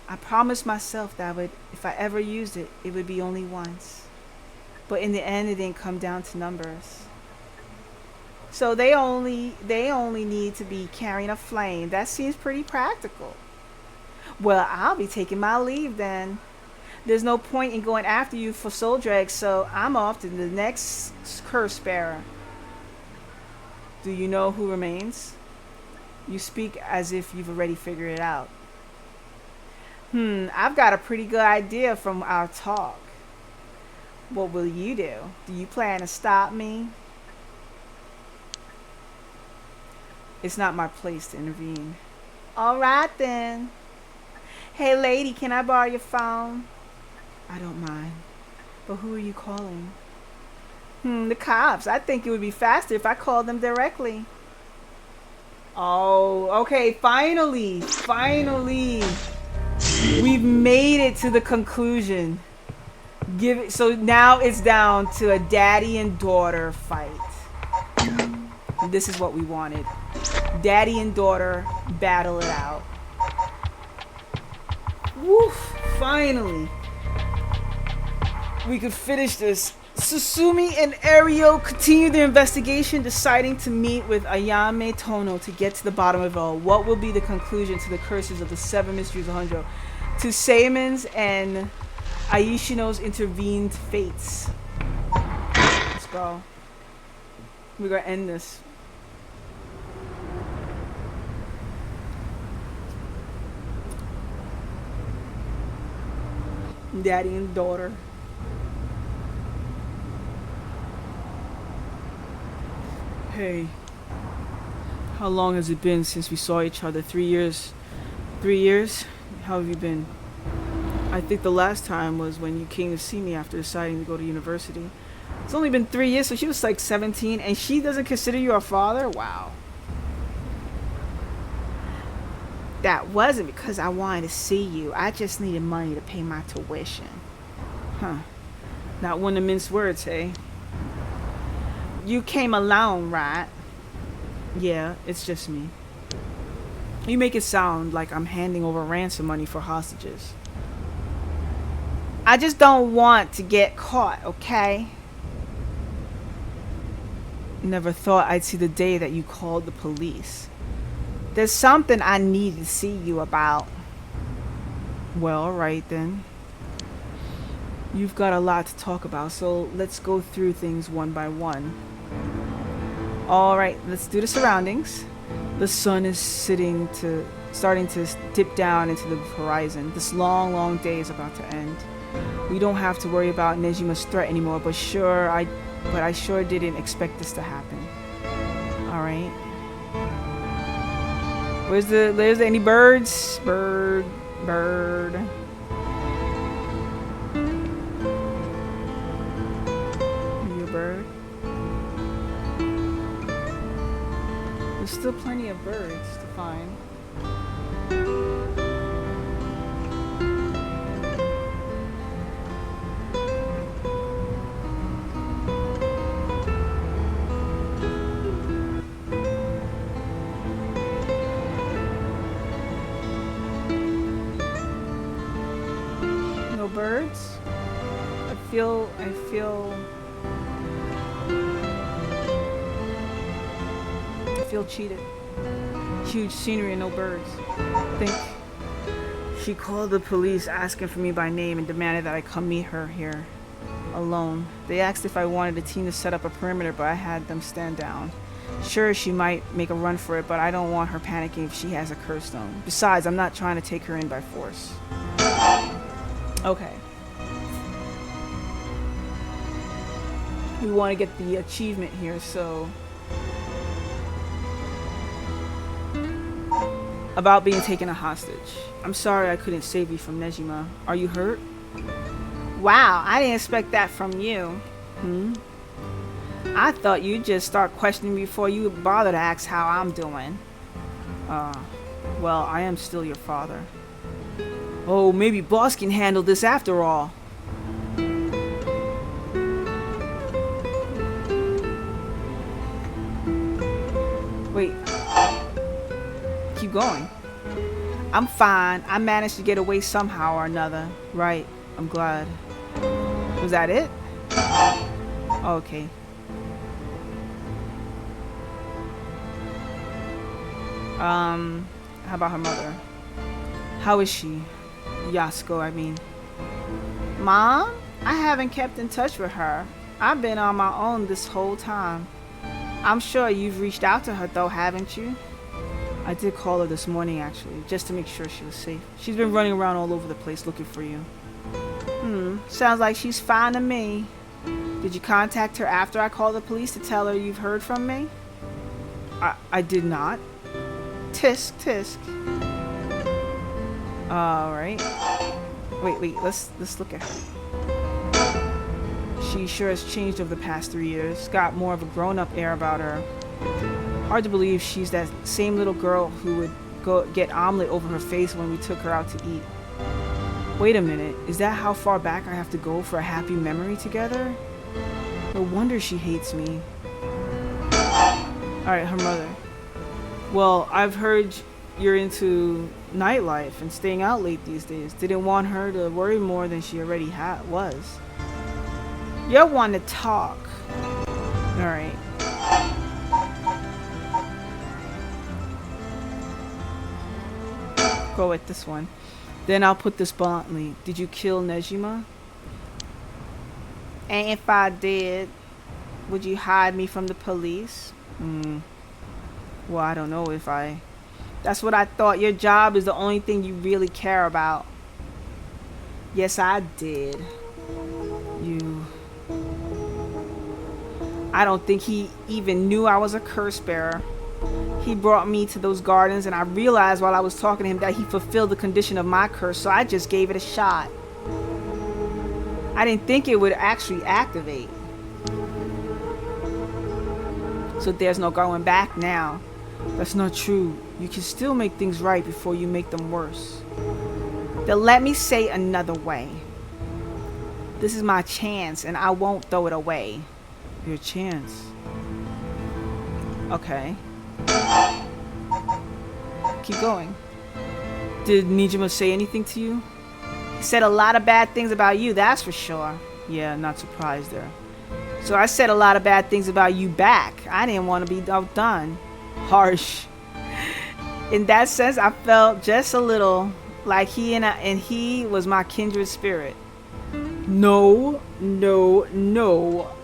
I promised myself that if I ever used it, it would be only once. But in the end, it didn't come down to numbers. So they only need to be carrying a flame. That seems pretty practical. Well, I'll be taking my leave then. There's no point in going after you for soul drags, so I'm off to the next curse bearer. Do you know who remains? You speak as if you've already figured it out. I've got a pretty good idea from our talk. What will you do? Do you plan to stop me? It's not my place to intervene. All right then. Hey lady, can I borrow your phone? I don't mind. But who are you calling? The cops. I think it would be faster if I called them directly. Oh, okay. Finally. We've made it to the conclusion. So now it's down to a daddy and daughter fight. This is what we wanted. Daddy and daughter battle it out. Woof, finally. We could finish this Susumi and Ario continue their investigation, deciding to meet with Ayame Tono to get to the bottom of it all. What will be the conclusion to the curses of the 7 mysteries of Honjo? To Seimon's and Aishino's intervened fates. Let's go. We're gonna end this. Daddy and daughter. Hey, how long has it been since we saw each other? 3 years? 3 years? How have you been? I think the last time was when you came to see me after deciding to go to university. It's only been 3 years, so she was like 17, and she doesn't consider you a father? Wow. That wasn't because I wanted to see you. I just needed money to pay my tuition. Huh. Not one to mince words, hey? You came alone, right? Yeah, it's just me. You make it sound like I'm handing over ransom money for hostages. I just don't want to get caught, okay? Never thought I'd see the day that you called the police. There's something I need to see you about. Well, alright then. You've got a lot to talk about, so let's go through things one by one. Alright, let's do the surroundings. The sun is starting to dip down into the horizon. This long, long day is about to end. We don't have to worry about Nejima's threat anymore, but I sure didn't expect this to happen. Alright. There's any birds? Bird. You a bird? There's still plenty of birds to find. No birds? I feel cheated. Huge scenery and no birds. Think she called the police asking for me by name and demanded that I come meet her here alone. They asked if I wanted a team to set up a perimeter, but I had them stand down. Sure, she might make a run for it, but I don't want her panicking if she has a curse stone. Besides, I'm not trying to take her in by force. Okay. We want to get the achievement here, so... About being taken a hostage. I'm sorry I couldn't save you from Nejima. Are you hurt? Wow, I didn't expect that from you. I thought you'd just start questioning me before you would bother to ask how I'm doing. Well, I am still your father. Oh, maybe boss can handle this after all. Wait. Keep going. I'm fine. I managed to get away somehow or another. Right. I'm glad. Was that it? Okay. How about her mother? How is she? Yasuko, I mean. Mom? I haven't kept in touch with her. I've been on my own this whole time. I'm sure you've reached out to her though, haven't you? I did call her this morning actually, just to make sure she was safe. She's been running around all over the place looking for you. Sounds like she's fine to me. Did you contact her after I called the police to tell her you've heard from me? I did not. Tisk, tisk. Alright. Wait, let's look at her. She sure has changed over the past 3 years. Got more of a grown-up air about her. Hard to believe she's that same little girl who would go get omelet over her face when we took her out to eat. Wait a minute, is that how far back I have to go for a happy memory together? No wonder she hates me. Alright, her mother. Well, I've heard you're into nightlife and staying out late these days. Didn't want her to worry more than she already was. You're one to talk. Alright. Go with this one. Then I'll put this bluntly. Did you kill Nejima? And if I did, would you hide me from the police? Well, I don't know if I... That's what I thought. Your job is the only thing you really care about. Yes, I did. You... I don't think he even knew I was a curse bearer. He brought me to those gardens, and I realized while I was talking to him that he fulfilled the condition of my curse, so I just gave it a shot. I didn't think it would actually activate. So there's no going back now. That's not true. You can still make things right before you make them worse. Then let me say another way. This is my chance, and I won't throw it away. Your chance. Okay. Keep going. Did Nijima say anything to you? He said a lot of bad things about you, that's for sure. Yeah, not surprised there. So I said a lot of bad things about you back. I didn't want to be outdone. Harsh. In that sense, I felt just a little like he was my kindred spirit. No.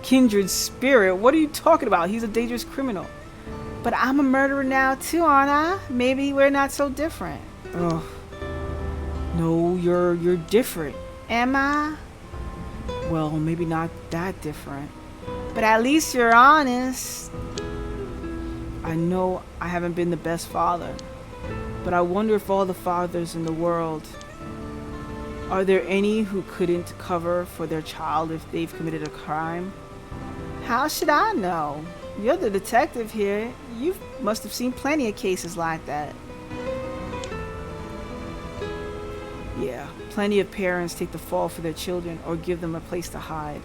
Kindred spirit? What are you talking about? He's a dangerous criminal. But I'm a murderer now too, aren't I? Maybe we're not so different. Ugh. No, you're different. Am I? Well, maybe not that different. But at least you're honest. I know I haven't been the best father. But I wonder if all the fathers in the world... Are there any who couldn't cover for their child if they've committed a crime? How should I know? You're the detective here. You must have seen plenty of cases like that. Yeah, plenty of parents take the fall for their children or give them a place to hide.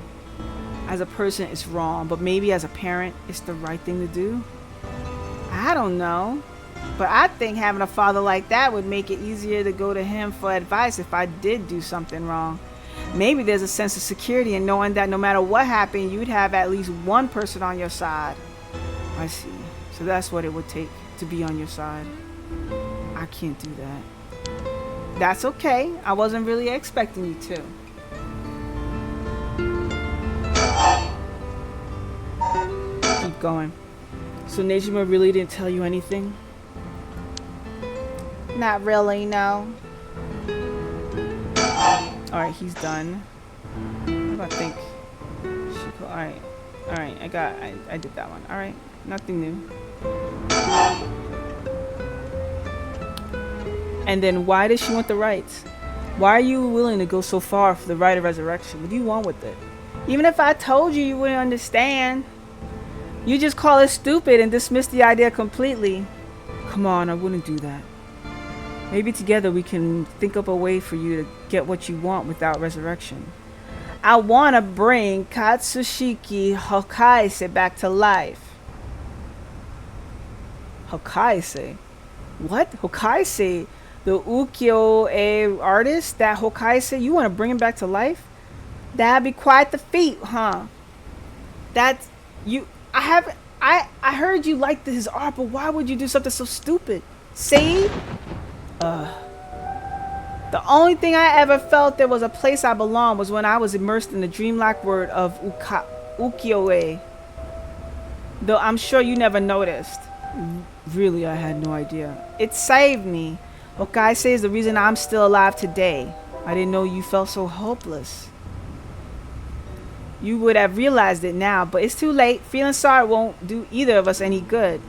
As a person, it's wrong, but maybe as a parent, it's the right thing to do? I don't know. But I think having a father like that would make it easier to go to him for advice if I did do something wrong. Maybe there's a sense of security in knowing that no matter what happened, you'd have at least one person on your side. I see. So that's what it would take to be on your side. I can't do that. That's okay. I wasn't really expecting you to. Keep going. So Nejima really didn't tell you anything? Not really, no. Alright, he's done. What do I think? Alright. I did that one. Alright. Nothing new. And then why does she want the rights? Why are you willing to go so far for the right of resurrection? What do you want with it? Even if I told you, you wouldn't understand. You just call it stupid and dismiss the idea completely. Come on, I wouldn't do that. Maybe together we can think up a way for you to get what you want without resurrection. I want to bring Katsushiki Hokaise back to life. Hokaise? What? Hokaise? The ukiyo-e artist? That Hokaise? You want to bring him back to life? That'd be quite the feat, huh? That's... You... I heard you liked his art, but why would you do something so stupid? See? The only thing I ever felt there was a place I belonged was when I was immersed in the dreamlike world of ukiyo-e. Though I'm sure you never noticed. Really, I had no idea. It saved me. Hokaise is the reason I'm still alive today. I didn't know you felt so hopeless. You would have realized it now, but it's too late. Feeling sorry won't do either of us any good.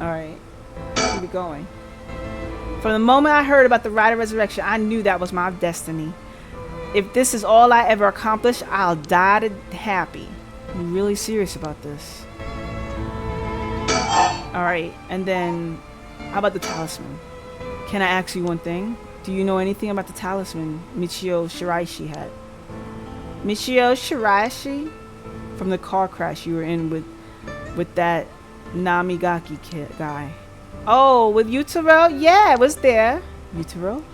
Alright. Keep it going. From the moment I heard about the rite of resurrection, I knew that was my destiny. If this is all I ever accomplish, I'll die happy. I'm really serious about this. Alright, and then... How about the talisman? Can I ask you one thing? Do you know anything about the talisman Michio Shiraishi had? Michio Shiraishi? From the car crash you were in with that Namigaki guy. Oh, with Yutaro? Yeah, it was there. Yutaro?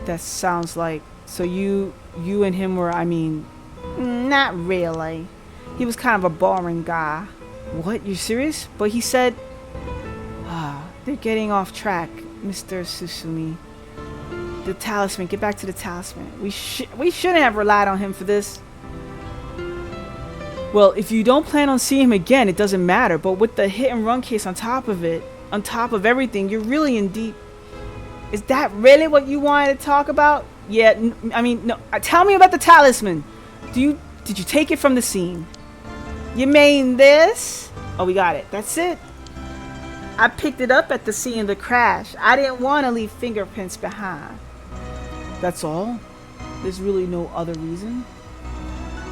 That sounds like So you and him were, I mean, not really. He was kind of a boring guy. What? You serious? But he said, they're getting off track, Mr. Susumi. The talisman. Get back to the talisman. We shouldn't have relied on him for this. Well, if you don't plan on seeing him again, it doesn't matter. But with the hit and run case on top of it, on top of everything, you're really in deep. Is that really what you wanted to talk about? Yeah, I mean, no. Tell me about the talisman. Did you take it from the scene? You mean this? Oh, we got it. That's it. I picked it up at the scene of the crash. I didn't want to leave fingerprints behind. That's all? There's really no other reason?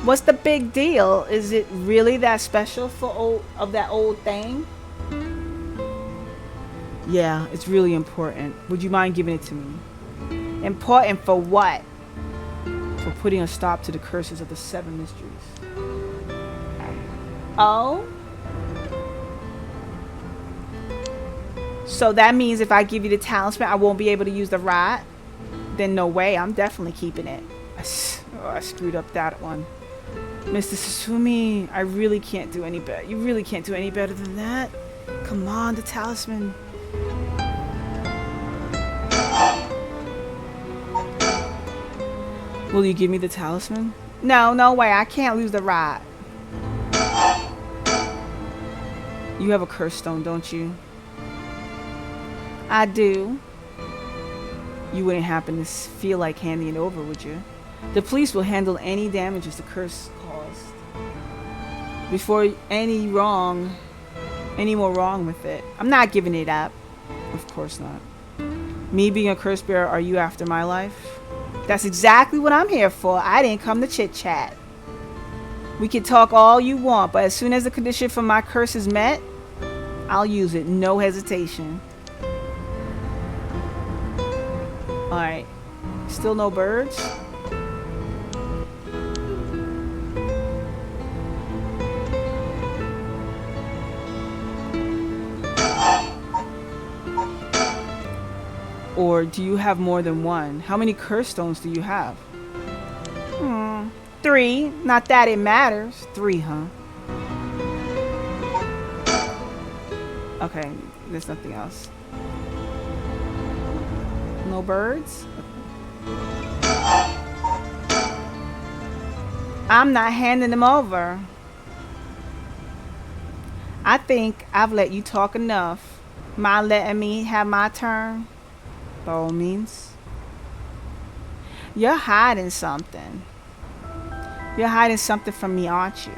What's the big deal? Is it really that special for that old thing? Yeah, it's really important. Would you mind giving it to me? Important for what? For putting a stop to the curses of the 7 mysteries. Oh? So that means if I give you the talisman, I won't be able to use the rod? Then no way, I'm definitely keeping it. I screwed up that one. Mr. Susumi, I really can't do any better. You really can't do any better than that? Come on, the talisman. Will you give me the talisman? No way, I can't lose the rod. You have a curse stone, don't you? I do. You wouldn't happen to feel like handing it over, would you? The police will handle any damages the curse caused. Before any more wrong with it. I'm not giving it up. Of course not. Me being a curse bearer, are you after my life? That's exactly what I'm here for. I didn't come to chit chat. We can talk all you want, but as soon as the condition for my curse is met, I'll use it. No hesitation. Alright. Still no birds? Or do you have more than one? How many curse stones do you have? 3. Not that it matters. 3, huh? Okay, there's nothing else. No birds? I'm not handing them over. I think I've let you talk enough. Mind letting me have my turn? By all means. You're hiding something. You're hiding something from me, aren't you?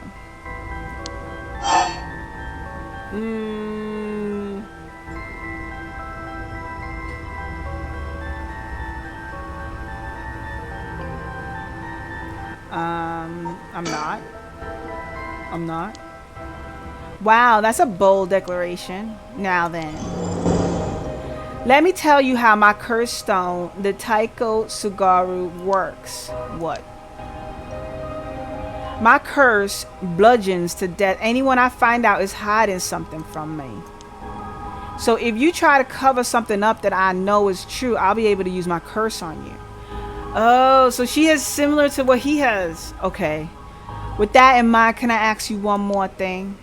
I'm not. Wow, that's a bold declaration. Now then. Let me tell you how my curse stone, the Taiko Tsugaru, works. What? My curse bludgeons to death anyone I find out is hiding something from me. So if you try to cover something up that I know is true, I'll be able to use my curse on you. Oh, so she is similar to what he has. Okay. With that in mind, can I ask you one more thing?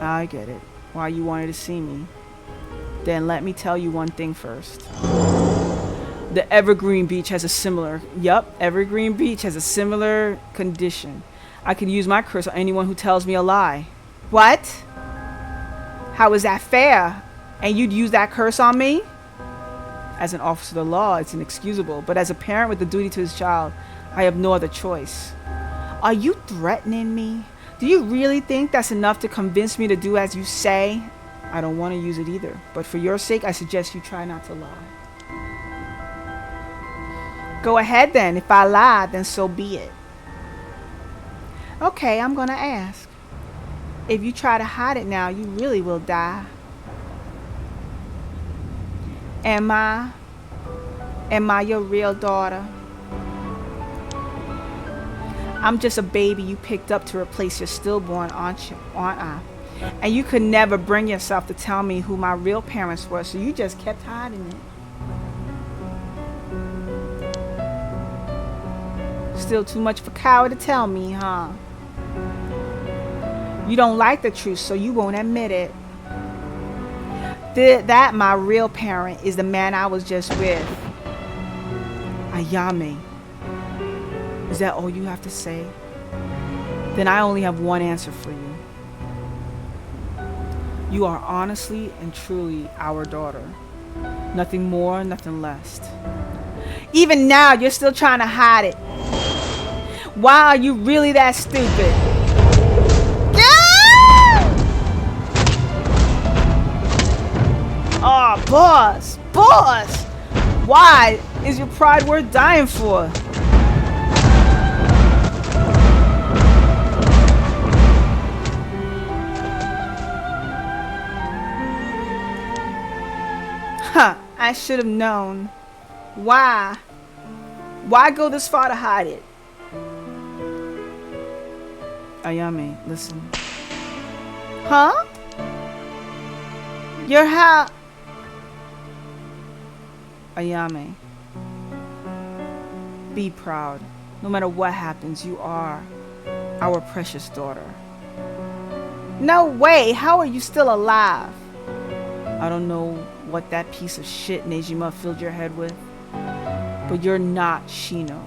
I get it. Why you wanted to see me. Then let me tell you one thing first. The Evergreen Beach has a similar... Yup, Evergreen Beach has a similar condition. I can use my curse on anyone who tells me a lie. What? How is that fair? And you'd use that curse on me? As an officer of the law, it's inexcusable. But as a parent with a duty to his child, I have no other choice. Are you threatening me? Do you really think that's enough to convince me to do as you say? I don't want to use it either. But for your sake, I suggest you try not to lie. Go ahead then. If I lie, then so be it. Okay, I'm gonna ask. If you try to hide it now, you really will die. Am I your real daughter? I'm just a baby you picked up to replace your stillborn, aren't I? And you could never bring yourself to tell me who my real parents were, so you just kept hiding it. Still too much of a coward to tell me, huh? You don't like the truth, so you won't admit it. That my real parent is the man I was just with. Ayame. Is that all you have to say? Then I only have one answer for you. You are honestly and truly our daughter. Nothing more, nothing less. Even now, you're still trying to hide it. Why are you really that stupid? Oh, boss! Boss! Why is your pride worth dying for? Huh, I should have known. Why? Why go this far to hide it? Ayame, listen. Huh? You're how? Ayame. Be proud. No matter what happens, you are our precious daughter. No way! How are you still alive? I don't know what that piece of shit Nejima filled your head with, but you're not Shino.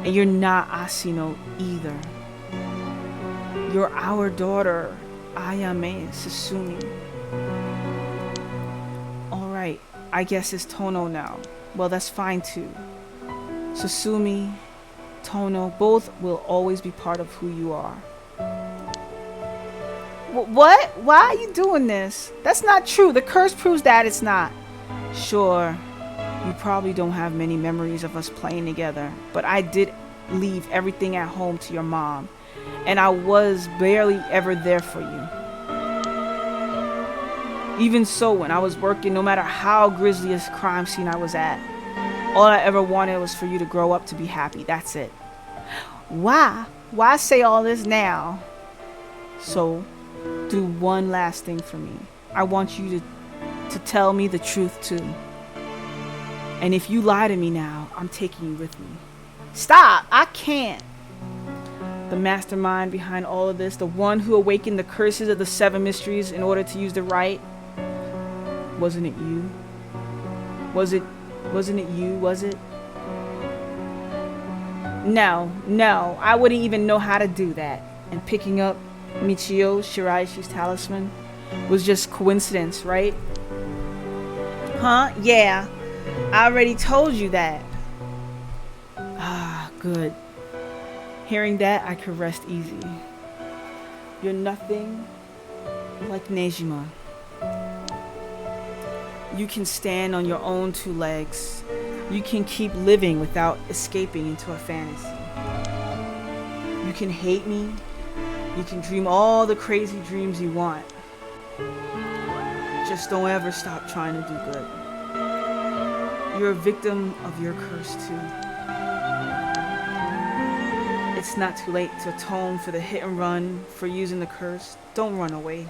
And you're not Asino either. You're our daughter, Ayame Susumi. Alright, I guess it's Tono now. Well, that's fine too. Susumi, Tono, both will always be part of who you are. What? Why are you doing this? That's not true. The curse proves that it's not. Sure, you probably don't have many memories of us playing together, but I did leave everything at home to your mom, and I was barely ever there for you. Even so, when I was working, no matter how grisly a crime scene I was at, all I ever wanted was for you to grow up to be happy. That's it. Why? Why say all this now? So, do one last thing for me. I want you to tell me the truth too. And if you lie to me now, I'm taking you with me. Stop! I can't. The mastermind behind all of this, the one who awakened the curses of the 7 mysteries in order to use the right, wasn't it you? Wasn't it you, was it? No, I wouldn't even know how to do that. And picking up Michio Shiraishi's talisman was just coincidence, right? Huh? Yeah. I already told you that. Ah, good. Hearing that, I could rest easy. You're nothing like Nejima. You can stand on your own 2 legs. You can keep living without escaping into a fantasy. You can hate me. You can dream all the crazy dreams you want. Just don't ever stop trying to do good. You're a victim of your curse too. It's not too late to atone for the hit and run for using the curse. Don't run away.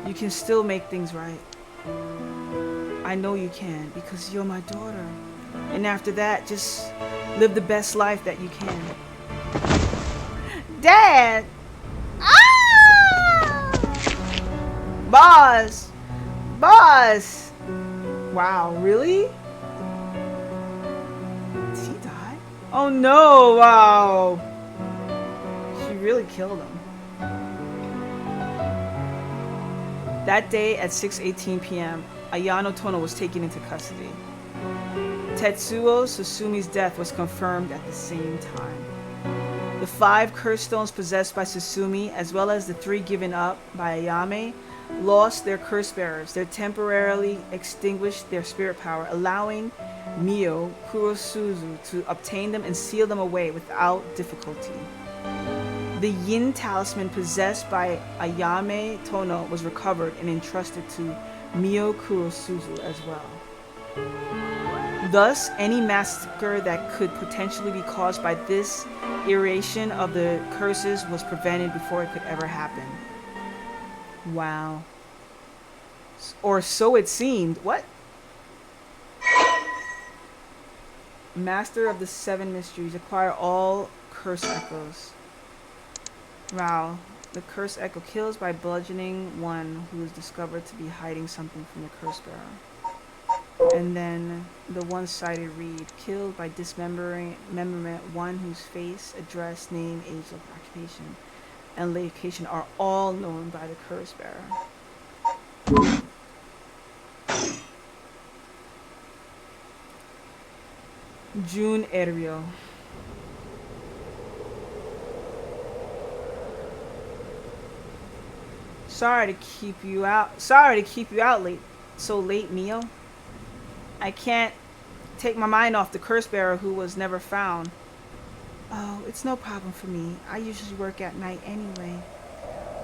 You can still make things right. I know you can because you're my daughter. And after that, just live the best life that you can. Dad! Ah! Boss! Wow, really? Did he die? Oh no, wow. She really killed him. That day at 6:18 p.m., Ayano Tono was taken into custody. Tetsuo Susumi's death was confirmed at the same time. The 5 curse stones possessed by Susumi, as well as the 3 given up by Ayame, lost their curse bearers. They temporarily extinguished their spirit power, allowing Mio Kurosuzu to obtain them and seal them away without difficulty. The Yin talisman possessed by Ayame Tono was recovered and entrusted to Mio Kurosuzu as well. Thus, any massacre that could potentially be caused by this iteration of the curses was prevented before it could ever happen. Wow. Or so it seemed. What? Master of the 7 mysteries. Acquire all curse echoes. Wow. The curse echo kills by bludgeoning one who is discovered to be hiding something from the curse bearer. And then the one-sided read. Killed by dismemberment one whose face, address, name, age, occupation, and location are all known by the curse bearer. June Erio. Sorry to keep you out late. So late, Mio. I can't take my mind off the curse bearer who was never found. Oh, it's no problem for me. I usually work at night anyway.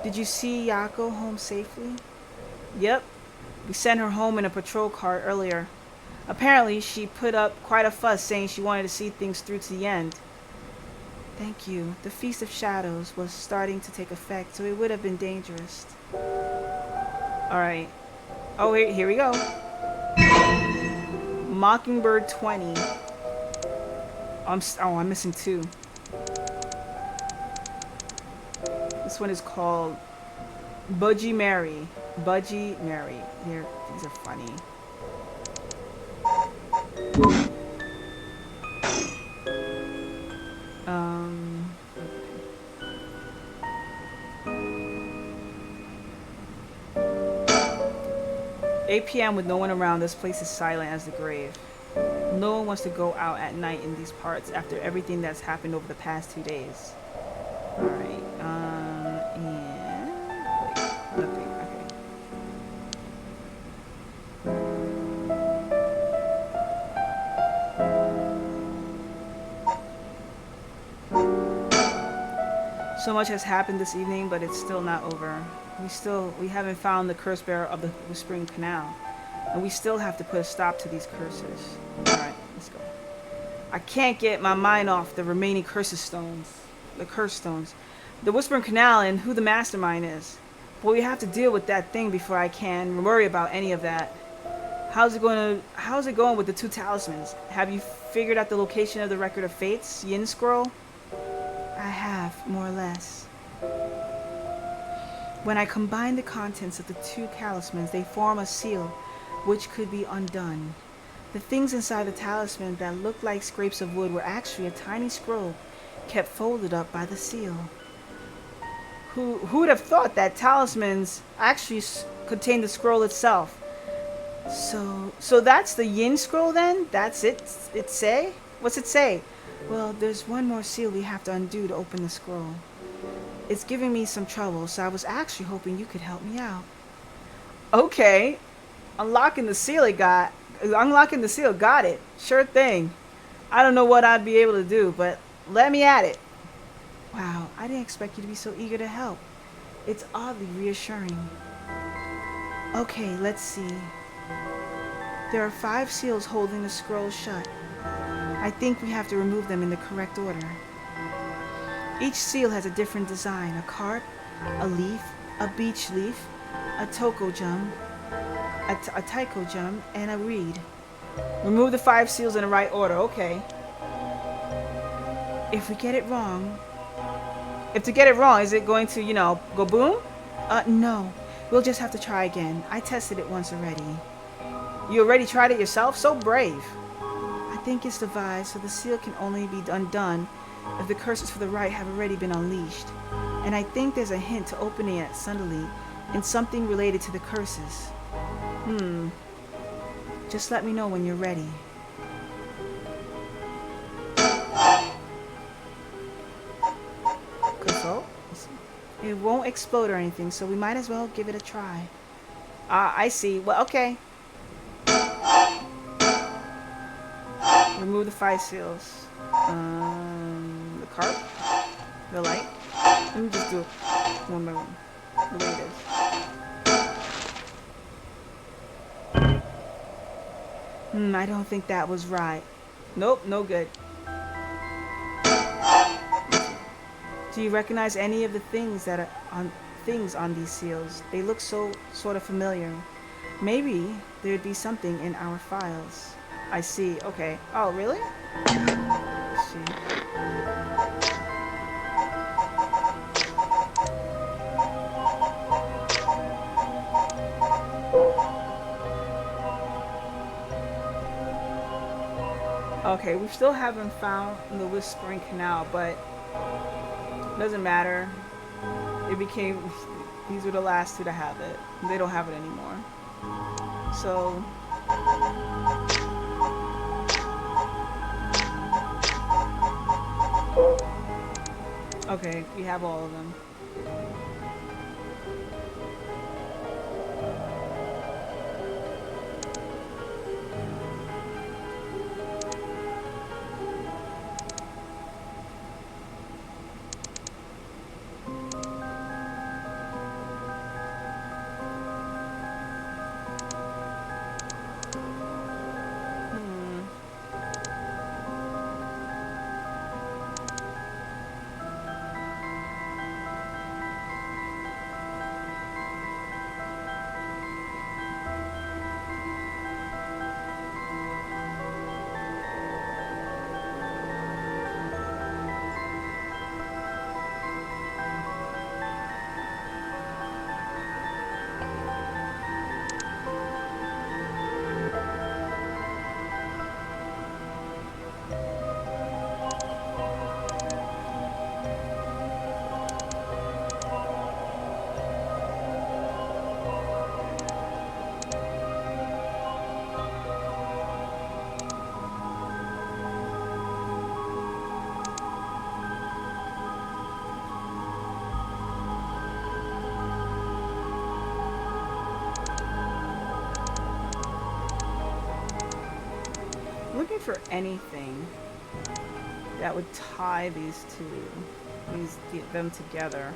Did you see Yako home safely? Yep. We sent her home in a patrol car earlier. Apparently, she put up quite a fuss saying she wanted to see things through to the end. Thank you. The Feast of Shadows was starting to take effect, so it would have been dangerous. Alright. Oh, here we go. Mockingbird 20. I'm missing 2. This one is called Budgie Mary. Budgie Mary. These are funny. "8 p.m. with no one around. This place is silent as the grave. No one wants to go out at night in these parts after everything that's happened over the past 2 days." Alright, and... wait, nothing, okay. So much has happened this evening, but it's still not over. We haven't found the curse bearer of the Whispering Canal, and we still have to put a stop to these curses. Alright, let's go. I can't get my mind off the remaining curse stones. The curse stones. The Whispering Canal and who the mastermind is. But we have to deal with that thing before I can worry about any of that. How's it going with the 2 talismans? Have you figured out the location of the Record of Fates, Yin Scroll? I have, more or less. When I combine the contents of the 2 talismans, they form a seal, which could be undone. The things inside the talisman that looked like scraps of wood were actually a tiny scroll, kept folded up by the seal. Who would have thought that talismans actually contain the scroll itself? So that's the Yin Scroll then? That's it? What's it say? Well, there's one more seal we have to undo to open the scroll. It's giving me some trouble, so I was actually hoping you could help me out. Okay. Unlocking the seal, got it. Sure thing. I don't know what I'd be able to do, but let me at it. Wow, I didn't expect you to be so eager to help. It's oddly reassuring. Okay, let's see. There are 5 seals holding the scroll shut. I think we have to remove them in the correct order. Each seal has a different design: a carp, a leaf, a beech leaf, a tokojum, a taikojum, and a reed. Remove the 5 seals in the right order. Okay. If to get it wrong, is it going to, go boom? No. We'll just have to try again. I tested it once already. You already tried it yourself? So brave. I think it's devised so the seal can only be undone if the curses for the right have already been unleashed. And I think there's a hint to opening it suddenly in something related to the curses. Just let me know when you're ready. So, it won't explode or anything, so we might as well give it a try. I see. Well, okay. Remove the 5 seals. The carp. The light. Let me just do it one by one. The way it is. I don't think that was right. Nope, no good. Do you recognize any of the things that are on these seals? They look so sort of familiar. Maybe there'd be something in our files. I see. Okay. Oh, really? Let's see. Okay, we still haven't found the Whispering Canal, but it doesn't matter. It became, these were the last two to have it. They don't have it anymore. So, okay, we have all of them. Looking for anything that would tie these two, them together.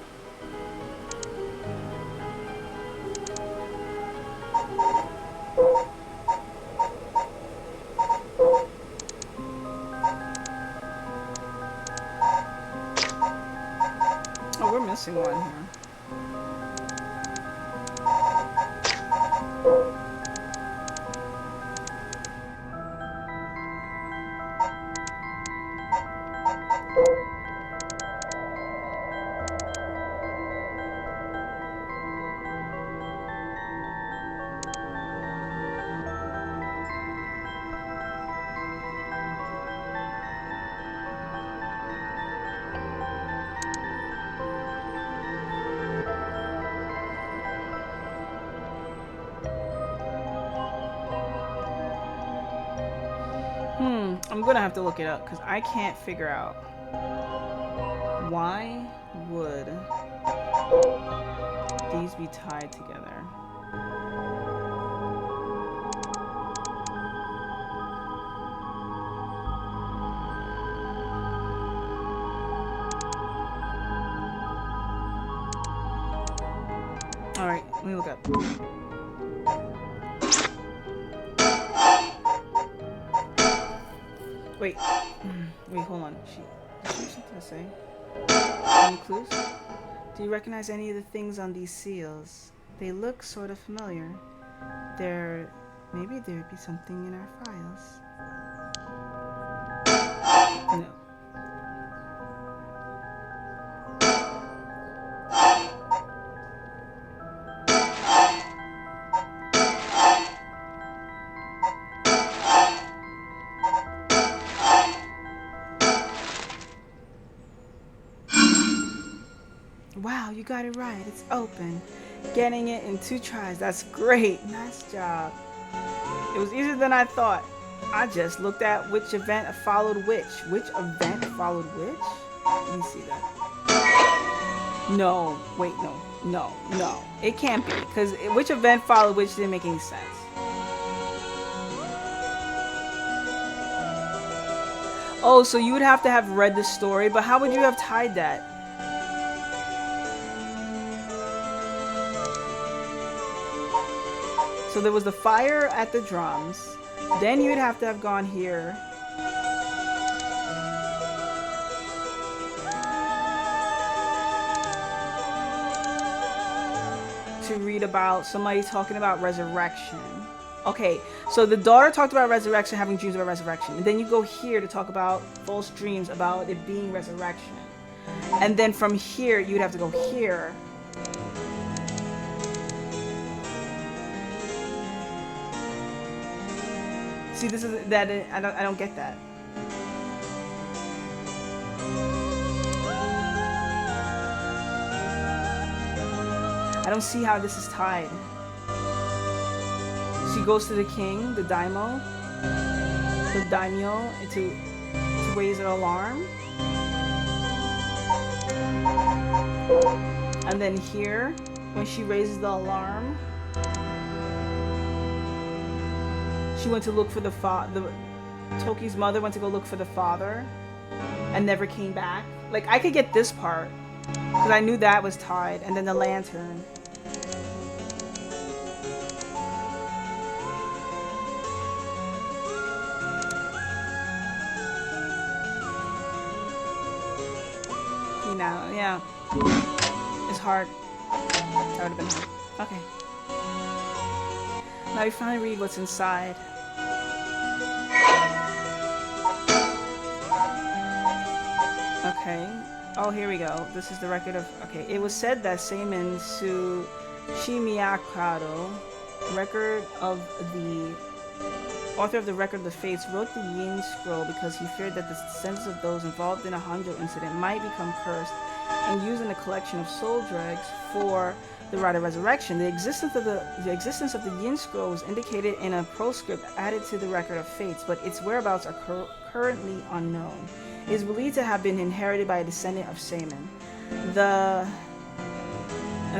Oh, we're missing one here. I'm gonna have to look it up because I can't figure out why would these be tied together. All right, let me look up. Wait, hold on. She has something to say. Any clues? Do you recognize any of the things on these seals? They look sort of familiar. Maybe there'd be something in our files. No. Wow, you got it right. It's open. Getting it in 2 tries. That's great. Nice job. It was easier than I thought. I just looked at which event followed which. Which event followed which? Let me see that. No. Wait, no. No. It can't be. Because which event followed which didn't make any sense. Oh, so you would have to have read the story, but how would you have tied that? So there was the fire at the drums. Then you'd have to have gone here. To read about somebody talking about resurrection. Okay, so the daughter talked about resurrection, having dreams about resurrection. And then you go here to talk about false dreams about it being resurrection. And then from here, you'd have to go here. See, this is that I don't get that. I don't see how this is tied. She goes to the king, the daimyo, to raise an alarm. And then here, when she raises the alarm, she went to look for the Toki's mother went to go look for the father and never came back. Like, I could get this part because I knew that was tied, and then the lantern. You know, yeah. It's hard. That would have been hard. Okay. Now we finally read what's inside. Okay. Oh, here we go. This is the record of... Okay. It was said that Seimin Shimiyakado, author of the Record of the Fates, wrote the Yin Scroll because he feared that the descendants of those involved in a Hanjo incident might become cursed and used in a collection of soul dregs for the rite of resurrection. The existence of the Yin Scroll was indicated in a proscript added to the Record of Fates, but its whereabouts are currently unknown. It is believed to have been inherited by a descendant of Seimin.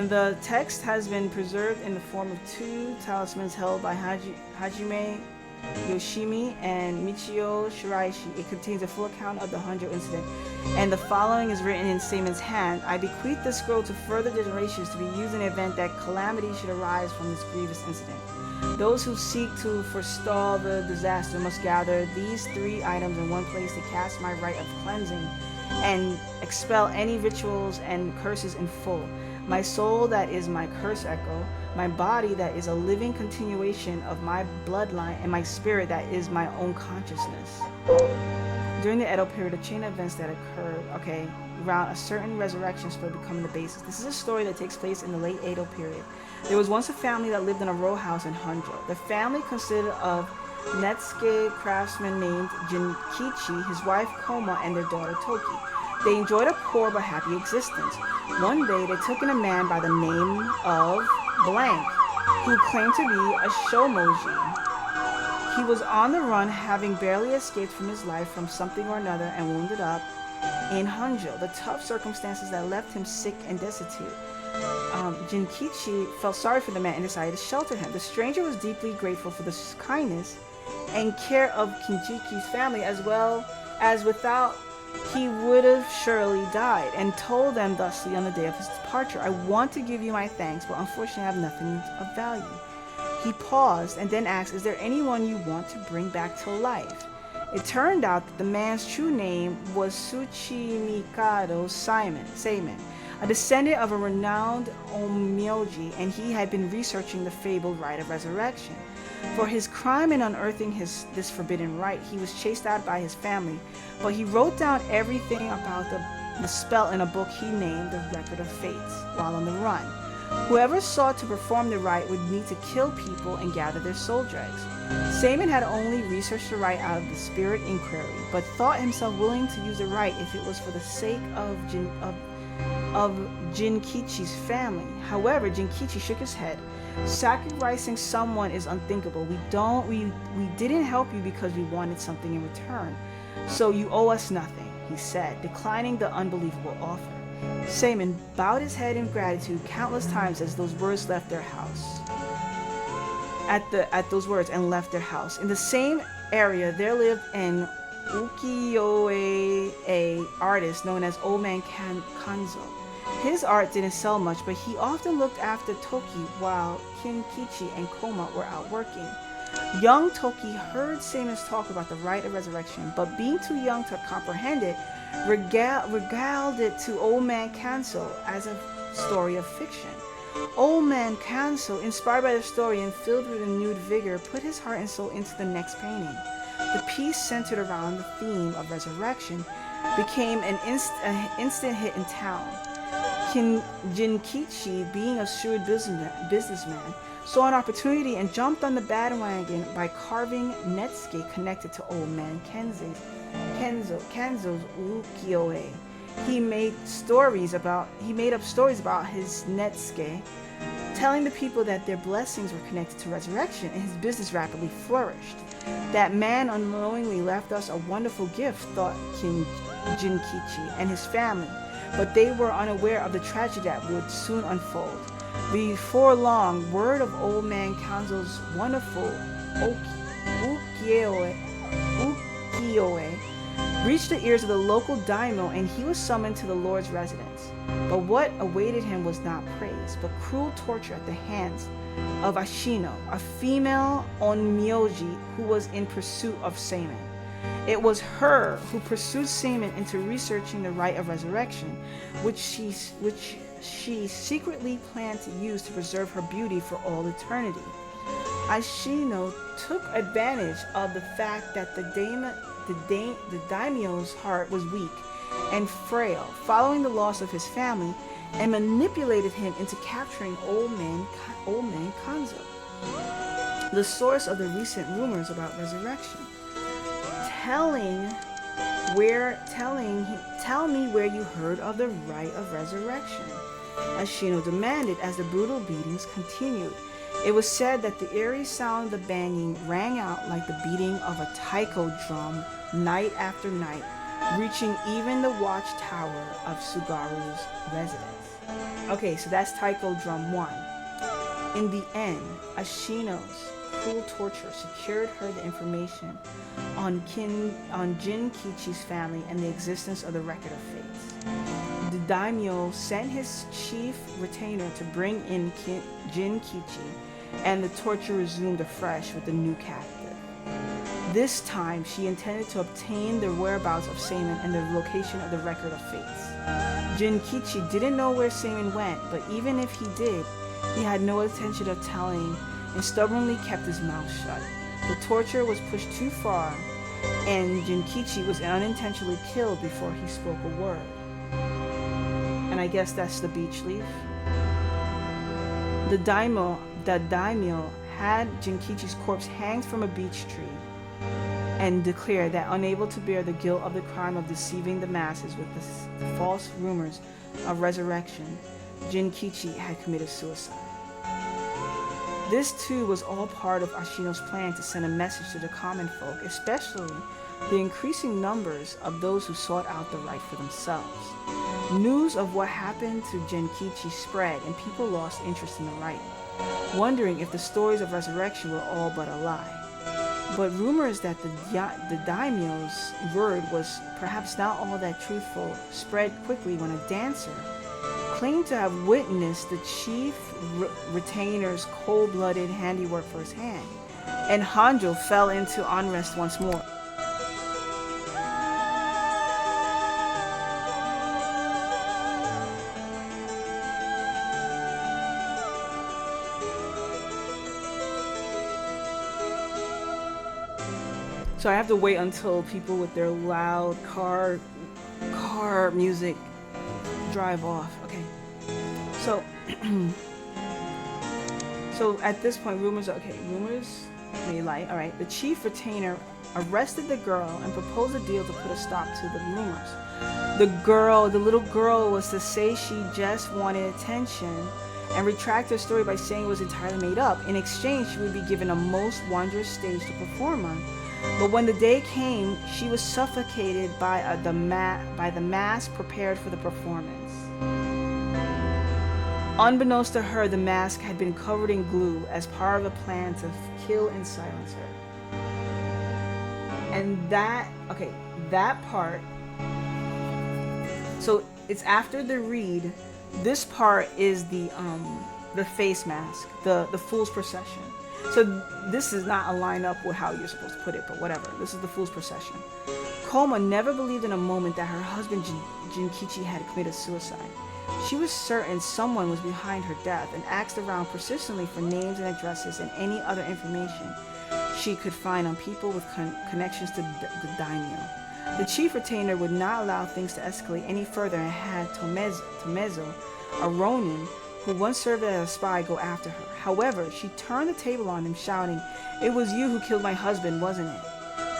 The text has been preserved in the form of 2 talismans held by Hajime Yoshimi and Michio Shiraishi. It contains a full account of the Hanjo incident, and the following is written in Seimin's hand. I bequeath this scroll to further generations to be used in the event that calamity should arise from this grievous incident. Those who seek to forestall the disaster must gather these 3 items in one place to cast my rite of cleansing and expel any rituals and curses in full. My soul that is my curse echo, my body that is a living continuation of my bloodline, and my spirit that is my own consciousness. During the Edo period, a chain of events that occurred, around a certain resurrection story becoming the basis. This is a story that takes place in the late Edo period. There was once a family that lived in a row house in Honjo. The family consisted of Netsuke craftsman named Jinkichi, his wife Koma, and their daughter Toki. They enjoyed a poor but happy existence. One day, they took in a man by the name of Blank, who claimed to be a shomoji. He was on the run, having barely escaped from his life from something or another, and wounded up in Honjo. The tough circumstances that left him sick and destitute. Jinkichi felt sorry for the man and decided to shelter him. The stranger was deeply grateful for the kindness and care of Jinkichi's family, as well as without he would have surely died, and told them thusly on the day of his departure, I want to give you my thanks, but unfortunately I have nothing of value. He paused and then asked, is there anyone you want to bring back to life? It turned out that the man's true name was Tsuchimikado Seimin, a descendant of a renowned Onmyoji, and he had been researching the fabled rite of resurrection. For his crime in unearthing this forbidden rite, he was chased out by his family, but he wrote down everything about the spell in a book he named the Record of Fates while on the run. Whoever sought to perform the rite would need to kill people and gather their soul dregs. Seimin had only researched the rite out of the spirit inquiry, but thought himself willing to use the rite if it was for the sake of Jinkichi's family. However, Jinkichi shook his head. Sacrificing someone is unthinkable. We didn't help you because we wanted something in return. So you owe us nothing, he said, declining the unbelievable offer. Seimin bowed his head in gratitude countless times as those words left their house. At those words and left their house. In the same area, there lived an ukiyo-e artist known as Old Man Kanzo. His art didn't sell much, but he often looked after Toki while Kinkichi and Koma were out working. Young Toki heard Seimin's talk about the rite of resurrection, but being too young to comprehend it, regaled it to Old Man Kanzo as a story of fiction. Old man Kanzo, inspired by the story and filled with renewed vigor, put his heart and soul into the next painting. The piece, centered around the theme of resurrection, became an instant hit in town. Jinkichi, being a shrewd businessman, saw an opportunity and jumped on the bandwagon by carving netsuke connected to old man Kanzo's ukiyo-e. He made up stories about his netsuke, telling the people that their blessings were connected to resurrection, and his business rapidly flourished. That man unknowingly left us a wonderful gift, thought Jinkichi and his family, but they were unaware of the tragedy that would soon unfold. Before long, word of old man Kanzo's wonderful ukiyo-e reached the ears of the local daimyo, and he was summoned to the Lord's residence. But what awaited him was not praise, but cruel torture at the hands of Ashino, a female onmyoji who was in pursuit of Seimin. It was her who pursued Seimin into researching the rite of resurrection, which she secretly planned to use to preserve her beauty for all eternity. Ashino took advantage of the fact that the daimyo's heart was weak and frail following the loss of his family, and manipulated him into capturing old man Kanzo, the source of the recent rumors about resurrection. Tell me where you heard of the rite of resurrection, Ashino demanded as the brutal beatings continued. It was said that the eerie sound of the banging rang out like the beating of a taiko drum night after night, reaching even the watchtower of Sugaru's residence. Okay, so that's taiko drum 1. In the end, Ashino's cruel torture secured her the information on Jinkichi's family and the existence of the Record of Fates. The daimyo sent his chief retainer to bring in Jinkichi, and the torture resumed afresh with the new captive. This time, she intended to obtain the whereabouts of Seimin and the location of the Record of Fates. Jinkichi didn't know where Seimin went, but even if he did, he had no intention of telling and stubbornly kept his mouth shut. The torture was pushed too far, and Jinkichi was unintentionally killed before he spoke a word. And I guess that's the beech leaf. The daimyo had Jinkichi's corpse hanged from a beech tree and declared that, unable to bear the guilt of the crime of deceiving the masses with the false rumors of resurrection, Jinkichi had committed suicide. This too was all part of Ashino's plan to send a message to the common folk, especially the increasing numbers of those who sought out the right for themselves. News of what happened to Jinkichi spread, and people lost interest in the rite, wondering if the stories of resurrection were all but a lie. But rumors that the daimyo's word was perhaps not all that truthful spread quickly when a dancer claimed to have witnessed the chief retainer's cold-blooded handiwork firsthand, and Hanjo fell into unrest once more. So I have to wait until people with their loud car music drive off. Okay. So so at this point, rumors made light. All right. The chief retainer arrested the girl and proposed a deal to put a stop to the rumors. The little girl was to say she just wanted attention and retract her story by saying it was entirely made up. In exchange, she would be given a most wondrous stage to perform on. But when the day came, she was suffocated by the mask prepared for the performance. Unbeknownst to her, the mask had been covered in glue as part of a plan to kill and silence her. And that part, so it's after the read. This part is the face mask, the fool's procession. So this is not a line up with how you're supposed to put it, but whatever. This is the fool's procession. Koma never believed in a moment that her husband Jinkichi had committed suicide. She was certain someone was behind her death and asked around persistently for names and addresses and any other information she could find on people with connections to the daimyo. The chief retainer would not allow things to escalate any further and had Tomezo, a ronin who once served as a spy, go after her. However, she turned the table on him, shouting, "It was you who killed my husband, wasn't it?"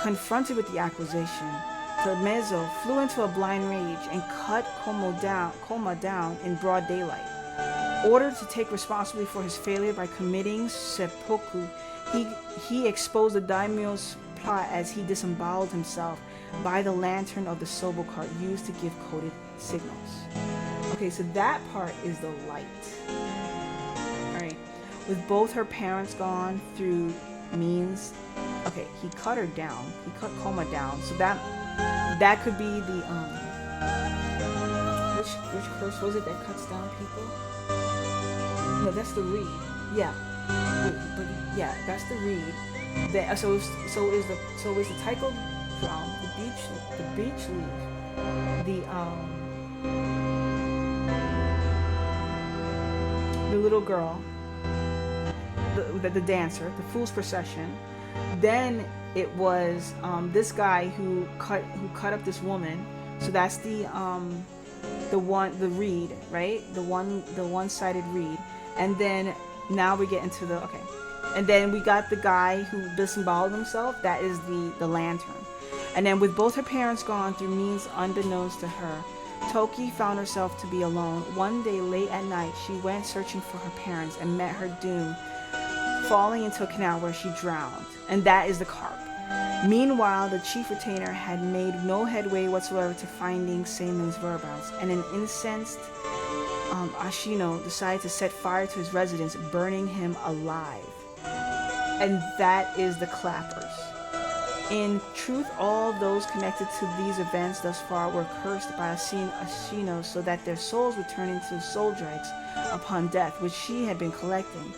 Confronted with the accusation, Tomezo flew into a blind rage and cut Koma down in broad daylight. Ordered to take responsibility for his failure by committing seppuku, he exposed the daimyo's plot as he disemboweled himself by the lantern of the sobo cart used to give coded signals. Okay, so that part is the light. Alright. With both her parents gone through means... Okay, he cut her down. He cut Koma down. So that could be the which curse was it that cuts down people? No, that's the reed. Yeah. But yeah, that's the reed. That so is the Taiko drum, the beach leaf, the little girl, the dancer, the fool's procession. Then it was this guy who cut up this woman. So that's the reed, right? The one-sided reed. And then now we get into the and then we got the guy who disemboweled himself. That is the lantern. And then with both her parents gone through means unbeknownst to her, Toki found herself to be alone. One day late at night, she went searching for her parents and met her doom, falling into a canal where she drowned. And that is the carp. Meanwhile, the chief retainer had made no headway whatsoever to finding Seimon's whereabouts, and an incensed Ashino decided to set fire to his residence, burning him alive. And that is the clappers. In truth, all those connected to these events thus far were cursed by Ashino so that their souls would turn into soul dregs upon death, which she had been collecting.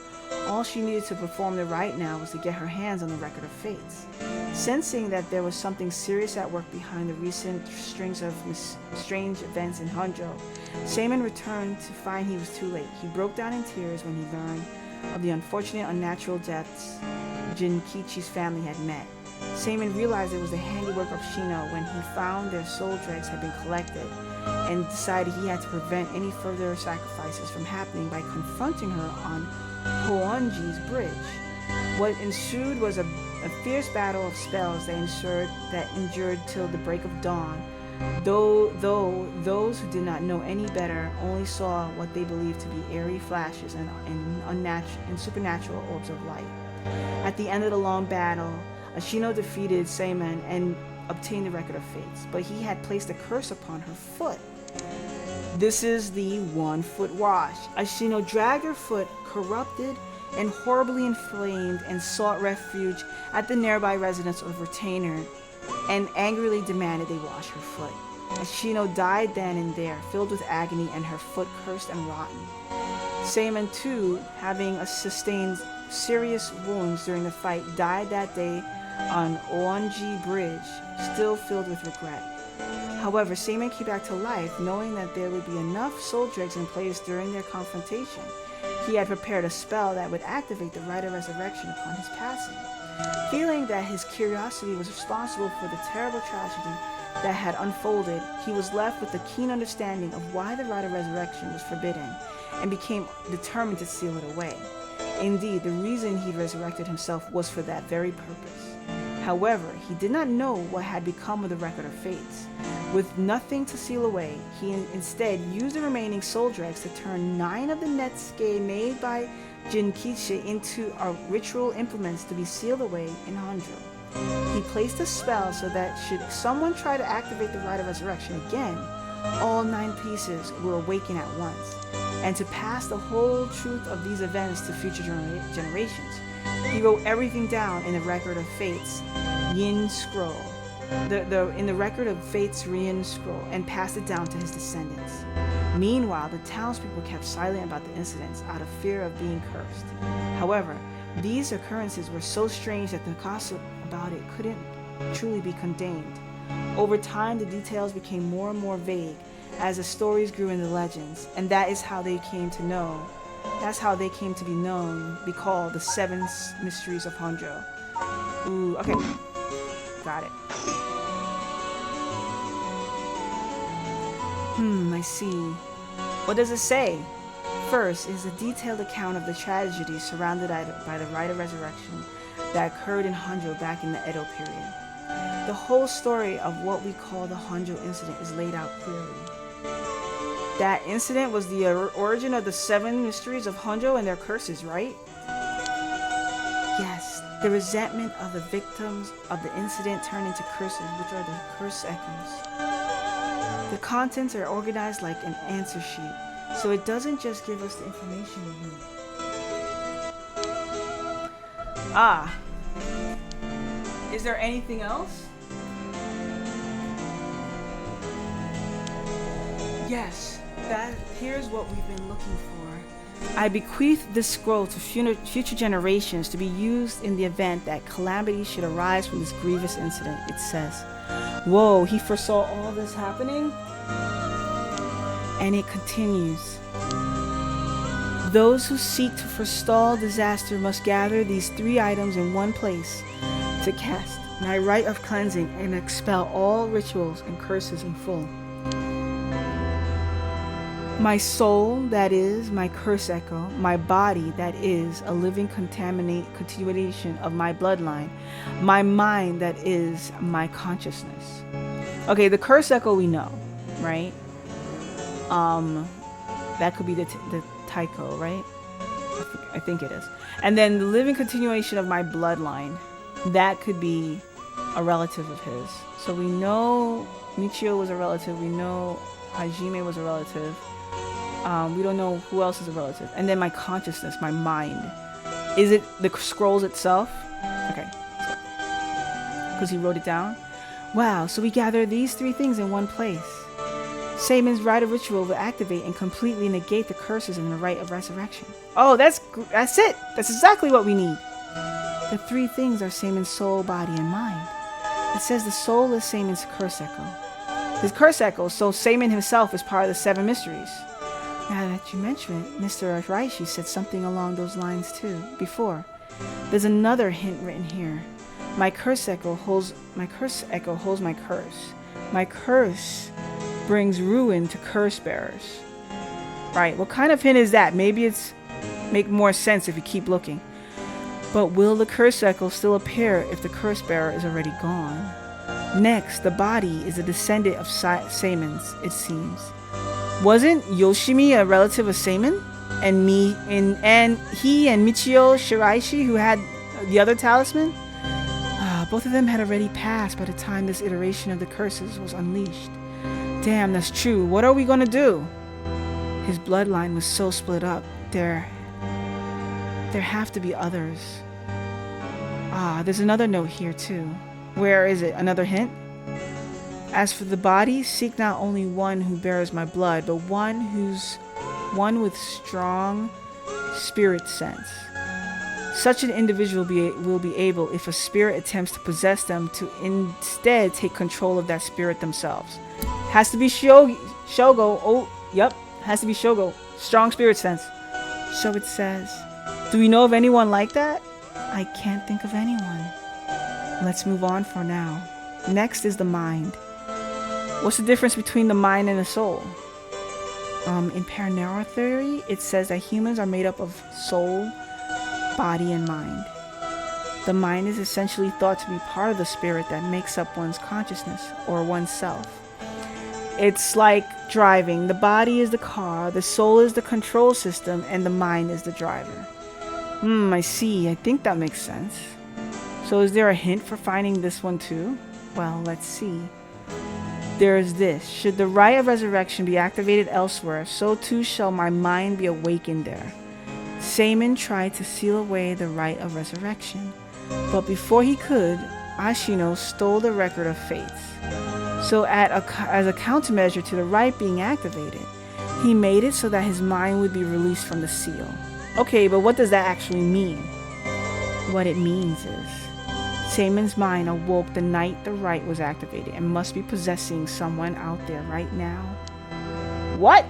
All she needed to perform the rite now was to get her hands on the record of fates. Sensing that there was something serious at work behind the recent strings of strange events in Honjo, Seimon returned to find he was too late. He broke down in tears when he learned of the unfortunate unnatural deaths Jinkichi's family had met. Seimon realized it was the handiwork of Shino when he found their soul dregs had been collected, and decided he had to prevent any further sacrifices from happening by confronting her on Hoonji's bridge. What ensued was a fierce battle of spells that endured till the break of dawn, though those who did not know any better only saw what they believed to be airy flashes and supernatural orbs of light. At the end of the long battle, Ashino defeated Seimon and obtained the record of fates, but he had placed a curse upon her foot. This is the 1 foot wash. Ashino dragged her foot, corrupted and horribly inflamed, and sought refuge at the nearby residence of retainer and angrily demanded they wash her foot. Ashino died then and there, filled with agony and her foot cursed and rotten. Seimon too, having sustained serious wounds during the fight, died that day on Oonji Bridge, still filled with regret. However, Seimon came back to life, knowing that there would be enough soul dregs in place during their confrontation. He had prepared a spell that would activate the rite of resurrection upon his passing. Feeling that his curiosity was responsible for the terrible tragedy that had unfolded, he was left with a keen understanding of why the rite of resurrection was forbidden, and became determined to seal it away. Indeed, the reason he resurrected himself was for that very purpose. However, he did not know what had become of the record of fates. With nothing to seal away, he instead used the remaining soul dregs to turn 9 of the Netsuke made by Jinkichi into ritual implements to be sealed away in Honjo. He placed a spell so that should someone try to activate the rite of resurrection again, all 9 pieces will awaken at once. And to pass the whole truth of these events to future generations, he wrote everything down in the record of fates Yin Scroll. In the record of fate's Yin Scroll, and passed it down to his descendants. Meanwhile, the townspeople kept silent about the incidents out of fear of being cursed. However, these occurrences were so strange that the gossip about it couldn't truly be contained. Over time, the details became more and more vague, as the stories grew into legends, and that is how they came to know. That's how they came to be known, be called the Seven Mysteries of Honjo. Ooh, okay. Got it. I see. What does it say? First is a detailed account of the tragedy surrounded by the Rite of Resurrection that occurred in Honjo back in the Edo period. The whole story of what we call the Honjo incident is laid out clearly. That incident was the origin of the 7 mysteries of Honjo and their curses, right? Yes, the resentment of the victims of the incident turned into curses, which are the curse echoes. The contents are organized like an answer sheet, so it doesn't just give us the information we need. Ah. Is there anything else? Yes, here's what we've been looking for. I bequeath this scroll to future generations to be used in the event that calamity should arise from this grievous incident, it says. Whoa, he foresaw all this happening? And it continues. Those who seek to forestall disaster must gather these 3 items in one place to cast my rite of cleansing and expel all rituals and curses in full. My soul, that is my curse echo, my body, that is a living continuation of my bloodline, my mind, that is my consciousness. Okay, the curse echo we know, right? That could be the Taiko, right? I think it is. And then the living continuation of my bloodline, that could be a relative of his. So we know Michio was a relative. We know Hajime was a relative. We don't know who else is a relative. And then my consciousness, my mind. Is it the scrolls itself? Okay. Because he wrote it down. Wow, so we gather these 3 things in one place. Seimon's rite of ritual will activate and completely negate the curses in the rite of resurrection. Oh, that's it. That's exactly what we need. The 3 things are Seimon's soul, body, and mind. It says the soul is Seimon's curse echo. His curse echo, so Seimon himself is part of the 7 mysteries. Now that you mention it, Mr. Raishi said something along those lines too, before. There's another hint written here. My curse echo holds my curse. My curse brings ruin to curse bearers. Right, what kind of hint is that? Maybe it's make more sense if you keep looking. But will the curse echo still appear if the curse bearer is already gone? Next, the body is a descendant of Seimon's, it seems. Wasn't Yoshimi a relative of Seimon? And he and Michio Shiraishi, who had the other talisman? Both of them had already passed by the time this iteration of the curses was unleashed. Damn, that's true. What are we gonna do? His bloodline was so split up. There have to be others. There's another note here too. Where is it? Another hint? As for the body, seek not only one who bears my blood, but one with strong spirit sense. Such an individual will be able, if a spirit attempts to possess them, to instead take control of that spirit themselves. Has to be Shogo. Oh, yep. Has to be Shogo. Strong spirit sense. So it says. Do we know of anyone like that? I can't think of anyone. Let's move on for now. Next is the mind. What's the difference between the mind and the soul? In Paraneural theory, it says that humans are made up of soul, body, and mind. The mind is essentially thought to be part of the spirit that makes up one's consciousness or oneself. It's like driving. The body is the car, the soul is the control system, and the mind is the driver. I see. I think that makes sense. So is there a hint for finding this one too? Well, let's see. There is this. Should the rite of resurrection be activated elsewhere, so too shall my mind be awakened there. Seimon tried to seal away the rite of resurrection, but before he could, Ashino stole the record of fates. So as a countermeasure to the rite being activated, he made it so that his mind would be released from the seal. Okay, but what does that actually mean? What it means is, Seimon's mind awoke the night the rite was activated and must be possessing someone out there right now. What?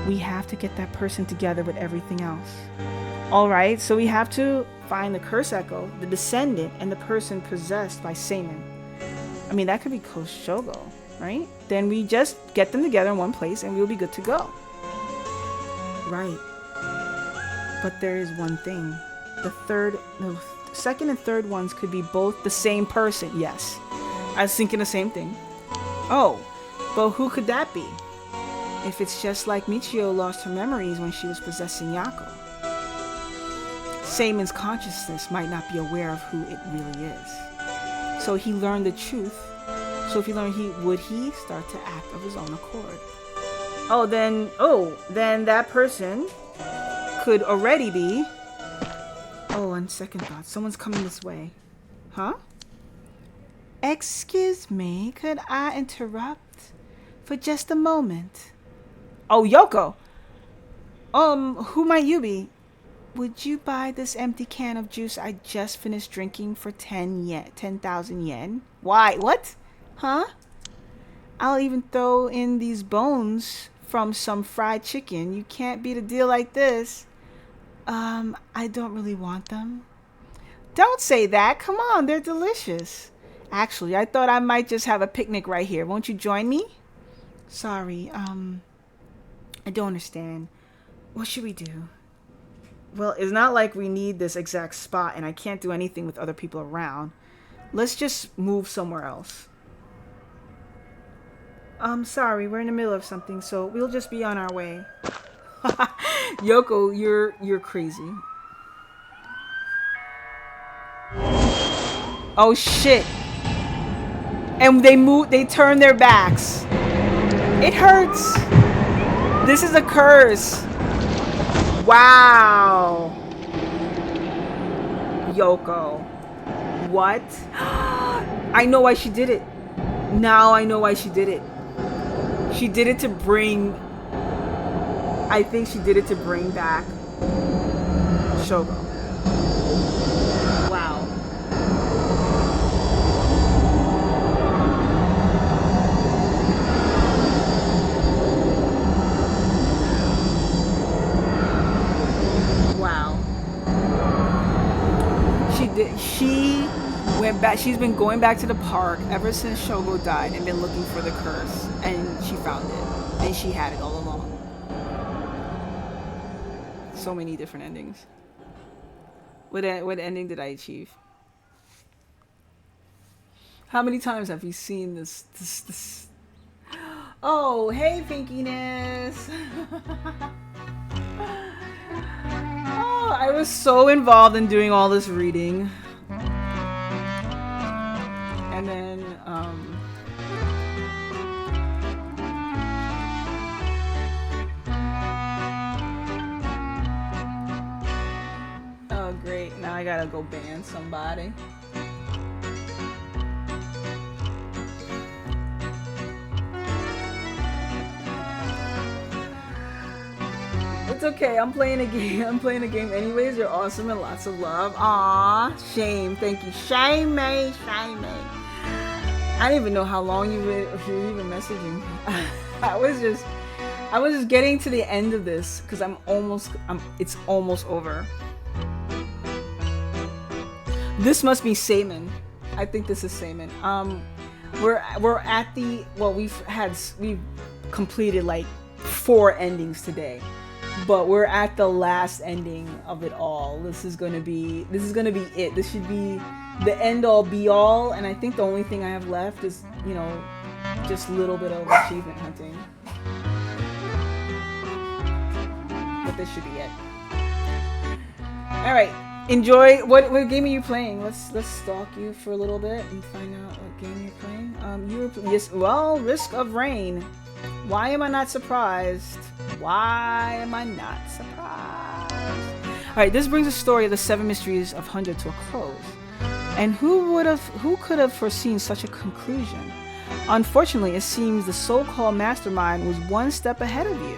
We have to get that person together with everything else. Alright, so we have to find the curse echo, the descendant, and the person possessed by Seimon. I mean, that could be Shogo, right? Then we just get them together in one place and we'll be good to go. Right. But there is one thing. The second and third ones could be both the same person. Yes. I was thinking the same thing. Oh, but who could that be? If it's just like Michio lost her memories when she was possessing Yako. Seimon's consciousness might not be aware of who it really is. So he learned the truth. So if he learned, would he start to act of his own accord? Then that person could already be... Oh, on second thought, someone's coming this way. Huh? Excuse me, could I interrupt for just a moment? Oh, Yoko! Who might you be? Would you buy this empty can of juice I just finished drinking for 10,000 yen? Why? What? Huh? I'll even throw in these bones from some fried chicken. You can't beat a deal like this. I don't really want them. Don't say that. Come on, they're delicious. Actually, I thought I might just have a picnic right here. Won't you join me? Sorry, I don't understand. What should we do? Well, it's not like we need this exact spot and I can't do anything with other people around. Let's just move somewhere else. Sorry, we're in the middle of something, so we'll just be on our way. Yoko, you're crazy. Oh shit. And they turn their backs. It hurts. This is a curse. Wow. Yoko. What? I know why she did it. Now I know why she did it. She did it to bring... I think she did it to bring back Shogo. Wow. Wow. She went back. She's been going back to the park ever since Shogo died and been looking for the curse, and she found it, and she had it all along. So many different endings. What ending did I achieve? How many times have you seen this? Oh, hey, Pinkiness. Oh, I was so involved in doing all this reading. And then, oh, great. Now I gotta go ban somebody. It's okay. I'm playing a game. I'm playing a game anyways. You're awesome and lots of love. Aw, Shame. Thank you. Shame me. Shame me. I didn't even know how long you were even messaging. I was just getting to the end of this because it's almost over. This must be Seimon. I think this is Seimon. We're at the, well, we've completed like 4 endings today, but we're at the last ending of it all. This is gonna be it. This should be the end all be all, and I think the only thing I have left is, you know, just a little bit of achievement hunting. But this should be it. All right. Enjoy. What game are you playing? Let's stalk you for a little bit and find out what game you're playing. Risk of Rain. Why am I not surprised? Why am I not surprised? All right, this brings the story of the 7 mysteries of 100 to a close. And who could have foreseen such a conclusion? Unfortunately, it seems the so-called mastermind was one step ahead of you.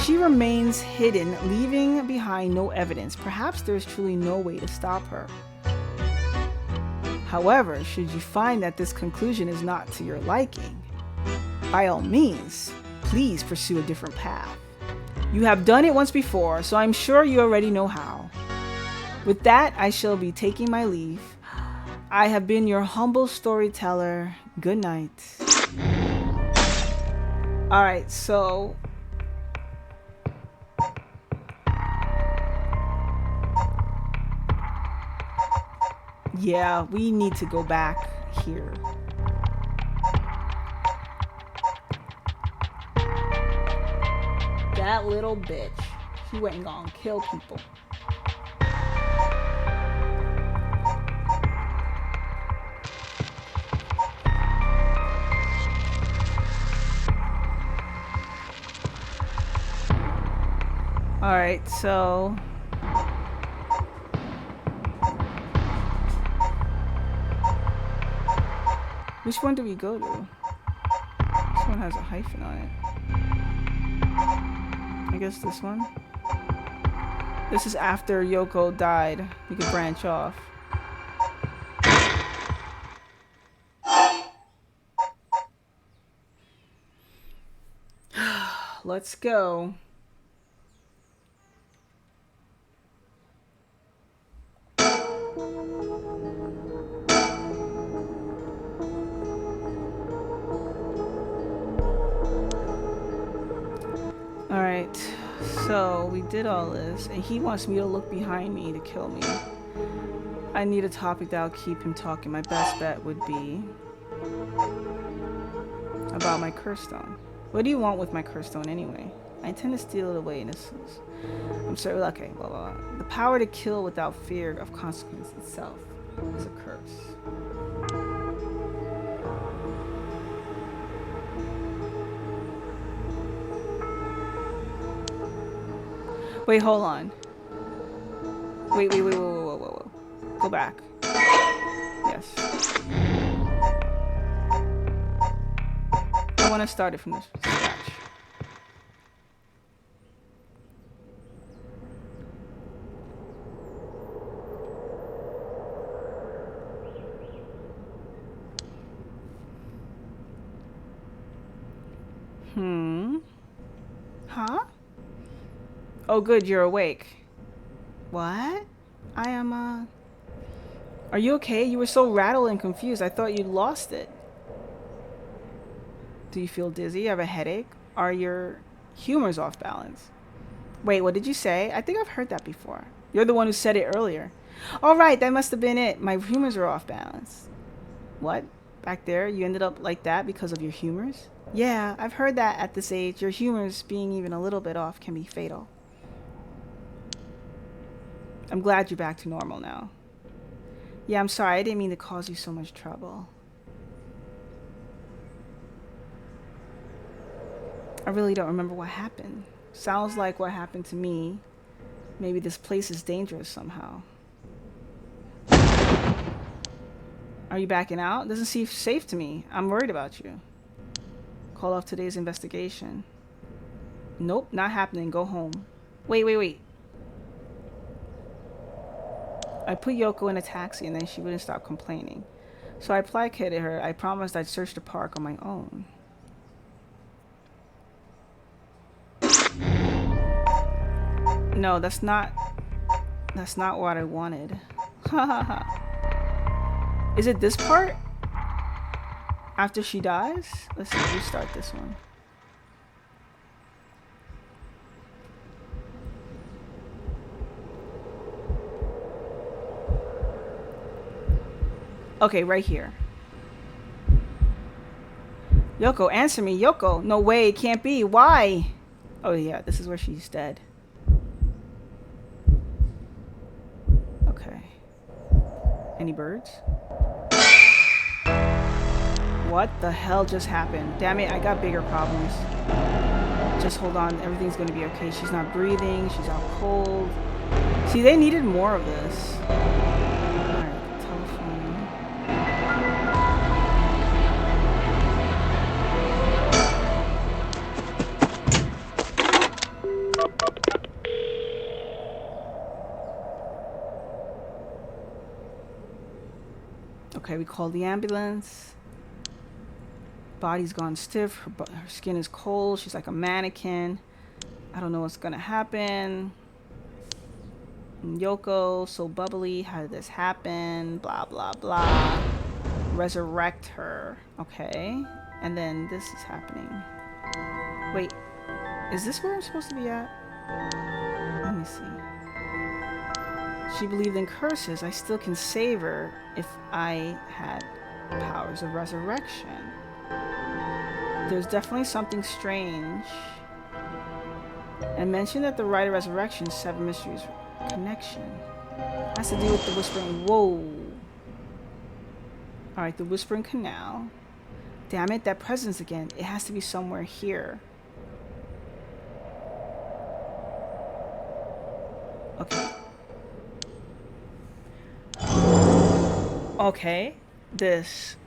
She remains hidden, leaving behind no evidence. Perhaps there is truly no way to stop her. However, should you find that this conclusion is not to your liking, by all means, please pursue a different path. You have done it once before, so I'm sure you already know how. With that, I shall be taking my leave. I have been your humble storyteller. Good night. Alright, so... yeah, we need to go back here. That little bitch. She went and gonna kill people. Alright, so... which one do we go to? This one has a hyphen on it. I guess this one. This is after Yoko died. We could branch off. Let's go. Alright, so we did all this, and he wants me to look behind me to kill me. I need a topic that'll keep him talking. My best bet would be about my curse stone. What do you want with my curse stone anyway? I intend to steal it away, and this is... I'm sorry, okay, blah, blah, blah. The power to kill without fear of consequence itself is a curse. Wait, hold on. Wait, whoa. Go back. Yes. I want to start it from this scratch. Huh? Oh, good, you're awake. What? I am, Are you okay? You were so rattled and confused. I thought you'd lost it. Do you feel dizzy? You have a headache? Are your humors off balance? Wait, what did you say? I think I've heard that before. You're the one who said it earlier. All right, that must have been it. My humors are off balance. What? Back there, you ended up like that because of your humors? Yeah, I've heard that at this age, your humors being even a little bit off can be fatal. I'm glad you're back to normal now. Yeah, I'm sorry. I didn't mean to cause you so much trouble. I really don't remember what happened. Sounds like what happened to me. Maybe this place is dangerous somehow. Are you backing out? Doesn't seem safe to me. I'm worried about you. Call off today's investigation. Nope, not happening. Go home. Wait. I put Yoko in a taxi and then she wouldn't stop complaining. So I placated her. I promised I'd search the park on my own. No, that's not what I wanted. Is it this part? After she dies? Let's restart this one. Okay, right here. Yoko, answer me. Yoko. No way, it can't be. Why? Oh yeah, this is where she's dead. Okay. Any birds? What the hell just happened? Damn it, I got bigger problems. Just hold on, everything's gonna be okay. She's not breathing, she's out cold. See, they needed more of this. Alright, telephone. Okay, we called the ambulance. body's gone stiff. Her skin is cold. She's like a mannequin. I don't know what's gonna happen. Yoko, so bubbly. How did this happen? Blah, blah, blah. Resurrect her. Okay. And then this is happening. Wait. Is this where I'm supposed to be at? Let me see. She believed in curses. I still can save her if I had powers of resurrection. There's definitely something strange. And mentioned that the rite of resurrection, 7 mysteries connection. Has to do with the whispering. Whoa. Alright, the whispering canal. Damn it, that presence again. It has to be somewhere here. Okay. Okay. This.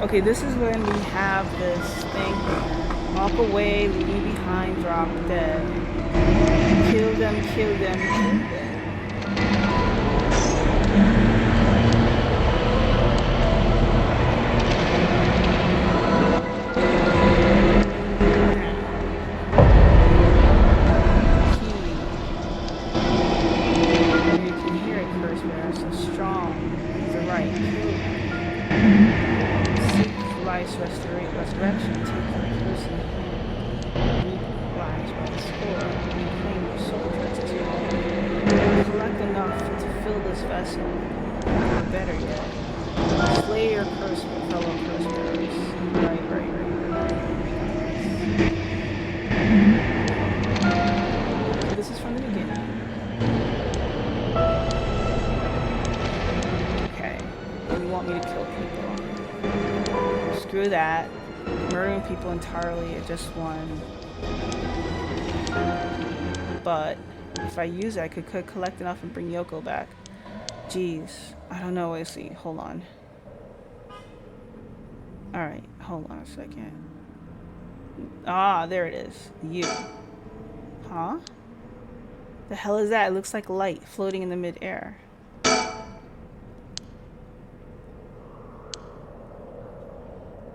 Okay, this is when we have this thing. Walk away, leave me behind, drop dead. Kill them, kill them, kill them. You can hear it curse, but it's so strong. It's the right. Life's resurrection, take your person hand, rise by the score, reclaim your soldiers too. Collect enough to fill this vessel, or better yet, slay your curse fellow curse bearers. Right. So this is from the beginning. Okay, you want me to kill people. Screw that. Murdering people entirely at just one. But if I use it, I could collect enough and bring Yoko back. Jeez. I don't know. Let's see. Hold on. Alright. Hold on a second. Ah, there it is. You. Huh? The hell is that? It looks like light floating in the mid-air.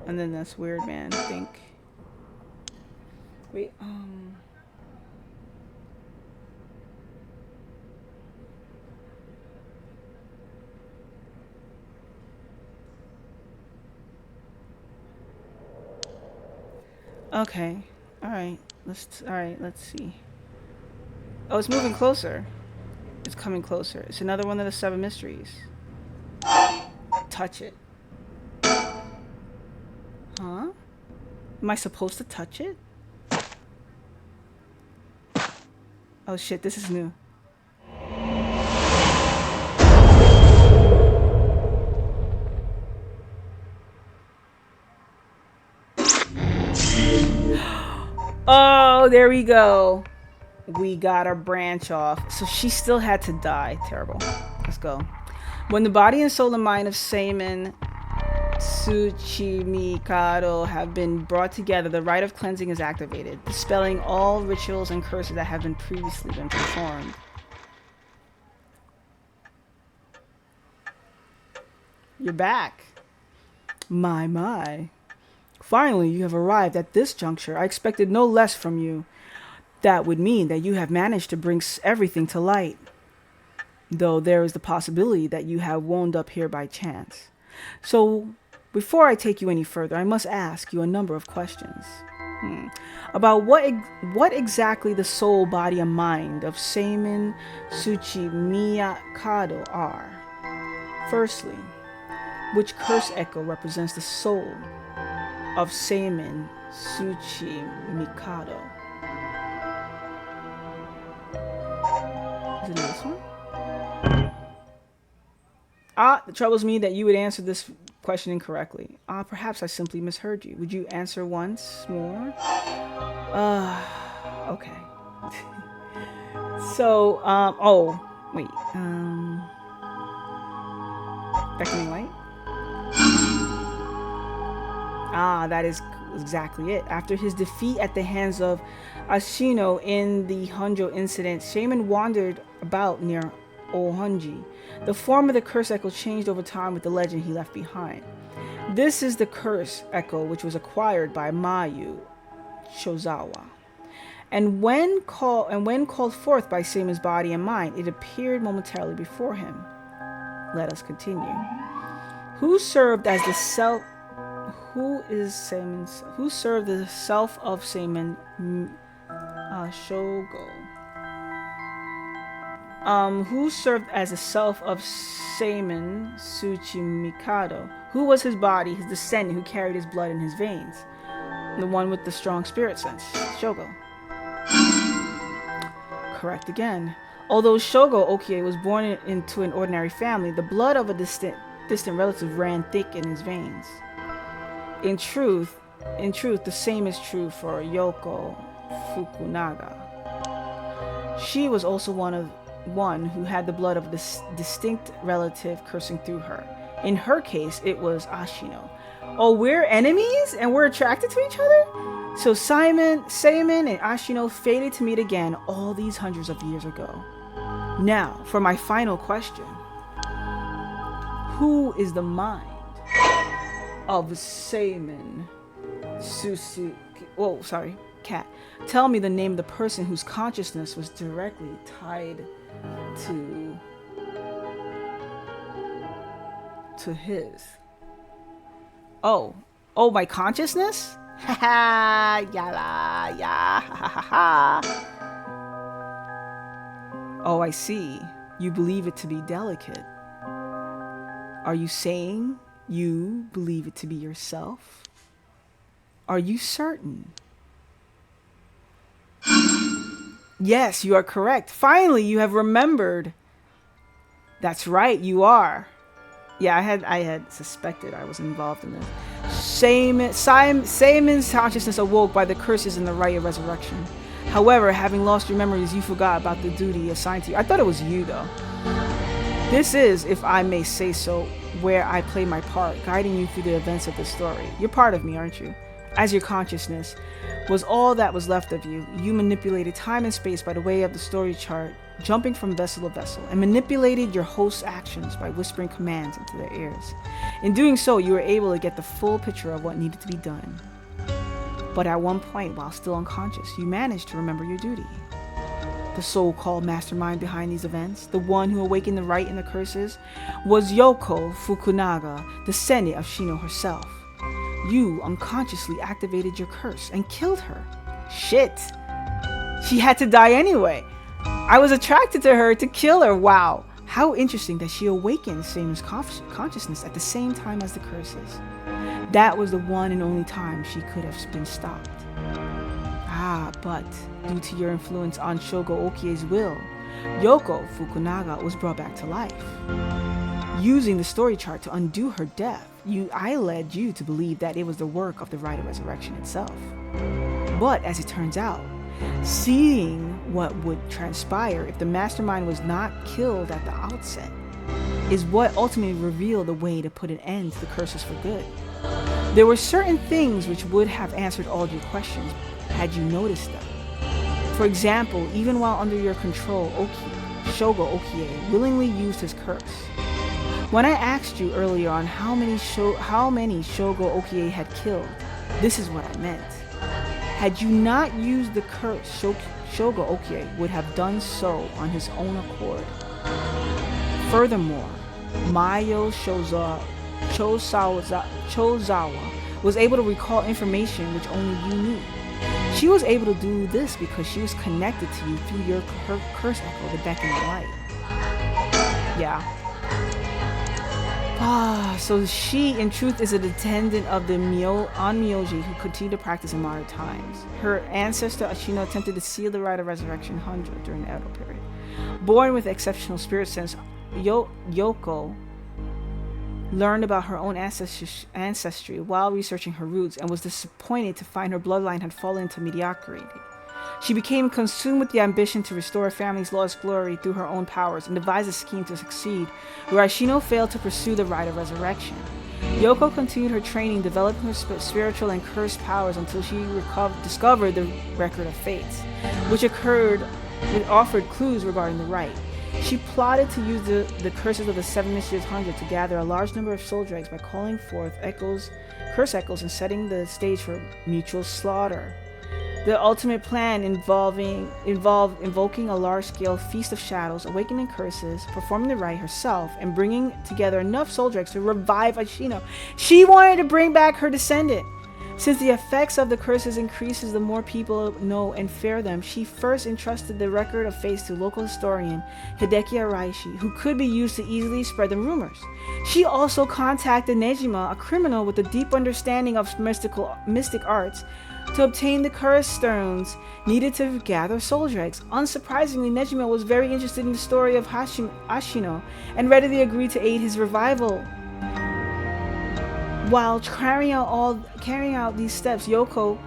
And then this weird man, think. Wait, okay. Alright, let's see. Oh, it's moving closer. It's coming closer. It's another one of the 7 mysteries. Touch it. Huh? Am I supposed to touch it? Oh shit, this is new. Oh, there we go. We got our branch off. So she still had to die. Terrible. Let's go. When the body and soul and mind of Seimin Tsuchimikado have been brought together, the rite of cleansing is activated, dispelling all rituals and curses that have been previously performed. You're back. My. Finally, you have arrived at this juncture. I expected no less from you. That would mean that you have managed to bring everything to light. Though there is the possibility that you have wound up here by chance. So, before I take you any further, I must ask you a number of questions. About what exactly the soul, body, and mind of Seimin Tsuchimikado are. Firstly, which curse echo represents the soul of Seimin Tsuchimikado? Is it this one? It troubles me that you would answer this question incorrectly. Perhaps I simply misheard you. Would you answer once more? Okay. So, oh, wait. Beckoning light? That is exactly it. After his defeat at the hands of Ashino in the Honjo incident, Shaman wandered about near Ohonji. The form of the curse echo changed over time with the legend he left behind. This is the curse echo which was acquired by Mayu Shozawa. And when called forth by Shaman's body and mind, it appeared momentarily before him. Let us continue. Who served as the self? Who served the self of Shaman Shogo? Who served as the self of Shaman Tsuchimikado? Who was his body, his descendant, who carried his blood in his veins? The one with the strong spirit sense, Shogo. Correct again. Although Shogo Okie was born into an ordinary family, the blood of a distant relative ran thick in his veins. In truth, the same is true for Yoko Fukunaga. She was also one who had the blood of a distinct relative coursing through her. In her case, it was Ashino. Oh, we're enemies and we're attracted to each other? So Seimin and Ashino fated to meet again all these hundreds of years ago. Now, for my final question. Who is the mind of Seimin Susuki? Oh, sorry, cat. Tell me the name of the person whose consciousness was directly tied to his. Oh, my consciousness? Ha ha, yala, ya, ha ha ha. Oh, I see. You believe it to be delicate. Are you saying you believe it to be yourself? Are you certain? Yes, you are correct. Finally, you have remembered. That's right, you are. Yeah, I had suspected I was involved in this. Seimin's consciousness awoke by the curses in the rite of resurrection. However, having lost your memories, you forgot about the duty assigned to you. I thought it was you, though. This is, if I may say so, where I play my part, guiding you through the events of the story. You're part of me, aren't you? As your consciousness was all that was left of you, you manipulated time and space by the way of the story chart, jumping from vessel to vessel, and manipulated your host's actions by whispering commands into their ears. In doing so, you were able to get the full picture of what needed to be done. But at one point, while still unconscious, you managed to remember your duty. The so-called mastermind behind these events, the one who awakened the rite and the curses, was Yoko Fukunaga, descendant of Shino herself. You unconsciously activated your curse and killed her. Shit. She had to die anyway. I was attracted to her to kill her. Wow. How interesting that she awakened Seimin's consciousness at the same time as the curses. That was the one and only time she could have been stopped. But due to your influence on Shogo Okie's will, Yoko Fukunaga was brought back to life. Using the story chart to undo her death, I led you to believe that it was the work of the rite of resurrection itself. But as it turns out, seeing what would transpire if the mastermind was not killed at the outset is what ultimately revealed the way to put an end to the curses for good. There were certain things which would have answered all your questions had you noticed them. For example, even while under your control, Shogo Okie willingly used his curse. When I asked you earlier on how many Shogo Okie had killed, this is what I meant. Had you not used the curse, Shogo Okie would have done so on his own accord. Furthermore, Mayo Chozawa was able to recall information which only you knew. She was able to do this because she was connected to you through her curse echo, the beck and the light. Yeah. So she, in truth, is a descendant of the Onmyoji who continued to practice in modern times. Her ancestor Ashino attempted to seal the rite of resurrection Hanjo during the Edo period. Born with exceptional spirit sense, Yoko learned about her own ancestry while researching her roots and was disappointed to find her bloodline had fallen into mediocrity. She became consumed with the ambition to restore her family's lost glory through her own powers and devised a scheme to succeed, where Ashino failed to pursue the rite of resurrection. Yoko continued her training, developing her spiritual and cursed powers until she discovered the Record of Fates, which offered clues regarding the rite. She plotted to use the curses of the Seven Mysteries 100 to gather a large number of soul dregs by calling forth curse echoes and setting the stage for mutual slaughter. The ultimate plan involved invoking a large-scale feast of shadows, awakening curses, performing the rite herself, and bringing together enough soul dregs to revive Ashino. She wanted to bring back her descendant. Since the effects of the curses increases the more people know and fear them, she first entrusted the Record of Fates to local historian Hideki Araishi, who could be used to easily spread the rumors. She also contacted Nejima, a criminal with a deep understanding of mystic arts, to obtain the curse stones needed to gather soul dregs. Unsurprisingly, Nejima was very interested in the story of Ashino and readily agreed to aid his revival. While carrying out these steps, Yoko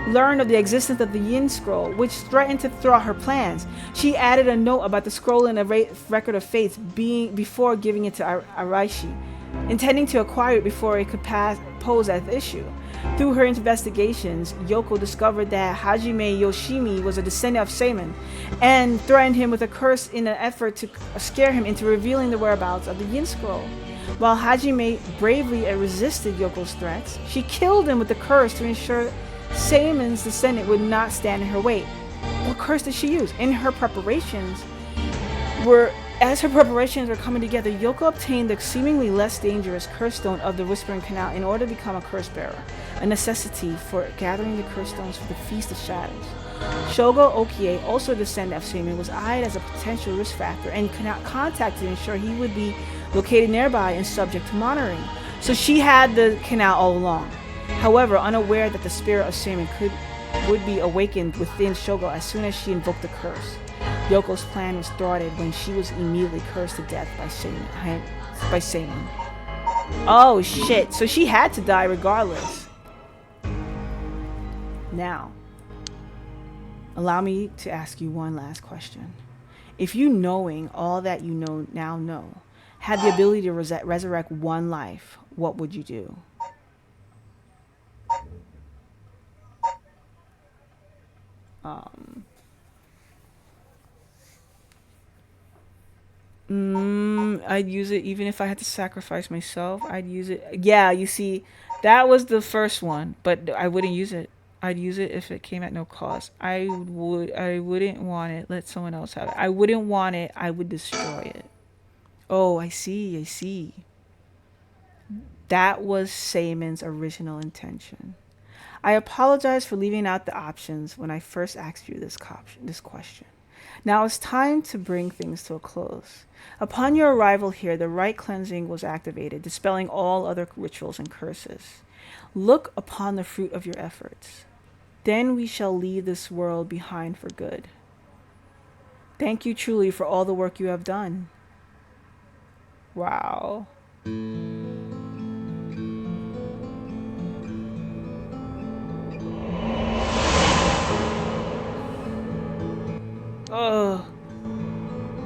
learned of the existence of the Yin Scroll, which threatened to thwart her plans. She added a note about the scroll in a Record of Fates before giving it to Araishi, intending to acquire it before it could pose as issue. Through her investigations, Yoko discovered that Hajime Yoshimi was a descendant of Seimin and threatened him with a curse in an effort to scare him into revealing the whereabouts of the Yin Scroll. While Hajime bravely resisted Yoko's threats, she killed him with the curse to ensure Seimin's descendant would not stand in her way. What curse did she use? As her preparations were coming together, Yoko obtained the seemingly less dangerous curse stone of the Whispering Canal in order to become a curse bearer, a necessity for gathering the curse stones for the Feast of Shadows. Shogo Okie, also a descendant of Seimin, was eyed as a potential risk factor and contacted to ensure he would be located nearby and subject to monitoring. So she had the canal all along. However, unaware that the spirit of Seimin would be awakened within Shogo as soon as she invoked the curse. Yoko's plan was thwarted when she was immediately cursed to death by Seimin. Oh shit, so she had to die regardless. Now, allow me to ask you one last question. If you, knowing all that you now know, had the ability to resurrect one life, what would you do? I'd use it even if I had to sacrifice myself. I'd use it. Yeah, you see, that was the first one, but I wouldn't use it. I'd use it if it came at no cost. I wouldn't want it. Let someone else have it. I wouldn't want it. I would destroy it. Oh, I see. That was Seimin's original intention. I apologize for leaving out the options when I first asked you this question. Now it's time to bring things to a close. Upon your arrival here, the rite cleansing was activated, dispelling all other rituals and curses. Look upon the fruit of your efforts. Then we shall leave this world behind for good. Thank you truly for all the work you have done. Wow. Oh,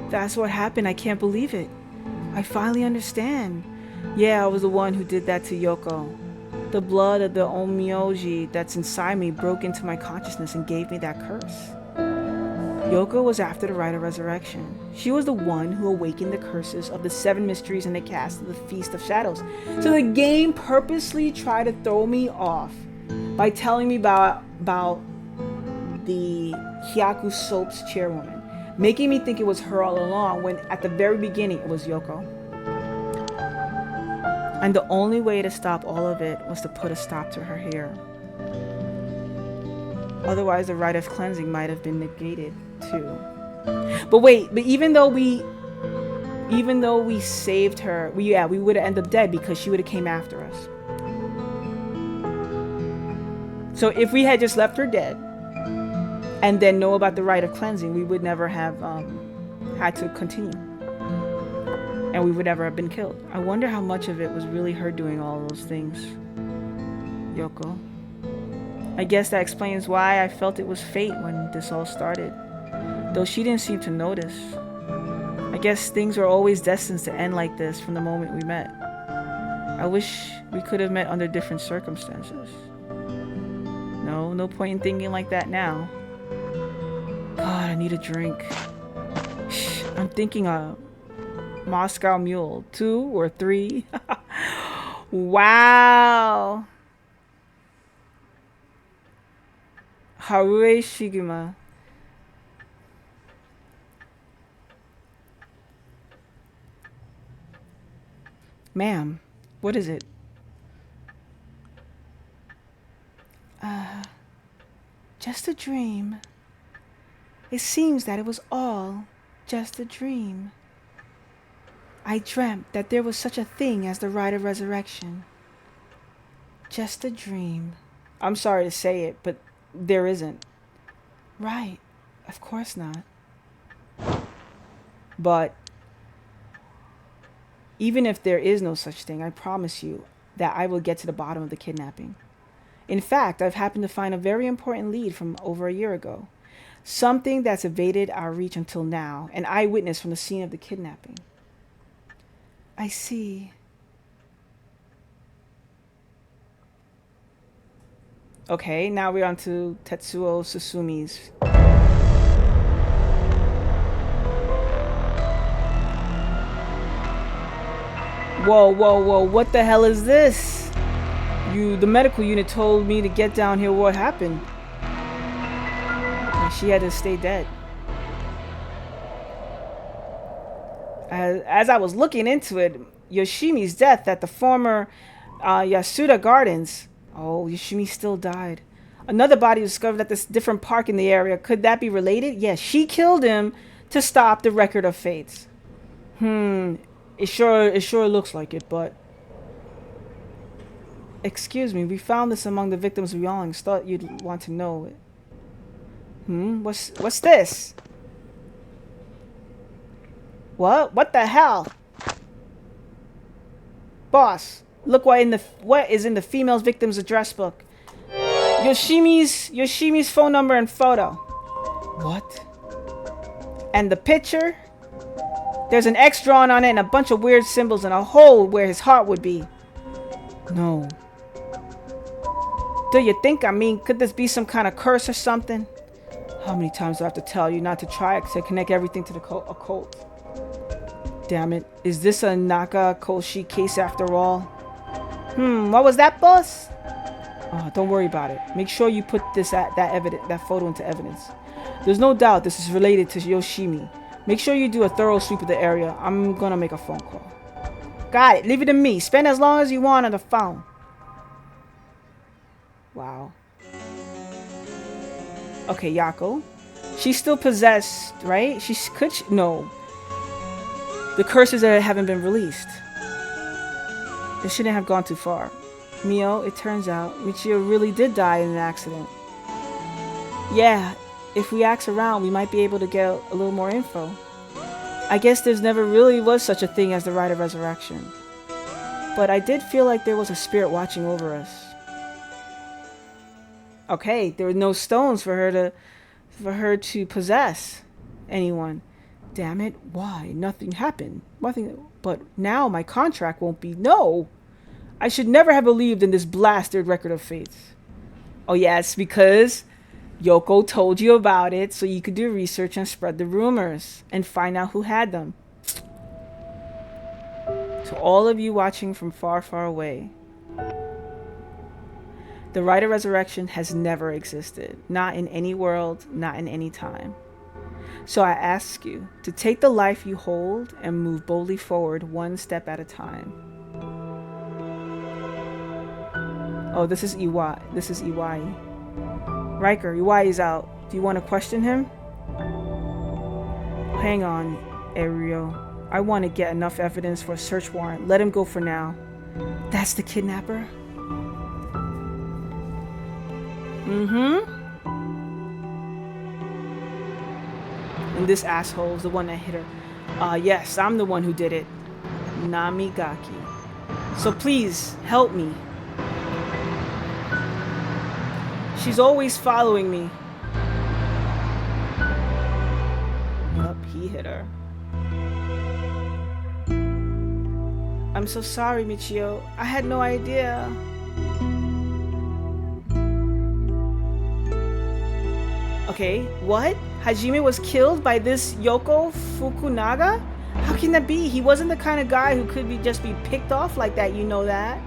that's what happened. I can't believe it. I finally understand. Yeah, I was the one who did that to Yoko. The blood of the Onmyoji that's inside me broke into my consciousness and gave me that curse. Yoko was after the rite of resurrection. She was the one who awakened the curses of the 7 mysteries in the cast of the Feast of Shadows. So the game purposely tried to throw me off by telling me about the Hyaku Soap's chairwoman, making me think it was her all along when at the very beginning it was Yoko. And the only way to stop all of it was to put a stop to her here. Otherwise the rite of cleansing might have been negated too. But even though we saved her, we would have ended up dead because she would have came after us. So if we had just left her dead and then know about the rite of cleansing, we would never have had to continue. And we would never have been killed. I wonder how much of it was really her doing all those things. Yoko. I guess that explains why I felt it was fate when this all started. Though she didn't seem to notice. I guess things were always destined to end like this from the moment we met. I wish we could have met under different circumstances. No point in thinking like that now. God, I need a drink. I'm thinking a Moscow Mule, 2 or 3. Wow. Harue Shiguma. Ma'am, what is it? Just a dream. It seems that it was all just a dream. I dreamt that there was such a thing as the rite of resurrection. Just a dream. I'm sorry to say it, but there isn't. Right. Of course not. But even if there is no such thing, I promise you that I will get to the bottom of the kidnapping. In fact, I've happened to find a very important lead from over a year ago. Something that's evaded our reach until now. An eyewitness from the scene of the kidnapping. I see. Okay, now we're on to Tetsuo Susumi's. Whoa, what the hell is this? The medical unit told me to get down here. What happened? And she had to stay dead. As I was looking into it, Yoshimi's death at the former Yasuda Gardens. Oh, Yoshimi still died. Another body was discovered at this different park in the area. Could that be related? Yes, she killed him to stop the record of fates. It sure looks like it, but... Excuse me, we found this among the victims' belongings. Thought you'd want to know it. What's this? What the hell? Boss, look what is in the female's victim's address book. Yoshimi's phone number and photo. What? And the picture? There's an X drawn on it and a bunch of weird symbols and a hole where his heart would be. No. Do you think, could this be some kind of curse or something? How many times do I have to tell you not to try to connect everything to the occult? Damn it. Is this a Naka Koshi case after all? What was that, boss? Oh, don't worry about it. Make sure you put that photo into evidence. There's no doubt this is related to Yoshimi. Make sure you do a thorough sweep of the area. I'm gonna make a phone call. Got it. Leave it to me. Spend as long as you want on the phone. Wow. Okay, Yako. She's still possessed, right? No. The curses that haven't been released. It shouldn't have gone too far. Mio, it turns out Michio really did die in an accident. Yeah, if we ask around, we might be able to get a little more info. I guess there's never really was such a thing as the rite of resurrection. But I did feel like there was a spirit watching over us. Okay, there were no stones for her to possess anyone. Damn it, why? Nothing happened. Nothing. But now my contract won't be. No! I should never have believed in this blasted record of fates. Oh yes, because Yoko told you about it so you could do research and spread the rumors and find out who had them. To all of you watching from far, far away, the rite of resurrection has never existed. Not in any world, not in any time. So I ask you to take the life you hold and move boldly forward one step at a time. Oh, this is Iwai. Riker, Iwai is out. Do you want to question him? Hang on, Ario. I want to get enough evidence for a search warrant. Let him go for now. That's the kidnapper? And this asshole is the one that hit her. Yes, I'm the one who did it. Namigaki. So please, help me. She's always following me. Yup, he hit her. I'm so sorry, Michio. I had no idea. Okay, what? Hajime was killed by this Yoko Fukunaga? How can that be? He wasn't the kind of guy who could just be picked off like that, you know that?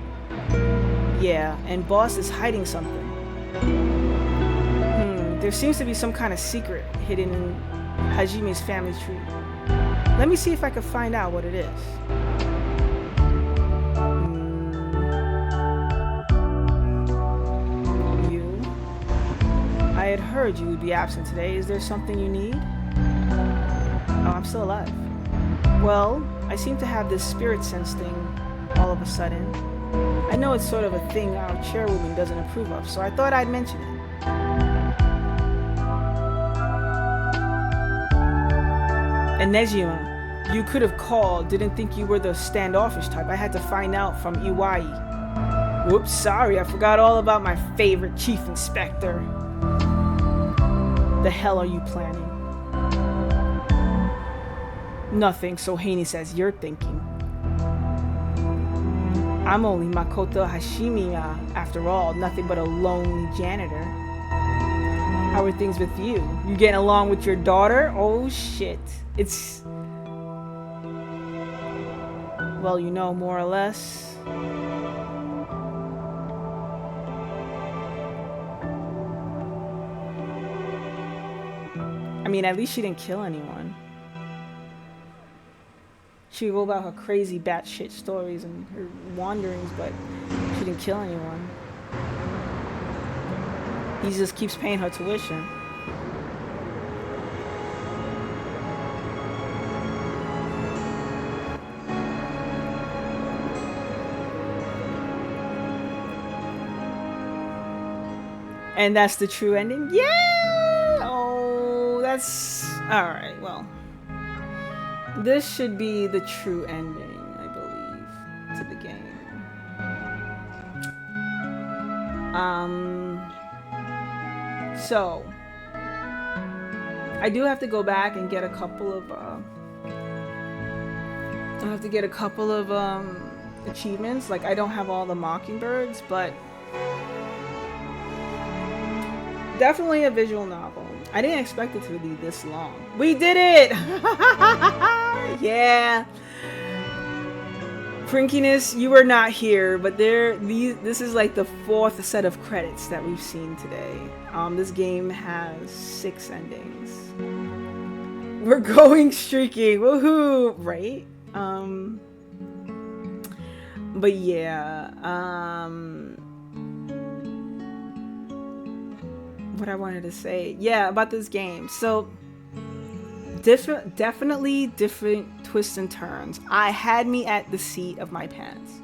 Yeah, and boss is hiding something. There seems to be some kind of secret hidden in Hajime's family tree. Let me see if I can find out what it is. You? I had heard you would be absent today. Is there something you need? Oh, I'm still alive. Well, I seem to have this spirit sense thing all of a sudden. I know it's sort of a thing our chairwoman doesn't approve of, so I thought I'd mention it. And Nejima, you could have called. Didn't think you were the standoffish type. I had to find out from Iwai. Whoops, sorry. I forgot all about my favorite chief inspector. The hell are you planning? Nothing, so Haney says you're thinking. I'm only Makoto Hashimiya, after all, nothing but a lonely janitor. How are things with you? You getting along with your daughter? Oh shit. It's... well, you know, more or less. I mean, at least she didn't kill anyone. She would go about her crazy batshit stories and her wanderings, but she didn't kill anyone. He just keeps paying her tuition. And that's the true ending? Yeah! Oh, that's... alright, well. This should be the true ending, I believe, to the game. So, I do have to go back and get a couple of, achievements. Like, I don't have all the Mockingbirds, but definitely a visual novel. I didn't expect it to be this long. We did it! Yeah. Prinkiness, you were not here, but this is like the 4th set of credits that we've seen today. This game has 6 endings. We're going streaking, woohoo! Right? But yeah, what I wanted to say, yeah, about this game. So definitely different twists and turns. I had me at the seat of my pants.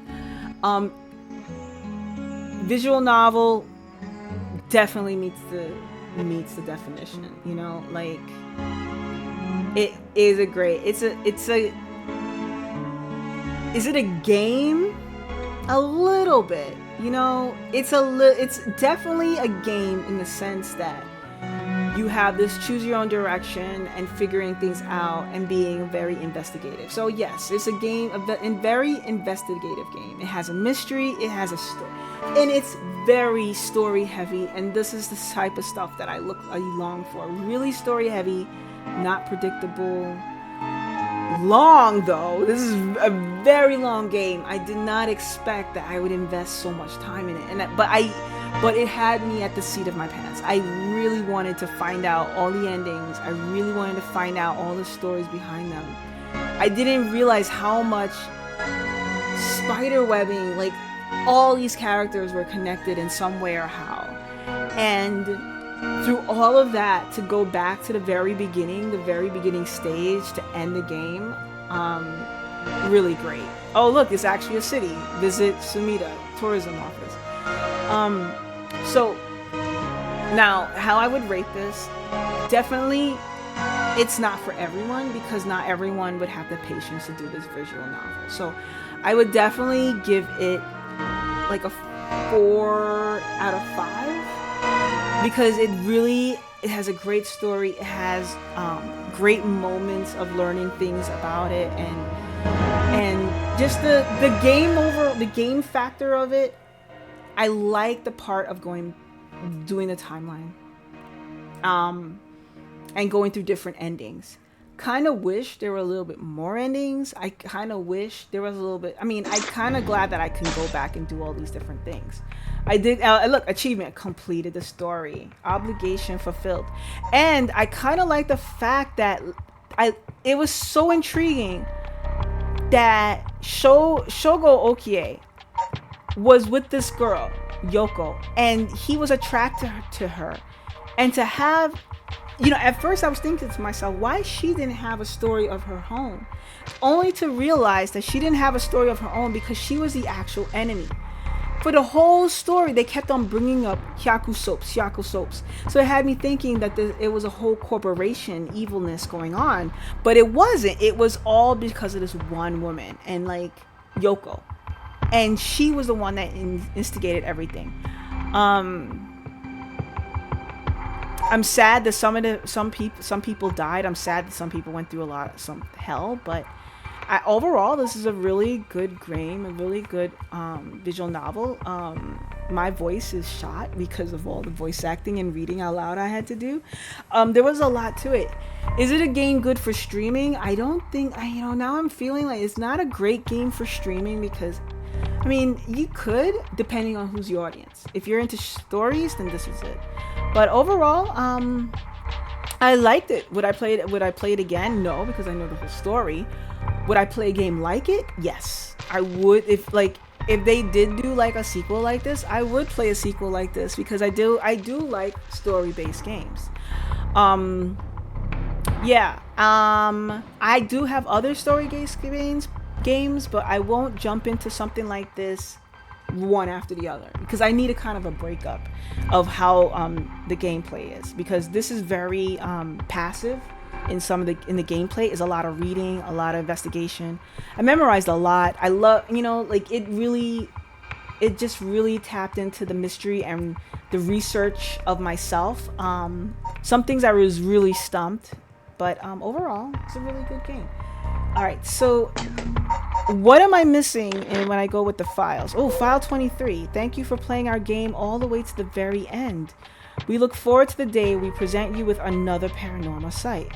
Visual novel definitely meets the definition, you know, like it is a great, is it a game? A little bit, you know, it's definitely a game in the sense that you have this choose your own direction and figuring things out and being very investigative. So yes, it's a game, a very investigative game. It has a mystery, it has a story, and it's very story heavy. And this is the type of stuff that I long for. Really story heavy, not predictable. Long though. This is a very long game. I did not expect that I would invest so much time in it, but it had me at the seat of my pants. I really wanted to find out all the endings. I really wanted to find out all the stories behind them. I didn't realize how much spider webbing, like all these characters were connected in some way or how. And through all of that, to go back to the very beginning stage to end the game, really great. Oh look, it's actually a city. Visit Sumida tourism office. So now how I would rate this, definitely it's not for everyone, because not everyone would have the patience to do this visual novel. So I would definitely give it like a 4 out of 5. Because it has a great story. It has great moments of learning things about it, and just the game factor of it. I like the part of doing the timeline, and going through different endings. Kind of wish there were a little bit more endings. I kind of wish there was a little bit. I mean, I kind of glad that I can go back and do all these different things. I did. Look, achievement completed the story, obligation fulfilled, and I kind of like the fact that it was so intriguing that Shogo Okie was with this girl, Yoko, and he was attracted to her. And to have, at first I was thinking to myself, why she didn't have a story of her own? Only to realize that she didn't have a story of her own because she was the actual enemy. For the whole story, they kept on bringing up Hyaku soaps. So it had me thinking that it was a whole corporation evilness going on. But it wasn't. It was all because of this one woman, and like Yoko. And she was the one that instigated everything. I'm sad that some people died. I'm sad that some people went through some hell, but overall, this is a really good game, a really good visual novel. My voice is shot because of all the voice acting and reading out loud I had to do. There was a lot to it. Is it a game good for streaming? I don't think. Now I'm feeling like it's not a great game for streaming because, I mean, you could, depending on who's your audience. If you're into stories, then this is it. But overall, I liked it. Would I play it again? No, because I know the whole story. Would I play a game like it? Yes, I would. If they did do like a sequel like this, I would play a sequel like this because I do like story-based games. I do have other story-based games, but I won't jump into something like this one after the other because I need a kind of a breakup of how the gameplay is, because this is very passive. In the gameplay is a lot of reading, a lot of investigation. I memorized a lot. I love, it just really tapped into the mystery and the research of myself. Some things I was really stumped, but overall, it's a really good game. All right, so what am I missing when I go with the files? Oh, file 23. Thank you for playing our game all the way to the very end. We look forward to the day we present you with another paranormal site.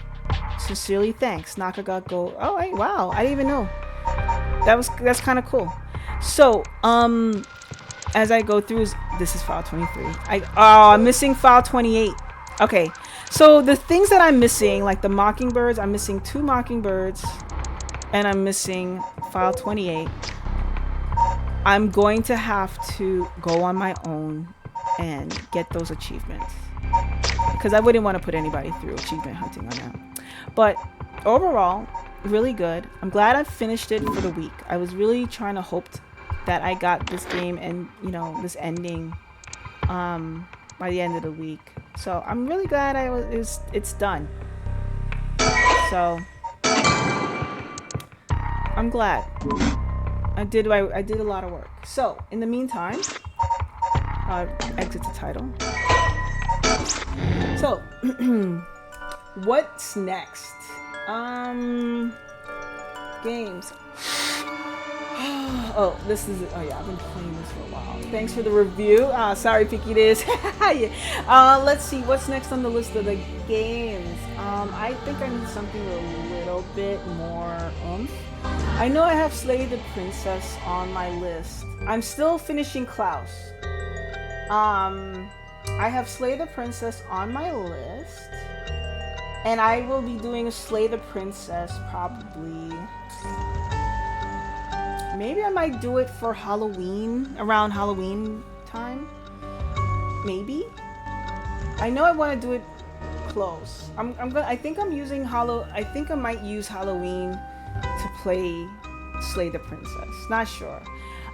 Sincerely, thanks, Nakaga Go. Oh, hey, wow, I didn't even know. That's kind of cool. So, as I go through, this is file 23. I'm missing file 28. Okay, so the things that I'm missing, like the mockingbirds, I'm missing 2 mockingbirds, and I'm missing file 28. I'm going to have to go on my own and get those achievements, because I wouldn't want to put anybody through achievement hunting on that. But overall, really good. I'm glad I finished it for the week. I was really trying to hope that I got this game and this ending by the end of the week. So I'm really glad it's done. So I'm glad. I did a lot of work. So in the meantime, exit the title. So what's next? Games. Oh, yeah, I've been playing this for a while. Thanks for the review. Sorry, Picky Diz. Let's see, what's next on the list of the games? I think I need something with a little bit more oomph. I know I have Slay the Princess on my list. I'm still finishing Klaus. I have Slay the Princess on my list. And I will be doing a Slay the Princess probably. Maybe I might do it for Halloween, around Halloween time. Maybe. I know I want to do it close. I think I might use Halloween to play Slay the Princess. Not sure.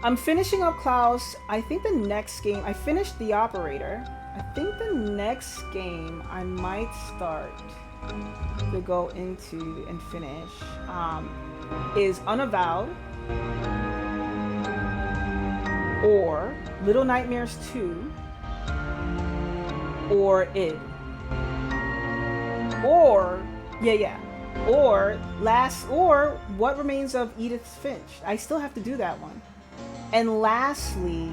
I'm finishing up Klaus. I think the next game, I finished The Operator. I think the next game I might start to go into and finish is Unavowed or Little Nightmares 2 or Id or or What Remains of Edith Finch. I still have to do that one. And lastly,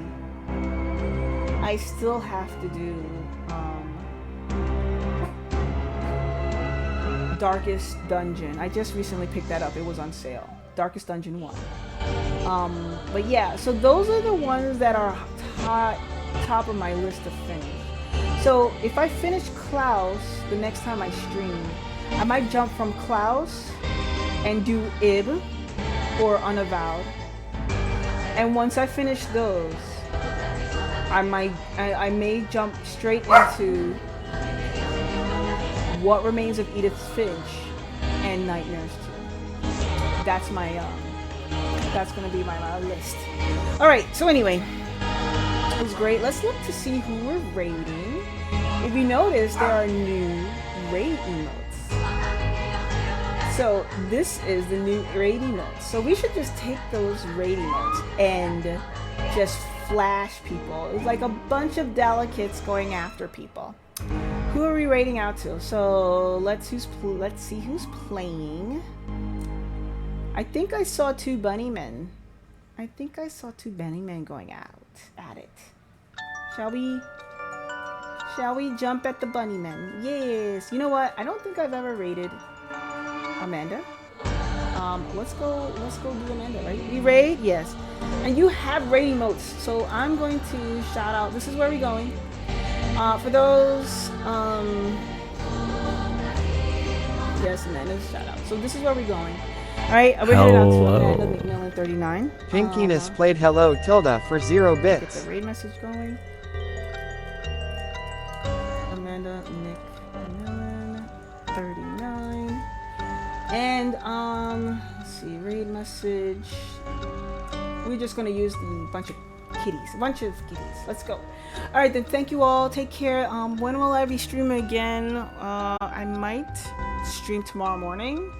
I still have to do Darkest Dungeon. I just recently picked that up. It was on sale. Darkest Dungeon 1. But yeah, so those are the ones that are top of my list to finish. So if I finish Klaus the next time I stream, I might jump from Klaus and do Ib or Unavowed. And once I finish those, I may jump straight into What Remains of Edith Finch and Nightmares 2. That's my that's gonna be my list. All right. So anyway, it was great. Let's look to see who we're rating. If you notice, there are new raid emotes. So this is the new raid emotes. So we should just take those raid emotes and just flash people. It's like a bunch of delicates going after people. Who are we raiding out to? So let's see who's playing. I think I saw 2 bunnymen. Going out at it. Shall we jump at the bunnymen? Yes. You know what? I don't think I've ever raided Amanda. Let's go do Amanda, right? We raid? Yes. And you have raid emotes, so I'm going to shout out. This is where we're going. For those, yes, Amanda's shout out. So this is where we're going. Alright, we're headed out to Amanda McMillan 39. Pinkiness played hello Tilda for 0 Get bits. the raid message going. Amanda McMillan 39. And let's see, raid message. We're just gonna use the bunch of kitties. Let's go. Alright then, thank you all. Take care. When will I be streaming again? I might stream tomorrow morning.